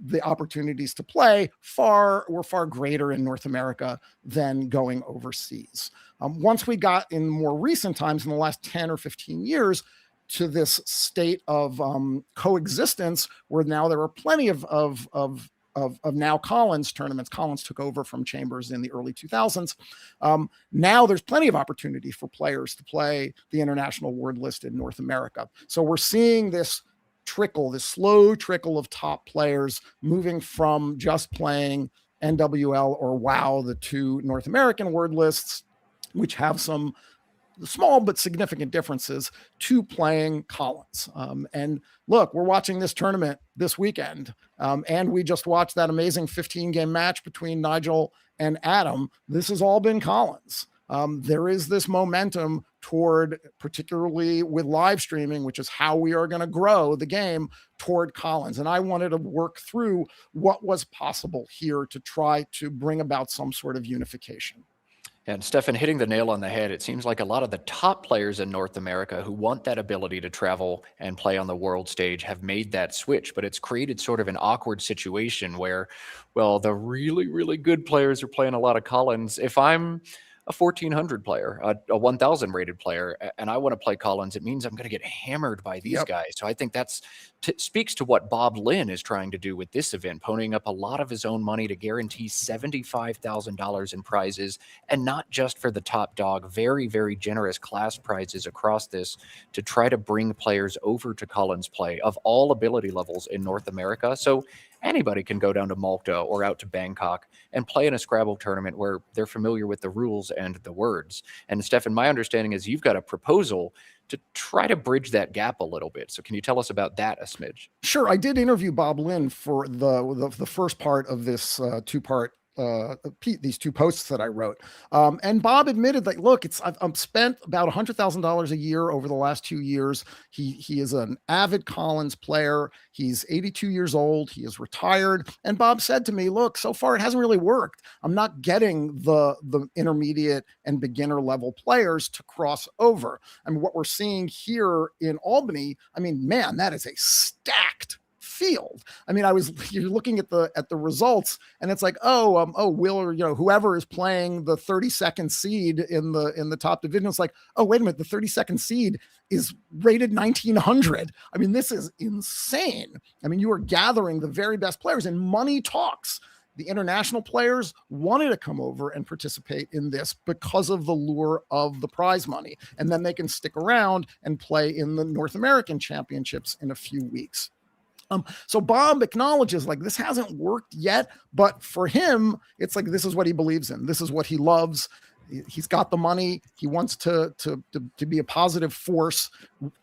the opportunities to play were far greater in North America than going overseas. Once we got in more recent times, in the last 10 or 15 years, to this state of coexistence, where now there are plenty of now Collins tournaments. Collins took over from Chambers in the early 2000s. Now there's plenty of opportunity for players to play the international word list in North America. So we're seeing this slow trickle of top players moving from just playing NWL or WOW, the two North American word lists, which have some small but significant differences, to playing Collins. And look, we're watching this tournament this weekend, and we just watched that amazing 15-game match between Nigel and Adam. This has all been Collins. There is this momentum toward, particularly with live streaming, which is how we are going to grow the game, toward Collins. And I wanted to work through what was possible here to try to bring about some sort of unification. And Stefan, hitting the nail on the head, it seems like a lot of the top players in North America who want that ability to travel and play on the world stage have made that switch, but it's created sort of an awkward situation where, well, the really, really good players are playing a lot of Collins. If I'm a 1,400 player, a 1,000 rated player, and I want to play Collins, it means I'm going to get hammered by these guys. So I think that's speaks to what Bob Linn is trying to do with this event, ponying up a lot of his own money to guarantee $75,000 in prizes, and not just for the top dog, very, very generous class prizes across this to try to bring players over to Collins play of all ability levels in North America. So anybody can go down to Malta or out to Bangkok and play in a Scrabble tournament where they're familiar with the rules and the words. And Stefan, my understanding is you've got a proposal to try to bridge that gap a little bit. So can you tell us about that a smidge? Sure. I did interview Bob Linn for the first part of this two-part these two posts that I wrote. And Bob admitted that, look, I've spent about $100,000 a year over the last 2 years. He is an avid Collins player. He's 82 years old. He is retired. And Bob said to me, look, so far it hasn't really worked. I'm not getting the intermediate and beginner level players to cross over. I mean, what we're seeing here in Albany, I mean, man, that is a stacked field. I mean, you're looking at the results, and it's like, Will, or whoever is playing the 32nd seed in the top division, it's like, oh, wait a minute, the 32nd seed is rated 1900. I mean, this is insane. I mean, you are gathering the very best players, and money talks. The international players wanted to come over and participate in this because of the lure of the prize money, and then they can stick around and play in the North American championships in a few weeks. So Bob acknowledges, like, this hasn't worked yet, but for him, it's like, this is what he believes in. This is what he loves. He's got the money. He wants to be a positive force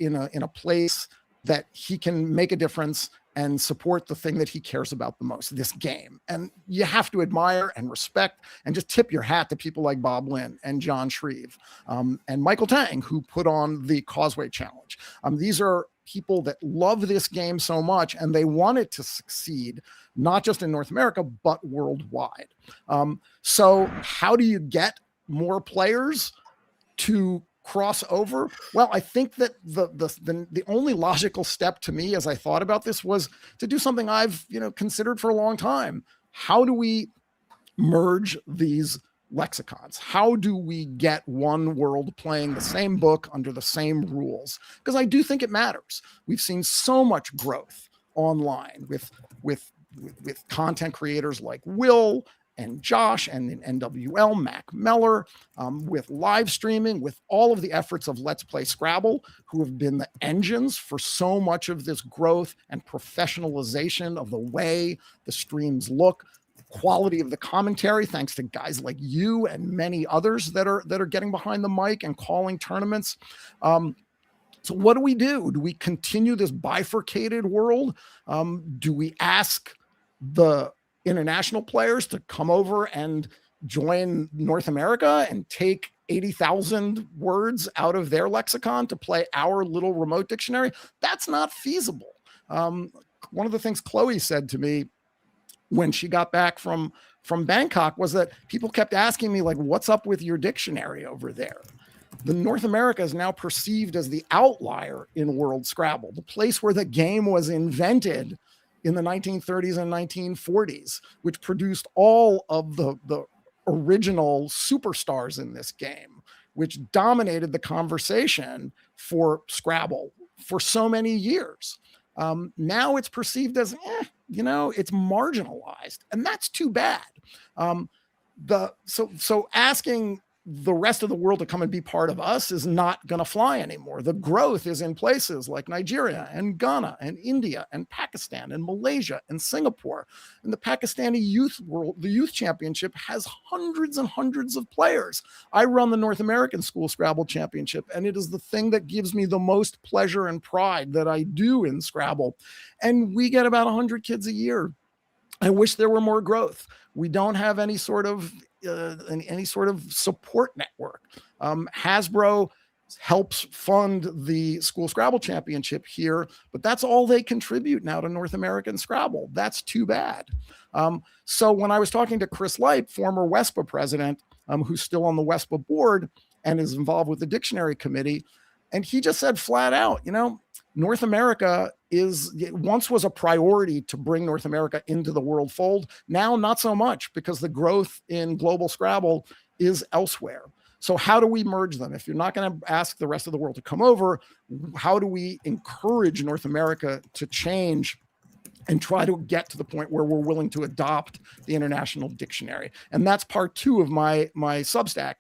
in a place that he can make a difference and support the thing that he cares about the most, this game. And you have to admire and respect and just tip your hat to people like Bob Linn and John Shreve and Michael Tang, who put on the Causeway Challenge. These are people that love this game so much, and they want it to succeed, not just in North America, but worldwide. So how do you get more players to cross over? Well, I think that the only logical step to me as I thought about this was to do something I've considered for a long time. How do we merge these lexicons? How do we get one world playing the same book under the same rules? Because I do think it matters. We've seen so much growth online with content creators like Will and Josh and in NWL, Mac Meller, with live streaming, with all of the efforts of Let's Play Scrabble, who have been the engines for so much of this growth and professionalization of the way the streams look, quality of the commentary, thanks to guys like you and many others that are getting behind the mic and calling tournaments. So what do? Do we continue this bifurcated world? Do we ask the international players to come over and join North America and take 80,000 words out of their lexicon to play our little remote dictionary? That's not feasible. One of the things Chloe said to me when she got back from Bangkok was that people kept asking me, like, what's up with your dictionary over there? The North America is now perceived as the outlier in World Scrabble, the place where the game was invented in the 1930s and 1940s, which produced all of the original superstars in this game, which dominated the conversation for Scrabble for so many years. Now it's perceived as, it's marginalized, and that's too bad. So asking the rest of the world to come and be part of us is not going to fly anymore. The growth is in places like Nigeria and Ghana and India and Pakistan and Malaysia and Singapore. And the Pakistani the youth championship has hundreds and hundreds of players. I run the North American School Scrabble Championship, and it is the thing that gives me the most pleasure and pride that I do in Scrabble. And we get about 100 kids a year. I wish there were more growth. We don't have any sort of support network. Hasbro helps fund the School Scrabble Championship here, but that's all they contribute now to North American Scrabble. That's too bad. So when I was talking to Chris Light, former WESPA president, who's still on the WESPA board and is involved with the dictionary committee, and he just said flat out, North America once was a priority to bring North America into the world fold. Now, not so much, because the growth in global Scrabble is elsewhere. So how do we merge them? If you're not going to ask the rest of the world to come over, how do we encourage North America to change and try to get to the point where we're willing to adopt the International Dictionary? And that's part 2 of my Substack.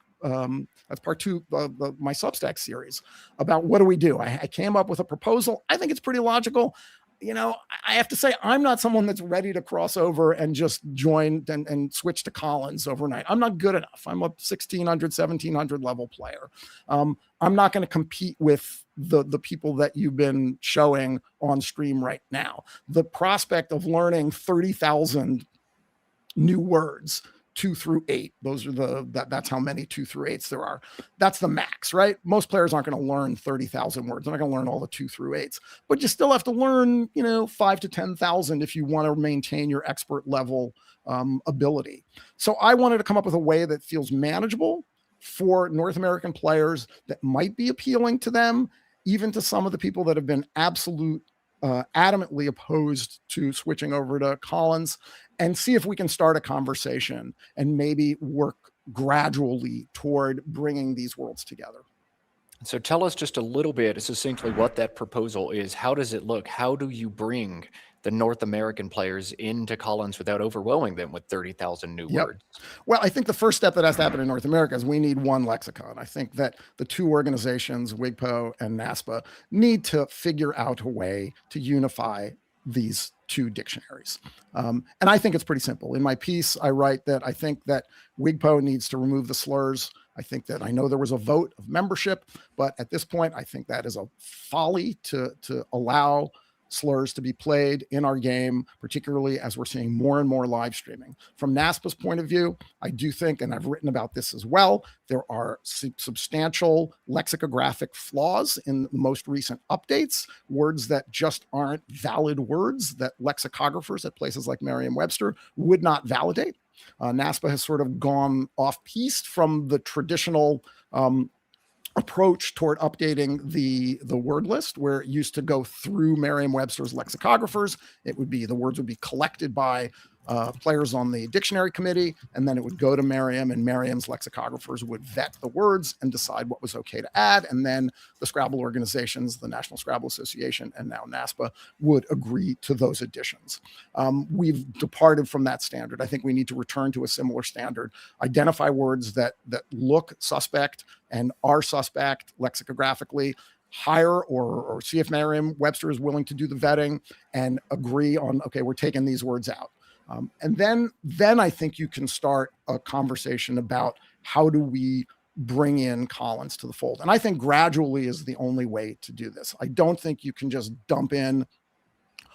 That's part 2 of my Substack series about what do we do. I came up with a proposal. I think it's pretty logical. I have to say, I'm not someone that's ready to cross over and just join and switch to Collins overnight. I'm not good enough. I'm a 1600, 1700 level player. I'm not going to compete with the people that you've been showing on stream right now. The prospect of learning 30,000 new words, 2 through 8. Those are that's how many 2 through 8s there are. That's the max, right? Most players aren't going to learn 30,000 words. They're not going to learn all the 2 through 8s, but you still have to learn, 5 to 10,000 if you want to maintain your expert level ability. So I wanted to come up with a way that feels manageable for North American players, that might be appealing to them, even to some of the people that have been adamantly opposed to switching over to Collins, and see if we can start a conversation and maybe work gradually toward bringing these worlds together. So tell us just a little bit succinctly what that proposal is. How does it look? How do you bring the North American players into Collins without overwhelming them with 30,000 new words? Well, I think the first step that has to happen in North America is we need one lexicon. I think that the 2 organizations, WIGPO and NASPA, need to figure out a way to unify these 2 dictionaries. And I think it's pretty simple. In my piece, I write that I think that WIGPO needs to remove the slurs I think that I know there was a vote of membership, but at this point, I think that is a folly to allow slurs to be played in our game, particularly as we're seeing more and more live streaming. From NASPA's point of view, I do think, and I've written about this as well, there are substantial lexicographic flaws in the most recent updates, words that just aren't valid words that lexicographers at places like Merriam-Webster would not validate. NASPA has sort of gone off-piste from the traditional approach toward updating the word list, where it used to go through Merriam-Webster's lexicographers. It would be, the words would be collected by players on the dictionary committee, and then it would go to Merriam, and Merriam's lexicographers would vet the words and decide what was okay to add, and then the Scrabble organizations, the National Scrabble Association, and now NASPA, would agree to those additions. We've departed from that standard. I think we need to return to a similar standard, identify words that look suspect and are suspect lexicographically, hire or see if Merriam-Webster is willing to do the vetting and agree on, okay, we're taking these words out. And then I think you can start a conversation about how do we bring in Collins to the fold. And I think gradually is the only way to do this. I don't think you can just dump in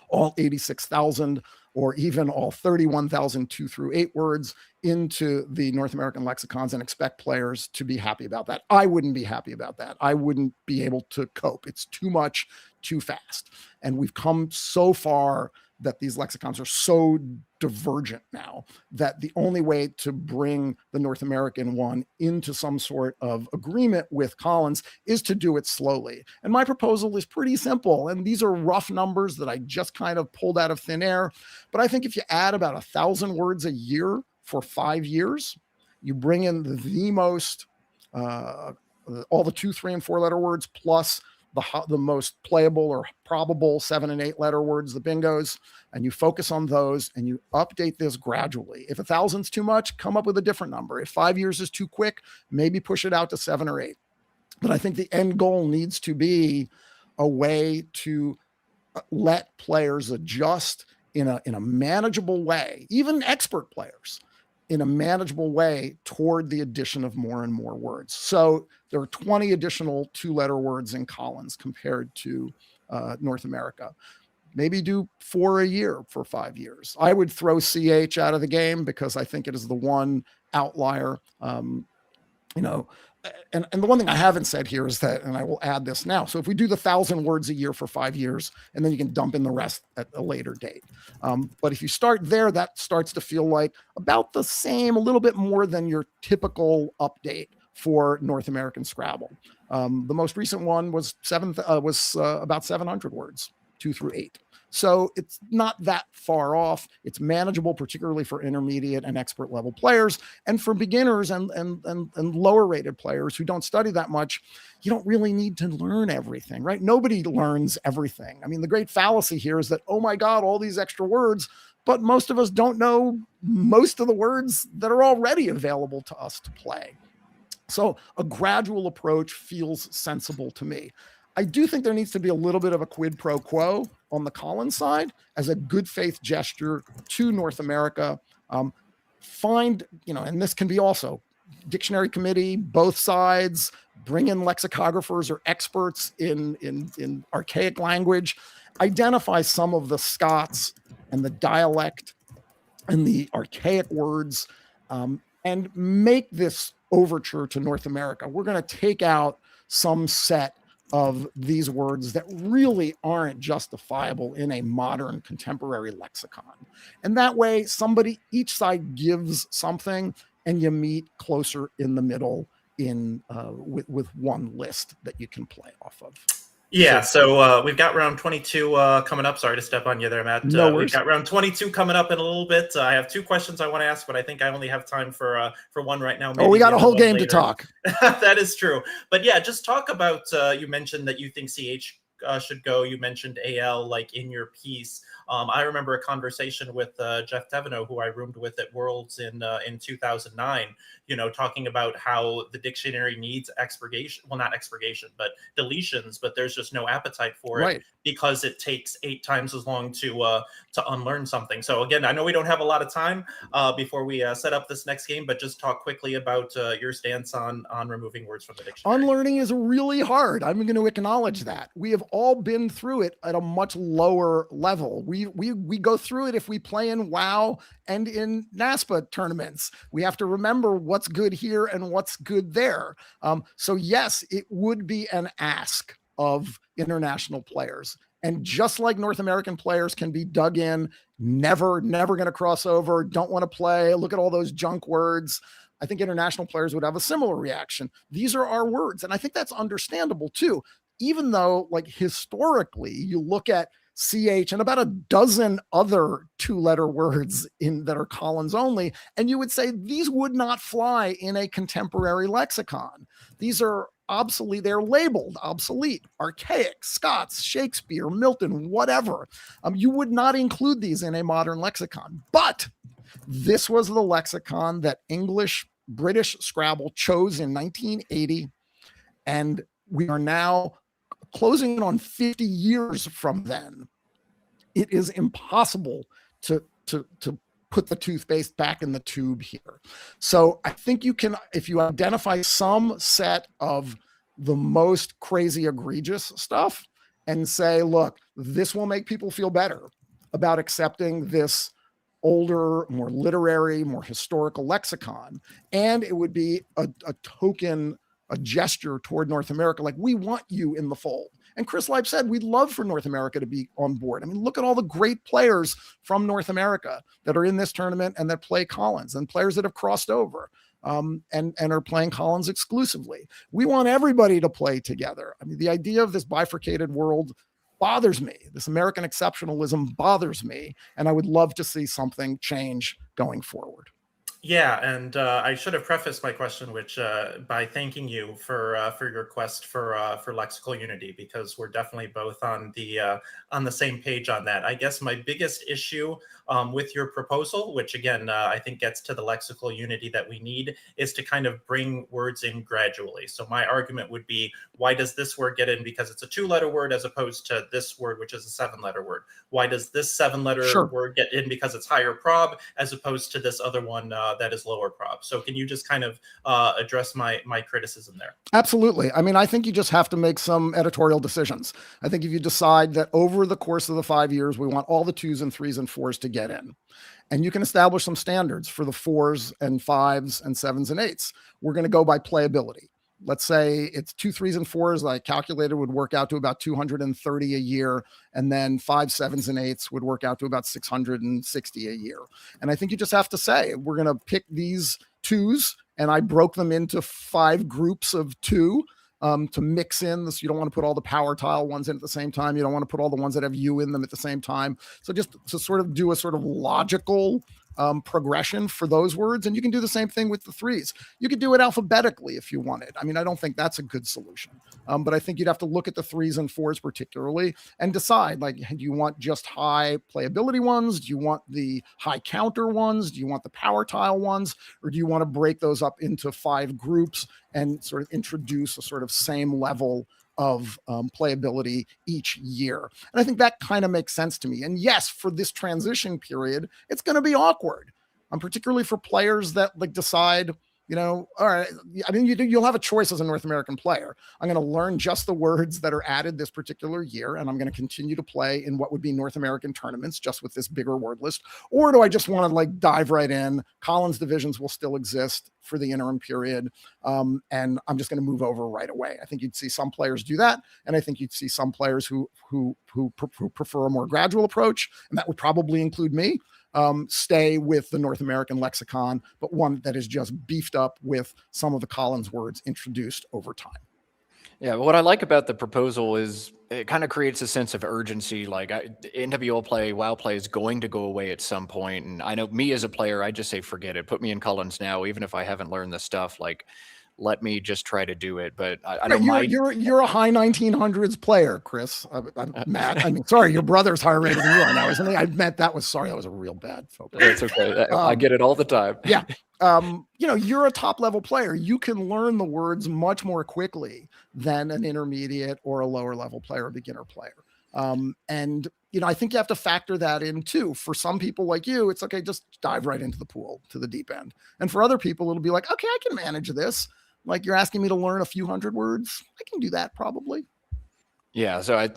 all 86,000 or even all 31,000 2 through 8 words into the North American lexicons and expect players to be happy about that. I wouldn't be happy about that. I wouldn't be able to cope. It's too much, too fast. And we've come so far that these lexicons are so divergent now that the only way to bring the North American one into some sort of agreement with Collins is to do it slowly. And my proposal is pretty simple. And these are rough numbers that I just kind of pulled out of thin air. But I think if you add about 1,000 words a year for 5 years, you bring in the most, all the 2, 3, and 4 letter words, plus the most playable or probable 7 and 8 letter words, the bingos, and you focus on those and you update this gradually. If 1,000's too much, come up with a different number. If 5 years is too quick, maybe push it out to 7 or 8. But I think the end goal needs to be a way to let players adjust in a manageable way, even expert players, in a manageable way toward the addition of more and more words. So there are 20 additional 2-letter words in Collins compared to North America. Maybe do 4 a year for 5 years. I would throw CH out of the game because I think it is the one outlier. And the one thing I haven't said here is that, and I will add this now. So if we do the 1,000 words a year for 5 years, and then you can dump in the rest at a later date. But if you start there, that starts to feel like about the same, a little bit more than your typical update for North American Scrabble. The most recent one was about 700 words, 2 through 8. So it's not that far off. It's manageable, particularly for intermediate and expert level players. And for beginners and lower rated players who don't study that much, you don't really need to learn everything, right? Nobody learns everything. I mean, the great fallacy here is that, oh my God, all these extra words, but most of us don't know most of the words that are already available to us to play. So a gradual approach feels sensible to me. I do think there needs to be a little bit of a quid pro quo on the Collins side as a good faith gesture to North America. And this can be also dictionary committee, both sides, bring in lexicographers or experts in archaic language, identify some of the Scots and the dialect and the archaic words, and make this overture to North America. We're going to take out some set of these words that really aren't justifiable in a modern contemporary lexicon. And that way each side gives something and you meet closer in the middle with one list that you can play off of. Yeah, so we've got round 22 coming up. Sorry to step on you there, Matt. We've got round 22 coming up in a little bit. I have 2 questions I want to ask, but I think I only have time for one right now. Maybe we got a whole game later to talk. That is true. But yeah, just talk about, you mentioned that you think CH should go. You mentioned AL like in your piece. I remember a conversation with Jeff Deveneaux, who I roomed with at Worlds in 2009, talking about how the dictionary needs expurgation. Well, not expurgation, but deletions, but there's just no appetite for it because it takes 8 times as long to unlearn something. So again, I know we don't have a lot of time before we set up this next game, but just talk quickly about your stance on removing words from the dictionary. Unlearning is really hard. I'm going to acknowledge that. We have all been through it at a much lower level. We go through it if we play in WoW and in NASPA tournaments. We have to remember what's good here and what's good there. So yes, it would be an ask of international players. And just like North American players can be dug in, never going to cross over, don't want to play, look at all those junk words, I think international players would have a similar reaction. These are our words. And I think that's understandable too, even though like historically you look at CH and about a dozen other 2-letter words that are Collins only, and you would say these would not fly in a contemporary lexicon. These are obsolete. They're labeled obsolete, archaic, Scots, Shakespeare, Milton, whatever. You would not include these in a modern lexicon, but this was the lexicon that British Scrabble chose in 1980. And we are now closing in on 50 years from then. It is impossible to put the toothpaste back in the tube here. So I think you can, if you identify some set of the most crazy, egregious stuff and say, look, this will make people feel better about accepting this older, more literary, more historical lexicon. And it would be a token, a gesture toward North America. Like, we want you in the fold. And Chris Leip said, we'd love for North America to be on board. I mean, look at all the great players from North America that are in this tournament and that play Collins, and players that have crossed over and are playing Collins exclusively. We want everybody to play together. I mean, the idea of this bifurcated world bothers me. This American exceptionalism bothers me. And I would love to see something change going forward. Yeah, and I should have prefaced my question, which by thanking you for your quest for lexical unity, because we're definitely both on the same page on that. I guess my biggest issue with your proposal, which again I think gets to the lexical unity that we need, is to kind of bring words in gradually. So my argument would be, why does this word get in because it's a 2-letter word as opposed to this word, which is a 7-letter word? Why does this 7-letter word get in because it's higher prob as opposed to this other one that is lower prob? So can you just kind of address my criticism there? Absolutely. I mean, I think you just have to make some editorial decisions. I think if you decide that over the course of the 5 years, we want all the 2s and 3s and 4s to get in, and you can establish some standards for the 4s and 5s and 7s and 8s. We're going to go by playability. Let's say it's 2 3s and 4s. I calculated would work out to about 230 a year. And then 5 7s and 8s would work out to about 660 a year. And I think you just have to say, we're going to pick these 2s, and I broke them into 5 groups of 2 to mix in this. You don't want to put all the power tile ones in at the same time. You don't want to put all the ones that have U in them at the same time. So just to sort of do a sort of logical progression for those words. And you can do the same thing with the 3s. You could do it alphabetically if you wanted. I mean, I don't think that's a good solution. But I think you'd have to look at the 3s and 4s particularly and decide, like, do you want just high playability ones? Do you want the high counter ones? Do you want the power tile ones? Or do you want to break those up into 5 groups and sort of introduce a sort of same level of playability each year? And I think that kind of makes sense to me. And yes, for this transition period, it's going to be awkward. Particularly for players that like decide, all right, I mean, you'll have a choice as a North American player. I'm going to learn just the words that are added this particular year, and I'm going to continue to play in what would be North American tournaments just with this bigger word list. Or do I just want to like dive right in? Collins divisions will still exist for the interim period, and I'm just going to move over right away. I think you'd see some players do that, and I think you'd see some players who prefer a more gradual approach, and that would probably include me. Stay with the North American lexicon, but one that is just beefed up with some of the Collins words introduced over time. Yeah, what I like about the proposal is it kind of creates a sense of urgency. Like NWO play, WoW play is going to go away at some point. And I know me as a player, I just say, forget it. Put me in Collins now, even if I haven't learned this stuff. Like, let me just try to do it. But I Right, know my you're a high 1900s player, Chris. Matt. I mean, sorry, your brother's higher rated than you are now, isn't he? I meant that was sorry. That was a real bad focus. It's okay. I get it all the time. Yeah. You know, you're a top level player. You can learn the words much more quickly than an intermediate or a lower level player, a beginner player. And, you know, I think you have to factor that in too. For some people like you, it's okay, just dive right into the pool, to the deep end. And for other people, it'll be like, okay, I can manage this. Like, you're asking me to learn a few hundred words. I can do that probably. Yeah. So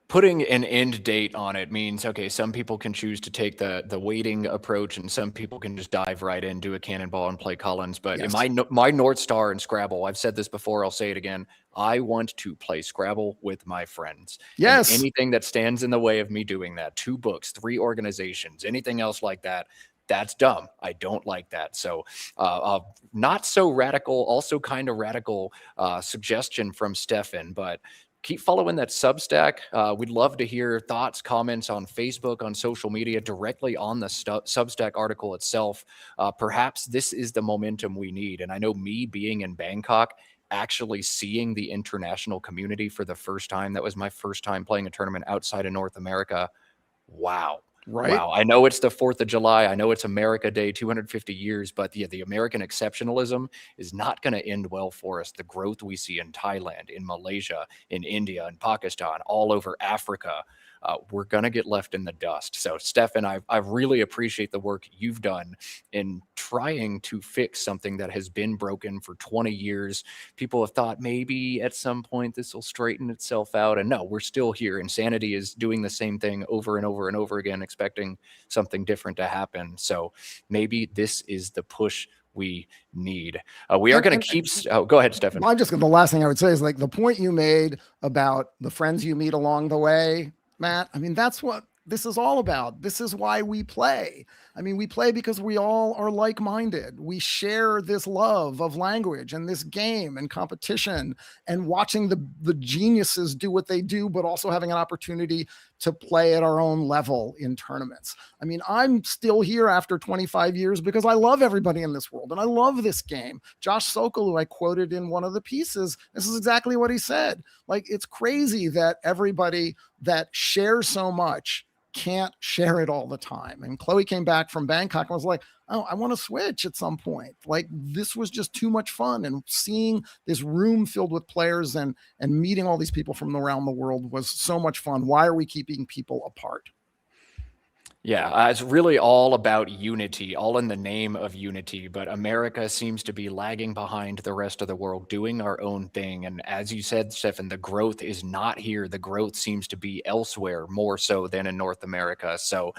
putting an end date on it means, okay, some people can choose to take the waiting approach, and some people can just dive right in, do a cannonball and play Collins. But Yes. in my North Star in Scrabble, I've said this before, I'll say it again. I want to play Scrabble with my friends. Yes. And anything that stands in the way of me doing that, 2 books, 3 organizations, anything else like that, that's dumb. I don't like that. So not so radical, also kind of radical suggestion from Stefan, but keep following that Substack. We'd love to hear thoughts, comments on Facebook, on social media, directly on the Substack article itself. Perhaps this is the momentum we need. And I know me being in Bangkok, actually seeing the international community for the first time, that was my first time playing a tournament outside of North America. Wow. Right. Wow. I know it's the 4th of July. I know it's America Day, 250 years, but the American exceptionalism is not going to end well for us. The growth we see in Thailand, in Malaysia, in India, in Pakistan, all over Africa, we're going to get left in the dust. So, Stefan, I really appreciate the work you've done in trying to fix something that has been broken for 20 years. People have thought maybe at some point this will straighten itself out. And no, we're still here. Insanity is doing the same thing over and over and over again, expecting something different to happen. So maybe this is the push we need. We are going to keep. Go ahead, Stefan. I'm just the last thing I would say is, like, the point you made about the friends you meet along the way, Matt. I mean, that's what this is all about. This is why we play. I mean, we play because we all are like-minded. We share this love of language and this game and competition and watching the geniuses do what they do, but also having an opportunity to play at our own level in tournaments. I mean, I'm still here after 25 years because I love everybody in this world and I love this game. Josh Sokol, who I quoted in one of the pieces, this is exactly what he said. Like, it's crazy that everybody that shares so much can't share it all the time. And Chloe came back from Bangkok and was like, oh, I want to switch at some point. Like, this was just too much fun. And seeing this room filled with players and meeting all these people from around the world was so much fun. Why are we keeping people apart? Yeah, it's really all about unity, all in the name of unity. But America seems to be lagging behind the rest of the world, doing our own thing. And as you said, Stefan, the growth is not here. The growth seems to be elsewhere, more so than in North America. So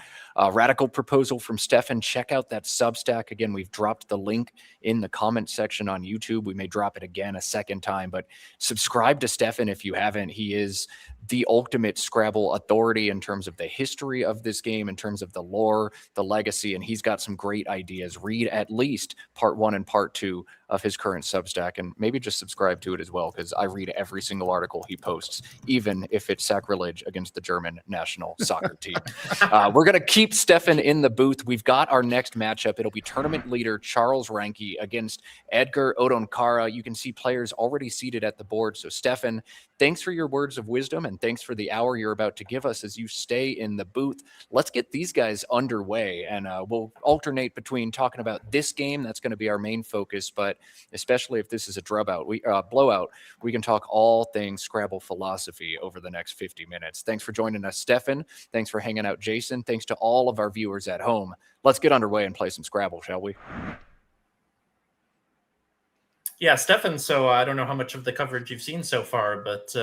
radical proposal from Stefan. Check out that Substack. Again, we've dropped the link in the comment section on YouTube. We may drop it again a second time, but subscribe to Stefan if you haven't. He is the ultimate Scrabble authority in terms of the history of this game, in terms of the lore, the legacy, and he's got some great ideas. Read at least part 1 and part 2 of his current Substack, and maybe just subscribe to it as well, because I read every single article he posts, even if it's sacrilege against the German national soccer team. We're going to keep Stefan in the booth. We've got our next matchup. It'll be tournament leader Charles Ranke against Edgar Odonkara. You can see players already seated at the board. So, Stefan, thanks for your words of wisdom, and thanks for the hour you're about to give us as you stay in the booth. Let's get these guys underway, and we'll alternate between talking about this game. That's going to be our main focus, but especially if this is a blowout, we can talk all things Scrabble philosophy over the next 50 minutes. Thanks for joining us, Stefan. Thanks for hanging out, Jason. Thanks to all of our viewers at home. Let's get underway and play some Scrabble, shall we? Yeah, Stefan, so I don't know how much of the coverage you've seen so far, but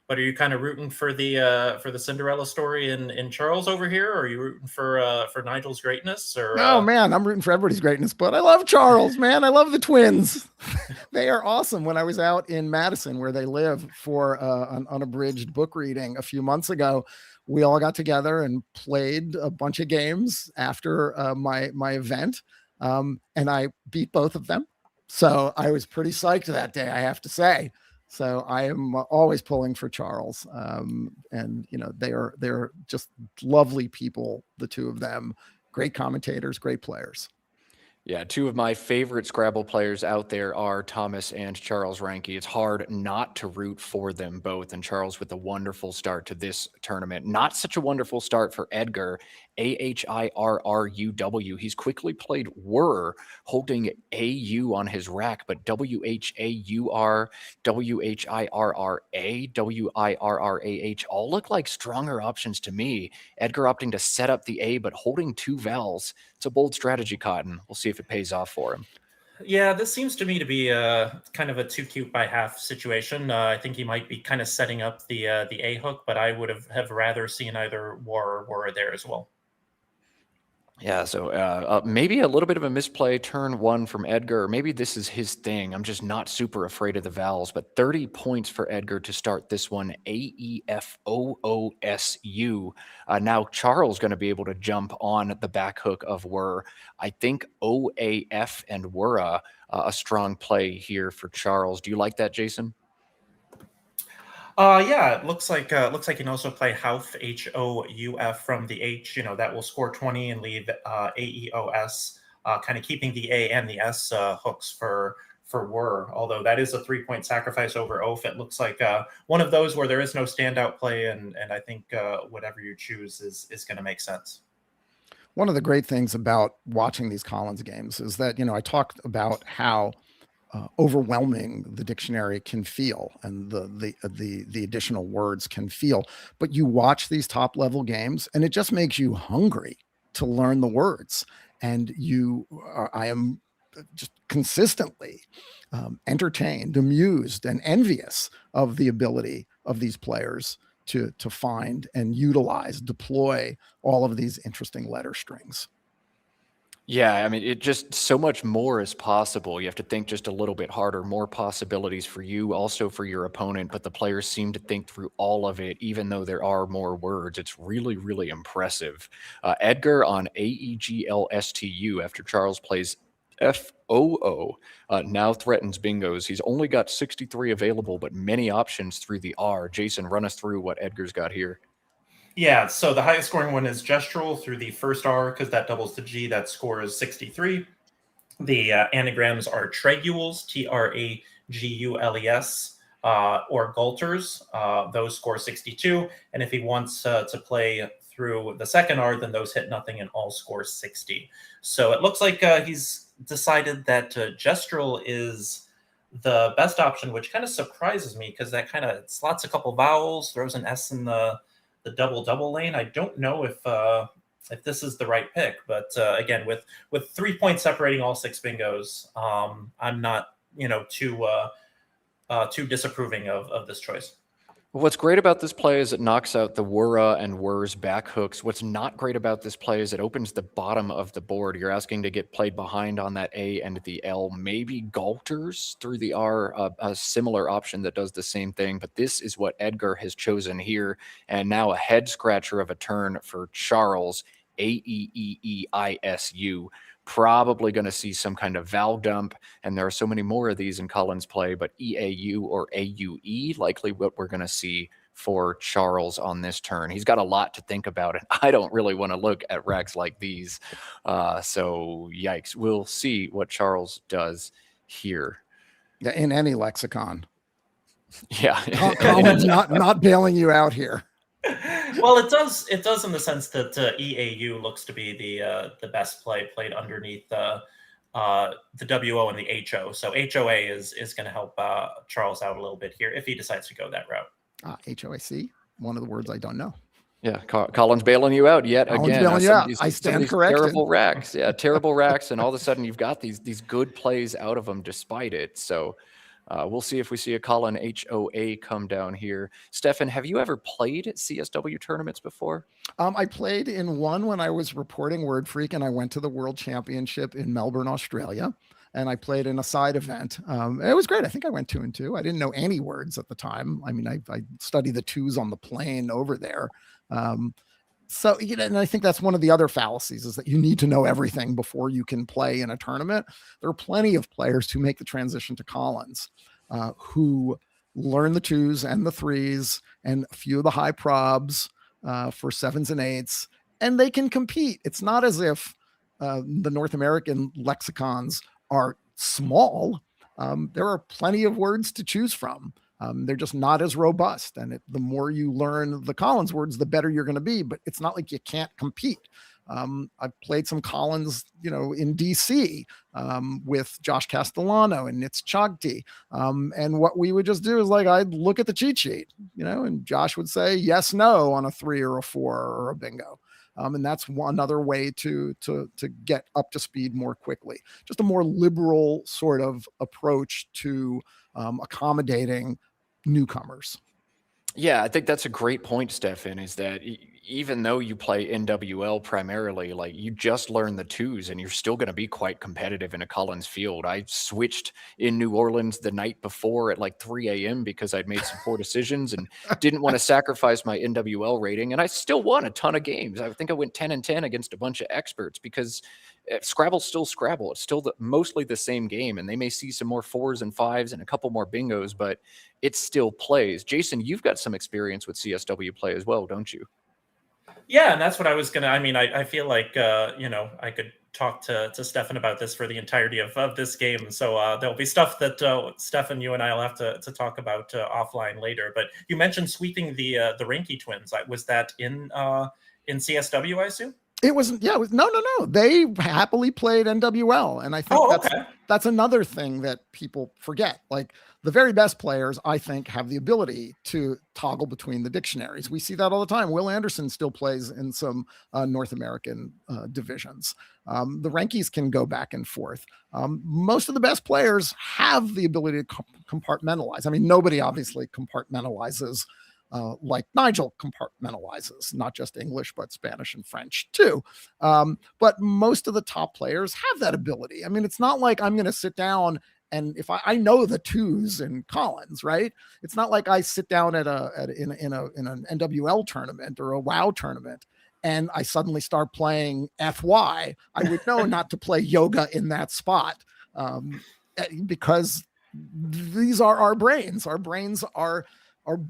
are you kind of rooting for the Cinderella story in Charles over here, or are you rooting for Nigel's greatness? Or Oh man, I'm rooting for everybody's greatness, but I love Charles, man. I love the twins. They are awesome. When I was out in Madison, where they live, for an unabridged book reading a few months ago, we all got together and played a bunch of games after my event, and I beat both of them. So I was pretty psyched that day, I have to say. So I am always pulling for Charles. And, you know, they're just lovely people, the two of them. Great commentators, great players. Yeah, two of my favorite Scrabble players out there are Thomas and Charles Ranke. It's hard not to root for them both. And Charles with a wonderful start to this tournament. Not such a wonderful start for Edgar, Ahirruw. He's quickly played Wur, holding AU on his rack, but WHAUR, WHIRRA, WIRRAH all look like stronger options to me. Edgar opting to set up the A, but holding two vowels. It's a bold strategy, Cotton. We'll see if it pays off for him. Yeah, this seems to me to be kind of a too cute by half situation. I think he might be kind of setting up the A hook, but I would have rather seen either War or War there as well. Yeah, so maybe a little bit of a misplay, turn one from Edgar. Maybe this is his thing. I'm just not super afraid of the vowels, but 30 points for Edgar to start this one, AEFOOSU. Now Charles going to be able to jump on the back hook of Wur. I think OAF and Wura, a strong play here for Charles. Do you like that, Jason? Yeah, it looks like you can also play Houf, HOUF from the H. That will score 20 and leave AEOS, kind of keeping the A and the S hooks for Wur. Although that is a 3-point sacrifice over Oaf. It looks like one of those where there is no standout play, and I think whatever you choose is going to make sense. One of the great things about watching these Collins games is that, I talked about how overwhelming the dictionary can feel and the additional words can feel, but you watch these top level games and it just makes you hungry to learn the words. And I am just consistently entertained, amused, and envious of the ability of these players to find and utilize, deploy all of these interesting letter strings. Yeah, I mean, it just so much more is possible. You have to think just a little bit harder, more possibilities for you, also for your opponent, but the players seem to think through all of it, even though there are more words. It's really, really impressive. Edgar on AEGLSTU after Charles plays FOO, now threatens bingos. He's only got 63 available, but many options through the R. Jason, run us through what Edgar's got here. Yeah, so the highest scoring one is gestural through the first R because that doubles the G. That score is 63. The anagrams are tragules, TRAGULES, or Galters. Those score 62. And if he wants to play through the second R, then those hit nothing and all score 60. So it looks like he's decided that gestural is the best option, which kind of surprises me because that kind of slots a couple vowels, throws an S in the double lane. I don't know if this is the right pick, but again, with 3 points separating all 6 bingos, I'm not too disapproving of this choice. What's great about this play is it knocks out the Wura and Wur's back hooks. What's not great about this play is it opens the bottom of the board. You're asking to get played behind on that A and the L. Maybe Galters through the R, a similar option that does the same thing. But this is what Edgar has chosen here. And now a head scratcher of a turn for Charles, AEEEISU. Probably going to see some kind of vowel dump, and there are so many more of these in Collins' play, but EAU or AUE, likely what we're going to see for Charles on this turn. He's got a lot to think about, and I don't really want to look at racks like these. So yikes. We'll see what Charles does here. Yeah, in any lexicon. Yeah. Collins not bailing you out here. Well, it does in the sense that EAU looks to be the best play played underneath the WO and the HO. So HOA is going to help Charles out a little bit here if he decides to go that route. HOAC, one of the words I don't know. Yeah, Collins bailing you out yet again. Bailing you out. I stand corrected. Terrible racks. Yeah, terrible racks, and all of a sudden you've got these good plays out of them despite it. So we'll see if we see a Colin HOA come down here. Stefan, have you ever played at CSW tournaments before? I played in one when I was reporting Word Freak, and I went to the World Championship in Melbourne, Australia, and I played in a side event. It was great. I think I went 2 and 2. I didn't know any words at the time. I mean, I studied the twos on the plane over there. So, and I think that's one of the other fallacies is that you need to know everything before you can play in a tournament. There are plenty of players who make the transition to Collins who learn the twos and the threes and a few of the high probs for 7s and 8s, and they can compete. It's not as if the North American lexicons are small, there are plenty of words to choose from. They're just not as robust. And the more you learn the Collins words, the better you're going to be. But it's not like you can't compete. I've played some Collins, in DC with Josh Castellano and Nitz Chagti. And what we would just do is I'd look at the cheat sheet, and Josh would say yes, no on a 3 or a 4 or a bingo. And that's another way to get up to speed more quickly. Just a more liberal sort of approach to accommodating newcomers. Yeah, I think that's a great point, Stefan, is that even though you play NWL primarily, you just learn the twos and you're still going to be quite competitive in a Collins field. I switched in New Orleans the night before at 3 a.m. because I'd made some poor decisions and didn't want to sacrifice my NWL rating. And I still won a ton of games. I think I went 10-10 against a bunch of experts because Scrabble's still Scrabble. It's still mostly the same game, and they may see some more 4s and 5s and a couple more bingos, but it still plays. Jason, you've got some experience with CSW play as well, don't you? Yeah, and that's what I was gonna. I mean, I feel like I could talk to Stefan about this for the entirety of this game. So there'll be stuff that Stefan, you and I will have to talk about offline later. But you mentioned sweeping the Reinke twins. Was that in CSW? I assume. It wasn't. Yeah, no. They happily played NWL, and I think that's another thing that people forget. The very best players, I think, have the ability to toggle between the dictionaries. We see that all the time. Will Anderson still plays in some North American divisions. The Reinkes can go back and forth. Most of the best players have the ability to compartmentalize. I mean, nobody obviously compartmentalizes like Nigel compartmentalizes, not just English, but Spanish and French too. But most of the top players have that ability. I mean, it's not like I'm going to sit down and if I know the twos in Collins, right? It's not like I sit down in an NWL tournament or a WoW tournament and I suddenly start playing FY. I would know not to play yoga in that spot because these are our brains. Our brains are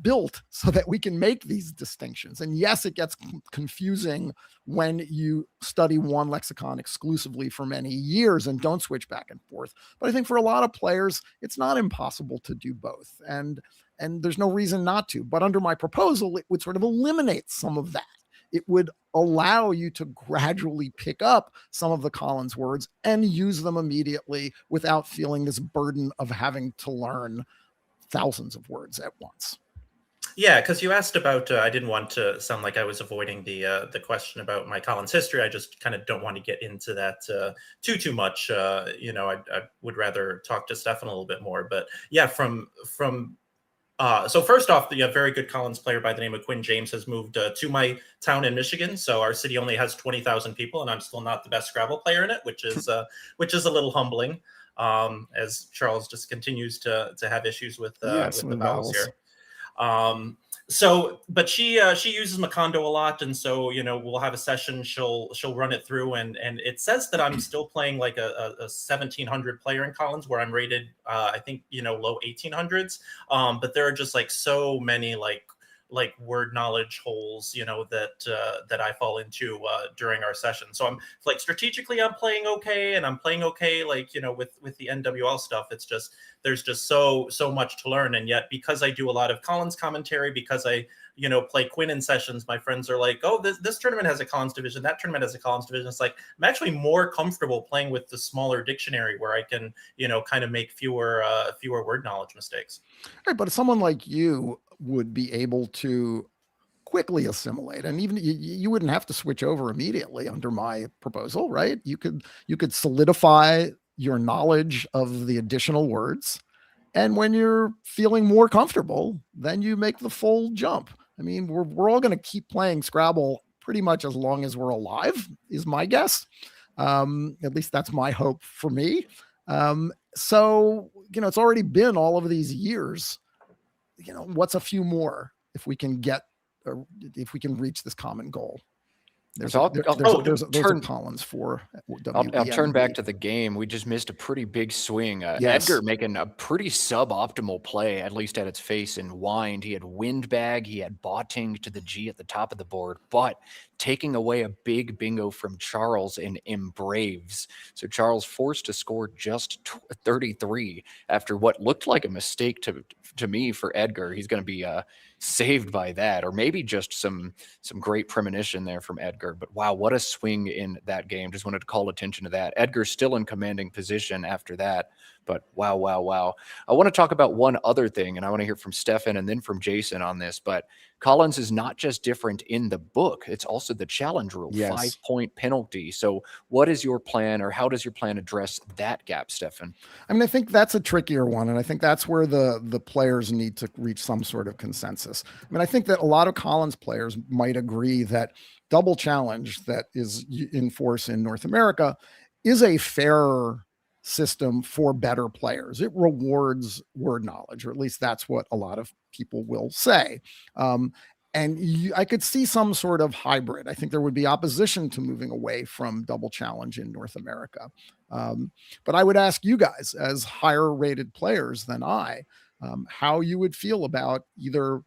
built so that we can make these distinctions. And yes, it gets confusing when you study one lexicon exclusively for many years and don't switch back and forth. But I think for a lot of players, it's not impossible to do both. And there's no reason not to. But under my proposal, it would sort of eliminate some of that. It would allow you to gradually pick up some of the Collins words and use them immediately without feeling this burden of having to learn thousands of words at once. Yeah, because you asked about, I didn't want to sound like I was avoiding the question about my Collins history. I just kind of don't want to get into that too much. I would rather talk to Stefan a little bit more. But yeah, so first off, the very good Collins player by the name of Quinn James has moved to my town in Michigan. So our city only has 20,000 people, and I'm still not the best Scrabble player in it, which is a little humbling. As Charles just continues to have issues with the vowels here. But she uses Macondo a lot, and so we'll have a session. She'll run it through, and it says that I'm still playing like a 1700 player in Collins, where I'm rated I think low 1800s. But there are just so many word knowledge holes that I fall into during our session. So I'm strategically I'm playing okay, and I'm playing okay with the NWL stuff. It's just there's just so much to learn, and yet because I do a lot of Collins commentary, because I play Quinn in sessions, my friends are like, oh, this tournament has a Collins division, that tournament has a Collins division. It's I'm actually more comfortable playing with the smaller dictionary where I can kind of make fewer word knowledge mistakes. Right, but someone like you would be able to quickly assimilate, and even you wouldn't have to switch over immediately under my proposal, right? You could solidify your knowledge of the additional words, and when you're feeling more comfortable, then you make the full jump. I mean, we're all going to keep playing Scrabble pretty much as long as we're alive, is my guess. At least that's my hope for me. So it's already been all of these years. What's a few more if we can reach this common goal? There's Collins for I'll turn back to the game. We just missed a pretty big swing. Yes. Edgar making a pretty suboptimal play, at least at its face, in Wind. He had Windbag, he had Botting to the G at the top of the board, but taking away a big bingo from Charles in Embraves. So Charles forced to score just 33 after what looked like a mistake to me for Edgar. He's going to be saved by that, or maybe just some great premonition there from Edgar. But wow, what a swing in that game. Just wanted to call attention to that. Edgar's still in commanding position after that. But wow, wow, wow. I want to talk about one other thing, and I want to hear from Stefan and then from Jason on this. But Collins is not just different in the book, it's also the challenge rule, Yes. 5-point penalty. So what is your plan, or how does your plan address that gap, Stefan? I mean, I think that's a trickier one, and I think that's where the players need to reach some sort of consensus. I mean, I think that a lot of Collins players might agree that double challenge that is in force in North America is a fairer system for better players. It rewards word knowledge, or at least that's what a lot of people will say. I could see some sort of hybrid. I think there would be opposition to moving away from double challenge in North America. But I would ask you guys, as higher rated players than I, how you would feel about either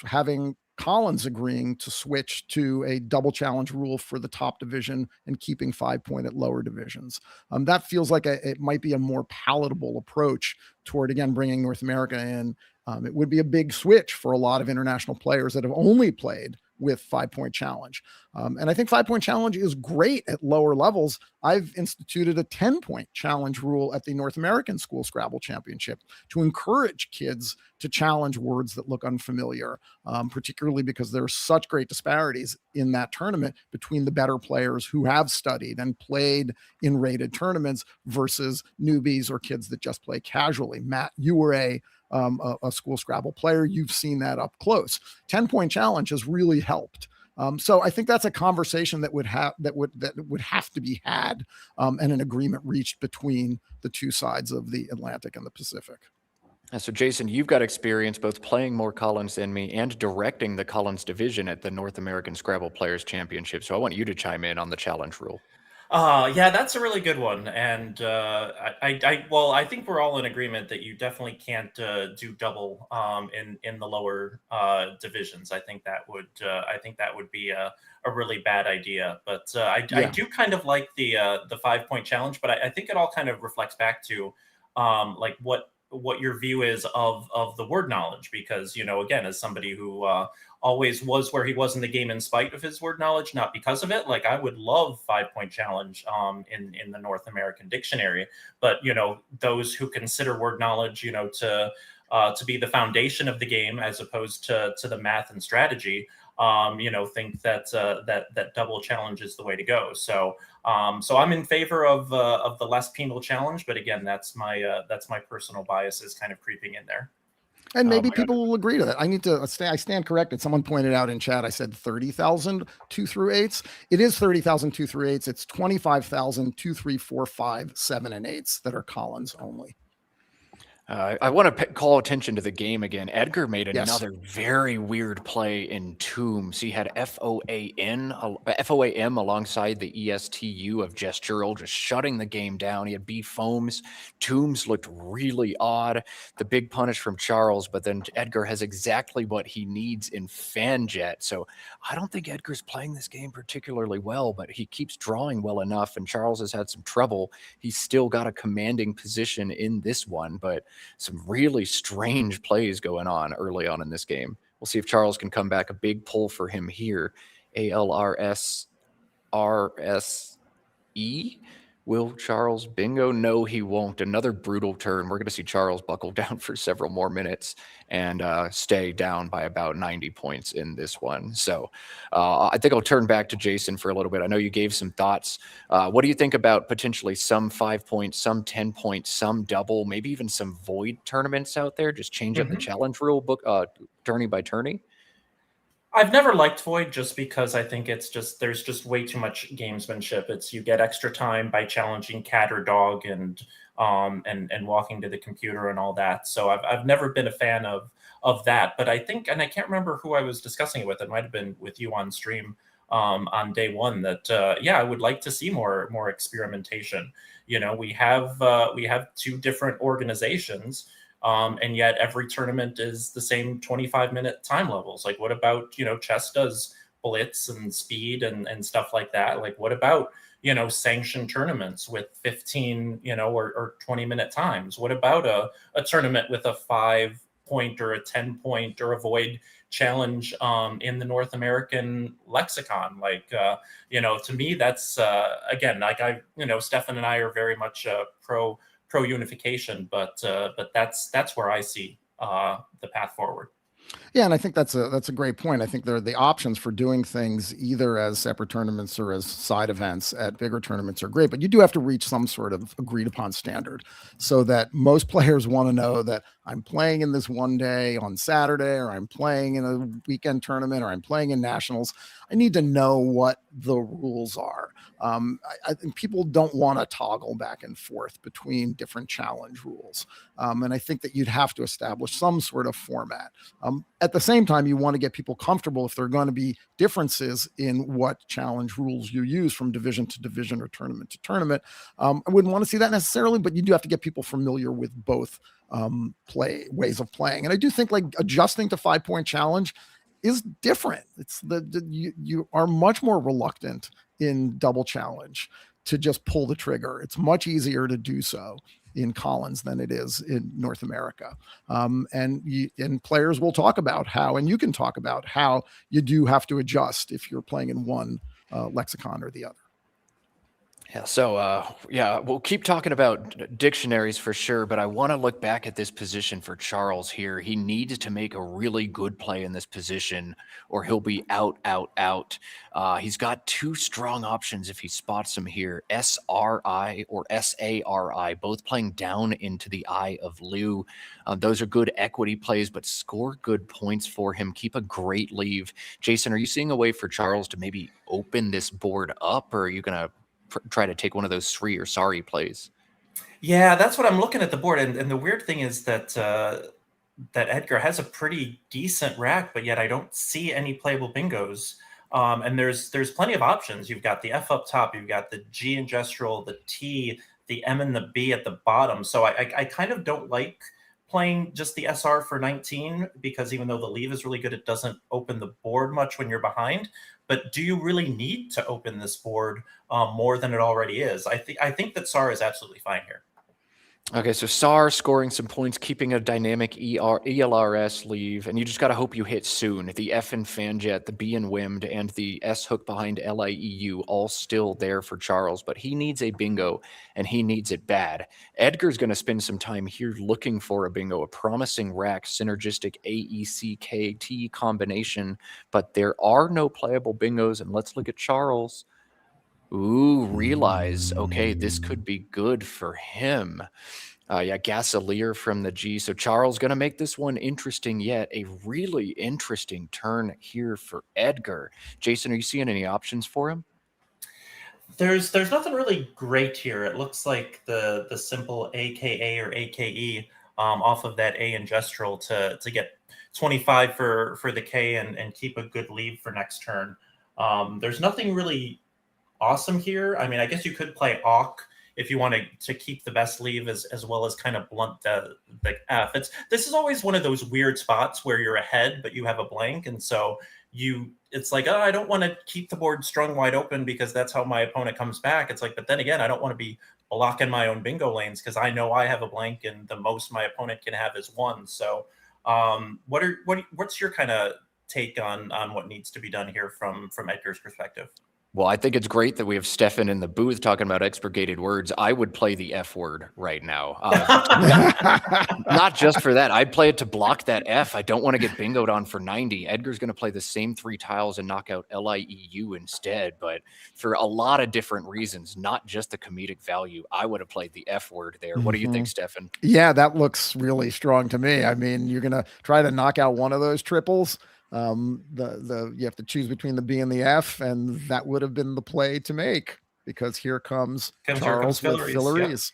having Collins agreeing to switch to a double challenge rule for the top division and keeping 5-point at lower divisions. That feels like it might be a more palatable approach toward, again, bringing North America in. It would be a big switch for a lot of international players that have only played with 5-point challenge. And I think 5-point challenge is great at lower levels. I've instituted a 10-point challenge rule at the North American School Scrabble Championship to encourage kids to challenge words that look unfamiliar, particularly because there are such great disparities in that tournament between the better players who have studied and played in rated tournaments versus newbies or kids that just play casually. Matt, you were a school Scrabble player. You've seen that up close. 10-point challenge has really helped. So I think that's a conversation that would have to be had, and an agreement reached between the two sides of the Atlantic and the Pacific. So Jason, you've got experience both playing more Collins than me and directing the Collins division at the North American Scrabble Players Championship. So I want you to chime in on the challenge rule. Yeah, that's a really good one, and I think we're all in agreement that you definitely can't do double in the lower divisions. I think that would be a really bad idea. But I do kind of like the 5-point challenge, but I think it all kind of reflects back to like what your view is of the word knowledge, because again, as somebody who always was where he was in the game in spite of his word knowledge, not because of it, like I would love 5-point challenge in the North American dictionary, but those who consider word knowledge to be the foundation of the game as opposed to the math and strategy, think that double challenge is the way to go. So I'm in favor of the less penal challenge, but again, that's my personal biases kind of creeping in there. And maybe people will agree to that. I stand corrected. Someone pointed out in chat, I said 30,000 2 through 8s. It is 30,000 2 through 8s. It's 25,000 2, 3, 4, 5, 7, and 8s that are Collins only. I want to call attention to the game again. Edgar made another very weird play in Tombs. He had FOAM alongside the ESTU of Gestural, just shutting the game down. He had B foams. Tombs looked really odd. The big punish from Charles, but then Edgar has exactly what he needs in Fanjet. So I don't think Edgar's playing this game particularly well, but he keeps drawing well enough, and Charles has had some trouble. He's still got a commanding position in this one, but some really strange plays going on early on in this game. We'll see if Charles can come back. A big pull for him here. ALRSRSE. Will Charles bingo? No, he won't. Another brutal turn. We're going to see Charles buckle down for several more minutes and stay down by about 90 points in this one. So I think I'll turn back to Jason for a little bit. I know you gave some thoughts. What do you think about potentially some 5 points, some 10 points, some double, maybe even some void tournaments out there? Just change up the challenge rule book, tourney by tourney. I've never liked void just because I think there's just way too much gamesmanship. It's you get extra time by challenging cat or dog and walking to the computer and all that. So I've never been a fan of that. But I think, and I can't remember who I was discussing it with. It might have been with you on stream on day one. That I would like to see more experimentation. We have two different organizations. And yet every tournament is the same 25-minute time levels. Like, what about, chess does blitz and speed and stuff like that. Like, what about, you know, sanctioned tournaments with 15, you know, or 20-minute times? What about a tournament with a 5-point or a 10-point or a void challenge in the North American lexicon? Like, you know, to me, that's again, like Stefan and I are very much pro unification, but that's where I see the path forward. Yeah, and I think that's a great point. I think there are the options for doing things either as separate tournaments or as side events at bigger tournaments are great, but you do have to reach some sort of agreed upon standard so that most players want to know that I'm playing in this one day on Saturday, or I'm playing in a weekend tournament, or I'm playing in nationals. I need to know what the rules are. I think people don't want to toggle back and forth between different challenge rules. And I think that you'd have to establish some sort of format. At the same time, you want to get people comfortable if there are going to be differences in what challenge rules you use from division to division or tournament to tournament. I wouldn't want to see that necessarily, but you do have to get people familiar with both ways of playing. And I do think like adjusting to 5-point challenge is different. It's you are much more reluctant in double challenge to just pull the trigger. It's much easier to do so in Collins than it is in North America. And players will talk about how, and you can talk about how you do have to adjust if you're playing in one lexicon or the other. Yeah, so we'll keep talking about dictionaries for sure, but I want to look back at this position for Charles here. He needs to make a really good play in this position or he'll be out. He's got two strong options if he spots them here, SRI or SARI, both playing down into the eye of Liu. Those are good equity plays, but score good points for him. Keep a great leave. Jason, are you seeing a way for Charles to maybe open this board up, or are you going to try to take one of those Sri or Sari plays? Yeah, that's what I'm looking at the board. And the weird thing is that that Edgar has a pretty decent rack, but yet I don't see any playable bingos. And there's plenty of options. You've got the F up top, you've got the G in gestural, the T, the M and the B at the bottom. So I kind of don't like playing just the SR for 19 because even though the leave is really good, it doesn't open the board much when you're behind. But do you really need to open this board more than it already is? I think that SAR is absolutely fine here. Okay, so SAR scoring some points, keeping a dynamic ELRS leave, and you just got to hope you hit soon. The F in Fanjet, the B in Wimmed, and the S hook behind LIEU all still there for Charles, but he needs a bingo, and he needs it bad. Edgar's going to spend some time here looking for a bingo, a promising rack, synergistic AECKT combination, but there are no playable bingos, and let's look at Charles. Ooh, realize, okay, this could be good for him. Gasolier from the G. So Charles going to make this one interesting yet. A really interesting turn here for Edgar. Jason, are you seeing any options for him? There's nothing really great here. It looks like the simple AKA or AKE off of that A in gestural to get 25 for the K and keep a good lead for next turn. There's nothing really awesome here. I mean, I guess you could play Awk if you want to keep the best leave as well as kind of blunt the F. This is always one of those weird spots where you're ahead, but you have a blank. And so it's like, oh, I don't want to keep the board strung wide open because that's how my opponent comes back. It's like, but then again, I don't want to be blocking my own bingo lanes because I know I have a blank and the most my opponent can have is 1. So what's your kind of take on what needs to be done here from Edgar's perspective? Well, I think it's great that we have Stefan in the booth talking about expurgated words. I would play the F word right now. Not just for that. I'd play it to block that F. I don't want to get bingoed on for 90. Edgar's going to play the same 3 tiles and knock out LIEU instead. But for a lot of different reasons, not just the comedic value, I would have played the F word there. What do you think, Stefan? Yeah, that looks really strong to me. I mean, you're going to try to knock out one of those triples. You have to choose between the B and the F, and that would have been the play to make because here comes Charles with Filleries.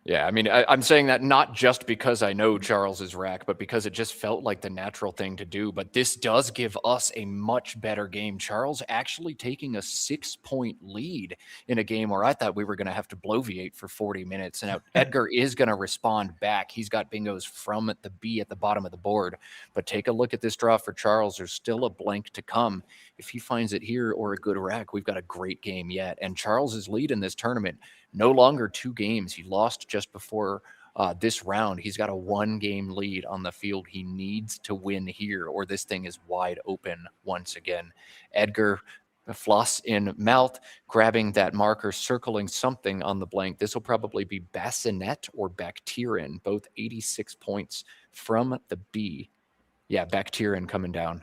Yeah, I mean, I'm saying that not just because I know Charles's rack, but because it just felt like the natural thing to do. But this does give us a much better game. Charles actually taking a 6-point lead in a game where I thought we were going to have to bloviate for 40 minutes. And now Edgar is going to respond back. He's got bingos from the B at the bottom of the board. But take a look at this draw for Charles. There's still a blank to come. If he finds it here or a good rack, we've got a great game yet. And Charles's lead in this tournament, no longer 2 games. He lost just before this round. He's got a 1-game lead on the field. He needs to win here or this thing is wide open once again. Edgar, floss in mouth, grabbing that marker, circling something on the blank. This will probably be bassinet or bacterian, both 86 points from the B. Yeah, bacterian coming down.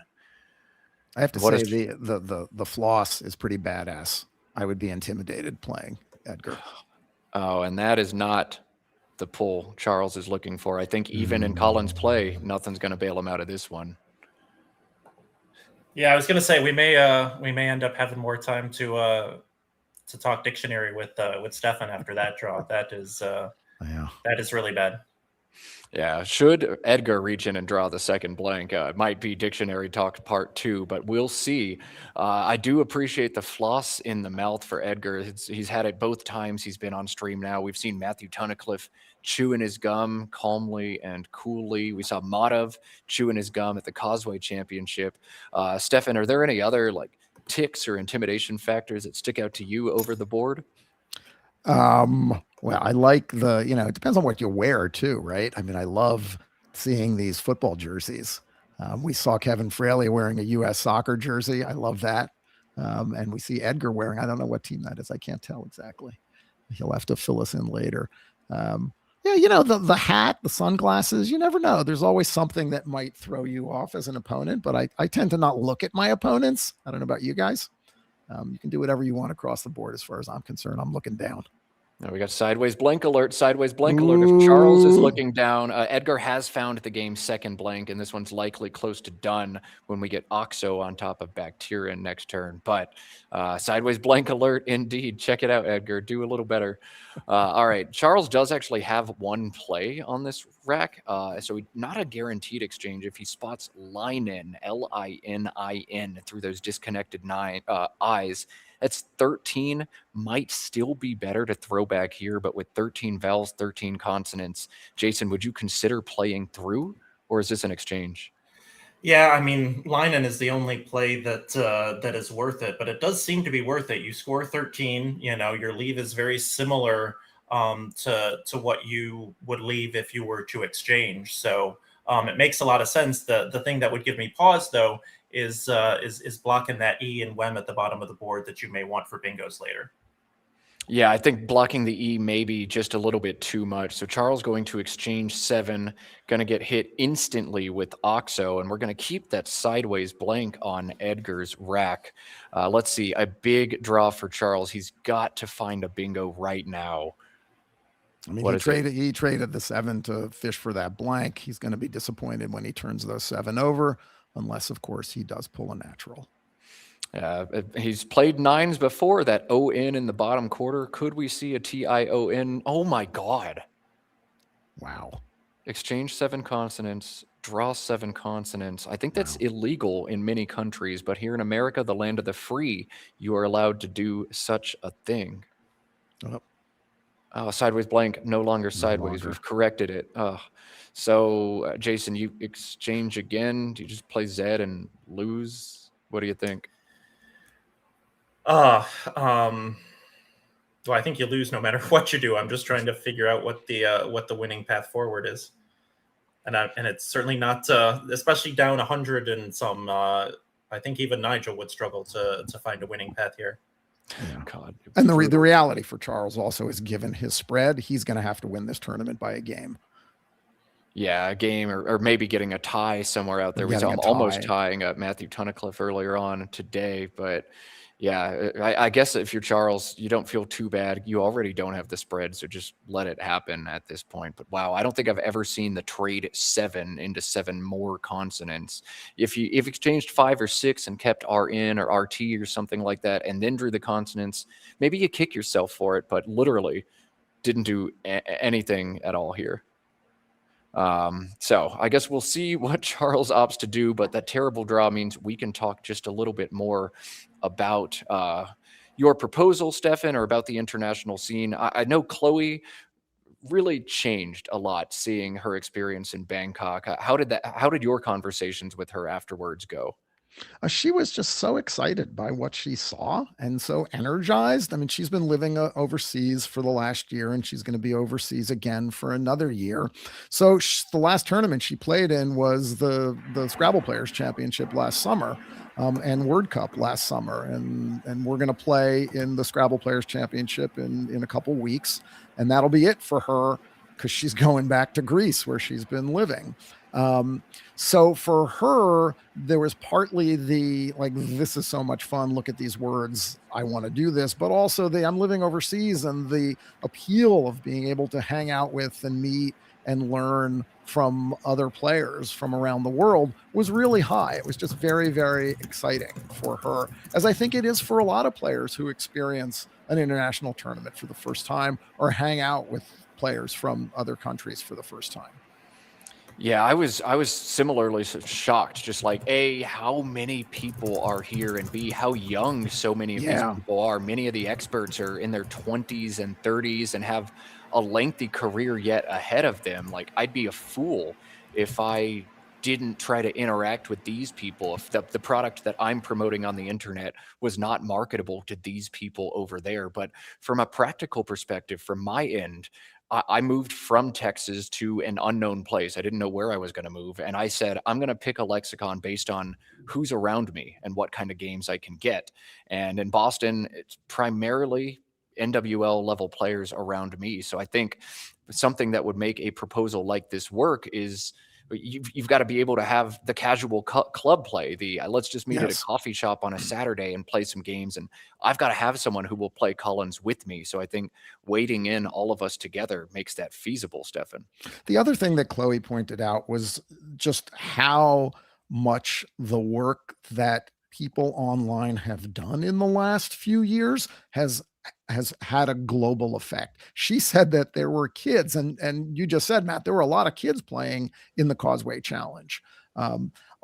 I have to say the floss is pretty badass. I would be intimidated playing Edgar. Oh, and that is not the pull Charles is looking for. I think even in Collins' play, nothing's going to bail him out of this one. Yeah, I was going to say we may end up having more time to talk dictionary with Stefan after that draw. That is really bad. Yeah, should Edgar reach in and draw the second blank, it might be dictionary talk part 2, but we'll see. I do appreciate the floss in the mouth for Edgar. He's had it both times he's been on stream now. We've seen Matthew Tunnicliffe chewing his gum calmly and coolly. We saw Madov chewing his gum at the Causeway Championship. Stefan, are there any other like ticks or intimidation factors that stick out to you over the board? Well, I like it depends on what you wear too, right? I mean, I love seeing these football jerseys. We saw Kevin Fraley wearing a U.S. soccer jersey. I love that. And we see Edgar wearing, I don't know what team that is. I can't tell exactly. He'll have to fill us in later. The hat, the sunglasses, you never know. There's always something that might throw you off as an opponent, but I tend to not look at my opponents. I don't know about you guys. You can do whatever you want across the board as far as I'm concerned. I'm looking down. Now we got sideways blank alert, sideways blank alert. If Charles is looking down, Edgar has found the game's second blank, and this one's likely close to done when we get Oxo on top of Bacterian next turn. But sideways blank alert, indeed. Check it out, Edgar. Do a little better. All right. Charles does actually have one play on this rack, so not a guaranteed exchange. If he spots Linin, Linin, through those disconnected eyes, that's 13. Might still be better to throw back here, but with 13 vowels, 13 consonants. Jason, would you consider playing through, or is this an exchange? Yeah, I mean, Linen is the only play that is worth it, but it does seem to be worth it. You score 13, your leave is very similar to what you would leave if you were to exchange. So it makes a lot of sense. The thing that would give me pause, though, is blocking that E and WEM at the bottom of the board that you may want for bingos later. Yeah, I think blocking the E may be just a little bit too much. So Charles going to exchange 7, going to get hit instantly with Oxo, and we're going to keep that sideways blank on Edgar's rack. Let's see, a big draw for Charles. He's got to find a bingo right now. I mean, he traded the 7 to fish for that blank. He's going to be disappointed when he turns those 7 over, unless, of course, he does pull a natural. He's played 9s before. That ON in the bottom quarter. Could we see a TION? Oh, my God. Wow. Exchange 7 consonants, draw 7 consonants. I think that's illegal in many countries, but here in America, the land of the free, you are allowed to do such a thing. Sideways blank, no longer sideways. We've corrected it. So, Jason, you exchange again. Do you just play Z and lose? What do you think? Well, I think you lose no matter what you do. I'm just trying to figure out what the winning path forward is, and it's certainly not, especially down 100 and some. I think even Nigel would struggle to find a winning path here. Yeah. God. And the reality for Charles also is, given his spread, he's going to have to win this tournament by a game. Yeah, a game or maybe getting a tie somewhere out there. We saw him almost tying Matthew Tunnicliffe earlier on today. But yeah, I guess if you're Charles, you don't feel too bad. You already don't have the spread, so just let it happen at this point. But wow, I don't think I've ever seen the trade 7 into 7 more consonants. If you exchanged 5 or 6 and kept RN or RT or something like that, and then drew the consonants, maybe you kick yourself for it. But literally, didn't do anything at all here. So I guess we'll see what Charles opts to do, but that terrible draw means we can talk just a little bit more about your proposal, Stefan, or about the international scene. I know Chloe really changed a lot seeing her experience in Bangkok. How did your conversations with her afterwards go? She was just so excited by what she saw and so energized. I mean, she's been living overseas for the last year, and she's going to be overseas again for another year. So the last tournament she played in was the Scrabble Players Championship last summer, and Word Cup last summer. And we're going to play in the Scrabble Players Championship in a couple weeks. And that'll be it for her, because she's going back to Greece where she's been living. So for her, there was partly the, like, this is so much fun. Look at these words. I want to do this, but also I'm living overseas, and the appeal of being able to hang out with and meet and learn from other players from around the world was really high. It was just very, very exciting for her, as I think it is for a lot of players who experience an international tournament for the first time or hang out with players from other countries for the first time. Yeah, I was similarly shocked, just like, A, how many people are here, and B, how young so many of these people are. Many of the experts are in their 20s and 30s and have a lengthy career yet ahead of them. Like, I'd be a fool if I didn't try to interact with these people, if the product that I'm promoting on the internet was not marketable to these people over there. But from a practical perspective, from my end, I moved from Texas to an unknown place. I didn't know where I was going to move. And I said, I'm going to pick a lexicon based on who's around me and what kind of games I can get. And in Boston, it's primarily NWL level players around me. So I think something that would make a proposal like this work is you've got to be able to have the casual club play. Let's just meet at a coffee shop on a Saturday and play some games. And I've got to have someone who will play Collins with me. So I think weighting in all of us together makes that feasible, Stefan. The other thing that Chloe pointed out was just how much the work that people online have done in the last few years has had a global effect. She said that there were kids, and you just said, Matt, there were a lot of kids playing in the Causeway Challenge.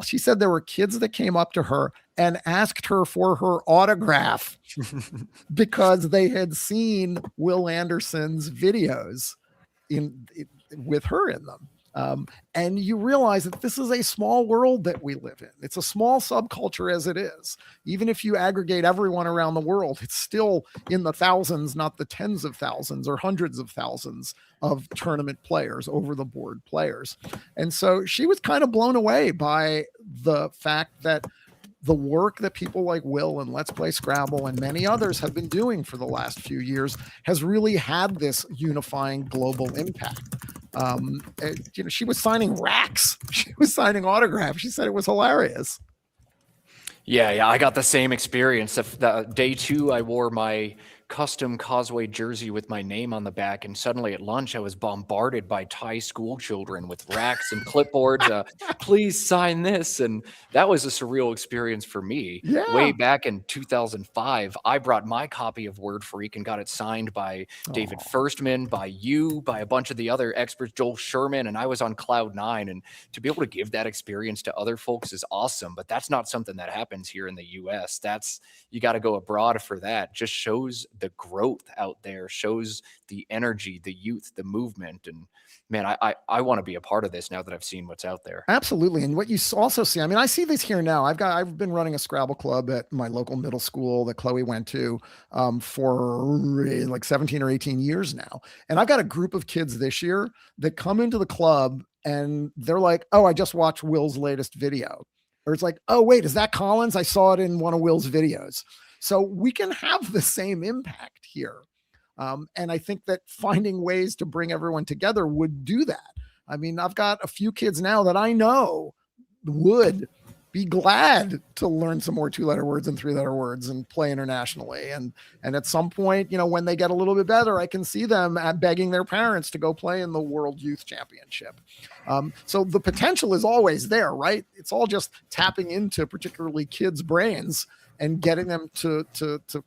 She said there were kids that came up to her and asked her for her autograph because they had seen Will Anderson's videos with her in them. And you realize that this is a small world that we live in. It's a small subculture as it is. Even if you aggregate everyone around the world, it's still in the thousands, not the tens of thousands or hundreds of thousands of tournament players, over the board players. And so she was kind of blown away by the fact that the work that people like Will and Let's Play Scrabble and many others have been doing for the last few years has really had this unifying global impact. She was signing racks. She was signing autographs. She said it was hilarious. Yeah, I got the same experience. Day 2, I wore my custom Causeway jersey with my name on the back, and suddenly at lunch I was bombarded by Thai school children with racks and clipboards. Please sign this. And that was a surreal experience for me. Way back in 2005, I brought my copy of Word Freak and got it signed by David Firstman, by you, by a bunch of the other experts, Joel Sherman, and I was on cloud 9. And to be able to give that experience to other folks is awesome, but that's not something that happens here in the US. You got to go abroad for that. Just shows the growth out there, shows the energy, the youth, the movement. And man, I want to be a part of this now that I've seen what's out there. Absolutely. And what you also see, I mean, I see this here now. I've been running a Scrabble club at my local middle school that Chloe went to for like 17 or 18 years now. And I've got a group of kids this year that come into the club and they're like, oh, I just watched Will's latest video. Or it's like, oh, wait, is that Collins? I saw it in one of Will's videos. So we can have the same impact here. And I think that finding ways to bring everyone together would do that. I mean, I've got a few kids now that I know would be glad to learn some more 2-letter words and 3-letter words and play internationally. And at some point, when they get a little bit better, I can see them begging their parents to go play in the World Youth Championship. So the potential is always there, right? It's all just tapping into particularly kids' brains and getting them to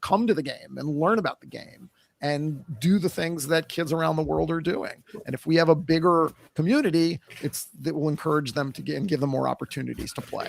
come to the game and learn about the game and do the things that kids around the world are doing. And if we have a bigger community, that will encourage them to get and give them more opportunities to play.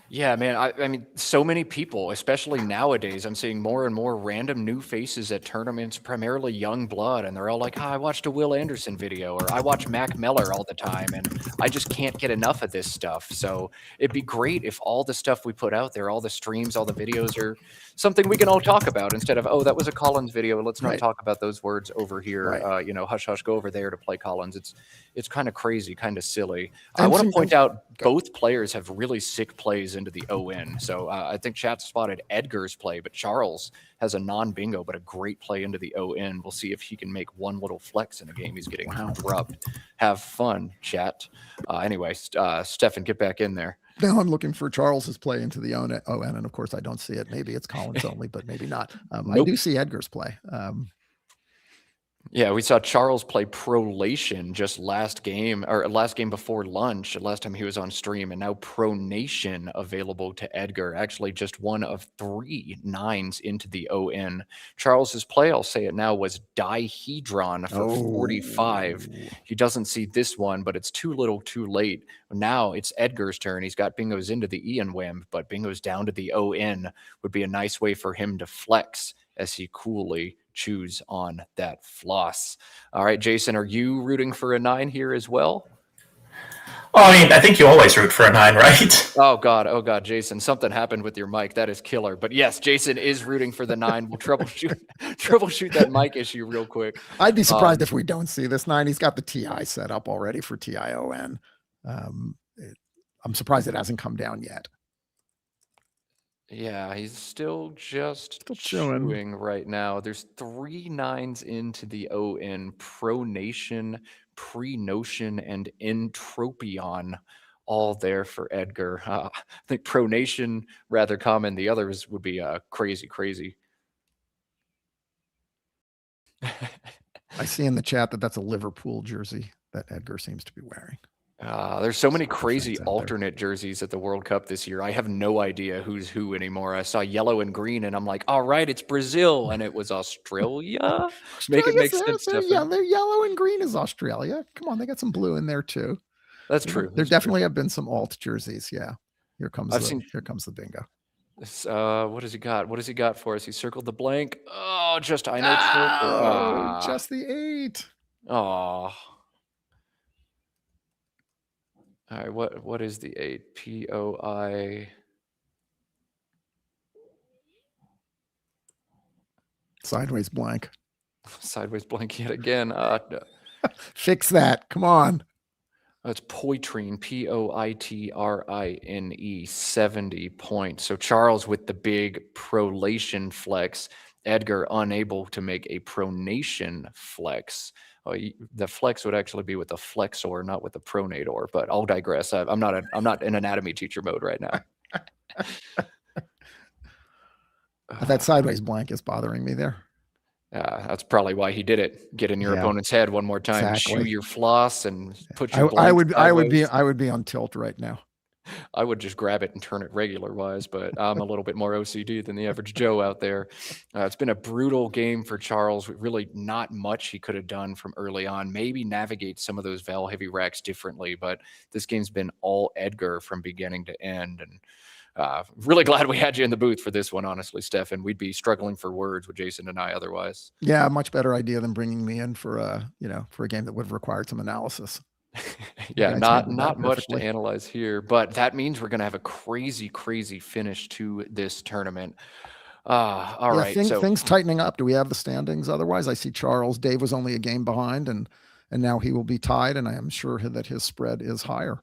Yeah, man. I mean, so many people, especially nowadays, I'm seeing more and more random new faces at tournaments, primarily young blood. And they're all like, I watched a Will Anderson video, or I watch Mac Miller all the time. And I just can't get enough of this stuff. So it'd be great if all the stuff we put out there, all the streams, all the videos are something we can all talk about instead of, oh, that was a Collins video. Let's not talk about those words over here. Hush, hush, go over there to play Collins. It's kind of crazy, kind of silly. I want to point out both players have really sick plays into the ON. So I think chat spotted Edgar's play, but Charles has a non-bingo, but a great play into the ON. We'll see if he can make one little flex in a game he's getting rubbed. Have fun, chat. Anyway, Stefan, get back in there. Now I'm looking for Charles's play into the ON, and of course I don't see it. Maybe it's Collins only, but maybe not. I do see Edgar's play. Yeah, we saw Charles play Prolation just last game before lunch, last time he was on stream, and now Pronation available to Edgar. Actually, just one of 3 9s into the ON. Charles's play, I'll say it now, was Dihedron for 45. He doesn't see this one, but it's too little too late. Now it's Edgar's turn. He's got bingos into the Ian Wim, but bingos down to the ON would be a nice way for him to flex as he coolly choose on that floss. All right, Jason, are you rooting for a 9 here as well? Well, I mean, I think you always root for a 9, right? Oh God, Jason, something happened with your mic. That is killer. But yes, Jason is rooting for the 9. We'll troubleshoot that mic issue real quick. I'd be surprised if we don't see this 9. He's got the TI set up already for TION. I'm surprised it hasn't come down yet. Yeah, he's still chewing right now. There's 3 9s into the ON: Pronation, Prenotion, and Entropion, all there for Edgar. I think Pronation rather common. The others would be crazy. I see in the chat that's a Liverpool jersey that Edgar seems to be wearing. There's so many crazy alternate jerseys at the World Cup this year. I have no idea who's who anymore. I saw yellow and green, and I'm like, all right, it's Brazil, and it was Australia. Make it make sense. They're yellow and green is Australia. Come on, they got some blue in there too. That's true. There definitely have been some alt jerseys. Yeah, here comes the bingo. What has he got? What has he got for us? He circled the blank. Oh, just I know. Just the 8. Oh. All right, what is the 8? POI. Sideways blank. Sideways blank yet again. Fix that. Come on. It's Poitrine, Poitrine, 70 points. So Charles with the big prolation flex. Edgar unable to make a pronation flex. The flex would actually be with the flexor, not with the pronator. But I'll digress. I'm not in anatomy teacher mode right now. That sideways blank is bothering me there. That's probably why he did it. Get in your opponent's head one more time. Exactly. Shoe your floss and put your. I would be on tilt right now. I would just grab it and turn it regular wise, but I'm a little bit more OCD than the average Joe out there. It's been a brutal game for Charles. Really not much he could have done from early on. Maybe navigate some of those Val heavy racks differently, but this game's been all Edgar from beginning to end. And really glad we had you in the booth for this one, honestly, Stefan. We'd be struggling for words with Jason and I otherwise. Yeah, much better idea than bringing me in for a game that would have required some analysis. Yeah, not much to analyze here, but that means we're going to have a crazy finish to this tournament. All right. So things tightening up. Do we have the standings? Otherwise, I see Charles. Dave was only a game behind, and now he will be tied, and I am sure that his spread is higher.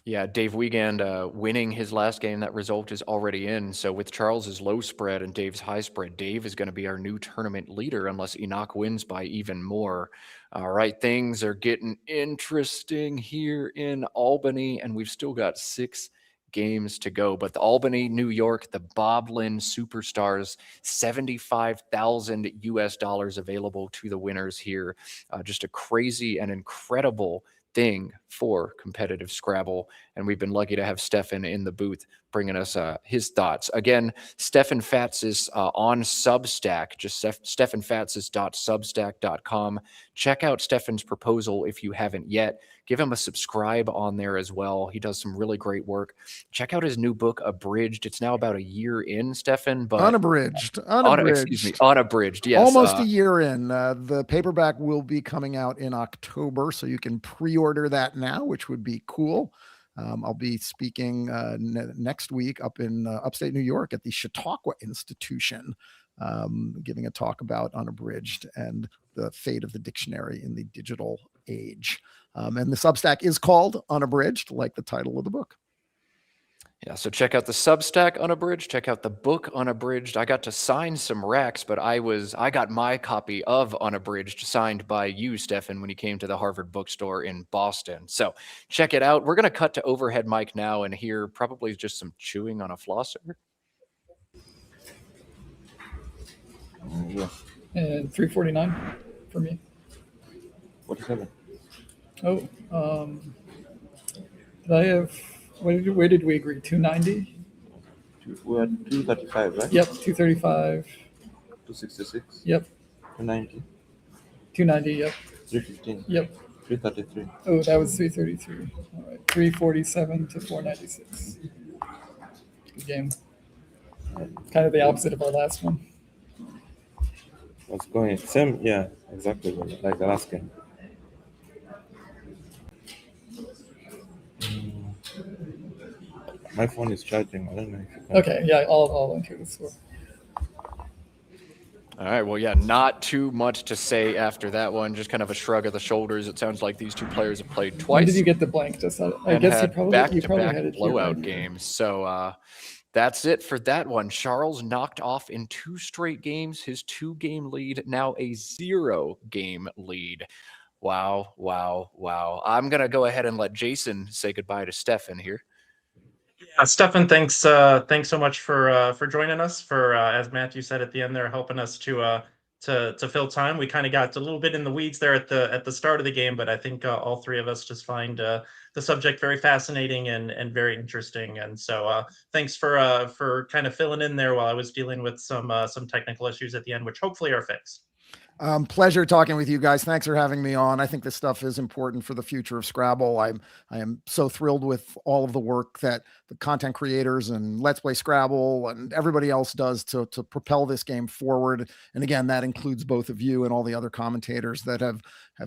Yeah, Dave Wiegand winning his last game. That result is already in. So with Charles's low spread and Dave's high spread, Dave is going to be our new tournament leader unless Enoch wins by even more. All right, things are getting interesting here in Albany, and we've still got 6 games to go. But the Albany, New York, the Bob Linn Superstars, $75,000 available to the winners here. Just a crazy and incredible thing for competitive Scrabble. And we've been lucky to have Stefan in the booth bringing us his thoughts. Again, Stefan Fatsis on Substack, just stefanfatsis.substack.com. Check out Stefan's proposal if you haven't yet. Give him a subscribe on there as well. He does some really great work. Check out his new book, Abridged. It's now about a year in, Stefan, but Unabridged. excuse me, Unabridged. Yes, almost a year in. The paperback will be coming out in October, so you can pre-order that now, which would be cool. I'll be speaking next week up in upstate New York at the Chautauqua Institution, giving a talk about Unabridged and the fate of the dictionary in the digital age. And the Substack is called Unabridged, like the title of the book. Yeah, so check out the Substack Unabridged, check out the book Unabridged. I got to sign some racks, but I got my copy of Unabridged signed by you, Stefan, when you came to the Harvard Bookstore in Boston. So check it out. We're going to cut to overhead mic now and hear probably just some chewing on a flosser. Yeah. And 349 for me. 47. Oh, did I have, where did we agree? 290? We are 235, right? Yep, 235. 266. Yep, 290. 290. Yep, 315. yep. 333. Oh, that was 333. All right, 347 to 496. Good game. Kind of the opposite of our last one. What's going? Same, yeah, exactly like the last game. My phone is charging. I don't know if you can. Okay, yeah, I'll enter the score. All right, well, yeah, not too much to say after that one. Just kind of a shrug of the shoulders. It sounds like these two players have played twice. When did you get the blank? Just I and guess had you probably back-to-back had it here, blowout right? games. So that's it for that one. Charles knocked off in 2 straight games. His 2-game lead, now a 0-game lead. Wow, wow, wow. I'm going to go ahead and let Jason say goodbye to Stefan here. Stefan, thanks so much for joining us. For as Matthew said at the end there, helping us to fill time. We kind of got a little bit in the weeds there at the start of the game, but I think all three of us just find the subject very fascinating and very interesting. And so thanks for kind of filling in there while I was dealing with some technical issues at the end, which hopefully are fixed. Pleasure talking with you guys. Thanks for having me on. I think this stuff is important for the future of Scrabble. I am so thrilled with all of the work that the content creators and Let's Play Scrabble and everybody else does to propel this game forward. And again, that includes both of you and all the other commentators that have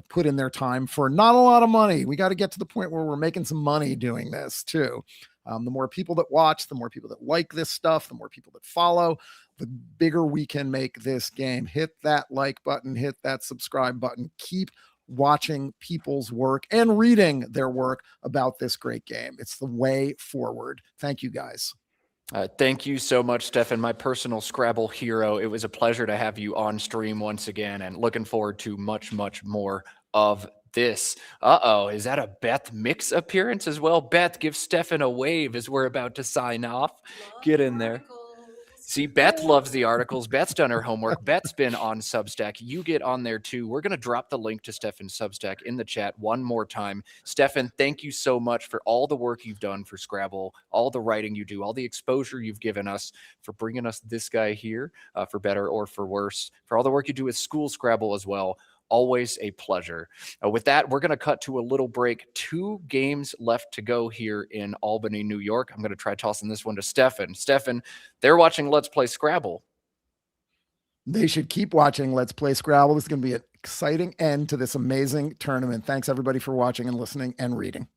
put in their time for not a lot of money. We got to get to the point where we're making some money doing this too. The more people that watch, the more people that like this stuff, the more people that follow, the bigger we can make this game. Hit that like button, hit that subscribe button, keep watching people's work and reading their work about this great game. It's the way forward. Thank you, guys. Thank you so much, Stefan, my personal Scrabble hero. It was a pleasure to have you on stream once again, and looking forward to much, much more of this. Is that a Beth Mix appearance as well? Beth, give Stefan a wave as we're about to sign off. Get in there. See, Beth loves the articles. Beth's done her homework. Beth's been on Substack. You get on there too. We're going to drop the link to Stefan's Substack in the chat one more time. Stefan, thank you so much for all the work you've done for Scrabble, all the writing you do, all the exposure you've given us, for bringing us this guy here, for better or for worse, for all the work you do with School Scrabble as well. Always a pleasure. With that, we're going to cut to a little break. 2 games left to go here in Albany, New York. I'm going to try tossing this one to Stefan. Stefan, they're watching Let's Play Scrabble. They should keep watching Let's Play Scrabble. This is going to be an exciting end to this amazing tournament. Thanks, everybody, for watching and listening and reading.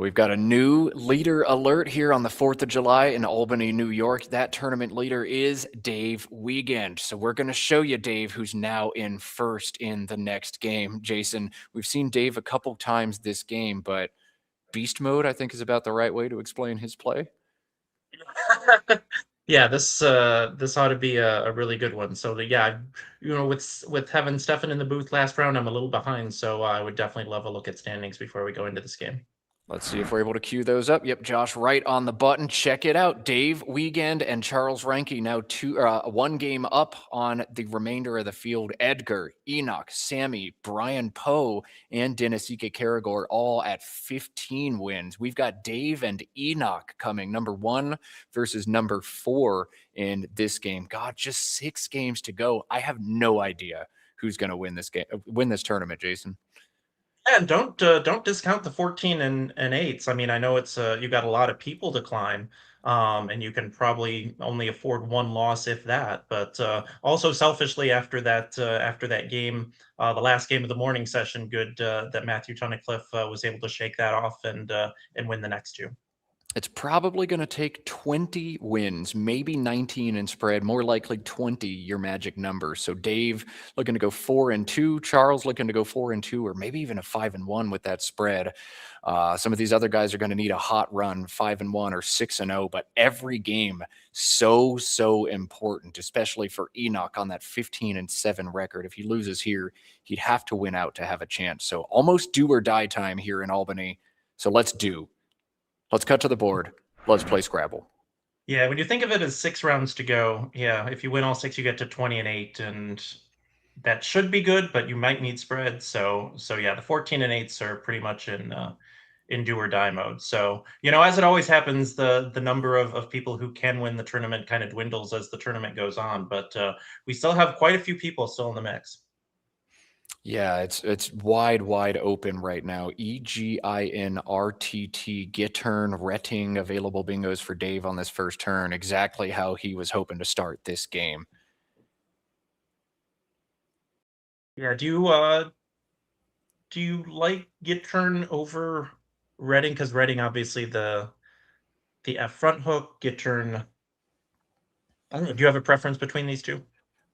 Well, we've got a new leader alert here on the 4th of July in Albany, New York. That tournament leader is Dave Wiegand. So we're going to show you Dave, who's now in first in the next game. Jason, we've seen Dave a couple times this game, but beast mode, I think, is about the right way to explain his play. Yeah, this ought to be a really good one. So yeah, with having Stefan in the booth last round, I'm a little behind. So I would definitely love a look at standings before we go into this game. Let's see if we're able to cue those up. Yep, Josh, right on the button. Check it out. Dave Wiegand and Charles Ranke now one game up on the remainder of the field. Edgar, Enoch, Sammy, Brian Poe, and Dennis Ike Caragor all at 15 wins. We've got Dave and Enoch coming, number 1 versus number 4 in this game. God, just 6 games to go. I have no idea who's going to win this tournament, Jason. And don't discount the 14 and 8s. I mean, I know it's you got a lot of people to climb, and you can probably only afford 1 loss if that. But also selfishly after that game, the last game of the morning session, good that Matthew Tunnicliffe was able to shake that off and win the next 2. It's probably going to take 20 wins, maybe 19 in spread, more likely 20, your magic number. So Dave looking to go 4-2, Charles looking to go 4-2, or maybe even a 5-1 with that spread. Some of these other guys are going to need a hot run, 5-1 or 6-0, but every game so important, especially for Enoch on that 15-7 record. If he loses here, he'd have to win out to have a chance. So almost do or die time here in Albany. So let's cut to the board. Let's play Scrabble. Yeah, when you think of it as 6 rounds to go, yeah, if you win all 6, you get to 20 and 8, and that should be good, but you might need spread. So yeah, the 14 and 8s are pretty much in do or die mode. So, as it always happens, the number of people who can win the tournament kind of dwindles as the tournament goes on, but we still have quite a few people still in the mix. Yeah, it's wide open right now. EGINRTT, Gittern, Retting, available bingos for Dave on this first turn. Exactly how he was hoping to start this game. Yeah, do you like Gittern over Retting? Because Retting, obviously the F front hook, Gittern. I don't know. Do you have a preference between these two?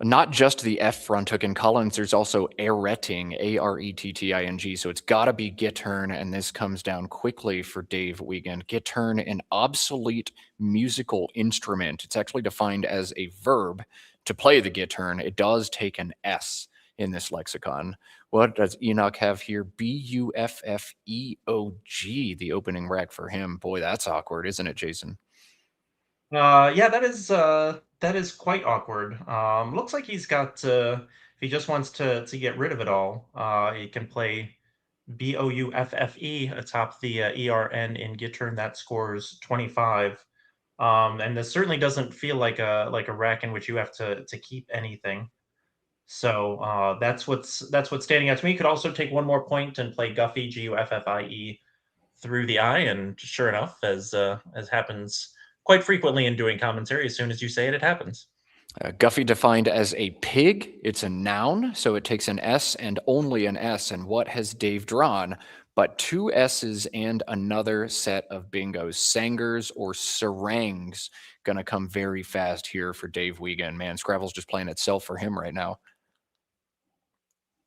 Not just the F front hook in Collins, there's also Aretting, Aretting. So it's got to be Gittern, and this comes down quickly for Dave Wiegand. Gittern, an obsolete musical instrument. It's actually defined as a verb. To play the Gittern, it does take an S in this lexicon. What does Enoch have here? Buffeog, the opening rack for him. Boy, that's awkward, isn't it, Jason? Yeah, that is quite awkward. Looks like he's got if he just wants to get rid of it all, he can play Bouffe atop the ERN in Gittern. That scores 25. And this certainly doesn't feel like a rack in which you have to keep anything. So that's what's standing out to me. You could also take 1 more point and play Guffey, Guffie, through the eye, and sure enough, as happens quite frequently in doing commentary, as soon as you say it, it happens. Guffey defined as a pig. It's a noun, so it takes an S and only an S. And what has Dave drawn? But 2 S's and another set of bingos. Sangers or Serangs going to come very fast here for Dave Wiegand. Man, Scrabble's just playing itself for him right now.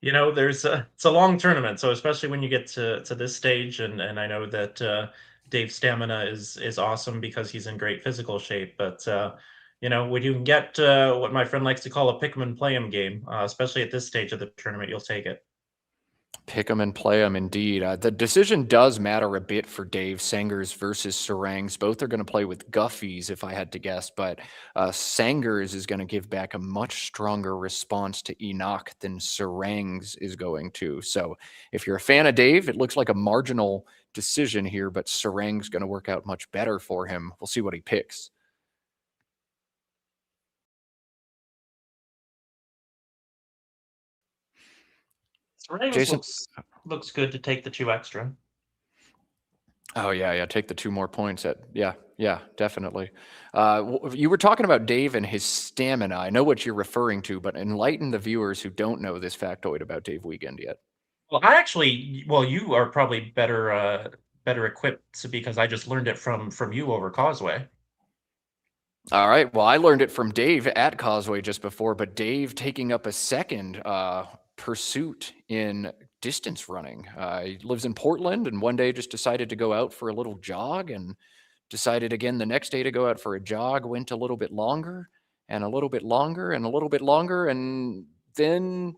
It's a long tournament, so especially when you get to this stage, and I know that Dave's stamina is awesome because he's in great physical shape, but when you can get what my friend likes to call a pick 'em and play 'em game, especially at this stage of the tournament, you'll take it. Pick 'em and play 'em, indeed. The decision does matter a bit for Dave. Sangers versus Serangs. Both are going to play with Guffies, if I had to guess, but Sangers is going to give back a much stronger response to Enoch than Serangs is going to. So if you're a fan of Dave, it looks like a marginal decision here, but Serangs going to work out much better for him. We'll see what he picks. Jason looks good to take the 2 extra. Oh yeah, take the 2 more points. Yeah, definitely. You were talking about Dave and his stamina. I know what you're referring to, but enlighten the viewers who don't know this factoid about Dave Wiegand yet. Well, you are probably better better equipped because I just learned it from you over Causeway. All right. Well, I learned it from Dave at Causeway just before, but Dave taking up a second pursuit in distance running. He lives in Portland and one day just decided to go out for a little jog and decided again the next day to go out for a jog, went a little bit longer and a little bit longer and a little bit longer. And then,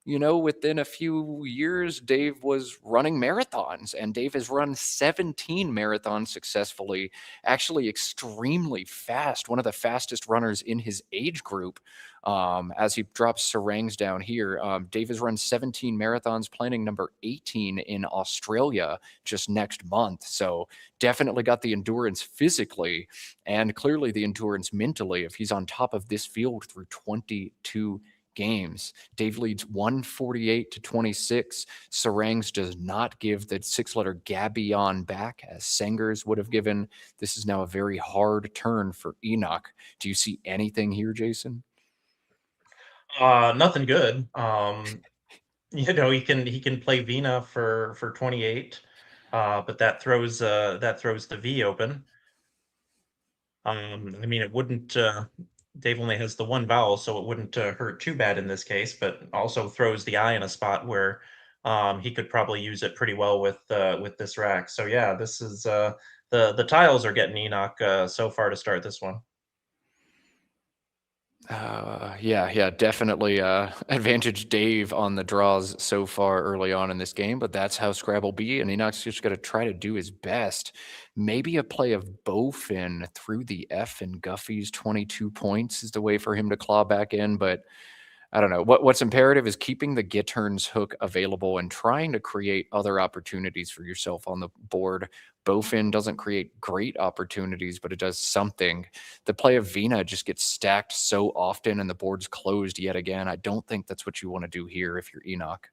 within a few years, Dave was running marathons, and Dave has run 17 marathons successfully, actually extremely fast, one of the fastest runners in his age group. As he drops Serangs down here, Dave has run 17 marathons, planning number 18 in Australia just next month. So definitely got the endurance physically and clearly the endurance mentally if he's on top of this field through 22 games. Dave leads 148 to 26. Serangs does not give the 6-letter Gabion back as Sengers would have given. This is now a very hard turn for Enoch. Do you see anything here, Jason? Nothing good. He can play Vina for 28, but that throws the V open. I mean, it wouldn't. Dave only has the one vowel, so it wouldn't hurt too bad in this case. But also throws the I in a spot where he could probably use it pretty well with this rack. So yeah, this is the tiles are getting Enoch so far to start this one. Yeah, definitely advantage Dave on the draws so far early on in this game, but that's how Scrabble be, and Enoch's just got to try to do his best. Maybe a play of Bowfin through the F and Guffey's 22 points is the way for him to claw back in, but I don't know. What's imperative is keeping the Gitterns hook available and trying to create other opportunities for yourself on the board. Bowfin doesn't create great opportunities, but it does something. The play of Vina just gets stacked so often and the board's closed yet again. I don't think that's what you want to do here if you're Enoch.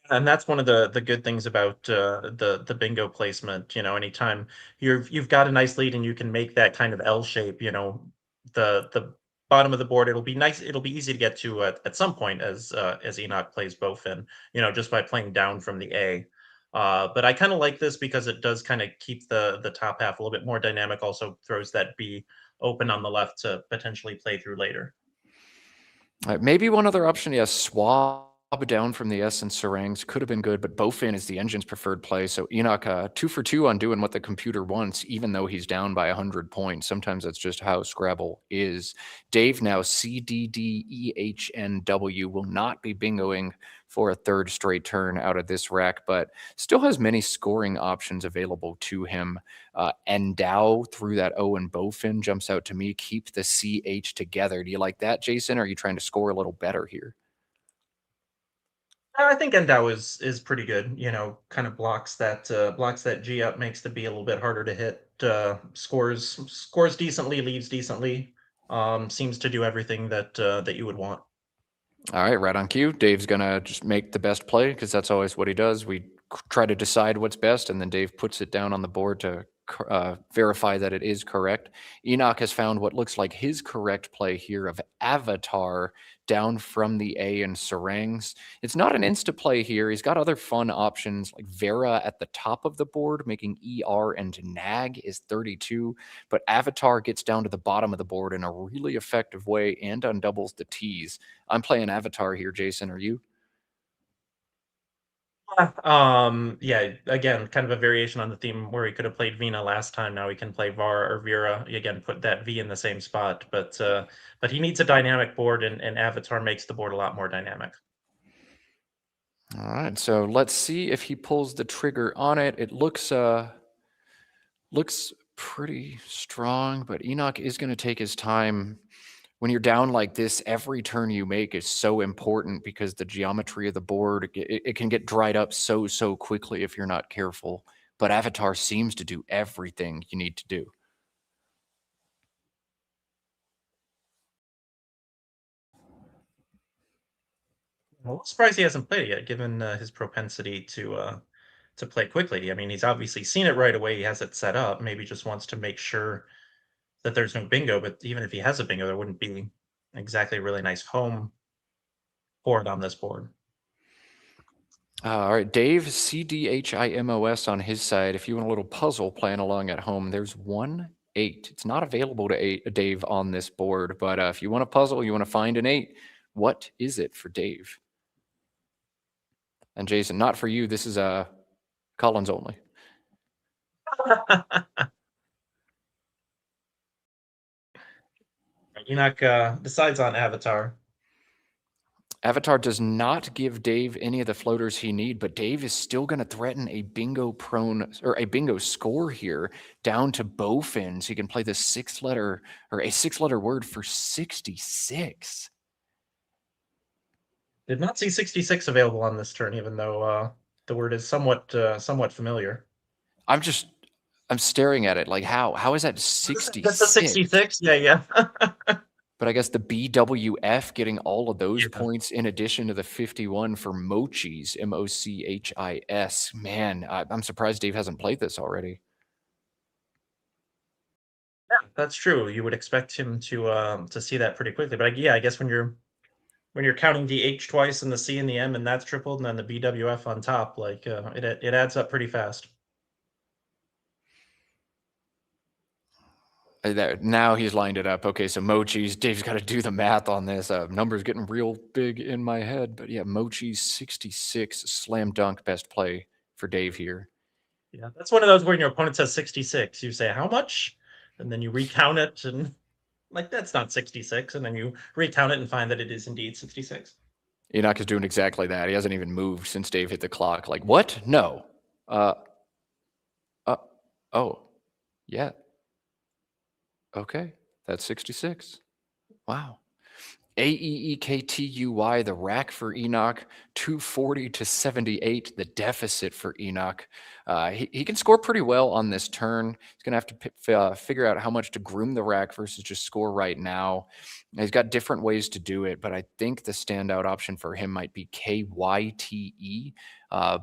And that's one of the good things about the bingo placement. Anytime you've got a nice lead and you can make that kind of L shape, the bottom of the board, it'll be nice. It'll be easy to get to at some point as Enoch plays Bowfin, just by playing down from the A. But I kind of like this because it does kind of keep the top half a little bit more dynamic. Also throws that B open on the left to potentially play through later. Maybe one other option, yes, swab down from the S and Serangs could have been good, but Bowfin is the engine's preferred play. So Enoch 2 for 2 on doing what the computer wants, even though he's down by 100 points. Sometimes that's just how Scrabble is. Dave now C, D, D, E, H, N, W will not be bingoing for a third straight turn out of this rack, but still has many scoring options available to him. Endow through that O and Bowfin jumps out to me. Keep the CH together. Do you like that, Jason? Or are you trying to score a little better here? I think Endow is pretty good. Kind of blocks that G up, makes the B a little bit harder to hit. Scores decently, leaves decently. Seems to do everything that you would want. All right, right on cue. Dave's gonna just make the best play because that's always what he does. We try to decide what's best, and then Dave puts it down on the board to verify that it is correct. Enoch has found what looks like his correct play here of Avatar down from the A and Serangs. It's not an insta play here. He's got other fun options like Vera at the top of the board, making ER and Nag is 32, but Avatar gets down to the bottom of the board in a really effective way and undoubles the T's. I'm playing Avatar here, Jason. Are you? Yeah, again, kind of a variation on the theme where he could have played Vina last time. Now he can play Var or Vera. Again, put that V in the same spot, but he needs a dynamic board, and Avatar makes the board a lot more dynamic. All right, so let's see if he pulls the trigger on it. It looks pretty strong, but Enoch is going to take his time. When you're down like this, every turn you make is so important because the geometry of the board, it can get dried up so quickly if you're not careful. But Avatar seems to do everything you need to do. Well, I'm surprised he hasn't played it yet, given his propensity to play quickly. I mean, he's obviously seen it right away. He has it set up. Maybe just wants to make sure that there's no bingo. But even if he has a bingo, there wouldn't be exactly a really nice home for it on this board. All right, Dave, CDHIMOS on his side. If you want a little puzzle playing along at home, there's 1-8. It's not available to Dave on this board, but if you want a puzzle, you want to find an 8, what is it for Dave? And Jason, not for you. This is Collins only. Enoch decides on Avatar. Avatar does not give Dave any of the floaters he need, but Dave is still going to threaten a bingo score here down to bowfins. He can play the a 6-letter word for 66. Did not see 66 available on this turn, even though the word is somewhat familiar. I'm staring at it like how is that 66? That's a 66. Yeah. But I guess the BWF getting all of those points in addition to the 51 for Mochis, MOCHIS. Man, I'm surprised Dave hasn't played this already. Yeah, that's true. You would expect him to see that pretty quickly. But I guess when you're counting the H twice and the C and the M and that's tripled and then the BWF on top, like it adds up pretty fast. Now he's lined it up. Okay, so Mochi's, Dave's got to do the math on this. Numbers getting real big in my head. But yeah, Mochi's 66, slam dunk best play for Dave here. Yeah, that's one of those when your opponent says 66, you say, how much? And then you recount it and like, that's not 66. And then you recount it and find that it is indeed 66. Enoch is doing exactly that. He hasn't even moved since Dave hit the clock. Like, what? No. Oh, yeah. Okay, that's 66. Wow. AEEKTUY, the rack for Enoch, 240 to 78, the deficit for Enoch. He can score pretty well on this turn. He's going to have to figure out how much to groom the rack versus just score right now. He's got different ways to do it, but I think the standout option for him might be KYTE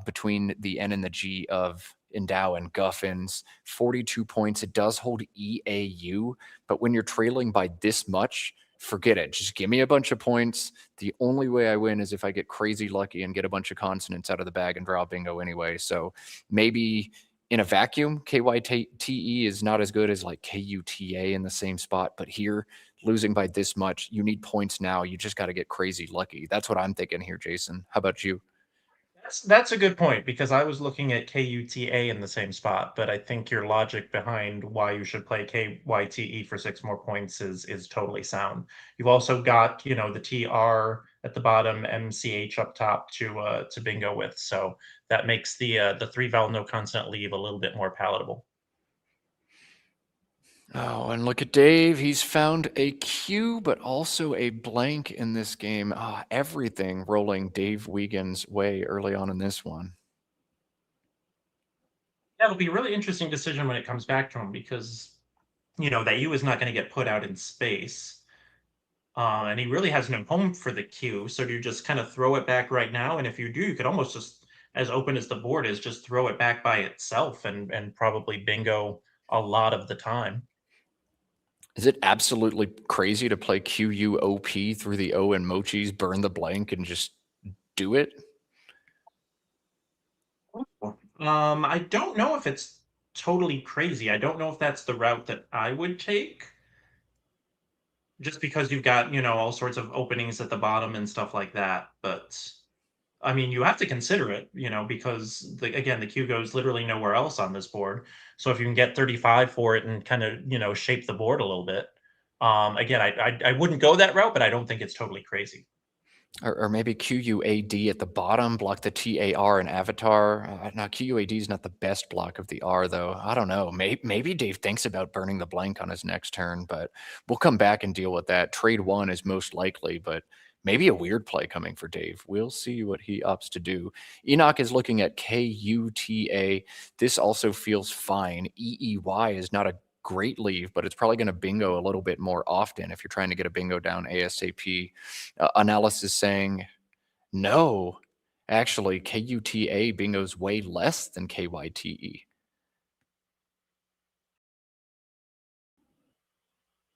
between the N and the G of Endow and Guffins. 42 points. It does hold EAU, but when you're trailing by this much, forget it. Just give me a bunch of points. The only way I win is if I get crazy lucky and get a bunch of consonants out of the bag and draw bingo anyway. So maybe in a vacuum, KYTE is not as good as like KUTA in the same spot. But here, losing by this much, you need points now. You just got to get crazy lucky. That's what I'm thinking here, Jason. How about you? That's a good point, because I was looking at KUTA in the same spot, but I think your logic behind why you should play KYTE for 6 more points is totally sound. You've also got, the TR at the bottom, MCH up top to bingo with, so that makes the 3 vowel no consonant leave a little bit more palatable. Oh, and look at Dave. He's found a Q, but also a blank in this game. Everything rolling Dave Wiegand's way early on in this one. Yeah, it'll be a really interesting decision when it comes back to him, because, that U is not going to get put out in space. And he really has no home for the Q, so do you just kind of throw it back right now? And if you do, you could almost just, as open as the board is, just throw it back by itself and probably bingo a lot of the time. Is it absolutely crazy to play QUOP through the O and Mochis, burn the blank, and just do it? I don't know if it's totally crazy. I don't know if that's the route that I would take. Just because you've got, all sorts of openings at the bottom and stuff like that. But, I mean, you have to consider it, because, again, the Q goes literally nowhere else on this board. So if you can get 35 for it and kind of, shape the board a little bit. Again, I wouldn't go that route, but I don't think it's totally crazy. Or maybe QUAD at the bottom, block the TAR and Avatar. Now, QUAD is not the best block of the R, though. I don't know. Maybe Dave thinks about burning the blank on his next turn, but we'll come back and deal with that. Trade 1 is most likely, but maybe a weird play coming for Dave. We'll see what he opts to do. Enoch is looking at KUTA. This also feels fine. EEY is not a great leave, but it's probably going to bingo a little bit more often if you're trying to get a bingo down ASAP. Analysis saying, no, actually, KUTA bingo's way less than KYTE.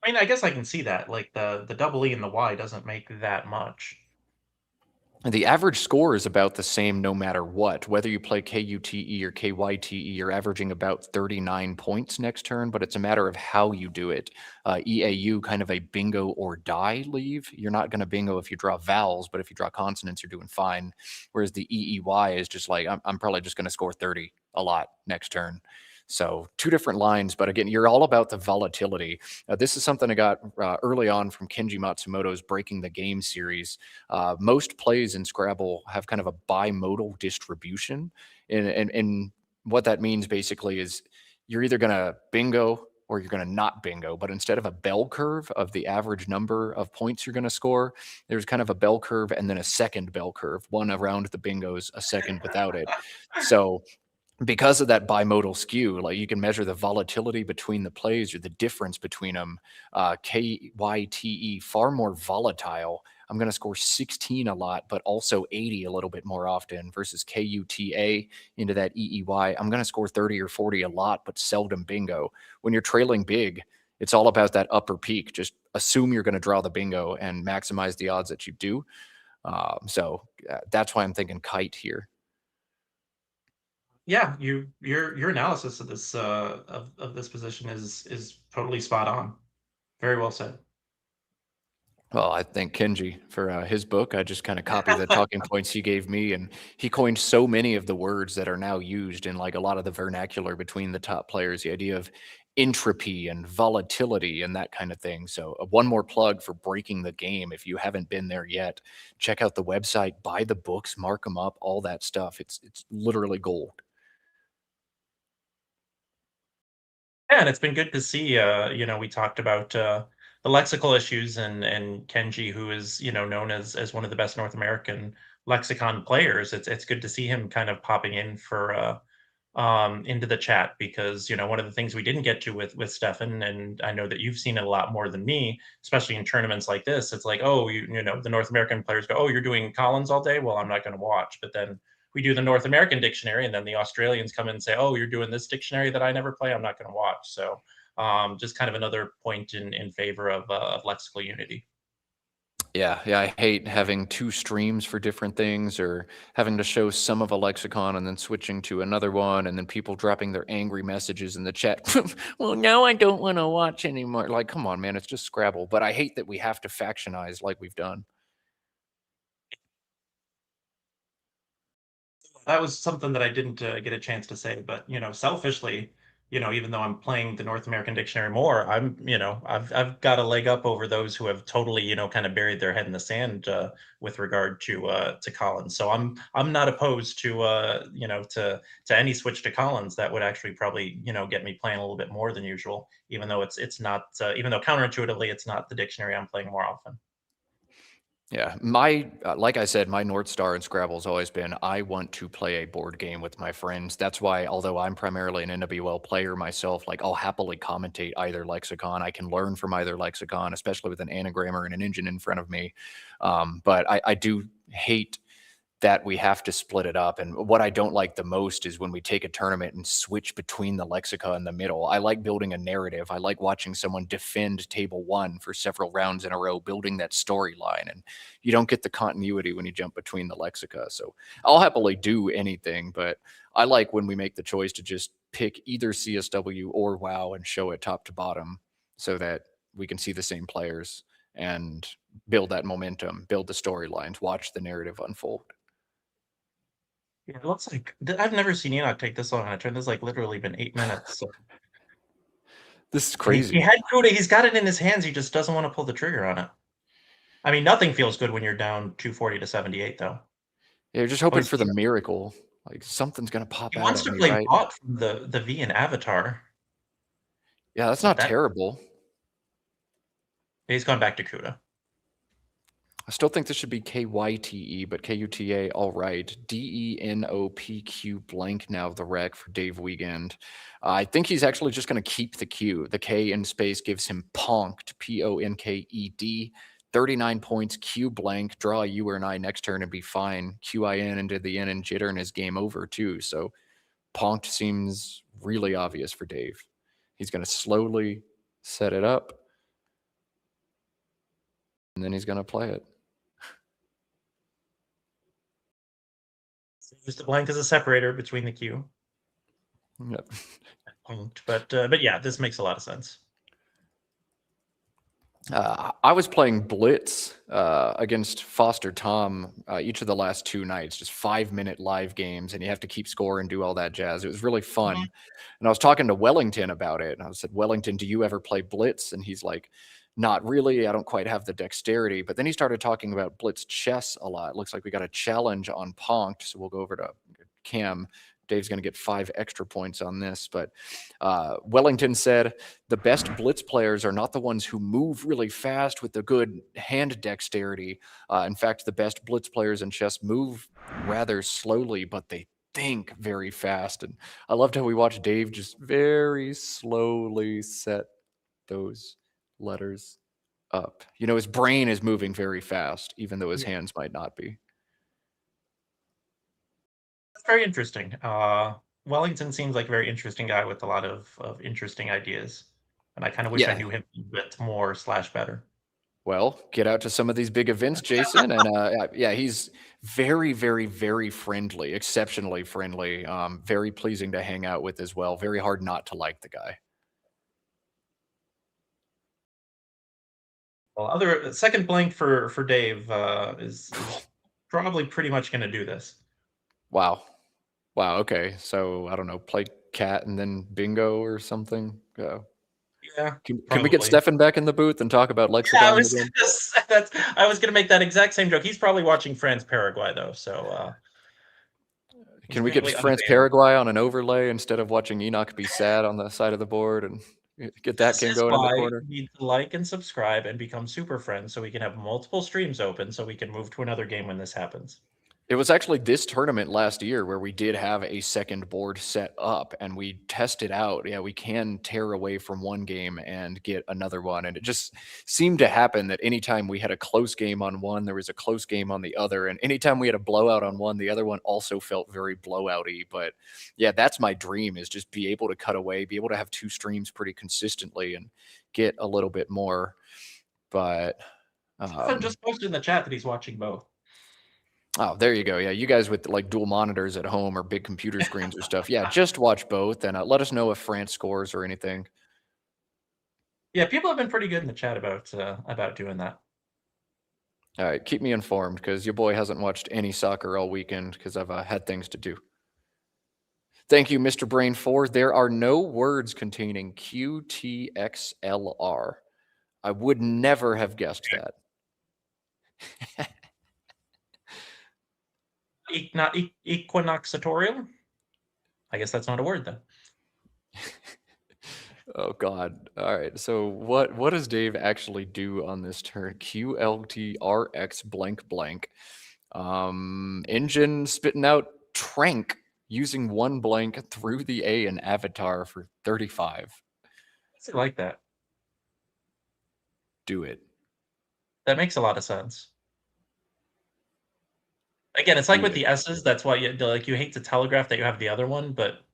I mean, I guess I can see that. Like the double E and the Y doesn't make that much. The average score is about the same no matter what. Whether you play KUTE or KYTE, you're averaging about 39 points next turn, but it's a matter of how you do it. EAU, kind of a bingo or die leave. You're not going to bingo if you draw vowels, but if you draw consonants, you're doing fine. Whereas the EEY is just like, I'm probably just going to score 30 a lot next turn. So two different lines, but again, you're all about the volatility. This is something I got early on from Kenji Matsumoto's Breaking the Game series. Most plays in Scrabble have kind of a bimodal distribution. And what that means basically is you're either going to bingo or you're going to not bingo. But instead of a bell curve of the average number of points you're going to score, there's kind of a bell curve and then a second bell curve, one around the bingos, a second without it. So because of that bimodal skew, like you can measure the volatility between the plays or the difference between them. KYTE, far more volatile. I'm going to score 16 a lot, but also 80 a little bit more often versus KUTA into that EEY. I'm going to score 30 or 40 a lot, but seldom bingo. When you're trailing big, it's all about that upper peak. Just assume you're going to draw the bingo and maximize the odds that you do. So that's why I'm thinking kite here. Yeah, your analysis of this of this position is totally spot on. Very well said. Well, I thank Kenji for his book. I just kind of copied the talking points he gave me, and he coined so many of the words that are now used in like a lot of the vernacular between the top players, the idea of entropy and volatility and that kind of thing. So one more plug for Breaking the Game. If you haven't been there yet, check out the website, buy the books, mark them up, all that stuff. It's literally gold. Yeah, and it's been good to see. We talked about the lexical issues and Kenji, who is known as one of the best North American lexicon players. It's good to see him kind of popping in for into the chat, because one of the things we didn't get to with Stefan, and I know that you've seen it a lot more than me, especially in tournaments like this. It's like, oh, the North American players go, oh, you're doing Collins all day. Well, I'm not going to watch. But then we do the North American dictionary, and then the Australians come in and say, oh, you're doing this dictionary that I never play. I'm not going to watch. So just kind of another point in favor of lexical unity. Yeah, I hate having two streams for different things, or having to show some of a lexicon and then switching to another one, and then people dropping their angry messages in the chat. Well, now I don't want to watch anymore. Like, come on, man, it's just Scrabble. But I hate that we have to factionize like we've done. That was something that I didn't get a chance to say, but selfishly, even though I'm playing the North American Dictionary more, I've got a leg up over those who have totally, kind of buried their head in the sand with regard to Collins. So I'm not opposed to to any switch to Collins. That would actually probably get me playing a little bit more than usual, even though it's not even though counterintuitively it's not the dictionary I'm playing more often. Yeah, my like I said, my North Star in Scrabble has always been I want to play a board game with my friends. That's why, although I'm primarily an NWL player myself, like I'll happily commentate either lexicon. I can learn from either lexicon, especially with an anagrammer and an engine in front of me. But I do hate that we have to split it up. And what I don't like the most is when we take a tournament and switch between the lexica in the middle. I like building a narrative. I like watching someone defend table one for several rounds in a row, building that storyline. And you don't get the continuity when you jump between the lexica. So I'll happily do anything, but I like when we make the choice to just pick either CSW or WoW and show it top to bottom so that we can see the same players and build that momentum, build the storylines, watch the narrative unfold. Yeah, it looks like I've never seen Enoch take this long on a turn. This has like literally been 8 minutes. So. This is crazy. He had Kuda. He's got it in his hands. He just doesn't want to pull the trigger on it. I mean, nothing feels good when you're down 240 to 78, though. Yeah, you're just hoping for the miracle. Like something's gonna pop He out wants at to me, play right? bot from the V in Avatar. Yeah, that's not terrible. He's gone back to Kuda. I still think this should be KYTE, but KUTA, all right. DENOPQ blank now, the rec for Dave Wiegand. I think he's actually just going to keep the Q. The K in space gives him ponked, PONKED. 39 points, Q blank, draw a U or an I next turn and be fine. QIN into the N and jitter and his game over too. So ponked seems really obvious for Dave. He's going to slowly set it up, and then he's going to play it. Use the blank as a separator between the Q. Yep. But yeah, this makes a lot of sense. I was playing Blitz against Foster Tom each of the last 2 nights, just 5-minute live games, and you have to keep score and do all that jazz. It was really fun. And I was talking to Wellington about it, and I said, Wellington, do you ever play Blitz? And he's like, not really. I don't quite have the dexterity. But then he started talking about Blitz chess a lot. It looks like we got a challenge on Ponked, so we'll go over to Cam. Dave's going to get 5 extra points on this. But Wellington said the best Blitz players are not the ones who move really fast with the good hand dexterity. In fact, the best Blitz players in chess move rather slowly, but they think very fast. And I loved how we watched Dave just very slowly set those letters up. You know, his brain is moving very fast, even though his hands might not be. Very interesting. Wellington seems like a very interesting guy with a lot of interesting ideas. And I kind of wish I knew him a bit more / better. Well, get out to some of these big events, Jason. And yeah, he's very, very, very friendly, exceptionally friendly, very pleasing to hang out with as well. Very hard not to like the guy. Well, second blank for Dave is probably pretty much going to do this. Wow. Okay. So I don't know, play cat and then bingo or something. Yeah. Can we get Stefan back in the booth and talk about LEXICON? Yeah, I was going to make that exact same joke. He's probably watching France Paraguay though, so. Can we get France Paraguay on an overlay instead of watching Enoch be sad on the side of the board and get that game going in the corner? You need to like and subscribe and become super friends so we can have multiple streams open so we can move to another game when this happens. It was actually this tournament last year where we did have a second board set up and we tested out. Yeah, we can tear away from one game and get another one. And it just seemed to happen that anytime we had a close game on one, there was a close game on the other. And anytime we had a blowout on one, the other one also felt very blowout-y. But yeah, that's my dream, is just be able to cut away, be able to have 2 streams pretty consistently and get a little bit more. But Stefan just posted in the chat that he's watching both. Oh, there you go. Yeah, you guys with like dual monitors at home or big computer screens or stuff. Yeah, just watch both and let us know if France scores or anything. Yeah, people have been pretty good in the chat about doing that. All right, keep me informed because your boy hasn't watched any soccer all weekend because I've had things to do. Thank you, Mr. Brain 4. There are no words containing QTXLR. I would never have guessed that. Not equinoxatorial? I guess that's not a word then. Oh God. All right. So what does Dave actually do on this turn? QLTRX blank blank. Engine spitting out Trank using 1 blank through the A in Avatar for 35. I like that. Do it. That makes a lot of sense. Again, it's like with the S's, that's why you hate to telegraph that you have the other one, but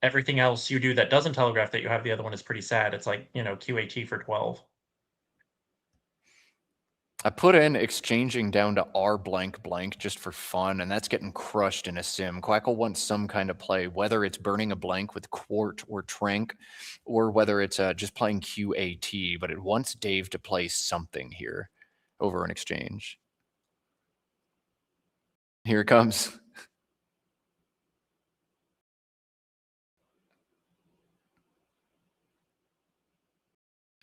everything else you do that doesn't telegraph that you have the other one is pretty sad. It's like, QAT for 12. I put in exchanging down to R blank blank just for fun, and that's getting crushed in a sim. Quackle wants some kind of play, whether it's burning a blank with Quart or Trank, or whether it's just playing QAT, but it wants Dave to play something here over an exchange. Here it comes.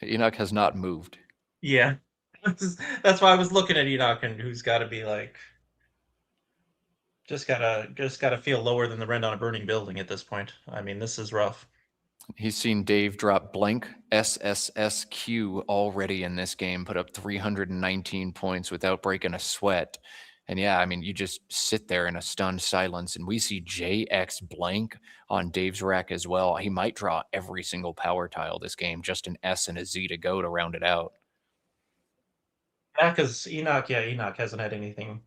Enoch has not moved. Yeah. That's why I was looking at Enoch, and who's got to be like, just gotta feel lower than the rent on a burning building at this point. I mean, this is rough. He's seen Dave drop blank SSSQ already in this game, put up 319 points without breaking a sweat. And yeah, I mean, you just sit there in a stunned silence, and we see JX blank on Dave's rack as well. He might draw every single power tile this game, just an S and a Z to go to round it out. Yeah, because Enoch hasn't had anything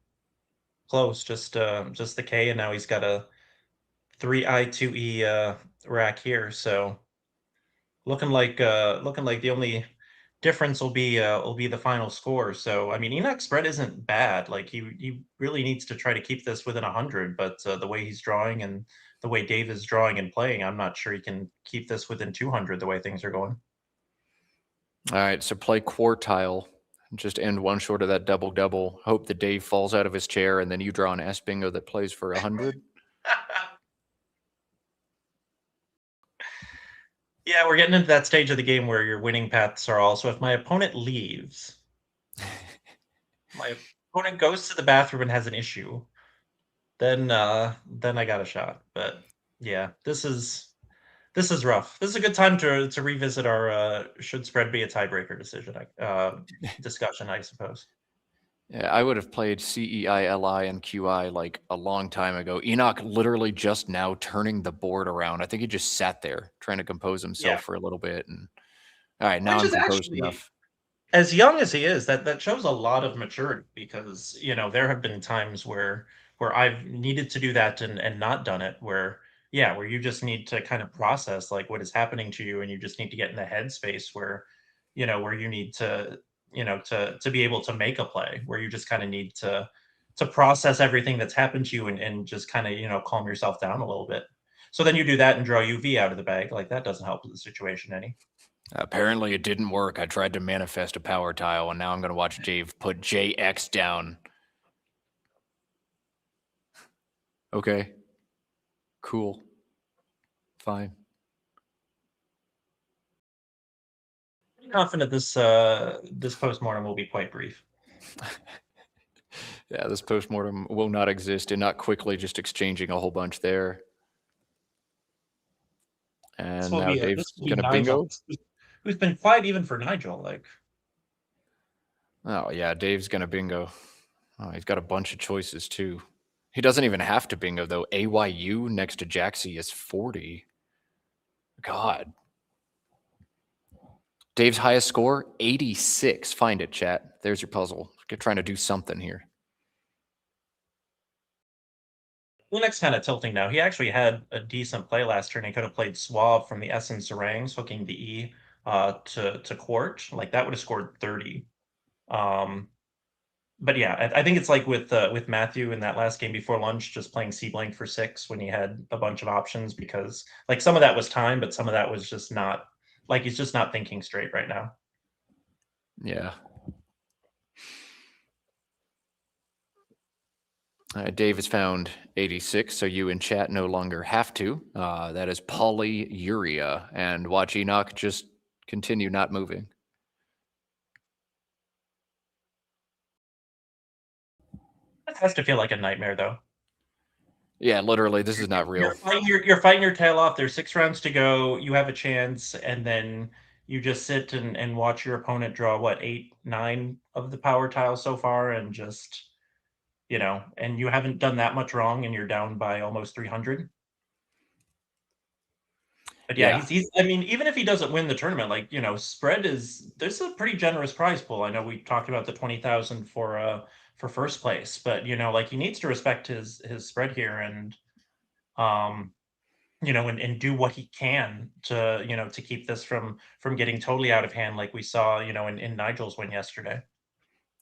close, just the K, and now he's got a 3I2E rack here. So looking like the difference will be the final score. So I mean, Enoch's spread isn't bad. Like he really needs to try to keep this within 100. But the way he's drawing and the way Dave is drawing and playing, I'm not sure he can keep this within 200 the way things are going. All right, so play quartile. Just end one short of that double-double. Hope that Dave falls out of his chair, and then you draw an S bingo that plays for 100. Yeah, we're getting into that stage of the game where your winning paths are all. So if my opponent leaves, my opponent goes to the bathroom and has an issue, then I got a shot. But yeah, this is rough. This is a good time to revisit our should spread be a tiebreaker discussion, I suppose. Yeah, I would have played CEI, and QI like a long time ago. Enoch literally just now turning the board around. I think he just sat there trying to compose himself for a little bit. And all right, now Which I'm is composed actually, enough. as young as he is, that shows a lot of maturity, because there have been times where I've needed to do that and not done it, where you just need to kind of process like what is happening to you, and you just need to get in the headspace where where you need to to be able to make a play, where you just kind of need to process everything that's happened to you and just kind of calm yourself down a little bit. So then you do that and draw UV out of the bag. Like, that doesn't help the situation any. Apparently it didn't work. I tried to manifest a power tile, and now I'm going to watch Dave put JX down. Okay. Cool. Fine. Confident this postmortem will be quite brief. Yeah, this postmortem will not exist, and not quickly just exchanging a whole bunch there. And now Dave's gonna bingo. Who's been quiet even for Nigel, like. Oh yeah, Dave's gonna bingo. Oh, he's got a bunch of choices too. He doesn't even have to bingo though. AYU next to Jaxie is 40. God. Dave's highest score, 86. Find it, chat. There's your puzzle. You're trying to do something here. Enoch's kind of tilting now. He actually had a decent play last turn. He could have played Suave from the S and Serangs, hooking the E to Quart. Like, that would have scored 30. But yeah, I think it's like with Matthew in that last game before lunch, just playing C blank for 6 when he had a bunch of options, because like some of that was time, but some of that was just not, like, he's just not thinking straight right now. Yeah. Dave has found 86, so you in chat no longer have to. That is polyuria. And watch Enoch just continue not moving. That has to feel like a nightmare, though. Yeah, literally, this is not real. You're fighting your tail off. There's 6 rounds to go. You have a chance, and then you just sit and watch your opponent draw, what, 8, 9 of the power tiles so far, and just, and you haven't done that much wrong, and you're down by almost 300. But yeah, he's I mean, even if he doesn't win the tournament, like, spread there's a pretty generous prize pool. I know we talked about the 20,000 for first place, but like, he needs to respect his spread here, and and do what he can to to keep this from getting totally out of hand, like we saw in Nigel's win yesterday.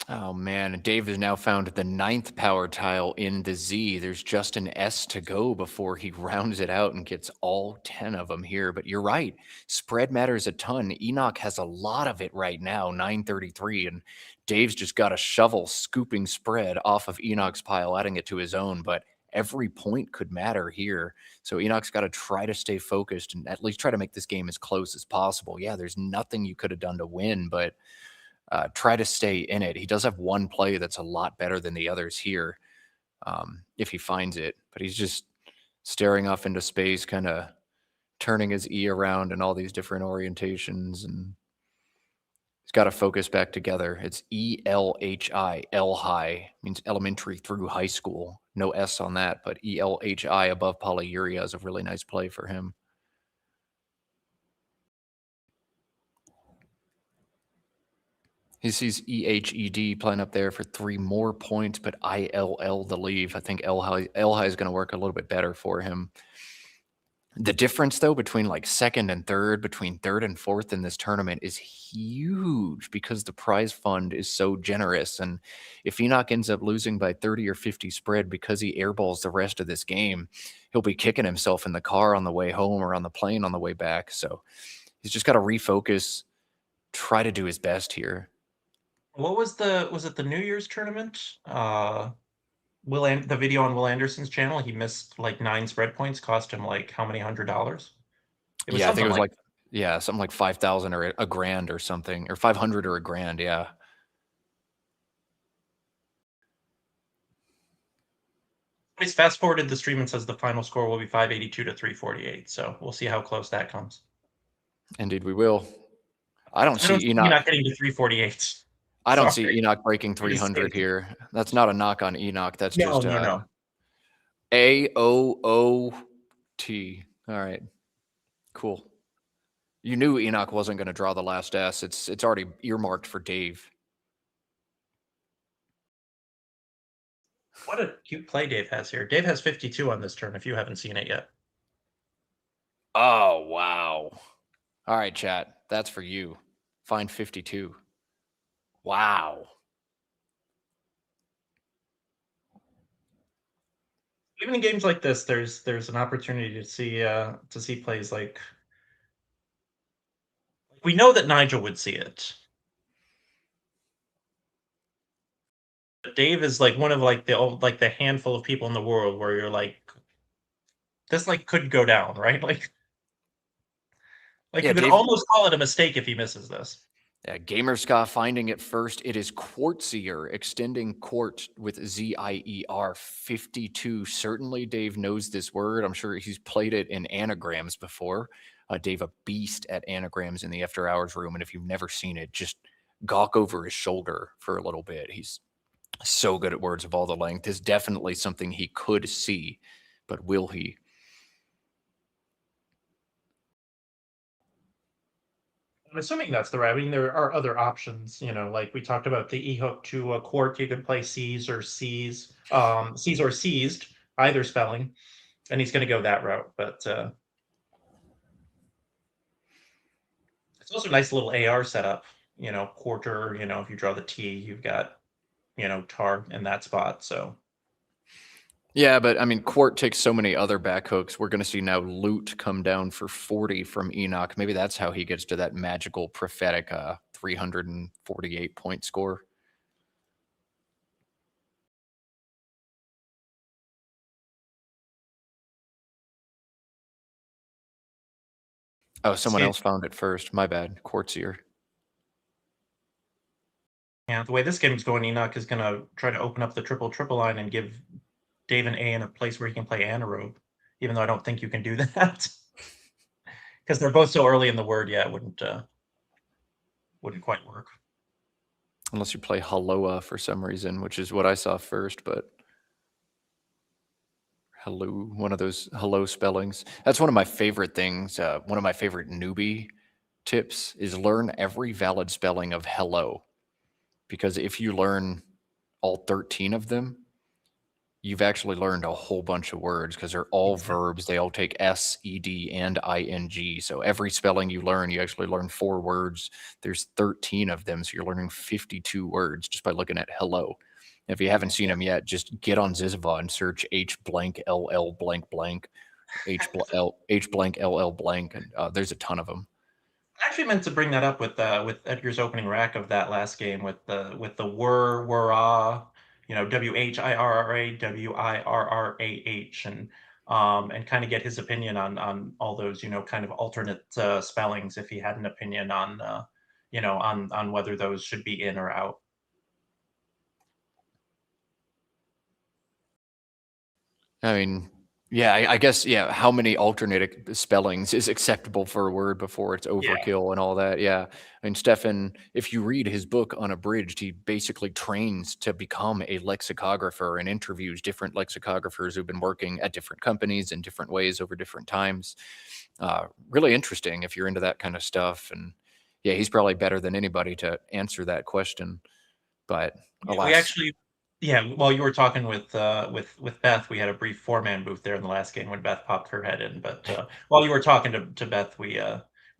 Oh man, Dave has now found the 9th power tile in the Z. There's just an S to go before he rounds it out and gets all 10 of them here. But you're right, spread matters a ton. Enoch has a lot of it right now, 933, and Dave's just got a shovel scooping spread off of Enoch's pile, adding it to his own. But every point could matter here. So Enoch's got to try to stay focused and at least try to make this game as close as possible. Yeah, there's nothing you could have done to win, but try to stay in it. He does have one play that's a lot better than the others here, if he finds it. But he's just staring off into space, kind of turning his E around in all these different orientations, and he's got to focus back together. It's ELHI. L high means elementary through high school. No S on that, but ELHI above polyuria is a really nice play for him. He sees EHED playing up there for 3 more points, but ILL the leave. I think L high is going to work a little bit better for him. The difference, though, between like second and third, between third and fourth in this tournament is huge because the prize fund is so generous. And if Enoch ends up losing by 30 or 50 spread because he airballs the rest of this game, he'll be kicking himself in the car on the way home or on the plane on the way back. So he's just got to refocus, try to do his best here. What was it the New Year's tournament? The video on Will Anderson's channel, he missed like 9 spread points, cost him like how many $100? Yeah, I think it was like something like 5,000 or a grand or something, or 500 or a grand. Yeah. He's fast forwarded the stream and says the final score will be 582 to 348. So we'll see how close that comes. Indeed, we will. I don't see Enoch getting to 348. I don't see Enoch breaking 300 here. That's not a knock on Enoch. That's just no. AOOT. All right. Cool. You knew Enoch wasn't going to draw the last S. It's already earmarked for Dave. What a cute play Dave has here. Dave has 52 on this turn if you haven't seen it yet. Oh, wow. All right, chat. That's for you. Find 52. Wow. Even in games like this, there's an opportunity to see plays like we know that Nigel would see it. But Dave is like one of like the handful of people in the world where you're like, this like could go down, right? Like Yeah, you could Dave- almost call it a mistake if he misses this. Yeah, Gamersca finding it first. It is Quartzier, extending Quart with Z-I-E-R, 52. Certainly Dave knows this word. I'm sure he's played it in anagrams before. Dave, a beast at anagrams in the after hours room. And if you've never seen it, just gawk over his shoulder for a little bit. He's so good at words of all the length. Is definitely something he could see, but will he? I'm assuming that's the right. I mean, there are other options, like we talked about the E-hook to a Quart. You could play C's or C's, C's or Seized, either spelling, and he's going to go that route. But it's also a nice little AR setup, quarter, if you draw the T, you've got, tar in that spot. So Yeah, but I mean, Quart takes so many other back hooks. We're going to see now Loot come down for 40 from Enoch. Maybe that's how he gets to that magical prophetic 348 point score. Oh, someone else found it first. My bad. Quartzier. yeah, the way this game's going, Enoch is going to try to open up the triple line and give Dave an A in a place where he can play anaerobe, even though I don't think you can do that. Because they're both so early in the word, yeah, it wouldn't quite work. Unless you play Haloa for some reason, which is what I saw first, but hello, one of those hello spellings. That's one of my favorite things. One of my favorite newbie tips is learn every valid spelling of hello. Because if you learn all 13 of them, you've actually learned a whole bunch of words because they're all verbs. They all take S, ED, and ING. So every spelling you learn, you actually learn 4 words. There's 13 of them. So you're learning 52 words just by looking at hello. If you haven't seen them yet, just get on Zizva and search H blank LL blank blank, H blank LL blank. And there's a ton of them. I actually meant to bring that up with Edgar's opening rack of that last game with the WHIRRA, WHIRRA, WIRRAH, and kind of get his opinion on all those, kind of alternate spellings if he had an opinion on, on whether those should be in or out. I mean, yeah, I guess, yeah, how many alternate spellings is acceptable for a word before it's overkill and all that? Yeah. I mean, Stefan, if you read his book Unabridged, he basically trains to become a lexicographer and interviews different lexicographers who've been working at different companies in different ways over different times. Really interesting if you're into that kind of stuff. And yeah, he's probably better than anybody to answer that question. But alas. Yeah, while you were talking with Beth, we had a brief 4-man booth there in the last game when Beth popped her head in. But while you were talking to Beth, we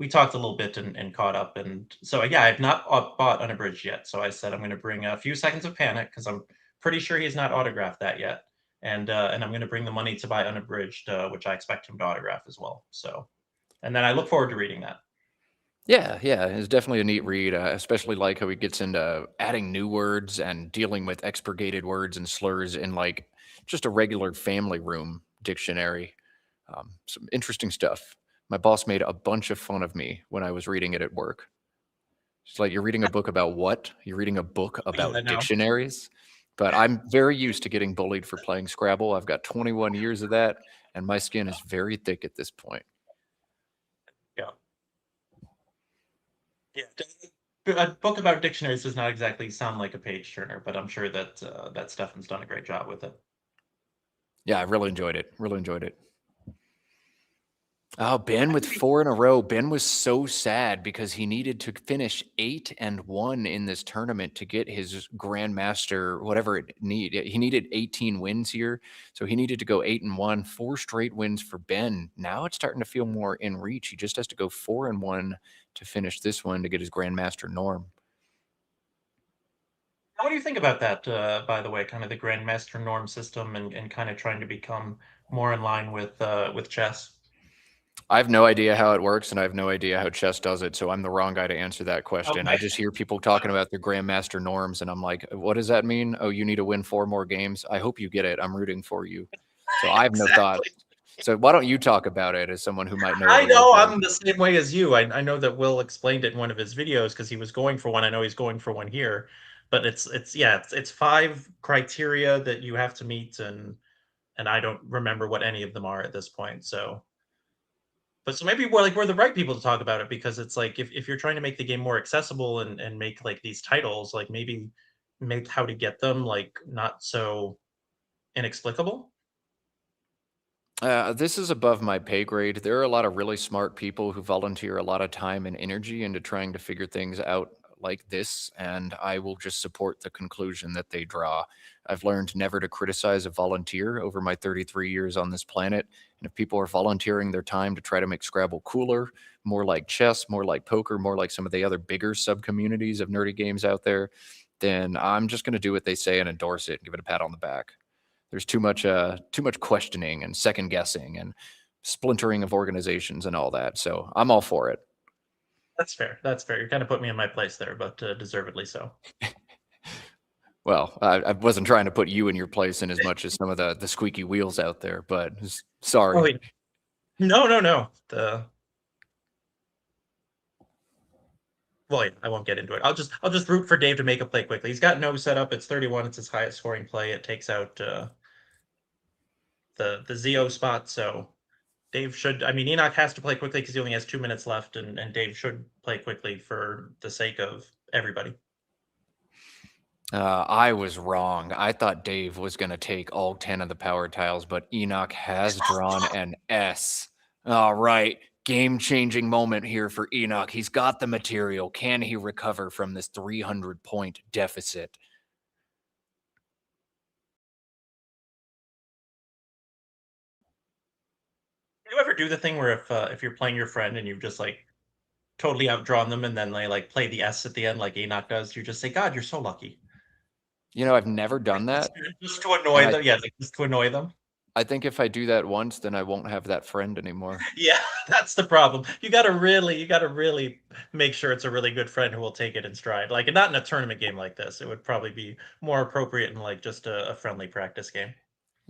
talked a little bit and caught up. And so yeah, I've not bought Unabridged yet. So I said I'm going to bring a few seconds of panic because I'm pretty sure he's not autographed that yet. And I'm going to bring the money to buy Unabridged, which I expect him to autograph as well. So, and then I look forward to reading that. Yeah, it's definitely a neat read. Especially like how he gets into adding new words and dealing with expurgated words and slurs in like just a regular family room dictionary. Some interesting stuff. My boss made a bunch of fun of me when I was reading it at work. It's like, you're reading a book about what? You're reading a book about I know. dictionaries? But I'm very used to getting bullied for playing Scrabble. I've got 21 years of that, and my skin is very thick at this point. Yeah. A book about dictionaries does not exactly sound like a page turner, but I'm sure that that Stefan's done a great job with it. Yeah, I really enjoyed it. Really enjoyed it. Oh, Ben with 4 in a row. Ben was so sad because he needed to finish 8-1 in this tournament to get his Grandmaster, whatever it needed. He needed 18 wins here. So he needed to go 8-1, 4 straight wins for Ben. Now it's starting to feel more in reach. He just has to go 4-1 to finish this one to get his Grandmaster norm. What do you think about that, by the way, kind of the Grandmaster norm system and kind of trying to become more in line with chess? I have no idea how it works, and I have no idea how chess does it, so I'm the wrong guy to answer that question. Okay. I just hear people talking about their Grandmaster norms, and I'm like, what does that mean? Oh, you need to win 4 more games? I hope you get it. I'm rooting for you. So I have no thought. So why don't you talk about it as someone who might know? I know I'm the same way as you. I know that Will explained it in one of his videos because he was going for one. I know he's going for one here, but it's 5 criteria that you have to meet, and I don't remember what any of them are at this point. So maybe we're the right people to talk about it, because it's like if you're trying to make the game more accessible and make like these titles, like maybe make how to get them like not so inexplicable. This is above my pay grade. There are a lot of really smart people who volunteer a lot of time and energy into trying to figure things out like this, and I will just support the conclusion that they draw. I've learned never to criticize a volunteer over my 33 years on this planet, and if people are volunteering their time to try to make Scrabble cooler, more like chess, more like poker, more like some of the other bigger sub-communities of nerdy games out there, then I'm just going to do what they say and endorse it and give it a pat on the back. There's too much questioning and second guessing and splintering of organizations and all that. So I'm all for it. That's fair. That's fair. You kind of put me in my place there, but deservedly so. Well, I wasn't trying to put you in your place in as much as some of the squeaky wheels out there, but sorry. Oh, wait. No. Well, yeah, I won't get into it. I'll just root for Dave to make a play quickly. He's got no setup. It's 31. It's his highest scoring play. It takes out the Zio spot. So Dave should. I mean, Enoch has to play quickly because he only has 2 minutes left, and Dave should play quickly for the sake of everybody. I was wrong. I thought Dave was going to take all 10 of the power tiles, but Enoch has drawn an S. All right. Game-changing moment here for Enoch. He's got the material. Can he recover from this 300-point deficit? Do you ever do the thing where if you're playing your friend and you've just like totally outdrawn them, and then they like play the S at the end like Enoch does, you just say, God, you're so lucky. You know, I've never done that. Just to annoy them. Yeah, like, just to annoy them. I think if I do that once, then I won't have that friend anymore. Yeah, that's the problem. You gotta really make sure it's a really good friend who will take it in stride. Like, not in a tournament game like this. It would probably be more appropriate in like just a friendly practice game.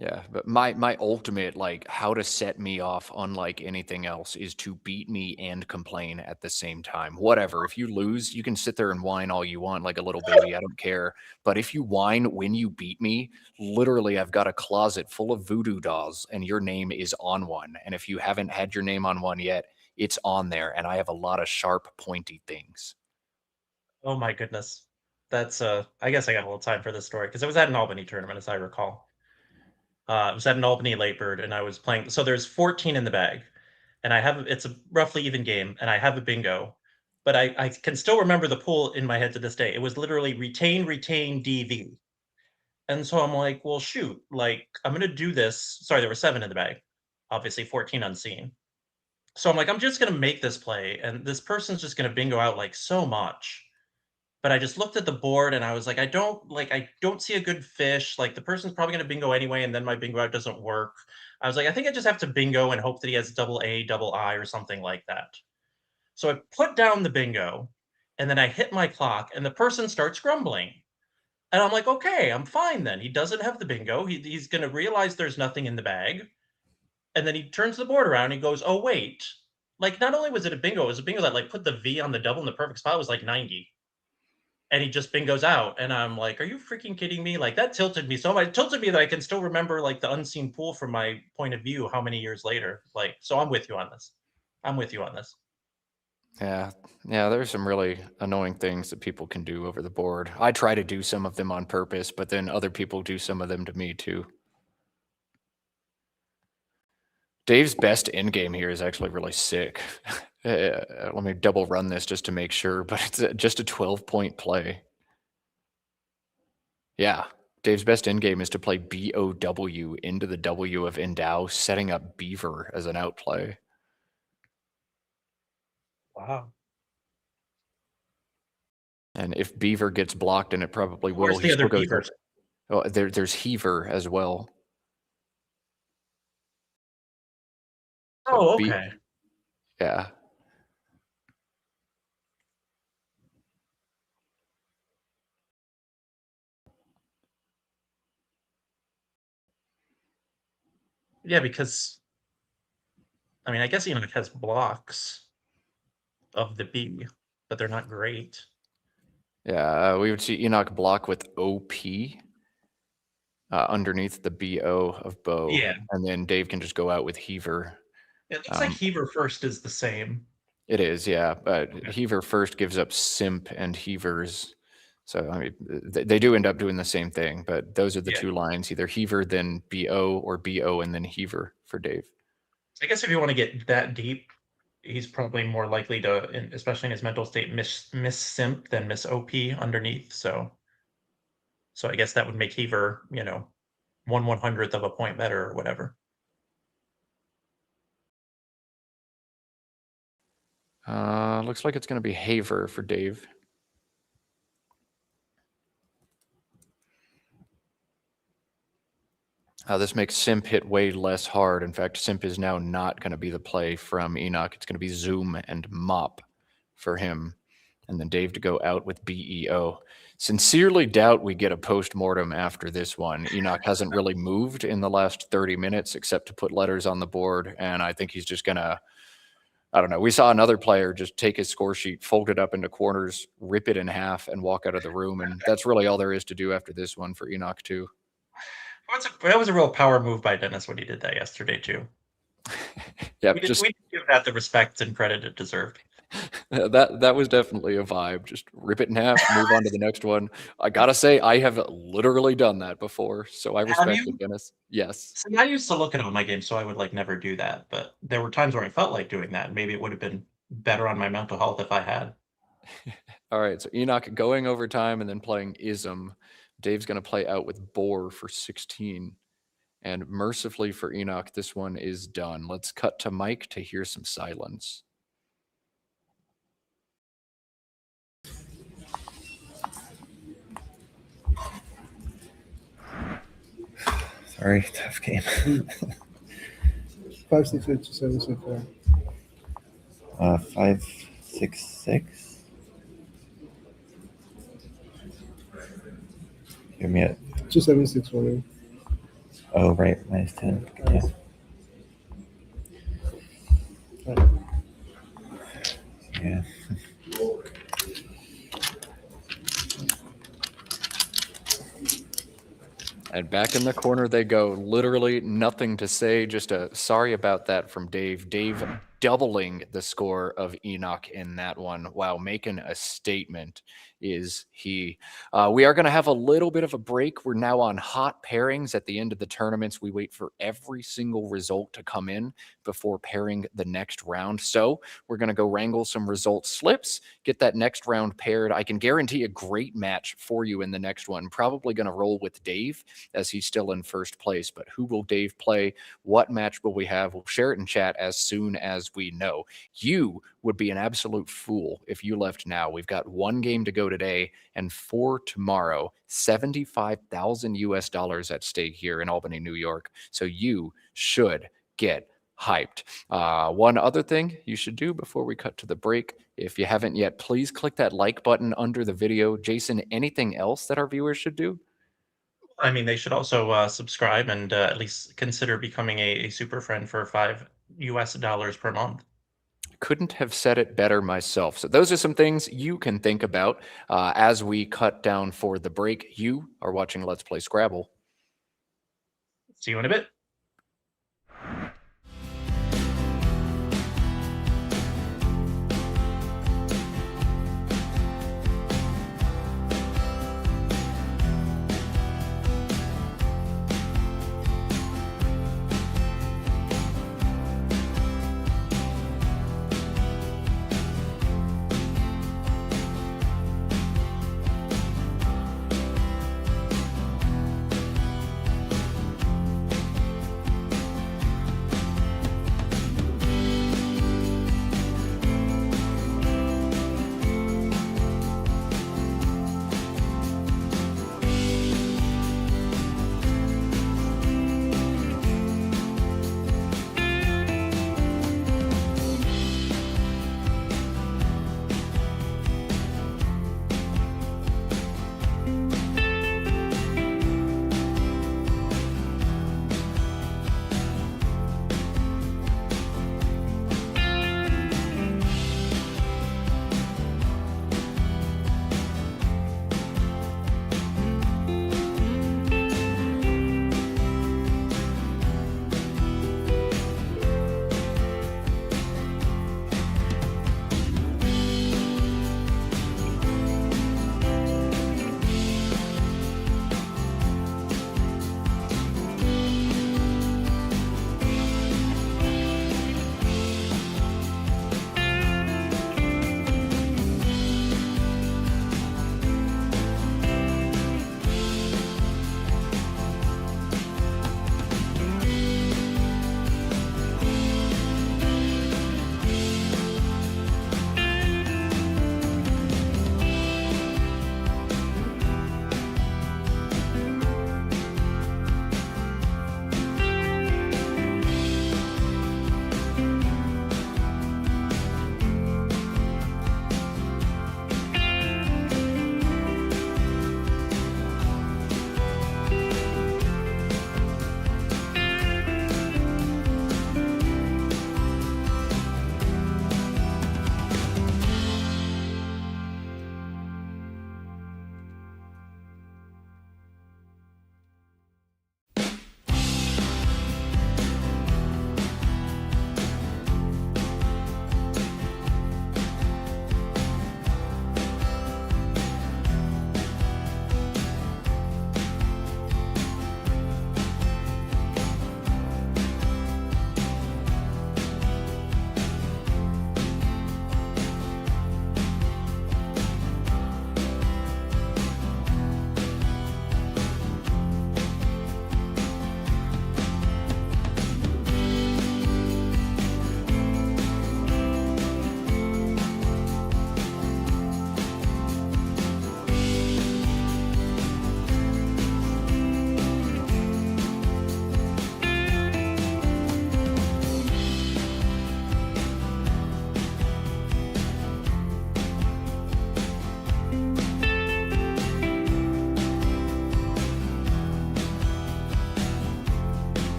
Yeah, but my ultimate, like, how to set me off unlike anything else is to beat me and complain at the same time. Whatever. If you lose, you can sit there and whine all you want like a little baby. I don't care. But if you whine when you beat me, literally I've got a closet full of voodoo dolls and your name is on one. And if you haven't had your name on one yet, it's on there. And I have a lot of sharp, pointy things. Oh my goodness. That's I guess I got a little time for this story because it was at an Albany tournament, as I recall. It was at an Albany late bird, and I was playing. So there's 14 in the bag, and it's a roughly even game, and I have a bingo, but I can still remember the pool in my head to this day. It was literally retain, DV. And so I'm like, well, shoot, like I'm going to do this. Sorry, there were 7 in the bag, obviously 14 unseen. So I'm like, I'm just going to make this play. And this person's just going to bingo out like so much. But I just looked at the board and I was like, I don't see a good fish. Like the person's probably going to bingo anyway. And then my bingo out doesn't work. I was like, I think I just have to bingo and hope that he has double A, double I or something like that. So I put down the bingo and then I hit my clock and the person starts grumbling. And I'm like, okay, I'm fine then. He doesn't have the bingo. He's going to realize there's nothing in the bag. And then he turns the board around and he goes, oh, wait. Like, not only was it a bingo, it was a bingo that, like, put the V on the double in the perfect spot. It was, like, 90. And he just bingos out. And I'm like, are you freaking kidding me? Like, that tilted me so much. It tilted me that I can still remember, like, the unseen pool from my point of view how many years later. Like, so I'm with you on this. I'm with you on this. Yeah, there's some really annoying things that people can do over the board. I try to do some of them on purpose, but then other people do some of them to me too. Dave's best end game here is actually really sick. Let me double run this just to make sure, but it's just a 12-point play. Yeah, Dave's best end game is to play BOW into the W of endow, setting up beaver as an outplay. Wow. And if beaver gets blocked, and it probably will, Where's the other beavers? Oh, there's heaver as well. Oh, okay. Yeah. Yeah, because, I mean, I guess Enoch has blocks of the B, but they're not great. Yeah, we would see Enoch block with OP underneath the BO of bow. Yeah. And then Dave can just go out with heaver. It looks like Heaver first is the same. It is, yeah. But heaver first gives up simp and heavers. So, I mean, they do end up doing the same thing, but those are the two lines, either heaver, then BO, or BO, and then heaver for Dave. I guess if you want to get that deep, he's probably more likely to, especially in his mental state, miss simp than miss OP underneath. So I guess that would make heaver, 1/100th of a point better or whatever. Looks like it's going to be haver for Dave. This makes simp hit way less hard. In fact, simp is now not going to be the play from Enoch. It's going to be zoom and mop for him. And then Dave to go out with BEO. Sincerely doubt we get a post-mortem after this one. Enoch hasn't really moved in the last 30 minutes except to put letters on the board. And I think he's just going to, I don't know. We saw another player just take his score sheet, fold it up into corners, rip it in half, and walk out of the room. And that's really all there is to do after this one for Enoch, too. That was a real power move by Dennis when he did that yesterday, too. Yeah, we didn't give that the respect and credit it deserved. That was definitely a vibe. Just rip it in half, move on to the next one. I gotta say, I have literally done that before, so I respect it, Dennis. Yes. See, I used to look at all my games, so I would never do that. But there were times where I felt like doing that. Maybe it would have been better on my mental health if I had. All right, so Enoch going overtime and then playing ism. Dave's going to play out with Boar for 16. And mercifully for Enoch, this one is done. Let's cut to Mike to hear some silence. Sorry, tough game. 5-6-8 7 so far. 5-6-6. Give me it. 2-7-6 for me. Oh, right, -10. Yeah. Yeah. And back in the corner they go. Literally nothing to say, just a sorry about that from Dave. Dave doubling the score of Enoch in that one. Wow, making a statement is he. We are going to have a little bit of a break. We're now on hot pairings at the end of the tournaments. We wait for every single result to come in before pairing the next round. So we're going to go wrangle some result slips, get that next round paired. I can guarantee a great match for you in the next one. Probably going to roll with Dave as he's still in first place, but who will Dave play? What match will we have? We'll share it in chat as soon as we know. You would be an absolute fool if you left now. We've got 1 game to go today and 4 tomorrow. $75,000 at stake here in Albany, New York. So you should get hyped. One other thing you should do before we cut to the break, if you haven't yet, please click that like button under the video. Jason, anything else that our viewers should do? I mean, they should also subscribe and at least consider becoming a super friend for $5 per month. Couldn't have said it better myself. So those are some things you can think about as we cut down for the break. You are watching Let's Play Scrabble. See you in a bit.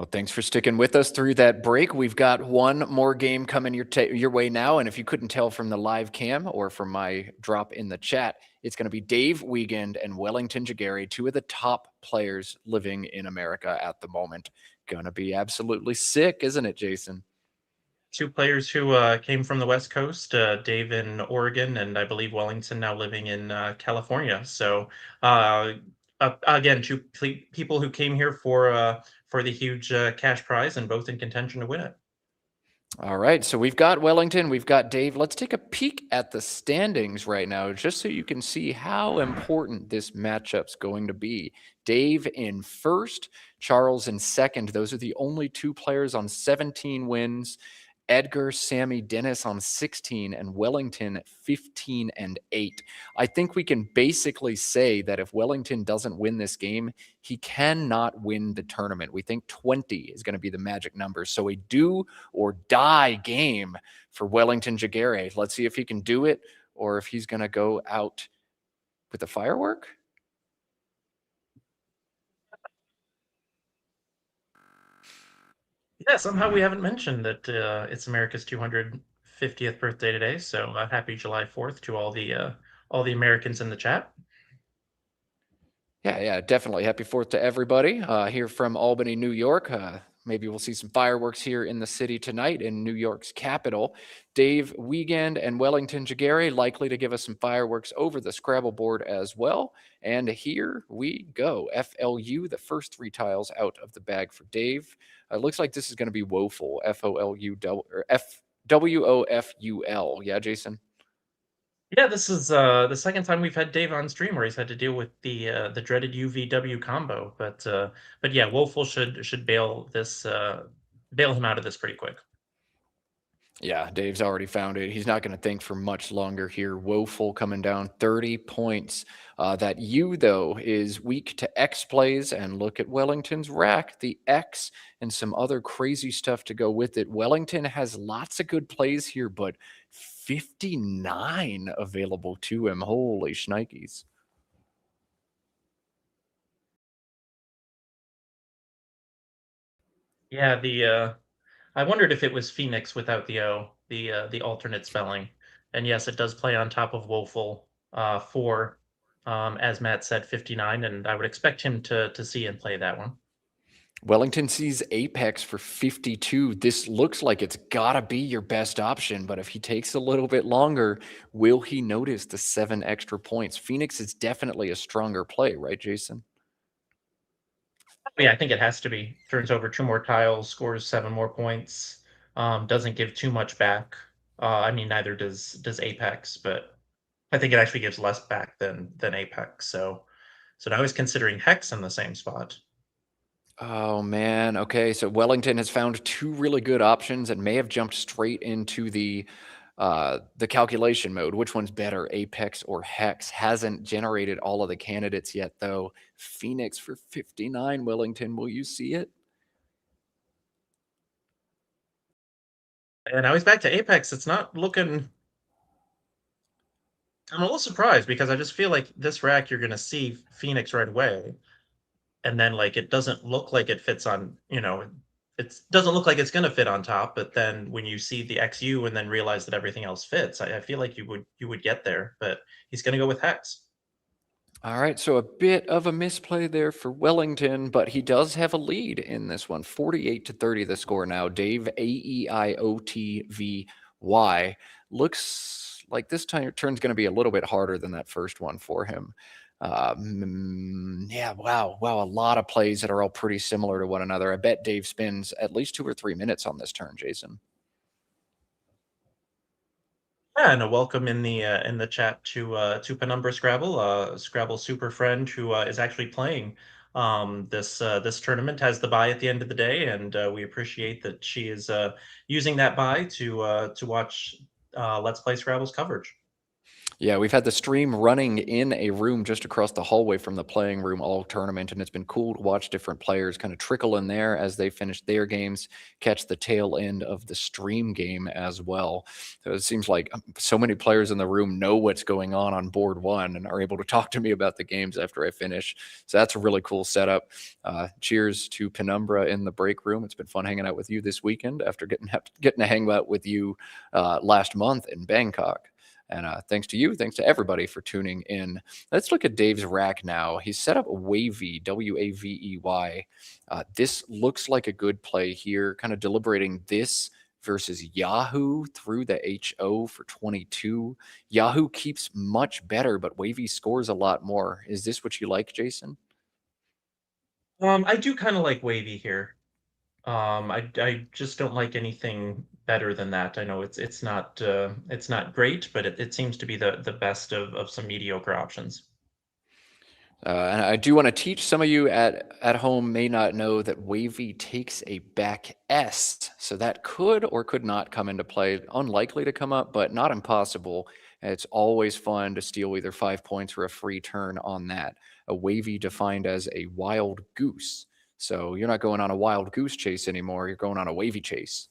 Well, thanks for sticking with us through that break. We've got one more game coming your way now. And if you couldn't tell from the live cam or from my drop in the chat, it's going to be Dave Wiegand and Wellington Jighere, two of the top players living in America at the moment. Going to be absolutely sick, isn't it, Jason? Two players who came from the West Coast, Dave in Oregon, and I believe Wellington now living in California. So again, two people who came here for the huge cash prize and both in contention to win it. All right, so we've got Wellington, we've got Dave. Let's take a peek at the standings right now, just so you can see how important this matchup's going to be. Dave in first, Charles in second. Those are the only two players on 17 wins. Edgar, Sammy, Dennis on 16, and Wellington 15 and 8. I think we can basically say that if Wellington doesn't win this game, he cannot win the tournament. We think 20 is going to be the magic number. So a do or die game for Wellington Jighere. Let's see if he can do it or if he's going to go out with a firework. Yeah, somehow we haven't mentioned that it's America's 250th birthday today. So happy July 4th to all the Americans in the chat. Yeah, definitely. Happy 4th to everybody here from Albany, New York. Maybe we'll see some fireworks here in the city tonight in New York's capital. Dave Wiegand and Wellington Jighere likely to give us some fireworks over the Scrabble board as well. And here we go. FLU, the first three tiles out of the bag for Dave. It looks like this is going to be woeful. FOLU or WOFUL. Yeah, Jason? Yeah, this is the second time we've had Dave on stream where he's had to deal with the dreaded UVW combo. But yeah, woeful should bail him out of this pretty quick. Yeah, Dave's already found it. He's not going to think for much longer here. Woeful coming down 30 points. That U, though, is weak to X plays. And look at Wellington's rack, the X, and some other crazy stuff to go with it. Wellington has lots of good plays here, but 59 available to him. Holy shnikes. Yeah, I wondered if it was Phoenix without the O, the alternate spelling. And yes, it does play on top of woeful for, as Matt said, 59, and I would expect him to see and play that one. Wellington sees Apex for 52. This looks like it's got to be your best option, but if he takes a little bit longer, will he notice the 7 extra points? Phoenix is definitely a stronger play, right, Jason? Yeah, I think it has to be. Turns over 2 more tiles, scores 7 more points, doesn't give too much back. I mean, neither does Apex, but I think it actually gives less back than Apex. So now he's considering Hex in the same spot. Oh, man. Okay, so Wellington has found 2 really good options and may have jumped straight into the calculation mode. Which one's better, Apex or Hex? Hasn't generated all of the candidates yet, though. Phoenix for 59, Wellington. Will you see it? And now he's back to Apex. It's not looking... I'm a little surprised because I just feel like this rack, you're going to see Phoenix right away. And then, like, it doesn't look like it fits on, it doesn't look like it's going to fit on top. But then when you see the XU and then realize that everything else fits, I feel like you would get there. But he's going to go with Hex. All right, so a bit of a misplay there for Wellington, but he does have a lead in this one. 48-30 the score now. Dave, AEIOTVY. Looks like this turn's going to be a little bit harder than that first one for him. Yeah, wow, a lot of plays that are all pretty similar to one another. I bet Dave spends at least 2 or 3 minutes on this turn, Jason. Yeah, and a welcome in the chat to Penumbra Scrabble, Scrabble Superfriend, who is actually playing this tournament, has the bye at the end of the day, and we appreciate that she is using that bye to watch Let's Play Scrabble's coverage. Yeah, we've had the stream running in a room just across the hallway from the playing room all tournament, and it's been cool to watch different players kind of trickle in there as they finish their games, catch the tail end of the stream game as well. So it seems like so many players in the room know what's going on board one and are able to talk to me about the games after I finish. So that's a really cool setup. Cheers to Penumbra in the break room. It's been fun hanging out with you this weekend after getting to hang out with you last month in Bangkok. And thanks to you, thanks to everybody for tuning in. Let's look at Dave's rack now. He's set up Wavy, W-A-V-E-Y. This looks like a good play here, kind of deliberating this versus Yahoo through the HO for 22. Yahoo keeps much better, but Wavy scores a lot more. Is this what you like, Jason? I do kind of like Wavy here. I just don't like anything better than that. I know it's not great, but it seems to be the best of some mediocre options. And I do want to teach some of you at home may not know that Wavy takes a back S. So that could or could not come into play. Unlikely to come up, but not impossible. It's always fun to steal either 5 points or a free turn on that. A Wavy defined as a wild goose. So you're not going on a wild goose chase anymore. You're going on a Wavy chase.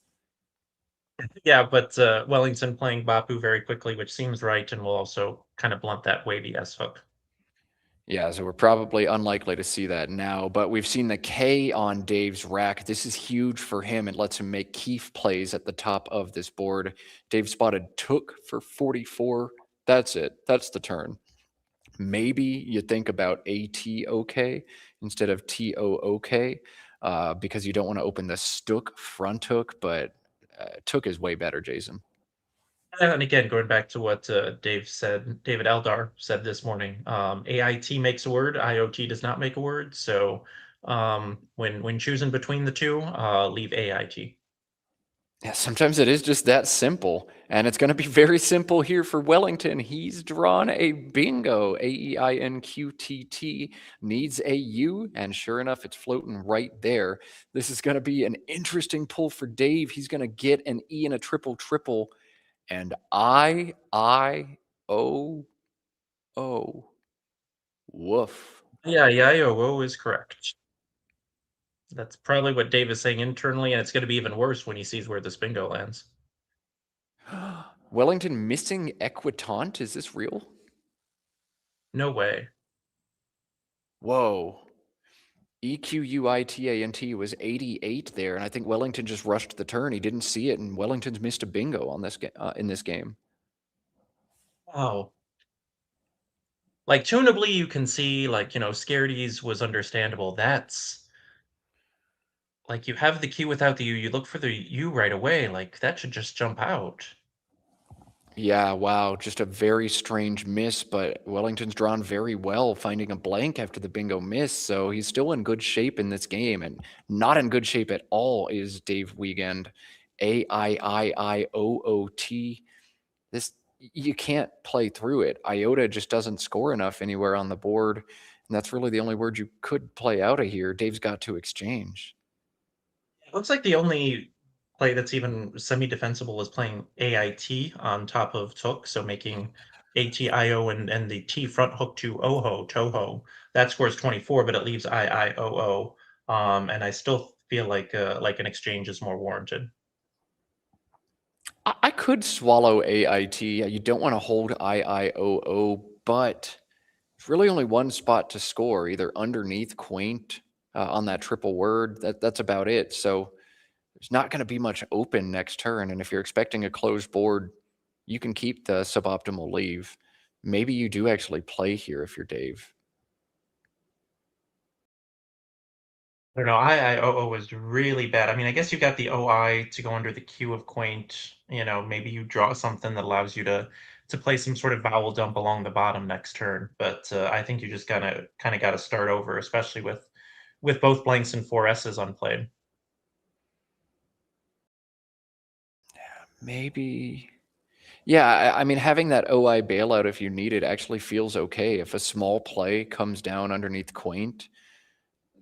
Yeah, but Wellington playing Bapu very quickly, which seems right, and will also kind of blunt that Wavy S hook. Yeah, so we're probably unlikely to see that now, but we've seen the K on Dave's rack. This is huge for him. It lets him make Keefe plays at the top of this board. Dave spotted Took for 44. That's it. That's the turn. Maybe you think about ATOK instead of TOOK because you don't want to open the Stook front hook, but Took is way better, Jason. And again, going back to what David Eldar said this morning, AIT makes a word, IoT does not make a word. So when choosing between the two, leave AIT. Yeah, sometimes it is just that simple. And it's going to be very simple here for Wellington. He's drawn a bingo. AEINQTT needs a U, and sure enough, it's floating right there. This is going to be an interesting pull for Dave. He's going to get an E and a triple, and I-O-O. Woof. Yeah, IOO is correct. That's probably what Dave is saying internally, and it's going to be even worse when he sees where this bingo lands. Wellington missing Equitant? Is this real? No way. Whoa. EQUITANT was 88 there, and I think Wellington just rushed the turn. He didn't see it, and Wellington's missed a bingo on this in this game. Wow. Like, tunably, you can see, like, Scaredies was understandable. That's like, you have the Q without the U, you look for the U right away. Like, that should just jump out. Yeah, wow, just a very strange miss, but Wellington's drawn very well, finding a blank after the bingo miss, so he's still in good shape in this game, and not in good shape at all is Dave Wiegand. AIIIOOT. This, you can't play through it. Iota just doesn't score enough anywhere on the board, and that's really the only word you could play out of here. Dave's got to exchange. It looks like the only play that's even semi-defensible is playing AIT on top of Took, so making ATIO and the T front hook to OHO, Toho. That scores 24, but it leaves IIOO. And I still feel like an exchange is more warranted. I could swallow AIT. You don't want to hold IIOO, but there's really only one spot to score, either underneath quaint on that triple word. That's about it. So there's not going to be much open next turn. And if you're expecting a closed board, you can keep the suboptimal leave. Maybe you do actually play here if you're Dave. I don't know. IIOO was really bad. I mean, I guess you got the OI to go under the Q of quaint. Maybe you draw something that allows you to play some sort of vowel dump along the bottom next turn. But I think you just kind of got to start over, especially with both blanks and 4S's unplayed. Maybe. Yeah, I mean, having that OI bailout if you need it actually feels okay. If a small play comes down underneath quaint,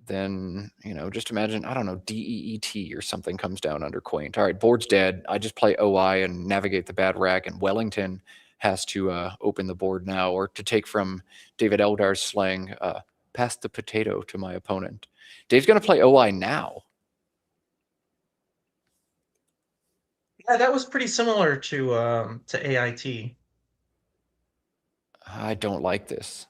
then, just imagine, I don't know, DEET or something comes down under quaint. All right, board's dead. I just play OI and navigate the bad rack, and Wellington has to open the board now, or to take from David Eldar's slang, pass the potato to my opponent. Dave's going to play OI now. Yeah, that was pretty similar to AIT. I don't like this.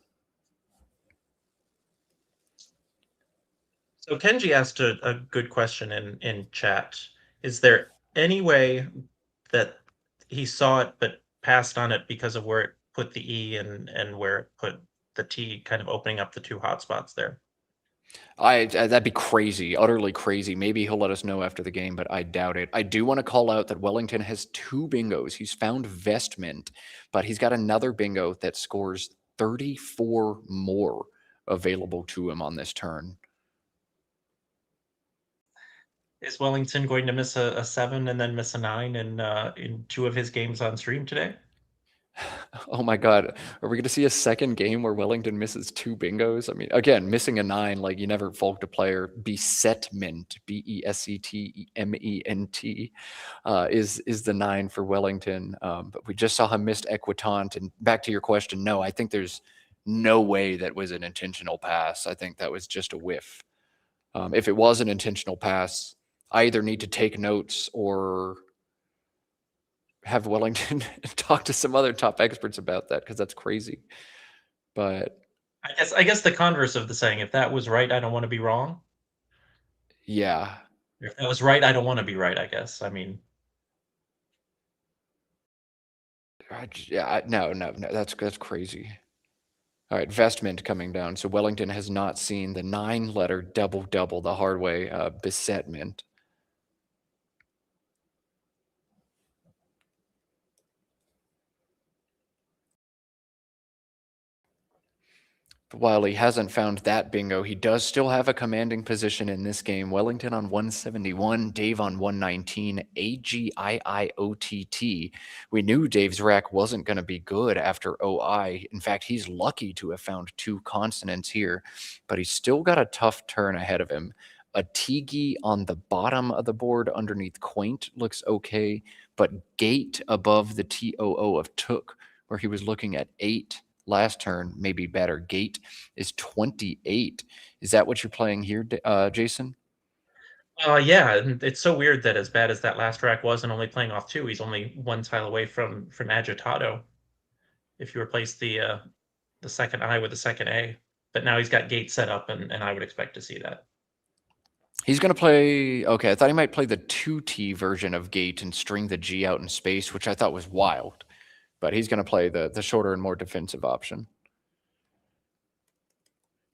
So Kenji asked a good question in chat. Is there any way that he saw it but passed on it because of where it put the E and where it put the T, kind of opening up the two hotspots there? That'd be crazy, utterly crazy. Maybe he'll let us know after the game, but I doubt it. I do want to call out that Wellington has 2 bingos. He's found Vestment, but he's got another bingo that scores 34 more available to him on this turn. Is Wellington going to miss a 7 and then miss a 9 in 2 of his games on stream today? Oh my God. Are we going to see a second game where Wellington misses 2 bingos? I mean, again, missing a 9, like you never fault a player. Besetment, Besetment, is the 9 for Wellington. But we just saw him missed Equitant. And back to your question, no, I think there's no way that was an intentional pass. I think that was just a whiff. If it was an intentional pass, I either need to take notes or have Wellington talk to some other top experts about that, because that's crazy. But I guess the converse of the saying, if that was right, I don't want to be wrong. yeah. If that was right, I don't want to be right, I guess. I mean, No, that's crazy. All right, Vestment coming down. So Wellington has not seen the 9-letter double the hard way, Besetment. But while he hasn't found that bingo, he does still have a commanding position in this game. Wellington on 171, Dave on 119, AGIIOTT. We knew Dave's rack wasn't going to be good after OI. In fact, he's lucky to have found 2 consonants here, but he's still got a tough turn ahead of him. A Tigi on the bottom of the board underneath Quaint looks okay, but Gate above the TOO of Took, where he was looking at 8 last turn, maybe better. Gate is 28. Is that what you're playing here, Jason? yeah, and it's so weird that as bad as that last rack was and only playing off 2, he's only 1 tile away from Agitado. If you replace the second I with the second A, but now he's got Gate set up, and I would expect to see that. He's going to play, okay, I thought he might play the 2T version of Gate and string the G out in space, which I thought was wild. But he's going to play the shorter and more defensive option.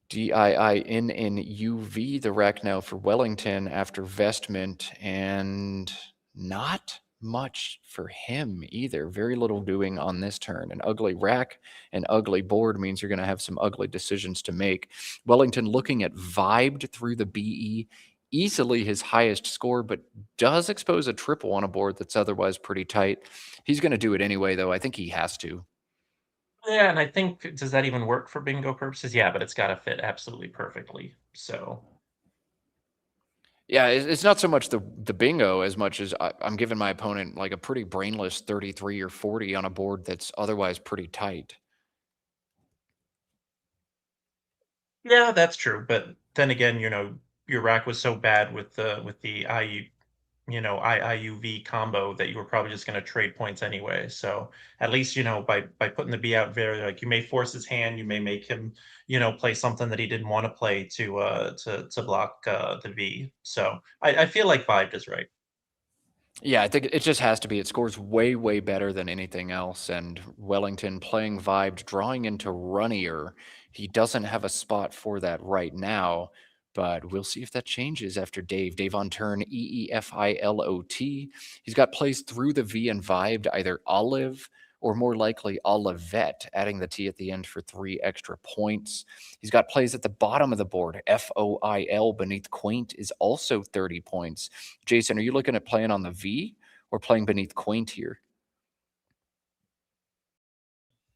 DIINNUV, the rack now for Wellington after Vestment, and not much for him either. Very little doing on this turn. An ugly rack, an ugly board means you're going to have some ugly decisions to make. Wellington looking at Vibed through the BE, easily his highest score, but does expose a triple on a board that's otherwise pretty tight. He's going to do it anyway, though. I think he has to. Yeah, and I think, does that even work for bingo purposes? Yeah, but it's got to fit absolutely perfectly. So yeah, it's not so much the bingo as much as I'm giving my opponent like a pretty brainless 33 or 40 on a board that's otherwise pretty tight. yeah, that's true. But then again, your rack was so bad with the IIUV combo that you were probably just going to trade points anyway. So at least, by putting the B out there, like, you may force his hand, you may make him, play something that he didn't want to play to block the V. So I feel like Vibed is right. Yeah, I think it just has to be. It scores way, way better than anything else. And Wellington playing Vibed, drawing into Runnier. He doesn't have a spot for that right now, but we'll see if that changes after Dave. Dave on turn, EEFILOT. He's got plays through the V and Vibed, either Olive or more likely Olivette, adding the T at the end for 3 extra points. He's got plays at the bottom of the board. FOIL beneath Quaint is also 30 points. Jason, are you looking at playing on the V or playing beneath Quaint here?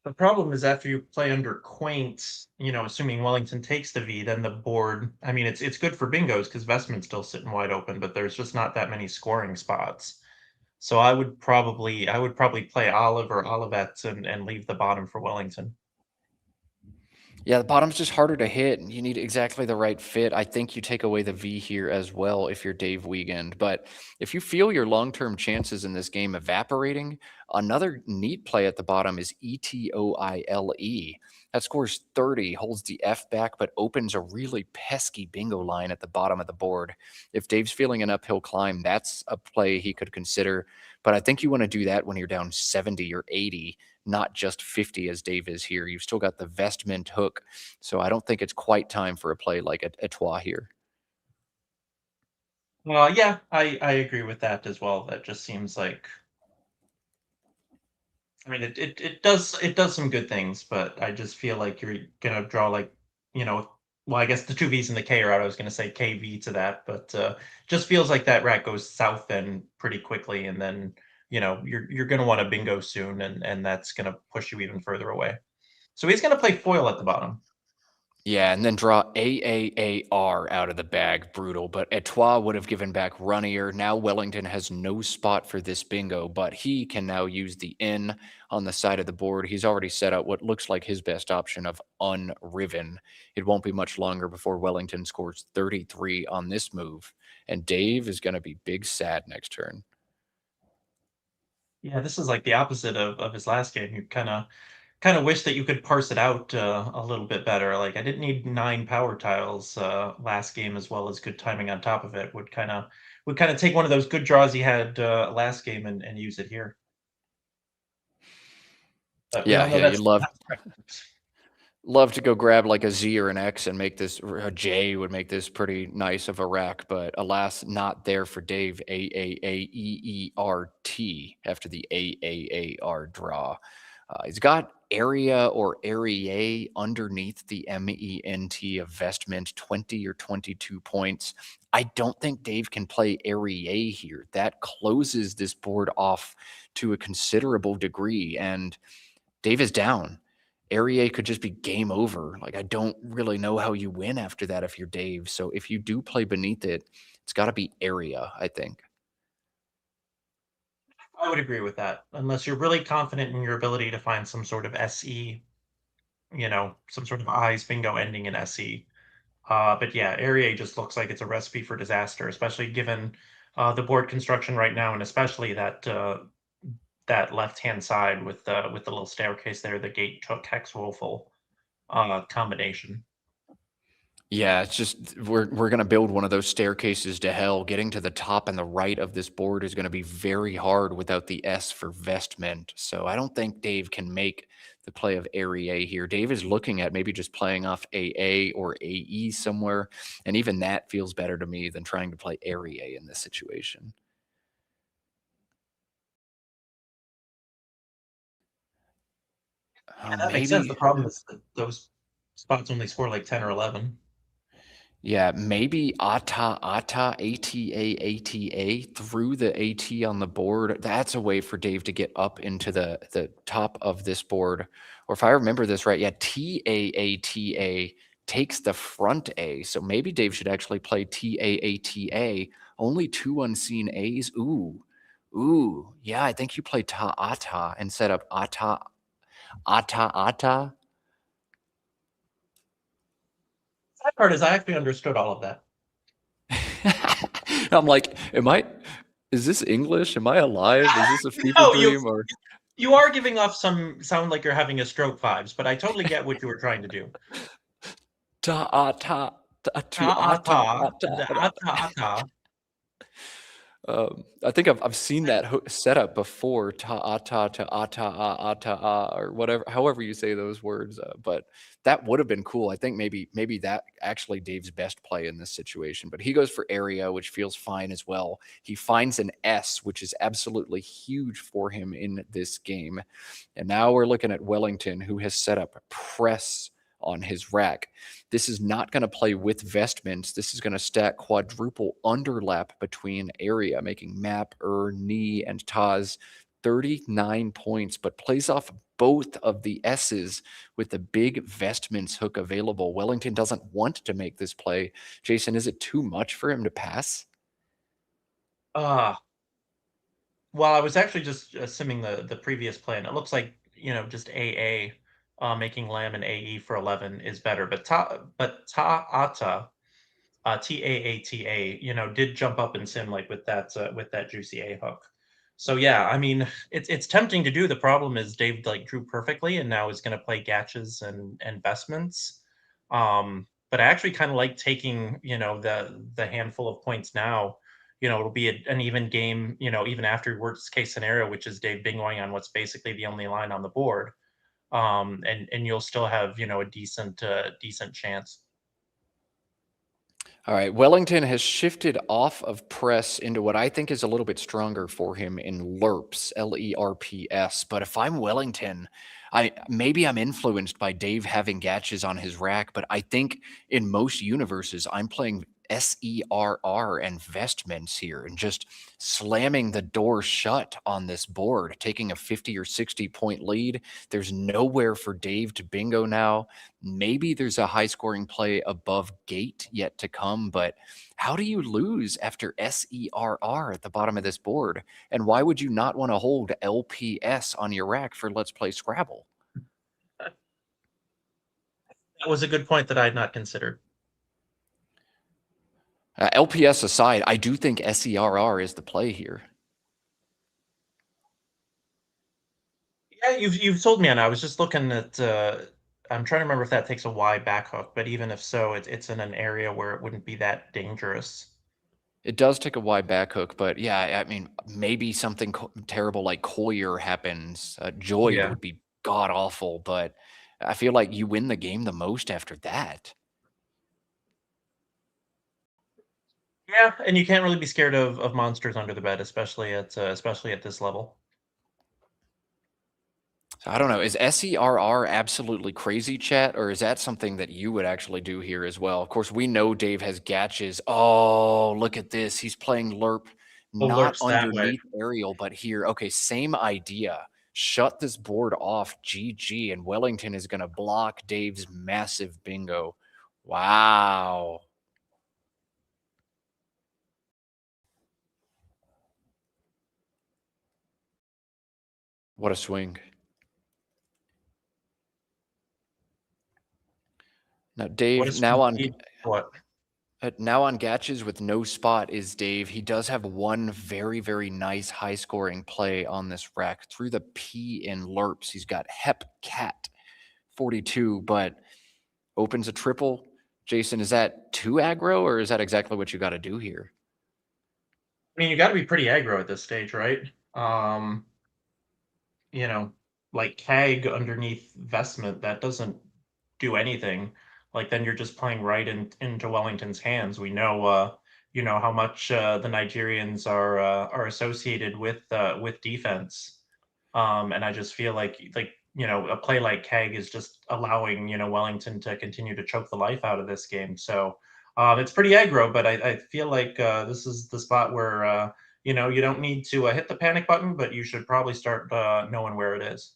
The problem is after you play under Quaint, assuming Wellington takes the V, then the board, I mean, it's good for bingos because Vestment's still sitting wide open, but there's just not that many scoring spots. So I would probably play Olive or Olivet and leave the bottom for Wellington. Yeah, the bottom's just harder to hit, and you need exactly the right fit. I think you take away the V here as well if you're Dave Wiegand. But if you feel your long-term chances in this game evaporating, another neat play at the bottom is ETOILE. That scores 30, holds the F back, but opens a really pesky bingo line at the bottom of the board. If Dave's feeling an uphill climb, that's a play he could consider. But I think you want to do that when you're down 70 or 80, not just 50 as Dave is here. You've still got the vestment hook. So I don't think it's quite time for a play like a Trois here. Yeah, I agree with that as well. That just seems like, I mean, it does some good things, but I just feel like you're gonna draw like, well, I guess the two V's and the K are out. I was gonna say KV to that, but just feels like that rat goes south then pretty quickly, and then you're gonna want a bingo soon, and that's gonna push you even further away. So he's gonna play foil at the bottom. Yeah, and then draw AAAR out of the bag. Brutal. But Etoile would have given back Runnier. Now Wellington has no spot for this bingo, but he can now use the N on the side of the board. He's already set out what looks like his best option of unriven. It won't be much longer before Wellington scores 33 on this move. And Dave is going to be big sad next turn. Yeah, this is like the opposite of his last game. You kind of wish that you could parse it out a little bit better. Like I didn't need 9 power tiles last game, as well as good timing on top of it. Would kind of take one of those good draws he had last game and use it here. But Yeah, no, you love to go grab like a Z or an X and make this, or a J would make this pretty nice of a rack, but alas, not there for Dave. AAAEERT after the AAAR draw. He's got area or area underneath the MENT of vestment, 20 or 22 points. I don't think Dave can play area here. That closes this board off to a considerable degree, and Dave is down. Area could just be game over. Like, I don't really know how you win after that if you're Dave. So if you do play beneath it, it's got to be area, I think. I would agree with that, unless you're really confident in your ability to find some sort of SE, some sort of eyes bingo ending in SE. But yeah, area just looks like it's a recipe for disaster, especially given the board construction right now, and especially that left-hand side with the little staircase there, the gate took hex woeful combination. Yeah, it's just we're going to build one of those staircases to hell. Getting to the top and the right of this board is going to be very hard without the S for vestment. So I don't think Dave can make the play of area here. Dave is looking at maybe just playing off AA or AE somewhere, and even that feels better to me than trying to play area in this situation. Yeah, that makes sense. The problem is that those spots only score like 10 or 11. Yeah, maybe ATA, ATA through the AT on the board. That's a way for Dave to get up into the top of this board. Or if I remember this right, yeah, TAATA takes the front A. So maybe Dave should actually play TAATA. Only 2 unseen A's. Ooh. Yeah, I think you play TAATA and set up ATA. That part is I actually understood all of that. I'm like, is this English? Am I alive? Is this a fever dream? Or you are giving off some sound like you're having a stroke vibes, but I totally get what you were trying to do. I think I've seen that setup before, or whatever, however you say those words. But that would have been cool. I think maybe that actually Dave's best play in this situation. But he goes for area, which feels fine as well. He finds an S, which is absolutely huge for him in this game. And now we're looking at Wellington, who has set up press on his rack. This is not going to play with vestments. This is going to stack quadruple underlap between area, making map, knee, and Taz 39 points, but plays off both of the S's with the big vestments hook available. Wellington doesn't want to make this play. Jason, is it too much for him to pass? Well, I was actually just simming the previous play, and it looks like, just AA, making lamb and AE for 11 is better. But Taata, Taata, did jump up and sim like with that juicy A hook. So yeah, I mean, it's tempting to do. The problem is Dave like drew perfectly and now is going to play gatches and investments. But I actually kind of like taking, the handful of points now. It'll be an even game, even after worst case scenario, which is Dave bingoing on what's basically the only line on the board. And you'll still have, a decent chance. All right, Wellington has shifted off of press into what I think is a little bit stronger for him in LERPs, LERPS. But if I'm Wellington, maybe I'm influenced by Dave having gatches on his rack, but I think in most universes I'm playing SERR investments here and just slamming the door shut on this board, taking a 50 or 60 point lead. There's nowhere for Dave to bingo now. Maybe there's a high scoring play above gate yet to come, but how do you lose after SERR at the bottom of this board? And why would you not want to hold LPS on your rack for Let's Play Scrabble? That was a good point that I had not considered. LPS aside, I do think SERR is the play here. Yeah, you've sold me on it. I was just looking at. I'm trying to remember if that takes a Y back hook, but even if so, it's in an area where it wouldn't be that dangerous. It does take a Y back hook, but yeah, I mean, maybe something terrible like Coyer happens. Joy Yeah. would be god awful, but I feel like you win the game the most after that. Yeah, and you can't really be scared of monsters under the bed, especially at this level. So I don't know. Is SERR absolutely crazy, chat, or is that something that you would actually do here as well? Of course, we know Dave has gatches. Oh, look at this. He's playing LERP, not LERP's that way. underneath aerial, but here. Okay, same idea. Shut this board off, GG, and Wellington is going to block Dave's massive bingo. Wow. What a swing. Now, Dave, now on Gatches with no spot is Dave. He does have one very, very nice high-scoring play on this rack through the P in LERPs. He's got Hep Cat 42, but opens a triple. Jason, is that too aggro, or is that exactly what you got to do here? I mean, you got to be pretty aggro at this stage, right? Like CAG underneath Vestment, that doesn't do anything. Like then you're just playing right into Wellington's hands. We know, how much the Nigerians are associated with defense, and I just feel like a play like CAG is just allowing Wellington to continue to choke the life out of this game. So it's pretty aggro, but I feel like this is the spot where you don't need to hit the panic button, but you should probably start knowing where it is.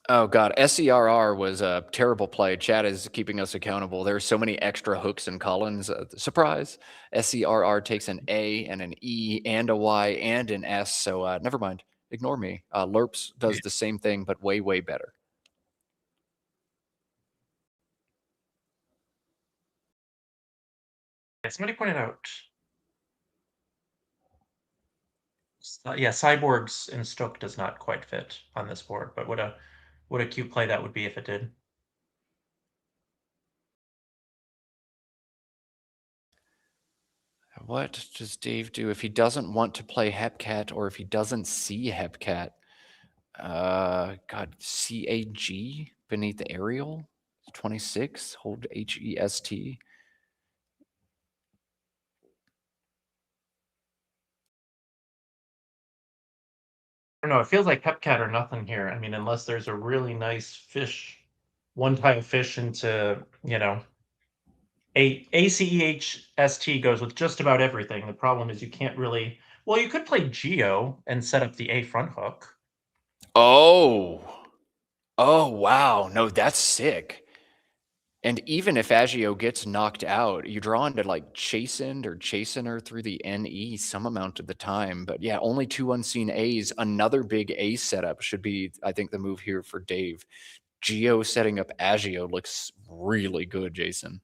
Oh, God. SERR was a terrible play. Chat is keeping us accountable. There are so many extra hooks and Collins. Surprise. SERR takes an A and an E and a Y and an S. So never mind. Ignore me. LERPS does the same thing, but way, way better. Somebody pointed out. Yeah, Cyborgs and Stoke does not quite fit on this board, but what a cute play that would be if it did. What does Dave do if he doesn't want to play Hepcat or if he doesn't see Hepcat? God, CAG beneath the aerial? 26, hold HEST. I don't know. It feels like Hepcat or nothing here. I mean, unless there's a really nice fish, one-time fish into, ACEHST goes with just about everything. The problem is you can't really. Well, you could play Geo and set up the A front hook. Oh, wow. No, that's sick. And even if Agio gets knocked out, you draw into like Chastened or Chastener through the NE some amount of the time. But yeah, only 2 unseen A's. Another big A setup should be, I think, the move here for Dave. Geo setting up Agio looks really good, Jason.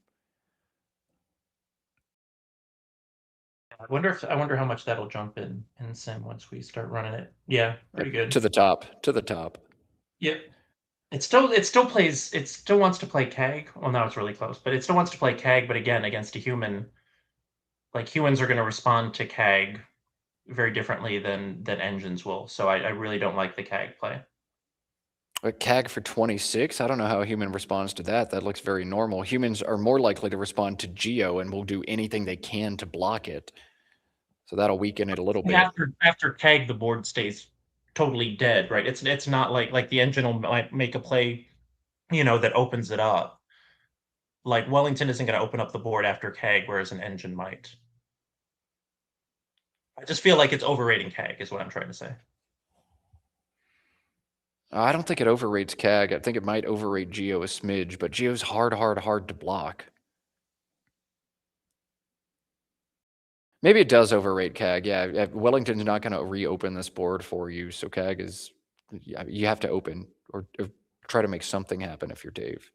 I wonder how much that'll jump in Sim once we start running it. Yeah, pretty good. To the top. To the top. Yep. It still wants to play CAG. Well, now it's really close, but it still wants to play CAG, but again, against a human. Like humans are going to respond to CAG very differently than engines will. So I really don't like the CAG play. A CAG for 26? I don't know how a human responds to that. That looks very normal. Humans are more likely to respond to Geo and will do anything they can to block it. So that'll weaken it a little bit. After CAG, the board stays totally dead, right? It's not like the engine will make a play, that opens it up. Like Wellington isn't going to open up the board after CAG, whereas an engine might. I just feel like it's overrating CAG is what I'm trying to say. I don't think it overrates CAG. I think it might overrate Geo a smidge, but Geo's hard to block. Maybe it does overrate CAG. Yeah, Wellington's not going to reopen this board for you, so CAG is, you have to open or try to make something happen if you're Dave.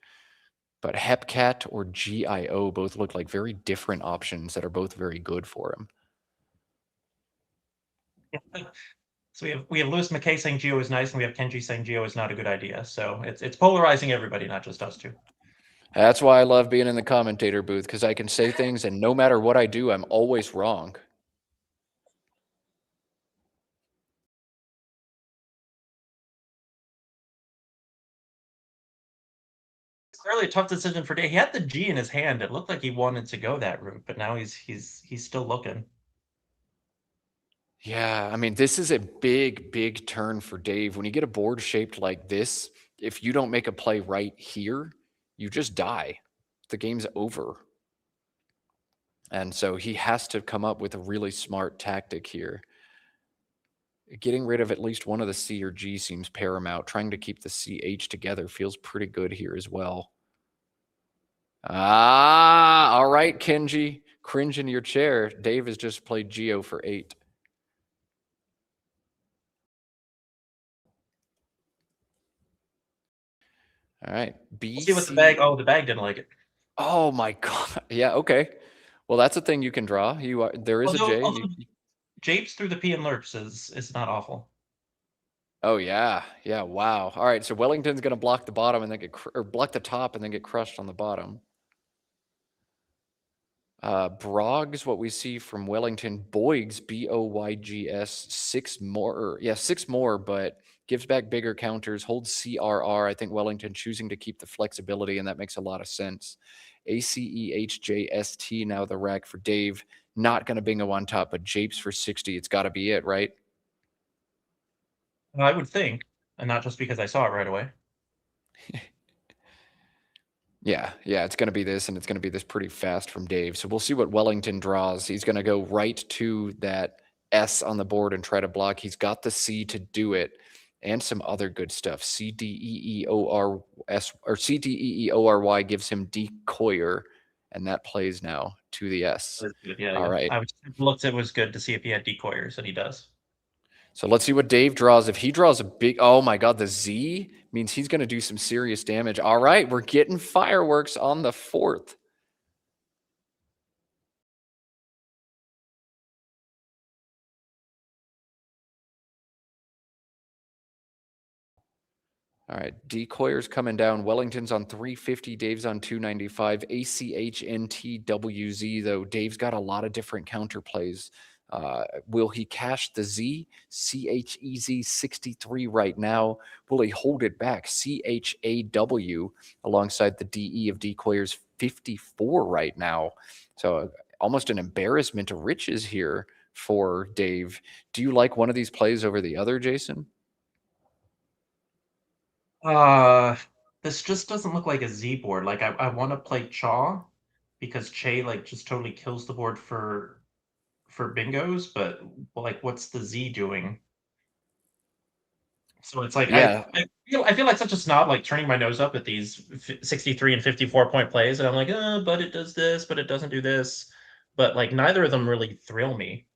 But Hepcat or GIO both look like very different options that are both very good for him. So we have Lewis McKay saying Geo is nice, and we have Kenji saying Geo is not a good idea. So it's polarizing everybody, not just us two. That's why I love being in the commentator booth, because I can say things, and no matter what I do, I'm always wrong. It's clearly a tough decision for Dave. He had the G in his hand. It looked like he wanted to go that route, but now he's still looking. Yeah, I mean, this is a big turn for Dave. When you get a board shaped like this, if you don't make a play right here, you just die. The game's over. And so he has to come up with a really smart tactic here. Getting rid of at least one of the C or G seems paramount. Trying to keep the CH together feels pretty good here as well. All right, Kenji. Cringe in your chair. Dave has just played Geo for 8. All right. B. See what the bag. Oh, the bag didn't like it. Oh my god. Yeah. Okay. Well, that's a thing you can draw. There is a J. Japes through the P and Lurps is not awful. Oh yeah. Yeah. Wow. All right. So Wellington's gonna block the bottom and then block the top and then get crushed on the bottom. Broggs, what we see from Wellington. Boygs, Boygs, 6 more. Yeah, 6 more, but gives back bigger counters, holds CRR. I think Wellington choosing to keep the flexibility, and that makes a lot of sense. ACEHJST, now the rack for Dave. Not going to bingo on top, but Japes for 60. It's got to be it, right? I would think, and not just because I saw it right away. Yeah, it's going to be this, and it's going to be this pretty fast from Dave. So we'll see what Wellington draws. He's going to go right to that S on the board and try to block. He's got the C to do it, and some other good stuff. CDEEORS or CDEEORY gives him decoyer, and that plays now to the S. Yeah, all right. I looked. It was good to see if he had decoyers, and he does. So let's see what Dave draws. If he draws a big, oh my god, the Z means he's going to do some serious damage. All right, we're getting fireworks on the 4th. All right, decoyers coming down. Wellington's on 350. Dave's on 295. ACHNTWZ, though. Dave's got a lot of different counterplays. Will he cash the Z? CHEZ 63 right now. Will he hold it back? CHAW alongside the DE of decoyers 54 right now. So almost an embarrassment of riches here for Dave. Do you like one of these plays over the other, Jason? This just doesn't look like a Z board. Like I want to play Chaw because Che like just totally kills the board for bingos, but like what's the Z doing? So it's like Yeah. I feel like such a snob, like turning my nose up at these 63 and 54 point plays, and I'm like, but it does this, but it doesn't do this. But like neither of them really thrill me.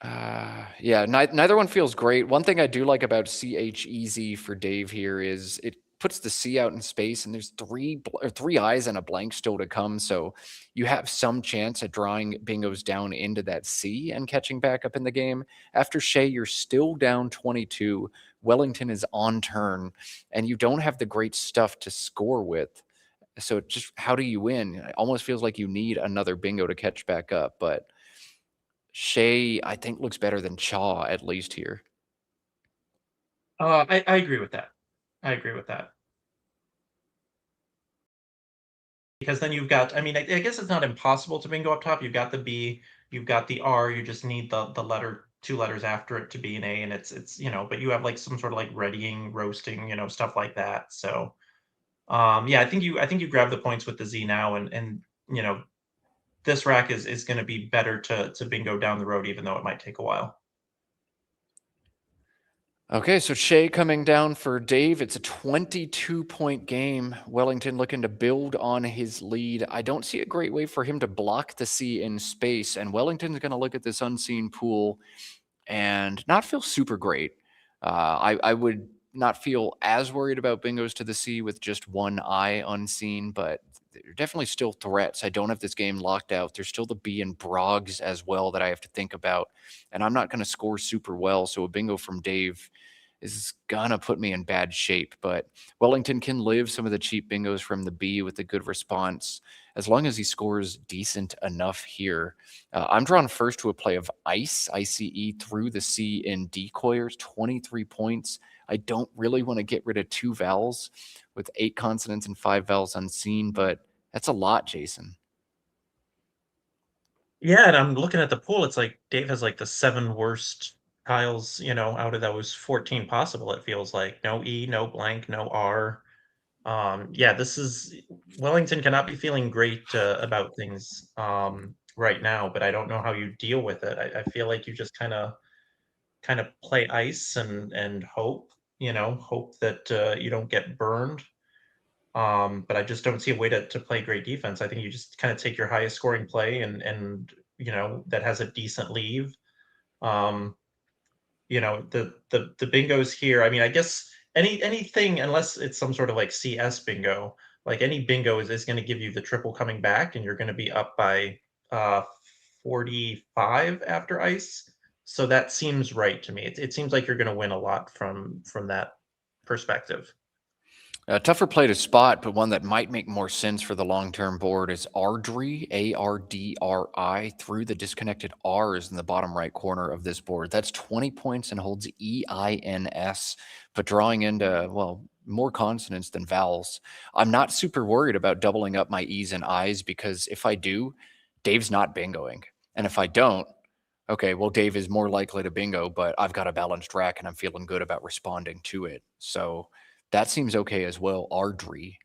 Yeah, neither one feels great. One thing I do like about CHEZ for Dave here is it puts the C out in space, and there's three eyes and a blank still to come. So you have some chance at drawing bingos down into that C and catching back up in the game. After Shea, you're still down 22. Wellington is on turn, and you don't have the great stuff to score with. So just how do you win? It almost feels like you need another bingo to catch back up, but Shea, I think, looks better than Chaw, at least here. I agree with that. I agree with that. Because then you've got, I mean, I guess it's not impossible to bingo up top. You've got the B, you've got the R, you just need the letter, 2 letters after it to be an A, and it's but you have like some sort of like readying, roasting, stuff like that. So yeah, I think you grab the points with the Z now, and this rack is going to be better to bingo down the road, even though it might take a while. Okay, so Shea coming down for Dave. It's a 22-point game. Wellington looking to build on his lead. I don't see a great way for him to block the C in space, and Wellington's going to look at this unseen pool and not feel super great. I would not feel as worried about bingos to the C with just one eye unseen, but they're definitely still threats. I don't have this game locked out. There's still the B and Brogs as well that I have to think about, and I'm not going to score super well, so a bingo from Dave is gonna put me in bad shape. But Wellington can live some of the cheap bingos from the B with a good response, as long as he scores decent enough here. I'm drawn first to a play of Ice, ICE, through the C in decoyers, 23 points. I don't really want to get rid of 2 vowels with 8 consonants and 5 vowels unseen, but that's a lot, Jason. Yeah, and I'm looking at the pool. It's like Dave has like the 7 worst tiles, out of those 14 possible. It feels like no E, no blank, no R. Yeah, this is Wellington cannot be feeling great about things right now, but I don't know how you deal with it. I feel like you just kind of play ice and hope, hope that you don't get burned. But I just don't see a way to play great defense. I think you just kind of take your highest scoring play and that has a decent leave. The bingos here, I mean, I guess anything, unless it's some sort of like CS bingo, like any bingo is going to give you the triple coming back, and you're going to be up by 45 after ice. So that seems right to me. It seems like you're going to win a lot from that perspective. A tougher play to spot, but one that might make more sense for the long-term board is Ardri, A-R-D-R-I, through the disconnected R's in the bottom right corner of this board. That's 20 points and holds E-I-N-S, but drawing into, well, more consonants than vowels. I'm not super worried about doubling up my E's and I's, because if I do, Dave's not bingoing. And if I don't, okay, well, Dave is more likely to bingo, but I've got a balanced rack and I'm feeling good about responding to it. So that seems okay as well. Ardri.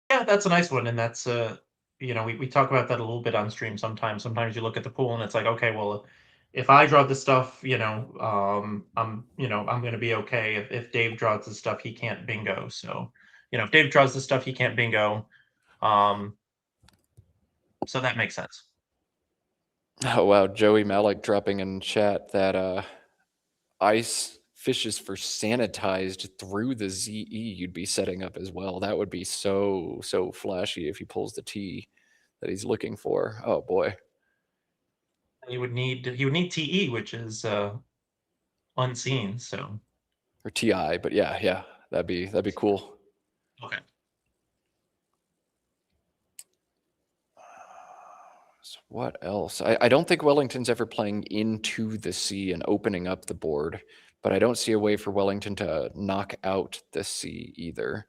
Yeah, that's a nice one, and that's we talk about that a little bit on stream sometimes. Sometimes you look at the pool and it's like, okay, well, if I draw this stuff, I'm going to be okay. If Dave draws the stuff, he can't bingo. So, if Dave draws the stuff, he can't bingo. So that makes sense. Oh wow, Joey Malik dropping in chat that ice fishes for sanitized through the ZE you'd be setting up as well. That would be so flashy if he pulls the T that he's looking for. Oh boy. He would need TE, which is unseen, so. Or TI, but yeah, that'd be cool. Okay. So what else? I don't think Wellington's ever playing into the C and opening up the board, but I don't see a way for Wellington to knock out the C either.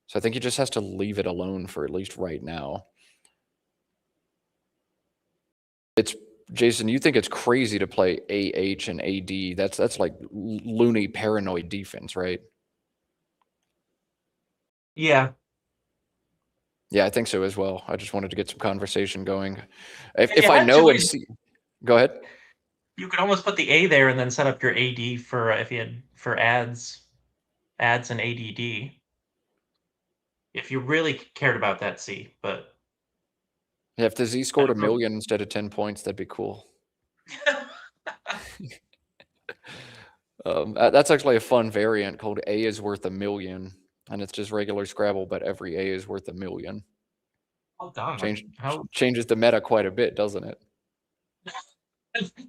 So I think he just has to leave it alone for at least right now. It's Jason, you think it's crazy to play AH and AD. That's like loony paranoid defense, right? Yeah. Yeah, I think so as well. I just wanted to get some conversation going. If I know and see, go ahead. You could almost put the A there and then set up your AD for if you had for ads and ADD. If you really cared about that C, but Yeah, if the Z scored a don't know. million instead of 10 points, that'd be cool. That's actually a fun variant called A is worth a million, and it's just regular Scrabble, but every A is worth a million. Oh God, how Changes the meta quite a bit, doesn't it?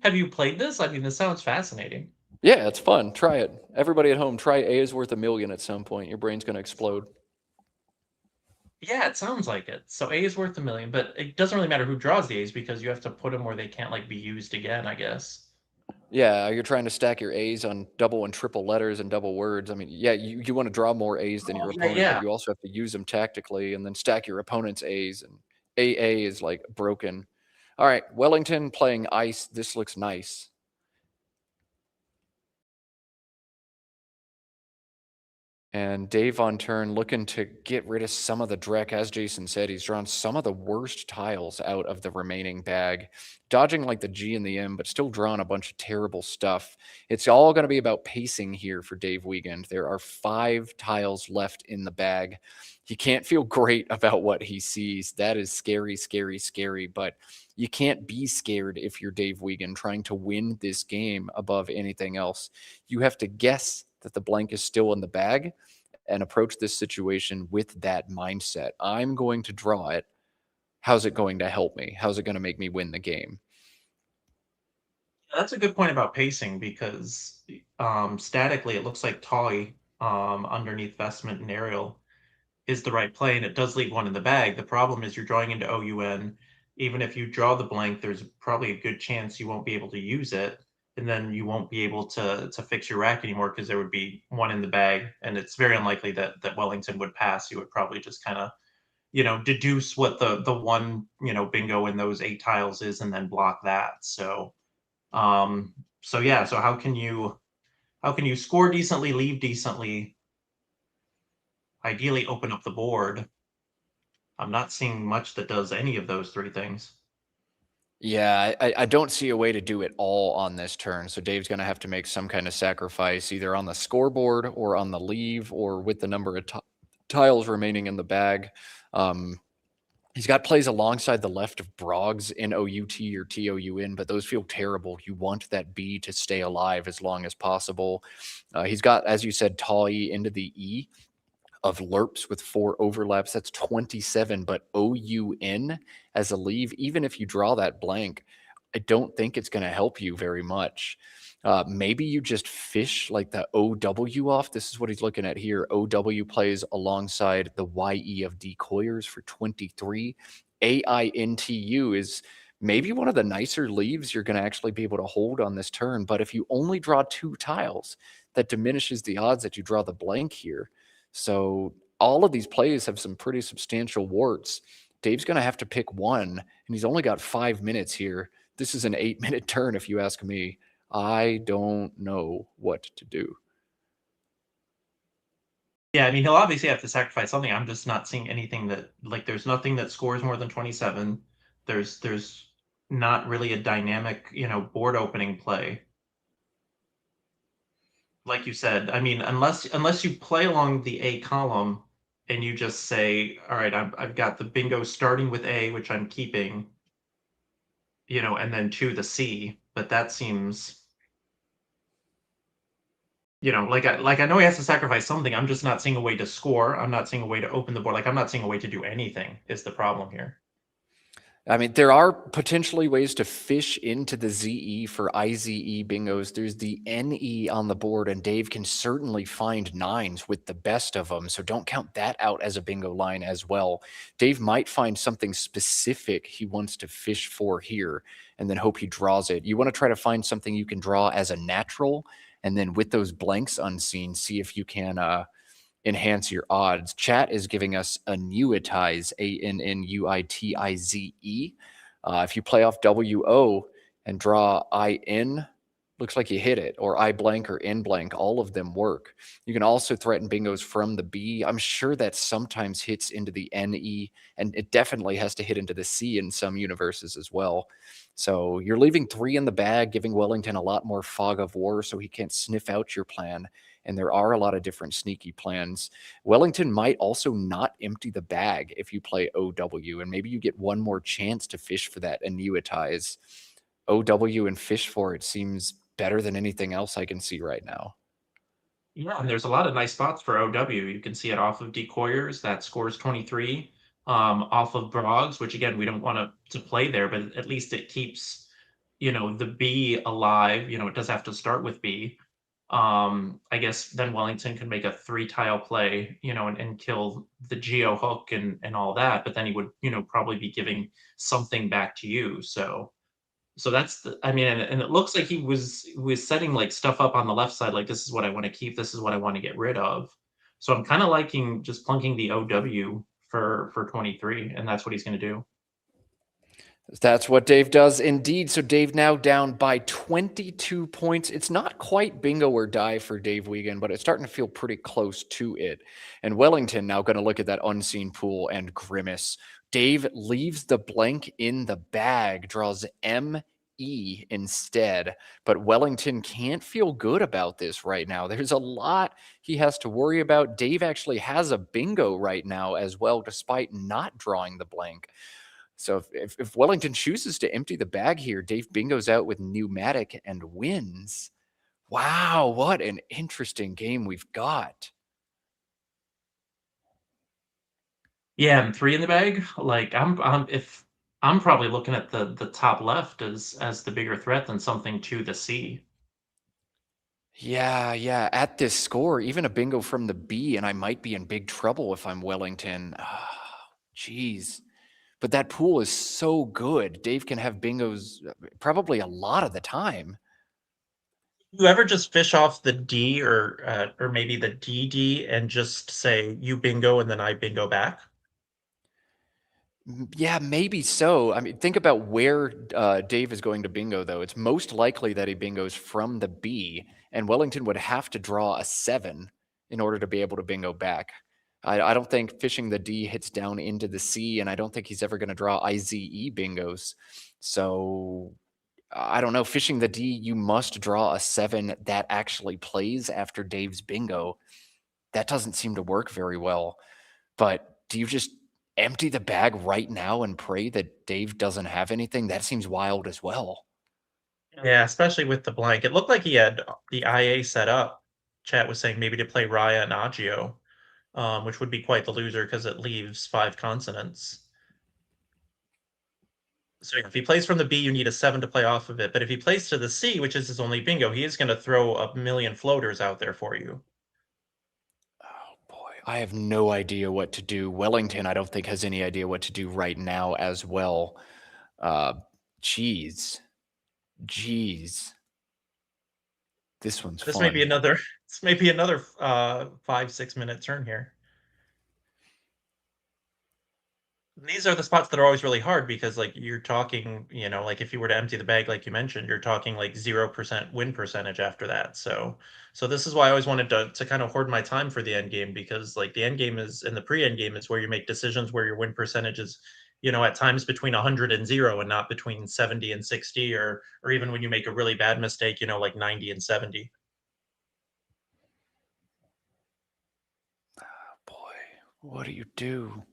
have you played this? I mean, this sounds fascinating. Yeah, it's fun. Try it. Everybody at home, try A is worth a million at some point. Your brain's going to explode. Yeah, it sounds like it. So A is worth a million, but it doesn't really matter who draws the A's because you have to put them where they can't like be used again, I guess. Yeah, you're trying to stack your A's on double and triple letters and double words. I mean, yeah, you want to draw more A's than your opponent, yeah. but you also have to use them tactically and then stack your opponent's A's. And AA is like broken. All right, Wellington playing ice. This looks nice. And Dave on turn looking to get rid of some of the dreck. As Jason said, he's drawn some of the worst tiles out of the remaining bag, dodging like the G and the M, but still drawing a bunch of terrible stuff. It's all going to be about pacing here for Dave Wiegand. There are 5 tiles left in the bag. He can't feel great about what he sees. That is scary, scary, scary, but you can't be scared if you're Dave Wiegand trying to win this game above anything else. You have to guess that the blank is still in the bag and approach this situation with that mindset. I'm going to draw it. How's it going to help me? How's it going to make me win the game? That's a good point about pacing because statically it looks like Toy underneath Vestment and Aerial is the right play, and it does leave one in the bag. The problem is you're drawing into OUN. Even if you draw the blank, there's probably a good chance you won't be able to use it, and then you won't be able to fix your rack anymore because there would be one in the bag, and it's very unlikely that Wellington would pass. You would probably just kind of, deduce what the one, bingo in those 8 tiles is and then block that. So yeah, so how can you score decently, leave decently, ideally open up the board? I'm not seeing much that does any of those 3 things. Yeah, I don't see a way to do it all on this turn. So Dave's going to have to make some kind of sacrifice either on the scoreboard or on the leave or with the number of tiles remaining in the bag. He's got plays alongside the left of Broggs in OUT or TOUN, but those feel terrible. You want that B to stay alive as long as possible. He's got, as you said, Tall E into the E of lerps with 4 overlaps. That's 27, but OUN as a leave, even if you draw that blank, I don't think it's going to help you very much. Maybe you just fish like the OW off. This is what he's looking at here. OW plays alongside the YE of decoyers for 23. AINTU is maybe one of the nicer leaves you're going to actually be able to hold on this turn. But if you only draw 2 tiles, that diminishes the odds that you draw the blank here. So all of these plays have some pretty substantial warts. Dave's going to have to pick one, and he's only got 5 minutes here. This is an 8-minute turn, if you ask me. I don't know what to do. Yeah, I mean, he'll obviously have to sacrifice something. I'm just not seeing anything that, like, there's nothing that scores more than 27. There's not really a dynamic, board opening play. Like you said, I mean, unless you play along the A column and you just say, all right, I've got the bingo starting with A, which I'm keeping, and then to the C, but that seems, like I know he has to sacrifice something. I'm just not seeing a way to score. I'm not seeing a way to open the board. Like, I'm not seeing a way to do anything is the problem here. I mean, there are potentially ways to fish into the ZE for IZE bingos. There's the NE on the board, and Dave can certainly find 9s with the best of them. So don't count that out as a bingo line as well. Dave might find something specific he wants to fish for here and then hope he draws it. You want to try to find something you can draw as a natural, and then with those blanks unseen, see if you can enhance your odds. Chat is giving us annuitize, ANNUITIZE. If you play off WO and draw IN, Looks like you hit it, or I blank or N blank. All of them work. You can also threaten bingos from the B. I'm sure that sometimes hits into the NE, and it definitely has to hit into the C in some universes as well. So you're leaving 3 in the bag, giving Wellington a lot more fog of war so he can't sniff out your plan. And there are a lot of different sneaky plans. Wellington might also not empty the bag if you play OW, and maybe you get one more chance to fish for that annuitize. OW and fish for it seems better than anything else I can see right now. Yeah, and there's a lot of nice spots for OW. You can see it off of Decoyers, that scores 23, off of Brogs, which again, we don't want to play there, but at least it keeps, the B alive. It does have to start with B. I guess then Wellington can make a 3-tile play, and kill the Geo hook and all that, but then he would, probably be giving something back to you. So that's and it looks like he was setting like stuff up on the left side, like this is what I want to keep, this is what I want to get rid of. So I'm kind of liking just plunking the OW for 23, and that's what he's going to do. That's what Dave does indeed. So Dave now down by 22 points. It's not quite bingo or die for Dave Wiegand, but it's starting to feel pretty close to it. And Wellington now going to look at that unseen pool and grimace. Dave leaves the blank in the bag, draws ME instead, but Wellington can't feel good about this right now. There's a lot he has to worry about. Dave actually has a bingo right now as well, despite not drawing the blank. So if Wellington chooses to empty the bag here, Dave bingoes out with Pneumatic and wins. Wow, what an interesting game we've got. Yeah, and 3 in the bag. Like I'm probably looking at the top left as the bigger threat than something to the C. Yeah. At this score, even a bingo from the B, and I might be in big trouble if I'm Wellington. Jeez. But that pool is so good. Dave can have bingos probably a lot of the time. You ever just fish off the D or maybe the DD and just say you bingo and then I bingo back? Yeah, maybe so. I mean, think about where Dave is going to bingo, though. It's most likely that he bingos from the B, and Wellington would have to draw a 7 in order to be able to bingo back. I don't think fishing the D hits down into the C, and I don't think he's ever going to draw IZE bingos. So I don't know. Fishing the D, you must draw a 7 that actually plays after Dave's bingo. That doesn't seem to work very well. But do you just empty the bag right now and pray that Dave doesn't have anything? That seems wild as well. Yeah, especially with the blank. It looked like he had the IA set up. Chat was saying maybe to play Raya and Agio, which would be quite the loser because it leaves 5 consonants. So if he plays from the B, you need a 7 to play off of it. But if he plays to the C, which is his only bingo, he is going to throw a million floaters out there for you. I have no idea what to do. Wellington, I don't think, has any idea what to do right now as well. Jeez. This one's This fun. may be another 5-6 minute turn here. These are the spots that are always really hard because like you're talking, like if you were to empty the bag, like you mentioned, you're talking like 0% win percentage after that. So this is why I always wanted to kind of hoard my time for the end game, because like the end game is, and the pre-end game is where you make decisions where your win percentage is, at times between 100 and 0 and not between 70 and 60, or even when you make a really bad mistake, like 90 and 70. What do you do?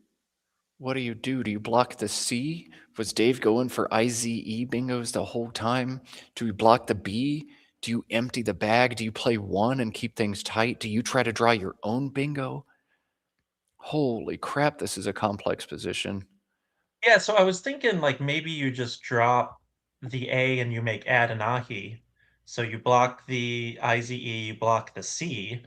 What do you do? Do you block the C? Was Dave going for IZE bingos the whole time? Do you block the B? Do you empty the bag? Do you play 1 and keep things tight? Do you try to draw your own bingo? Holy crap, this is a complex position. Yeah, so I was thinking like maybe you just drop the A and you make Adanahi. So you block the IZE, you block the C,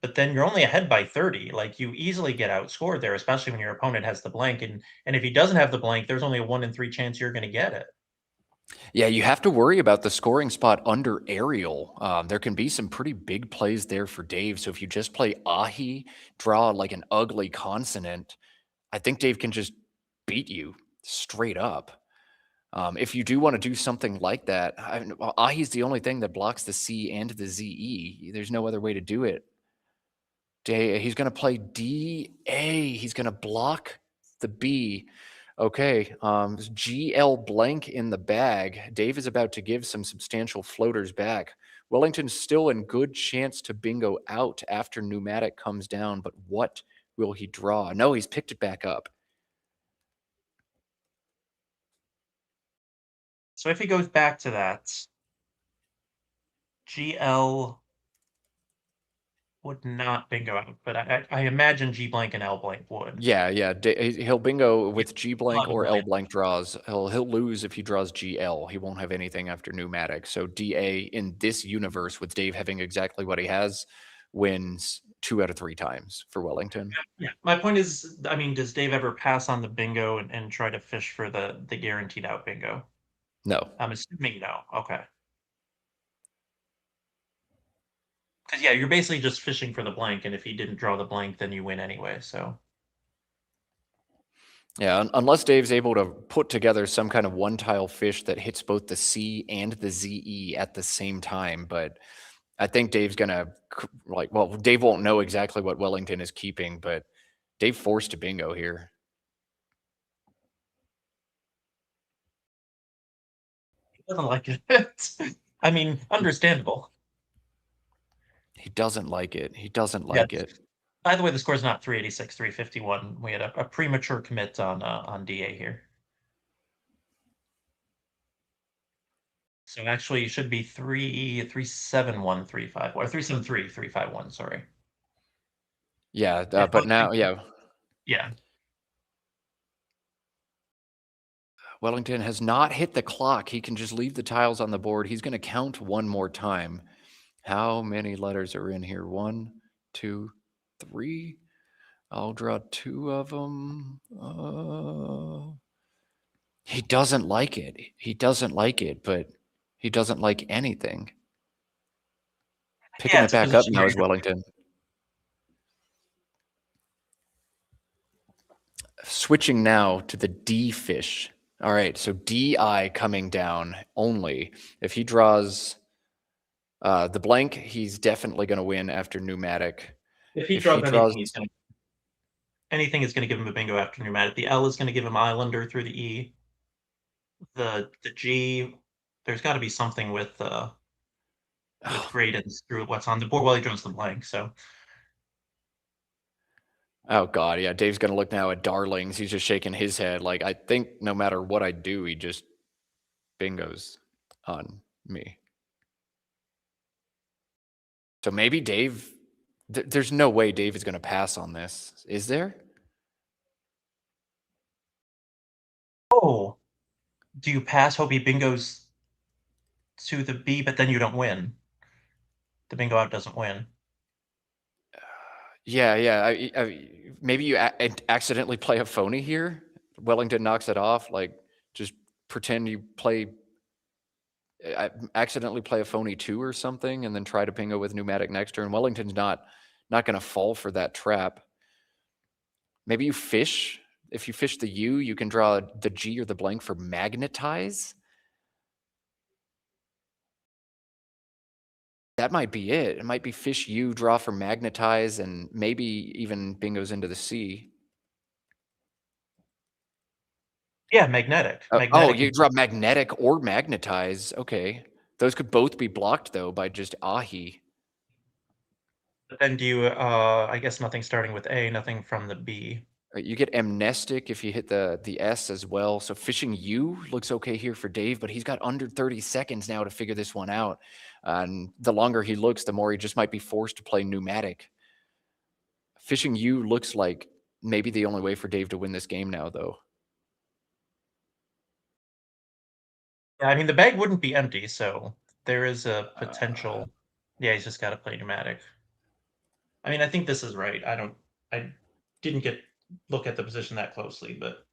but then you're only ahead by 30. Like you easily get outscored there, especially when your opponent has the blank. And if he doesn't have the blank, there's only a 1 in 3 chance you're going to get it. Yeah, you have to worry about the scoring spot under aerial. There can be some pretty big plays there for Dave. So if you just play Ahi, draw like an ugly consonant, I think Dave can just beat you straight up. If you do want to do something like that, Ahi's the only thing that blocks the C and the ZE. There's no other way to do it. He's going to play DA. He's going to block the B. Okay, GL blank in the bag. Dave is about to give some substantial floaters back. Wellington's still in good chance to bingo out after Pneumatic comes down, but what will he draw? No, he's picked it back up. So if he goes back to that, GL would not bingo out, but I imagine G blank and L blank would. Yeah, he'll bingo with G blank Not a or L blank. blank draws. He'll lose if he draws GL. He won't have anything after Pneumatic. So DA in this universe, with Dave having exactly what he has, wins 2 out of 3 times for Wellington. Yeah, my point is, I mean, does Dave ever pass on the bingo and try to fish for the guaranteed out bingo? No. I'm assuming no. Okay. Because yeah, you're basically just fishing for the blank, and if he didn't draw the blank, then you win anyway. So yeah, unless Dave's able to put together some kind of one-tile fish that hits both the C and the ZE at the same time. But I think Dave's gonna Dave won't know exactly what Wellington is keeping, but Dave forced a bingo here. he doesn't like it. I mean, understandable. He doesn't like it. He doesn't like it. By the way, the score's not 386, 351. We had a premature commit on DA here. So actually, it should be 37135 or 373 sorry. Yeah, but now, yeah. Yeah. Wellington has not hit the clock. He can just leave the tiles on the board. He's going to count one more time. How many letters are in here? 1, 2, 3. I'll draw 2 of them. He doesn't like it. He doesn't like it, but he doesn't like anything. Picking it back up now is Wellington. Switching now to the D fish. All right, so DI coming down only. If he draws the blank, he's definitely going to win after Pneumatic. If he draws anything, is going to give him a bingo after Pneumatic. The L is going to give him Islander through the E. The G, there's got to be something with gradients through what's on the board while he draws the blank. So. Oh, God, yeah. Dave's going to look now at Darlings. He's just shaking his head. Like, I think no matter what I do, he just bingos on me. So maybe Dave... There's no way Dave is going to pass on this. Is there? Oh. Do you pass, hope he bingos to the B, but then you don't win? The bingo out doesn't win. Yeah. Maybe you accidentally play a phony here. Wellington knocks it off. Like, just pretend you accidentally play a phony 2 or something, and then try to bingo with Pneumatic next turn. Wellington's not going to fall for that trap. Maybe you fish. If you fish the U, you can draw the G or the blank for Magnetize. That might be it. It might be fish U, draw for Magnetize, and maybe even bingos into the C. Yeah, magnetic. Oh, you draw Magnetic or Magnetize. Okay. Those could both be blocked, though, by just Ahi. But then do you, I guess nothing starting with A, nothing from the B. You get Amnestic if you hit the S as well. So fishing U looks okay here for Dave, but he's got under 30 seconds now to figure this one out. And the longer he looks, the more he just might be forced to play Pneumatic. Fishing U looks like maybe the only way for Dave to win this game now, though. Yeah, I mean, the bag wouldn't be empty, so there is a potential. Yeah, he's just got to play Pneumatic. I mean, I think this is right. I didn't look at the position that closely, but.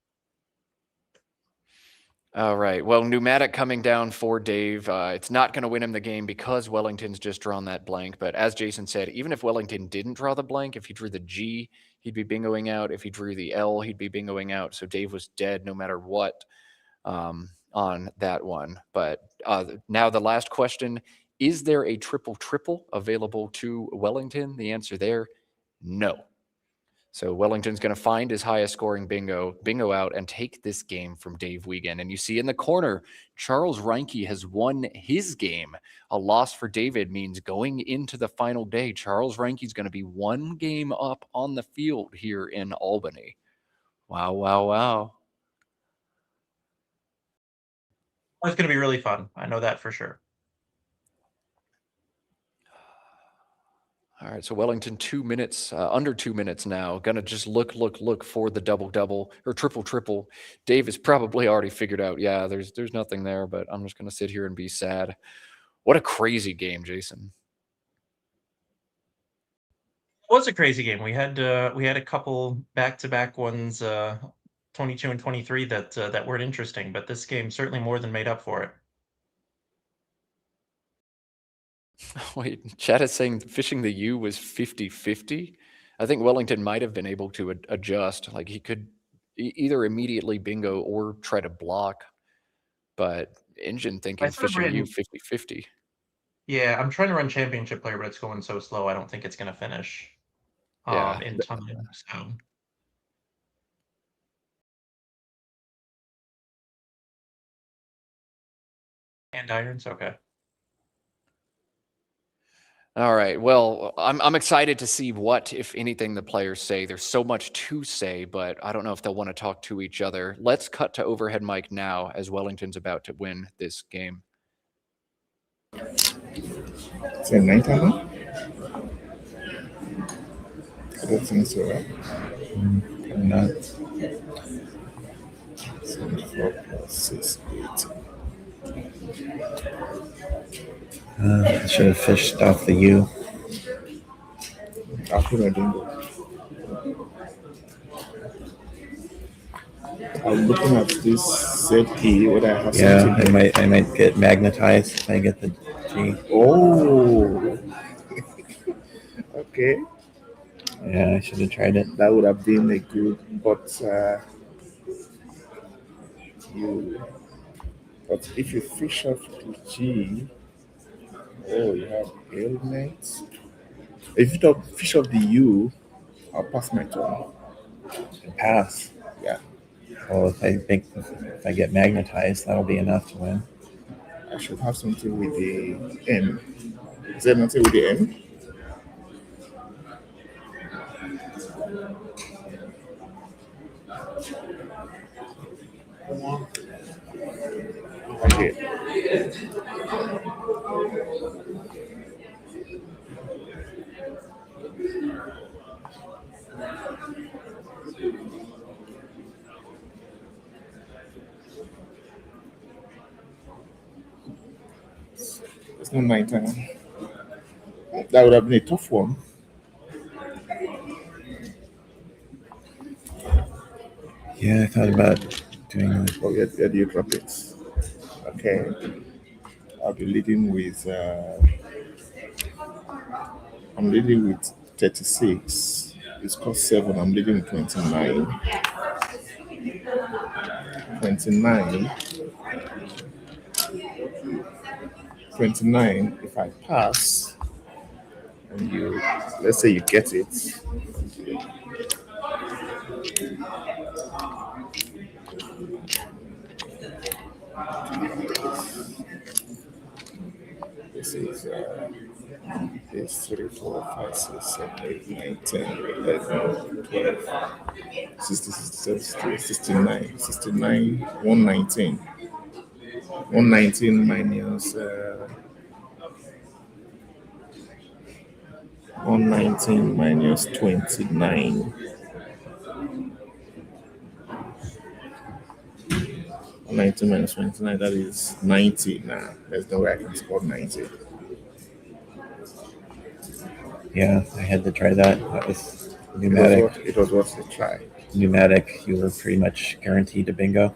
All right. Well, Pneumatic coming down for Dave. It's not going to win him the game because Wellington's just drawn that blank. But as Jason said, even if Wellington didn't draw the blank, if he drew the G, he'd be bingoing out. If he drew the L, he'd be bingoing out. So Dave was dead no matter what. on that one. But now the last question, is there a triple available to Wellington? The answer there, no. So Wellington's going to find his highest scoring bingo out, and take this game from Dave Wiegand. And you see in the corner, Charles Reinke has won his game. A loss for David means going into the final day, Charles Reinke's going to be one game up on the field here in Albany. Wow, wow, wow. It's going to be really fun. I know that for sure. All right, so Wellington 2 minutes, under 2 minutes now. Gonna just look for the double or triple. Dave has probably already figured out, yeah, there's nothing there, but I'm just gonna sit here and be sad. What a crazy game, Jason. It was a crazy game. We had a couple back-to-back ones, 22 and 23 that weren't interesting, but this game certainly more than made up for it. Wait, chat is saying fishing the U was 50-50. I think Wellington might have been able to adjust. Like he could either immediately bingo or try to block. But Engine thinking fishing U 50-50. Yeah, I'm trying to run championship player, but it's going so slow. I don't think it's going to finish in time. So. And irons, okay. All right. Well, I'm excited to see what, if anything, the players say. There's so much to say, but I don't know if they'll want to talk to each other. Let's cut to overhead mic now, as Wellington's about to win this game. Is it 9 time now? I don't think so, right? Probably not. 74 plus 6, 8. I should have fished off the U. I'll put a bingo. I'm looking at this ZE, what I have. Yeah, I might get magnetized if I get the G. Oh, okay. Yeah, I should have tried it. That would have been a good, but if you fish off the G, you have ailments. If you don't fish off the U, I'll pass my turn. Pass. Yeah. Well, if I get magnetized, that'll be enough to win. I should have something with the N. Is there nothing with the N? Okay. It's not 9 time. That would have been a tough one. Yeah, I thought about doing that. Oh, yeah, you drop it. Okay. I'll be leading with. I'm leading with 36. It's cost 7. I'm leading with 29. 29. If I pass, and let's say you get it. This is 3, 4, 5, 6, 7, 8, 9, 10, 11, 12, 16, 17, 69, 69, 119. 119 minus 119 minus 29. 119 minus 29, that is 90 now. There's no way I can score 90. Yeah, I had to try that. That was pneumatic. It was worth the try. Pneumatic, you were pretty much guaranteed to bingo.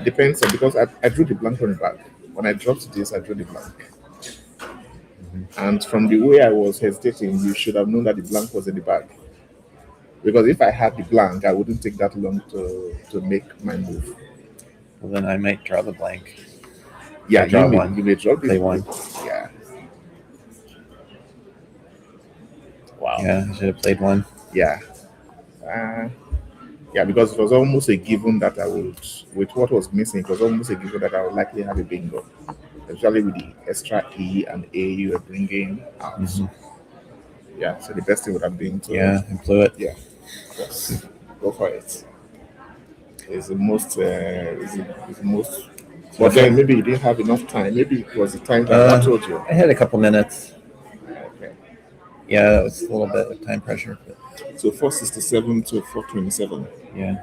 Depends on, because I drew the blank on the back. When I dropped this, I drew the blank. Mm-hmm. And from the way I was hesitating, you should have known that the blank was in the back. Because if I had the blank, I wouldn't take that long to make my move. Well, then I might draw the blank. Yeah, I draw you may, one. you may draw Play one. Yeah. Wow. Yeah, I should have played one. Yeah. Yeah, because it was almost a given that I would, with what was missing, it was almost a given that I would likely have a bingo, especially with the extra E and A you were bringing out. Yeah, so the best thing would have been to and blew it. Yeah, just go for it. It's the most. It's the most. But then maybe you didn't have enough time. Maybe it was the time that I told you. I had a couple minutes. Okay. Yeah, it was a little bit of time pressure. But So 467 to 427. yeah.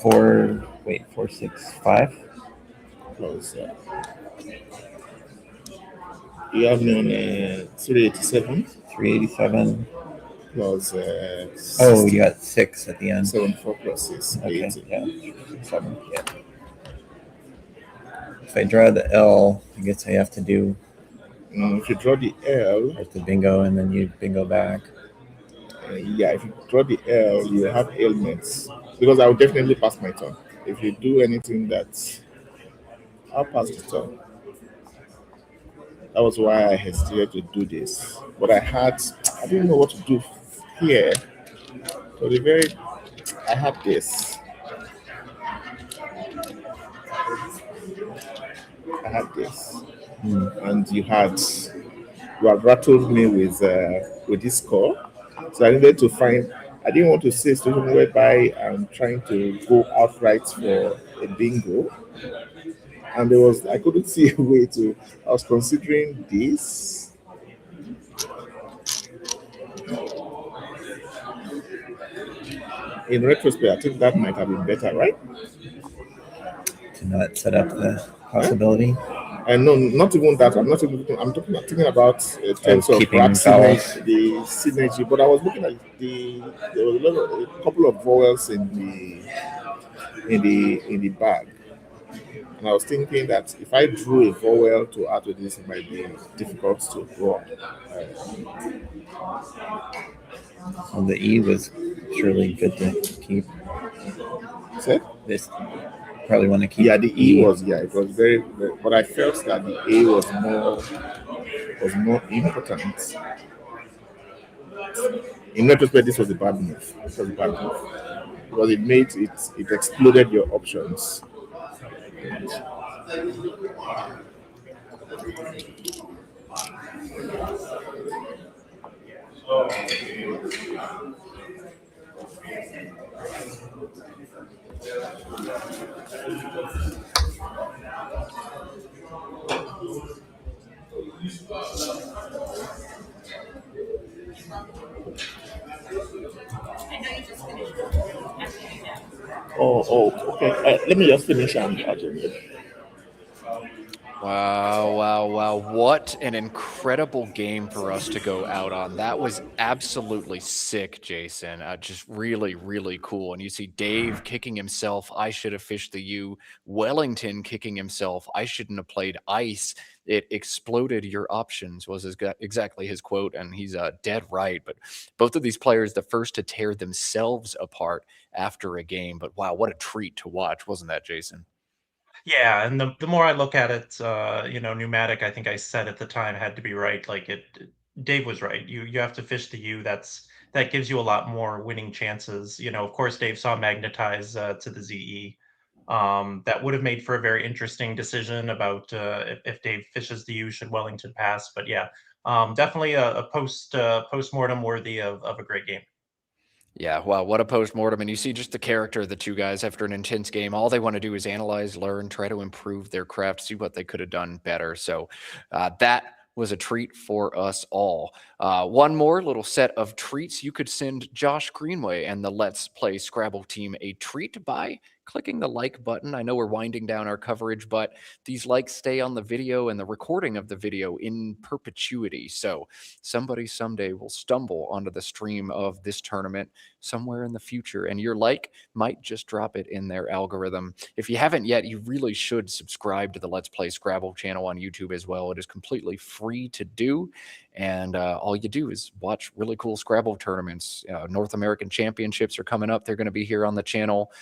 465. Plus, you have me on 387. 387. Plus. Oh, you got 6 at the end. 74 plus 6. Okay, 80. yeah. 7. Yeah. If I draw the L, I guess I have to do. If you draw the L, I have to bingo and then you bingo back. yeah, if you draw the L, you have ailments. Because I will definitely pass my turn. If you do anything I'll pass the turn. That was why I hesitated to do this. But I didn't know what to do here. So I had this. And you had rattled me with this score. So I needed to find. I didn't want to see a situation whereby I'm trying to go outright for a bingo, and I couldn't see a way to. I was considering this. In retrospect, I think that might have been better, right? To not set up the possibility. And no, not even that. I'm thinking about terms of keeping perhaps vowels. the synergy. But I was looking at there was a couple of vowels in the bag, and I was thinking that if I drew a vowel to add to this, it might be difficult to draw. Well, the E was surely good to keep. So, This probably want to keep. yeah, the E was it was very, but I felt that the A was more important. In retrospect, this was a bad move. Because it exploded your options. Okay. Let me just finish and Wow. What an incredible game for us to go out on. That was absolutely sick, Jason. Just really, really cool. And you see Dave kicking himself, I should have fished the U. Wellington kicking himself, I shouldn't have played ice. It exploded your options was exactly his quote, and he's dead right. But both of these players, the first to tear themselves apart after a game. But wow, what a treat to watch, wasn't that, Jason? Yeah, and the more I look at it, pneumatic, I think I said at the time, had to be right. Like Dave was right. You have to fish the U. That gives you a lot more winning chances. Of course, Dave saw magnetize to the ZE. That would have made for a very interesting decision about if Dave fishes the U, should Wellington pass. But yeah, definitely a post-mortem worthy of a great game. Yeah, wow, what a post-mortem. And you see just the character of the two guys after an intense game. All they want to do is analyze, learn, try to improve their craft, see what they could have done better. So that was a treat for us all. One more little set of treats. You could send Josh Greenway and the Let's Play Scrabble team a treat by clicking the like button. I know we're winding down our coverage, but these likes stay on the video and the recording of the video in perpetuity. So somebody someday will stumble onto the stream of this tournament somewhere in the future, and your like might just drop it in their algorithm. If you haven't yet, you really should subscribe to the Let's Play Scrabble channel on YouTube as well. It is completely free to do, And all you do is watch really cool Scrabble tournaments. North American Championships are coming up. They're going to be here on the channel.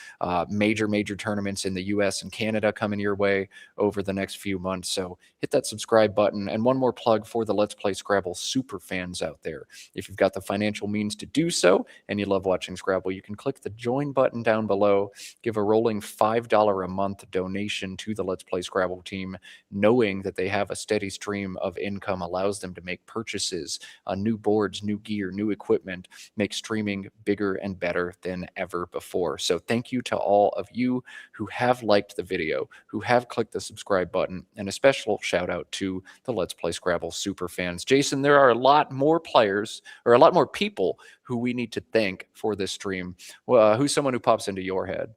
Major tournaments in the US and Canada coming your way over the next few months. So hit that subscribe button. And one more plug for the Let's Play Scrabble super fans out there. If you've got the financial means to do so and you love watching Scrabble, you can click the join button down below, give a rolling $5 a month donation to the Let's Play Scrabble team, knowing that they have a steady stream of income allows them to make purchases on new boards, new gear, new equipment, make streaming bigger and better than ever before. So thank you to all of you who have liked the video, who have clicked the subscribe button, and a special shout out to the Let's Play Scrabble super fans. Jason, there are a lot more players, or a lot more people who we need to thank for this stream. Who's someone who pops into your head?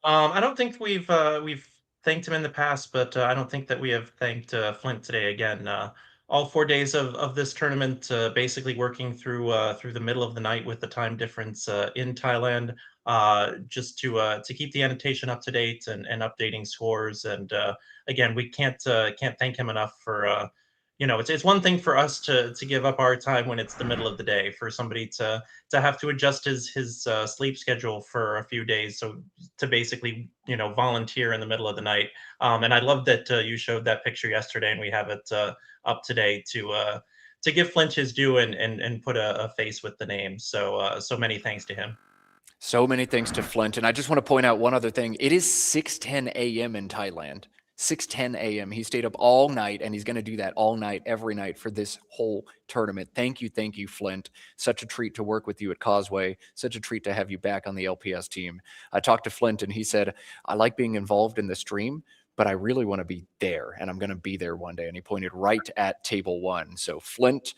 I don't think we've thanked him in the past, but I don't think that we have thanked Flint today again. All 4 days of this tournament, basically working through the middle of the night with the time difference in Thailand, just to keep the annotation up to date and updating scores. And again, we can't thank him enough for it's one thing for us to give up our time when it's the middle of the day, for somebody to have to adjust his sleep schedule for a few days, so to basically volunteer in the middle of the night. And I love that you showed that picture yesterday, and we have it up today to give Flint his due and put a face with the name. So so many thanks to him. So many thanks to Flint. And I just want to point out one other thing. It is 6:10 a.m. in Thailand. 6:10 a.m. He stayed up all night, and he's going to do that all night, every night for this whole tournament. Thank you, Flint. Such a treat to work with you at Causeway. Such a treat to have you back on the LPS team. I talked to Flint, and he said, I like being involved in the stream, but I really want to be there, and I'm going to be there one day. And he pointed right at table 1. So Flint,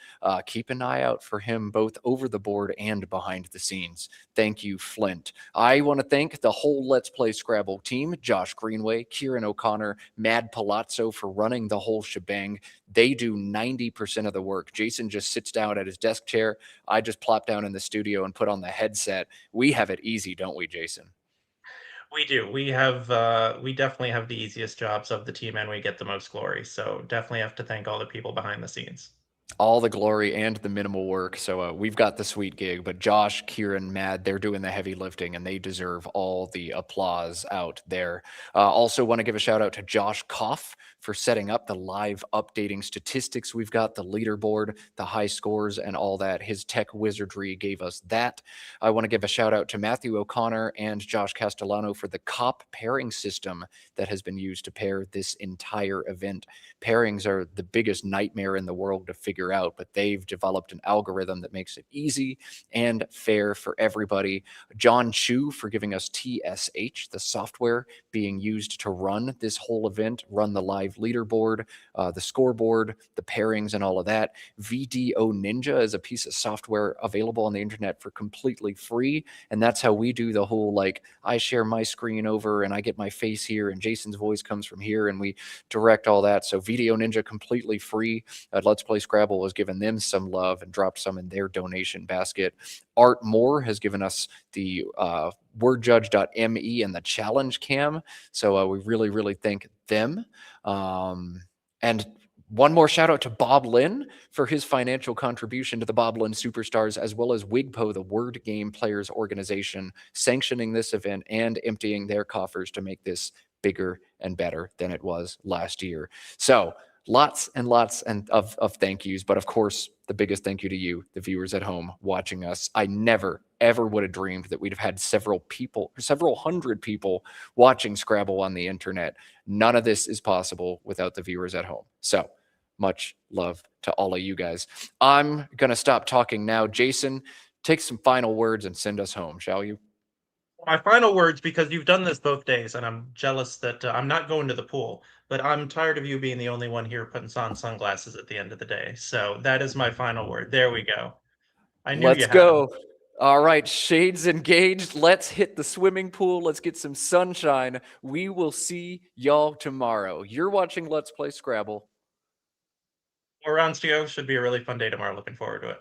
keep an eye out for him both over the board and behind the scenes. Thank you, Flint. I want to thank the whole Let's Play Scrabble team, Josh Greenway, Kieran O'Connor, Mad Palazzo for running the whole shebang. They do 90% of the work. Jason just sits down at his desk chair. I just plop down in the studio and put on the headset. We have it easy, don't we, Jason? We do. We definitely have the easiest jobs of the team, and we get the most glory. So definitely have to thank all the people behind the scenes. All the glory and the minimal work. So we've got the sweet gig, but Josh, Kieran, Mad, they're doing the heavy lifting, and they deserve all the applause out there. Also want to give a shout out to Josh Koff for setting up the live updating statistics. We've got the leaderboard, the high scores, and all that. His tech wizardry gave us that. I want to give a shout out to Matthew O'Connor and Josh Castellano for the COP pairing system that has been used to pair this entire event. Pairings are the biggest nightmare in the world to figure out, but they've developed an algorithm that makes it easy and fair for everybody. John Chu for giving us TSH, the software being used to run this whole event, run the live leaderboard, the scoreboard, the pairings, and all of that. VDO Ninja is a piece of software available on the internet for completely free, and that's how we do the whole, like, I share my screen over and I get my face here and Jason's voice comes from here and we direct all that. So VDO Ninja completely free. Let's Play Scrabble has given them some love and dropped some in their donation basket. Art Moore has given us the wordjudge.me and the challenge cam. So we really thank them. And one more shout out to Bob Linn for his financial contribution to the Bob Linn Superstars, as well as WIGPO, the Word Game Players Organization, sanctioning this event and emptying their coffers to make this bigger and better than it was last year. So lots and lots of thank yous, but of course, the biggest thank you to you, the viewers at home watching us. I never, ever would have dreamed that we'd have had several hundred people watching Scrabble on the internet. None of this is possible without the viewers at home. So much love to all of you guys. I'm going to stop talking now. Jason, take some final words and send us home, shall you? My final words, because you've done this both days, and I'm jealous that I'm not going to the pool, but I'm tired of you being the only one here putting on sunglasses at the end of the day. So that is my final word. There we go. I knew Let's go. All right, shades engaged. Let's hit the swimming pool. Let's get some sunshine. We will see y'all tomorrow. You're watching Let's Play Scrabble. 4 rounds to go. Should be a really fun day tomorrow. Looking forward to it.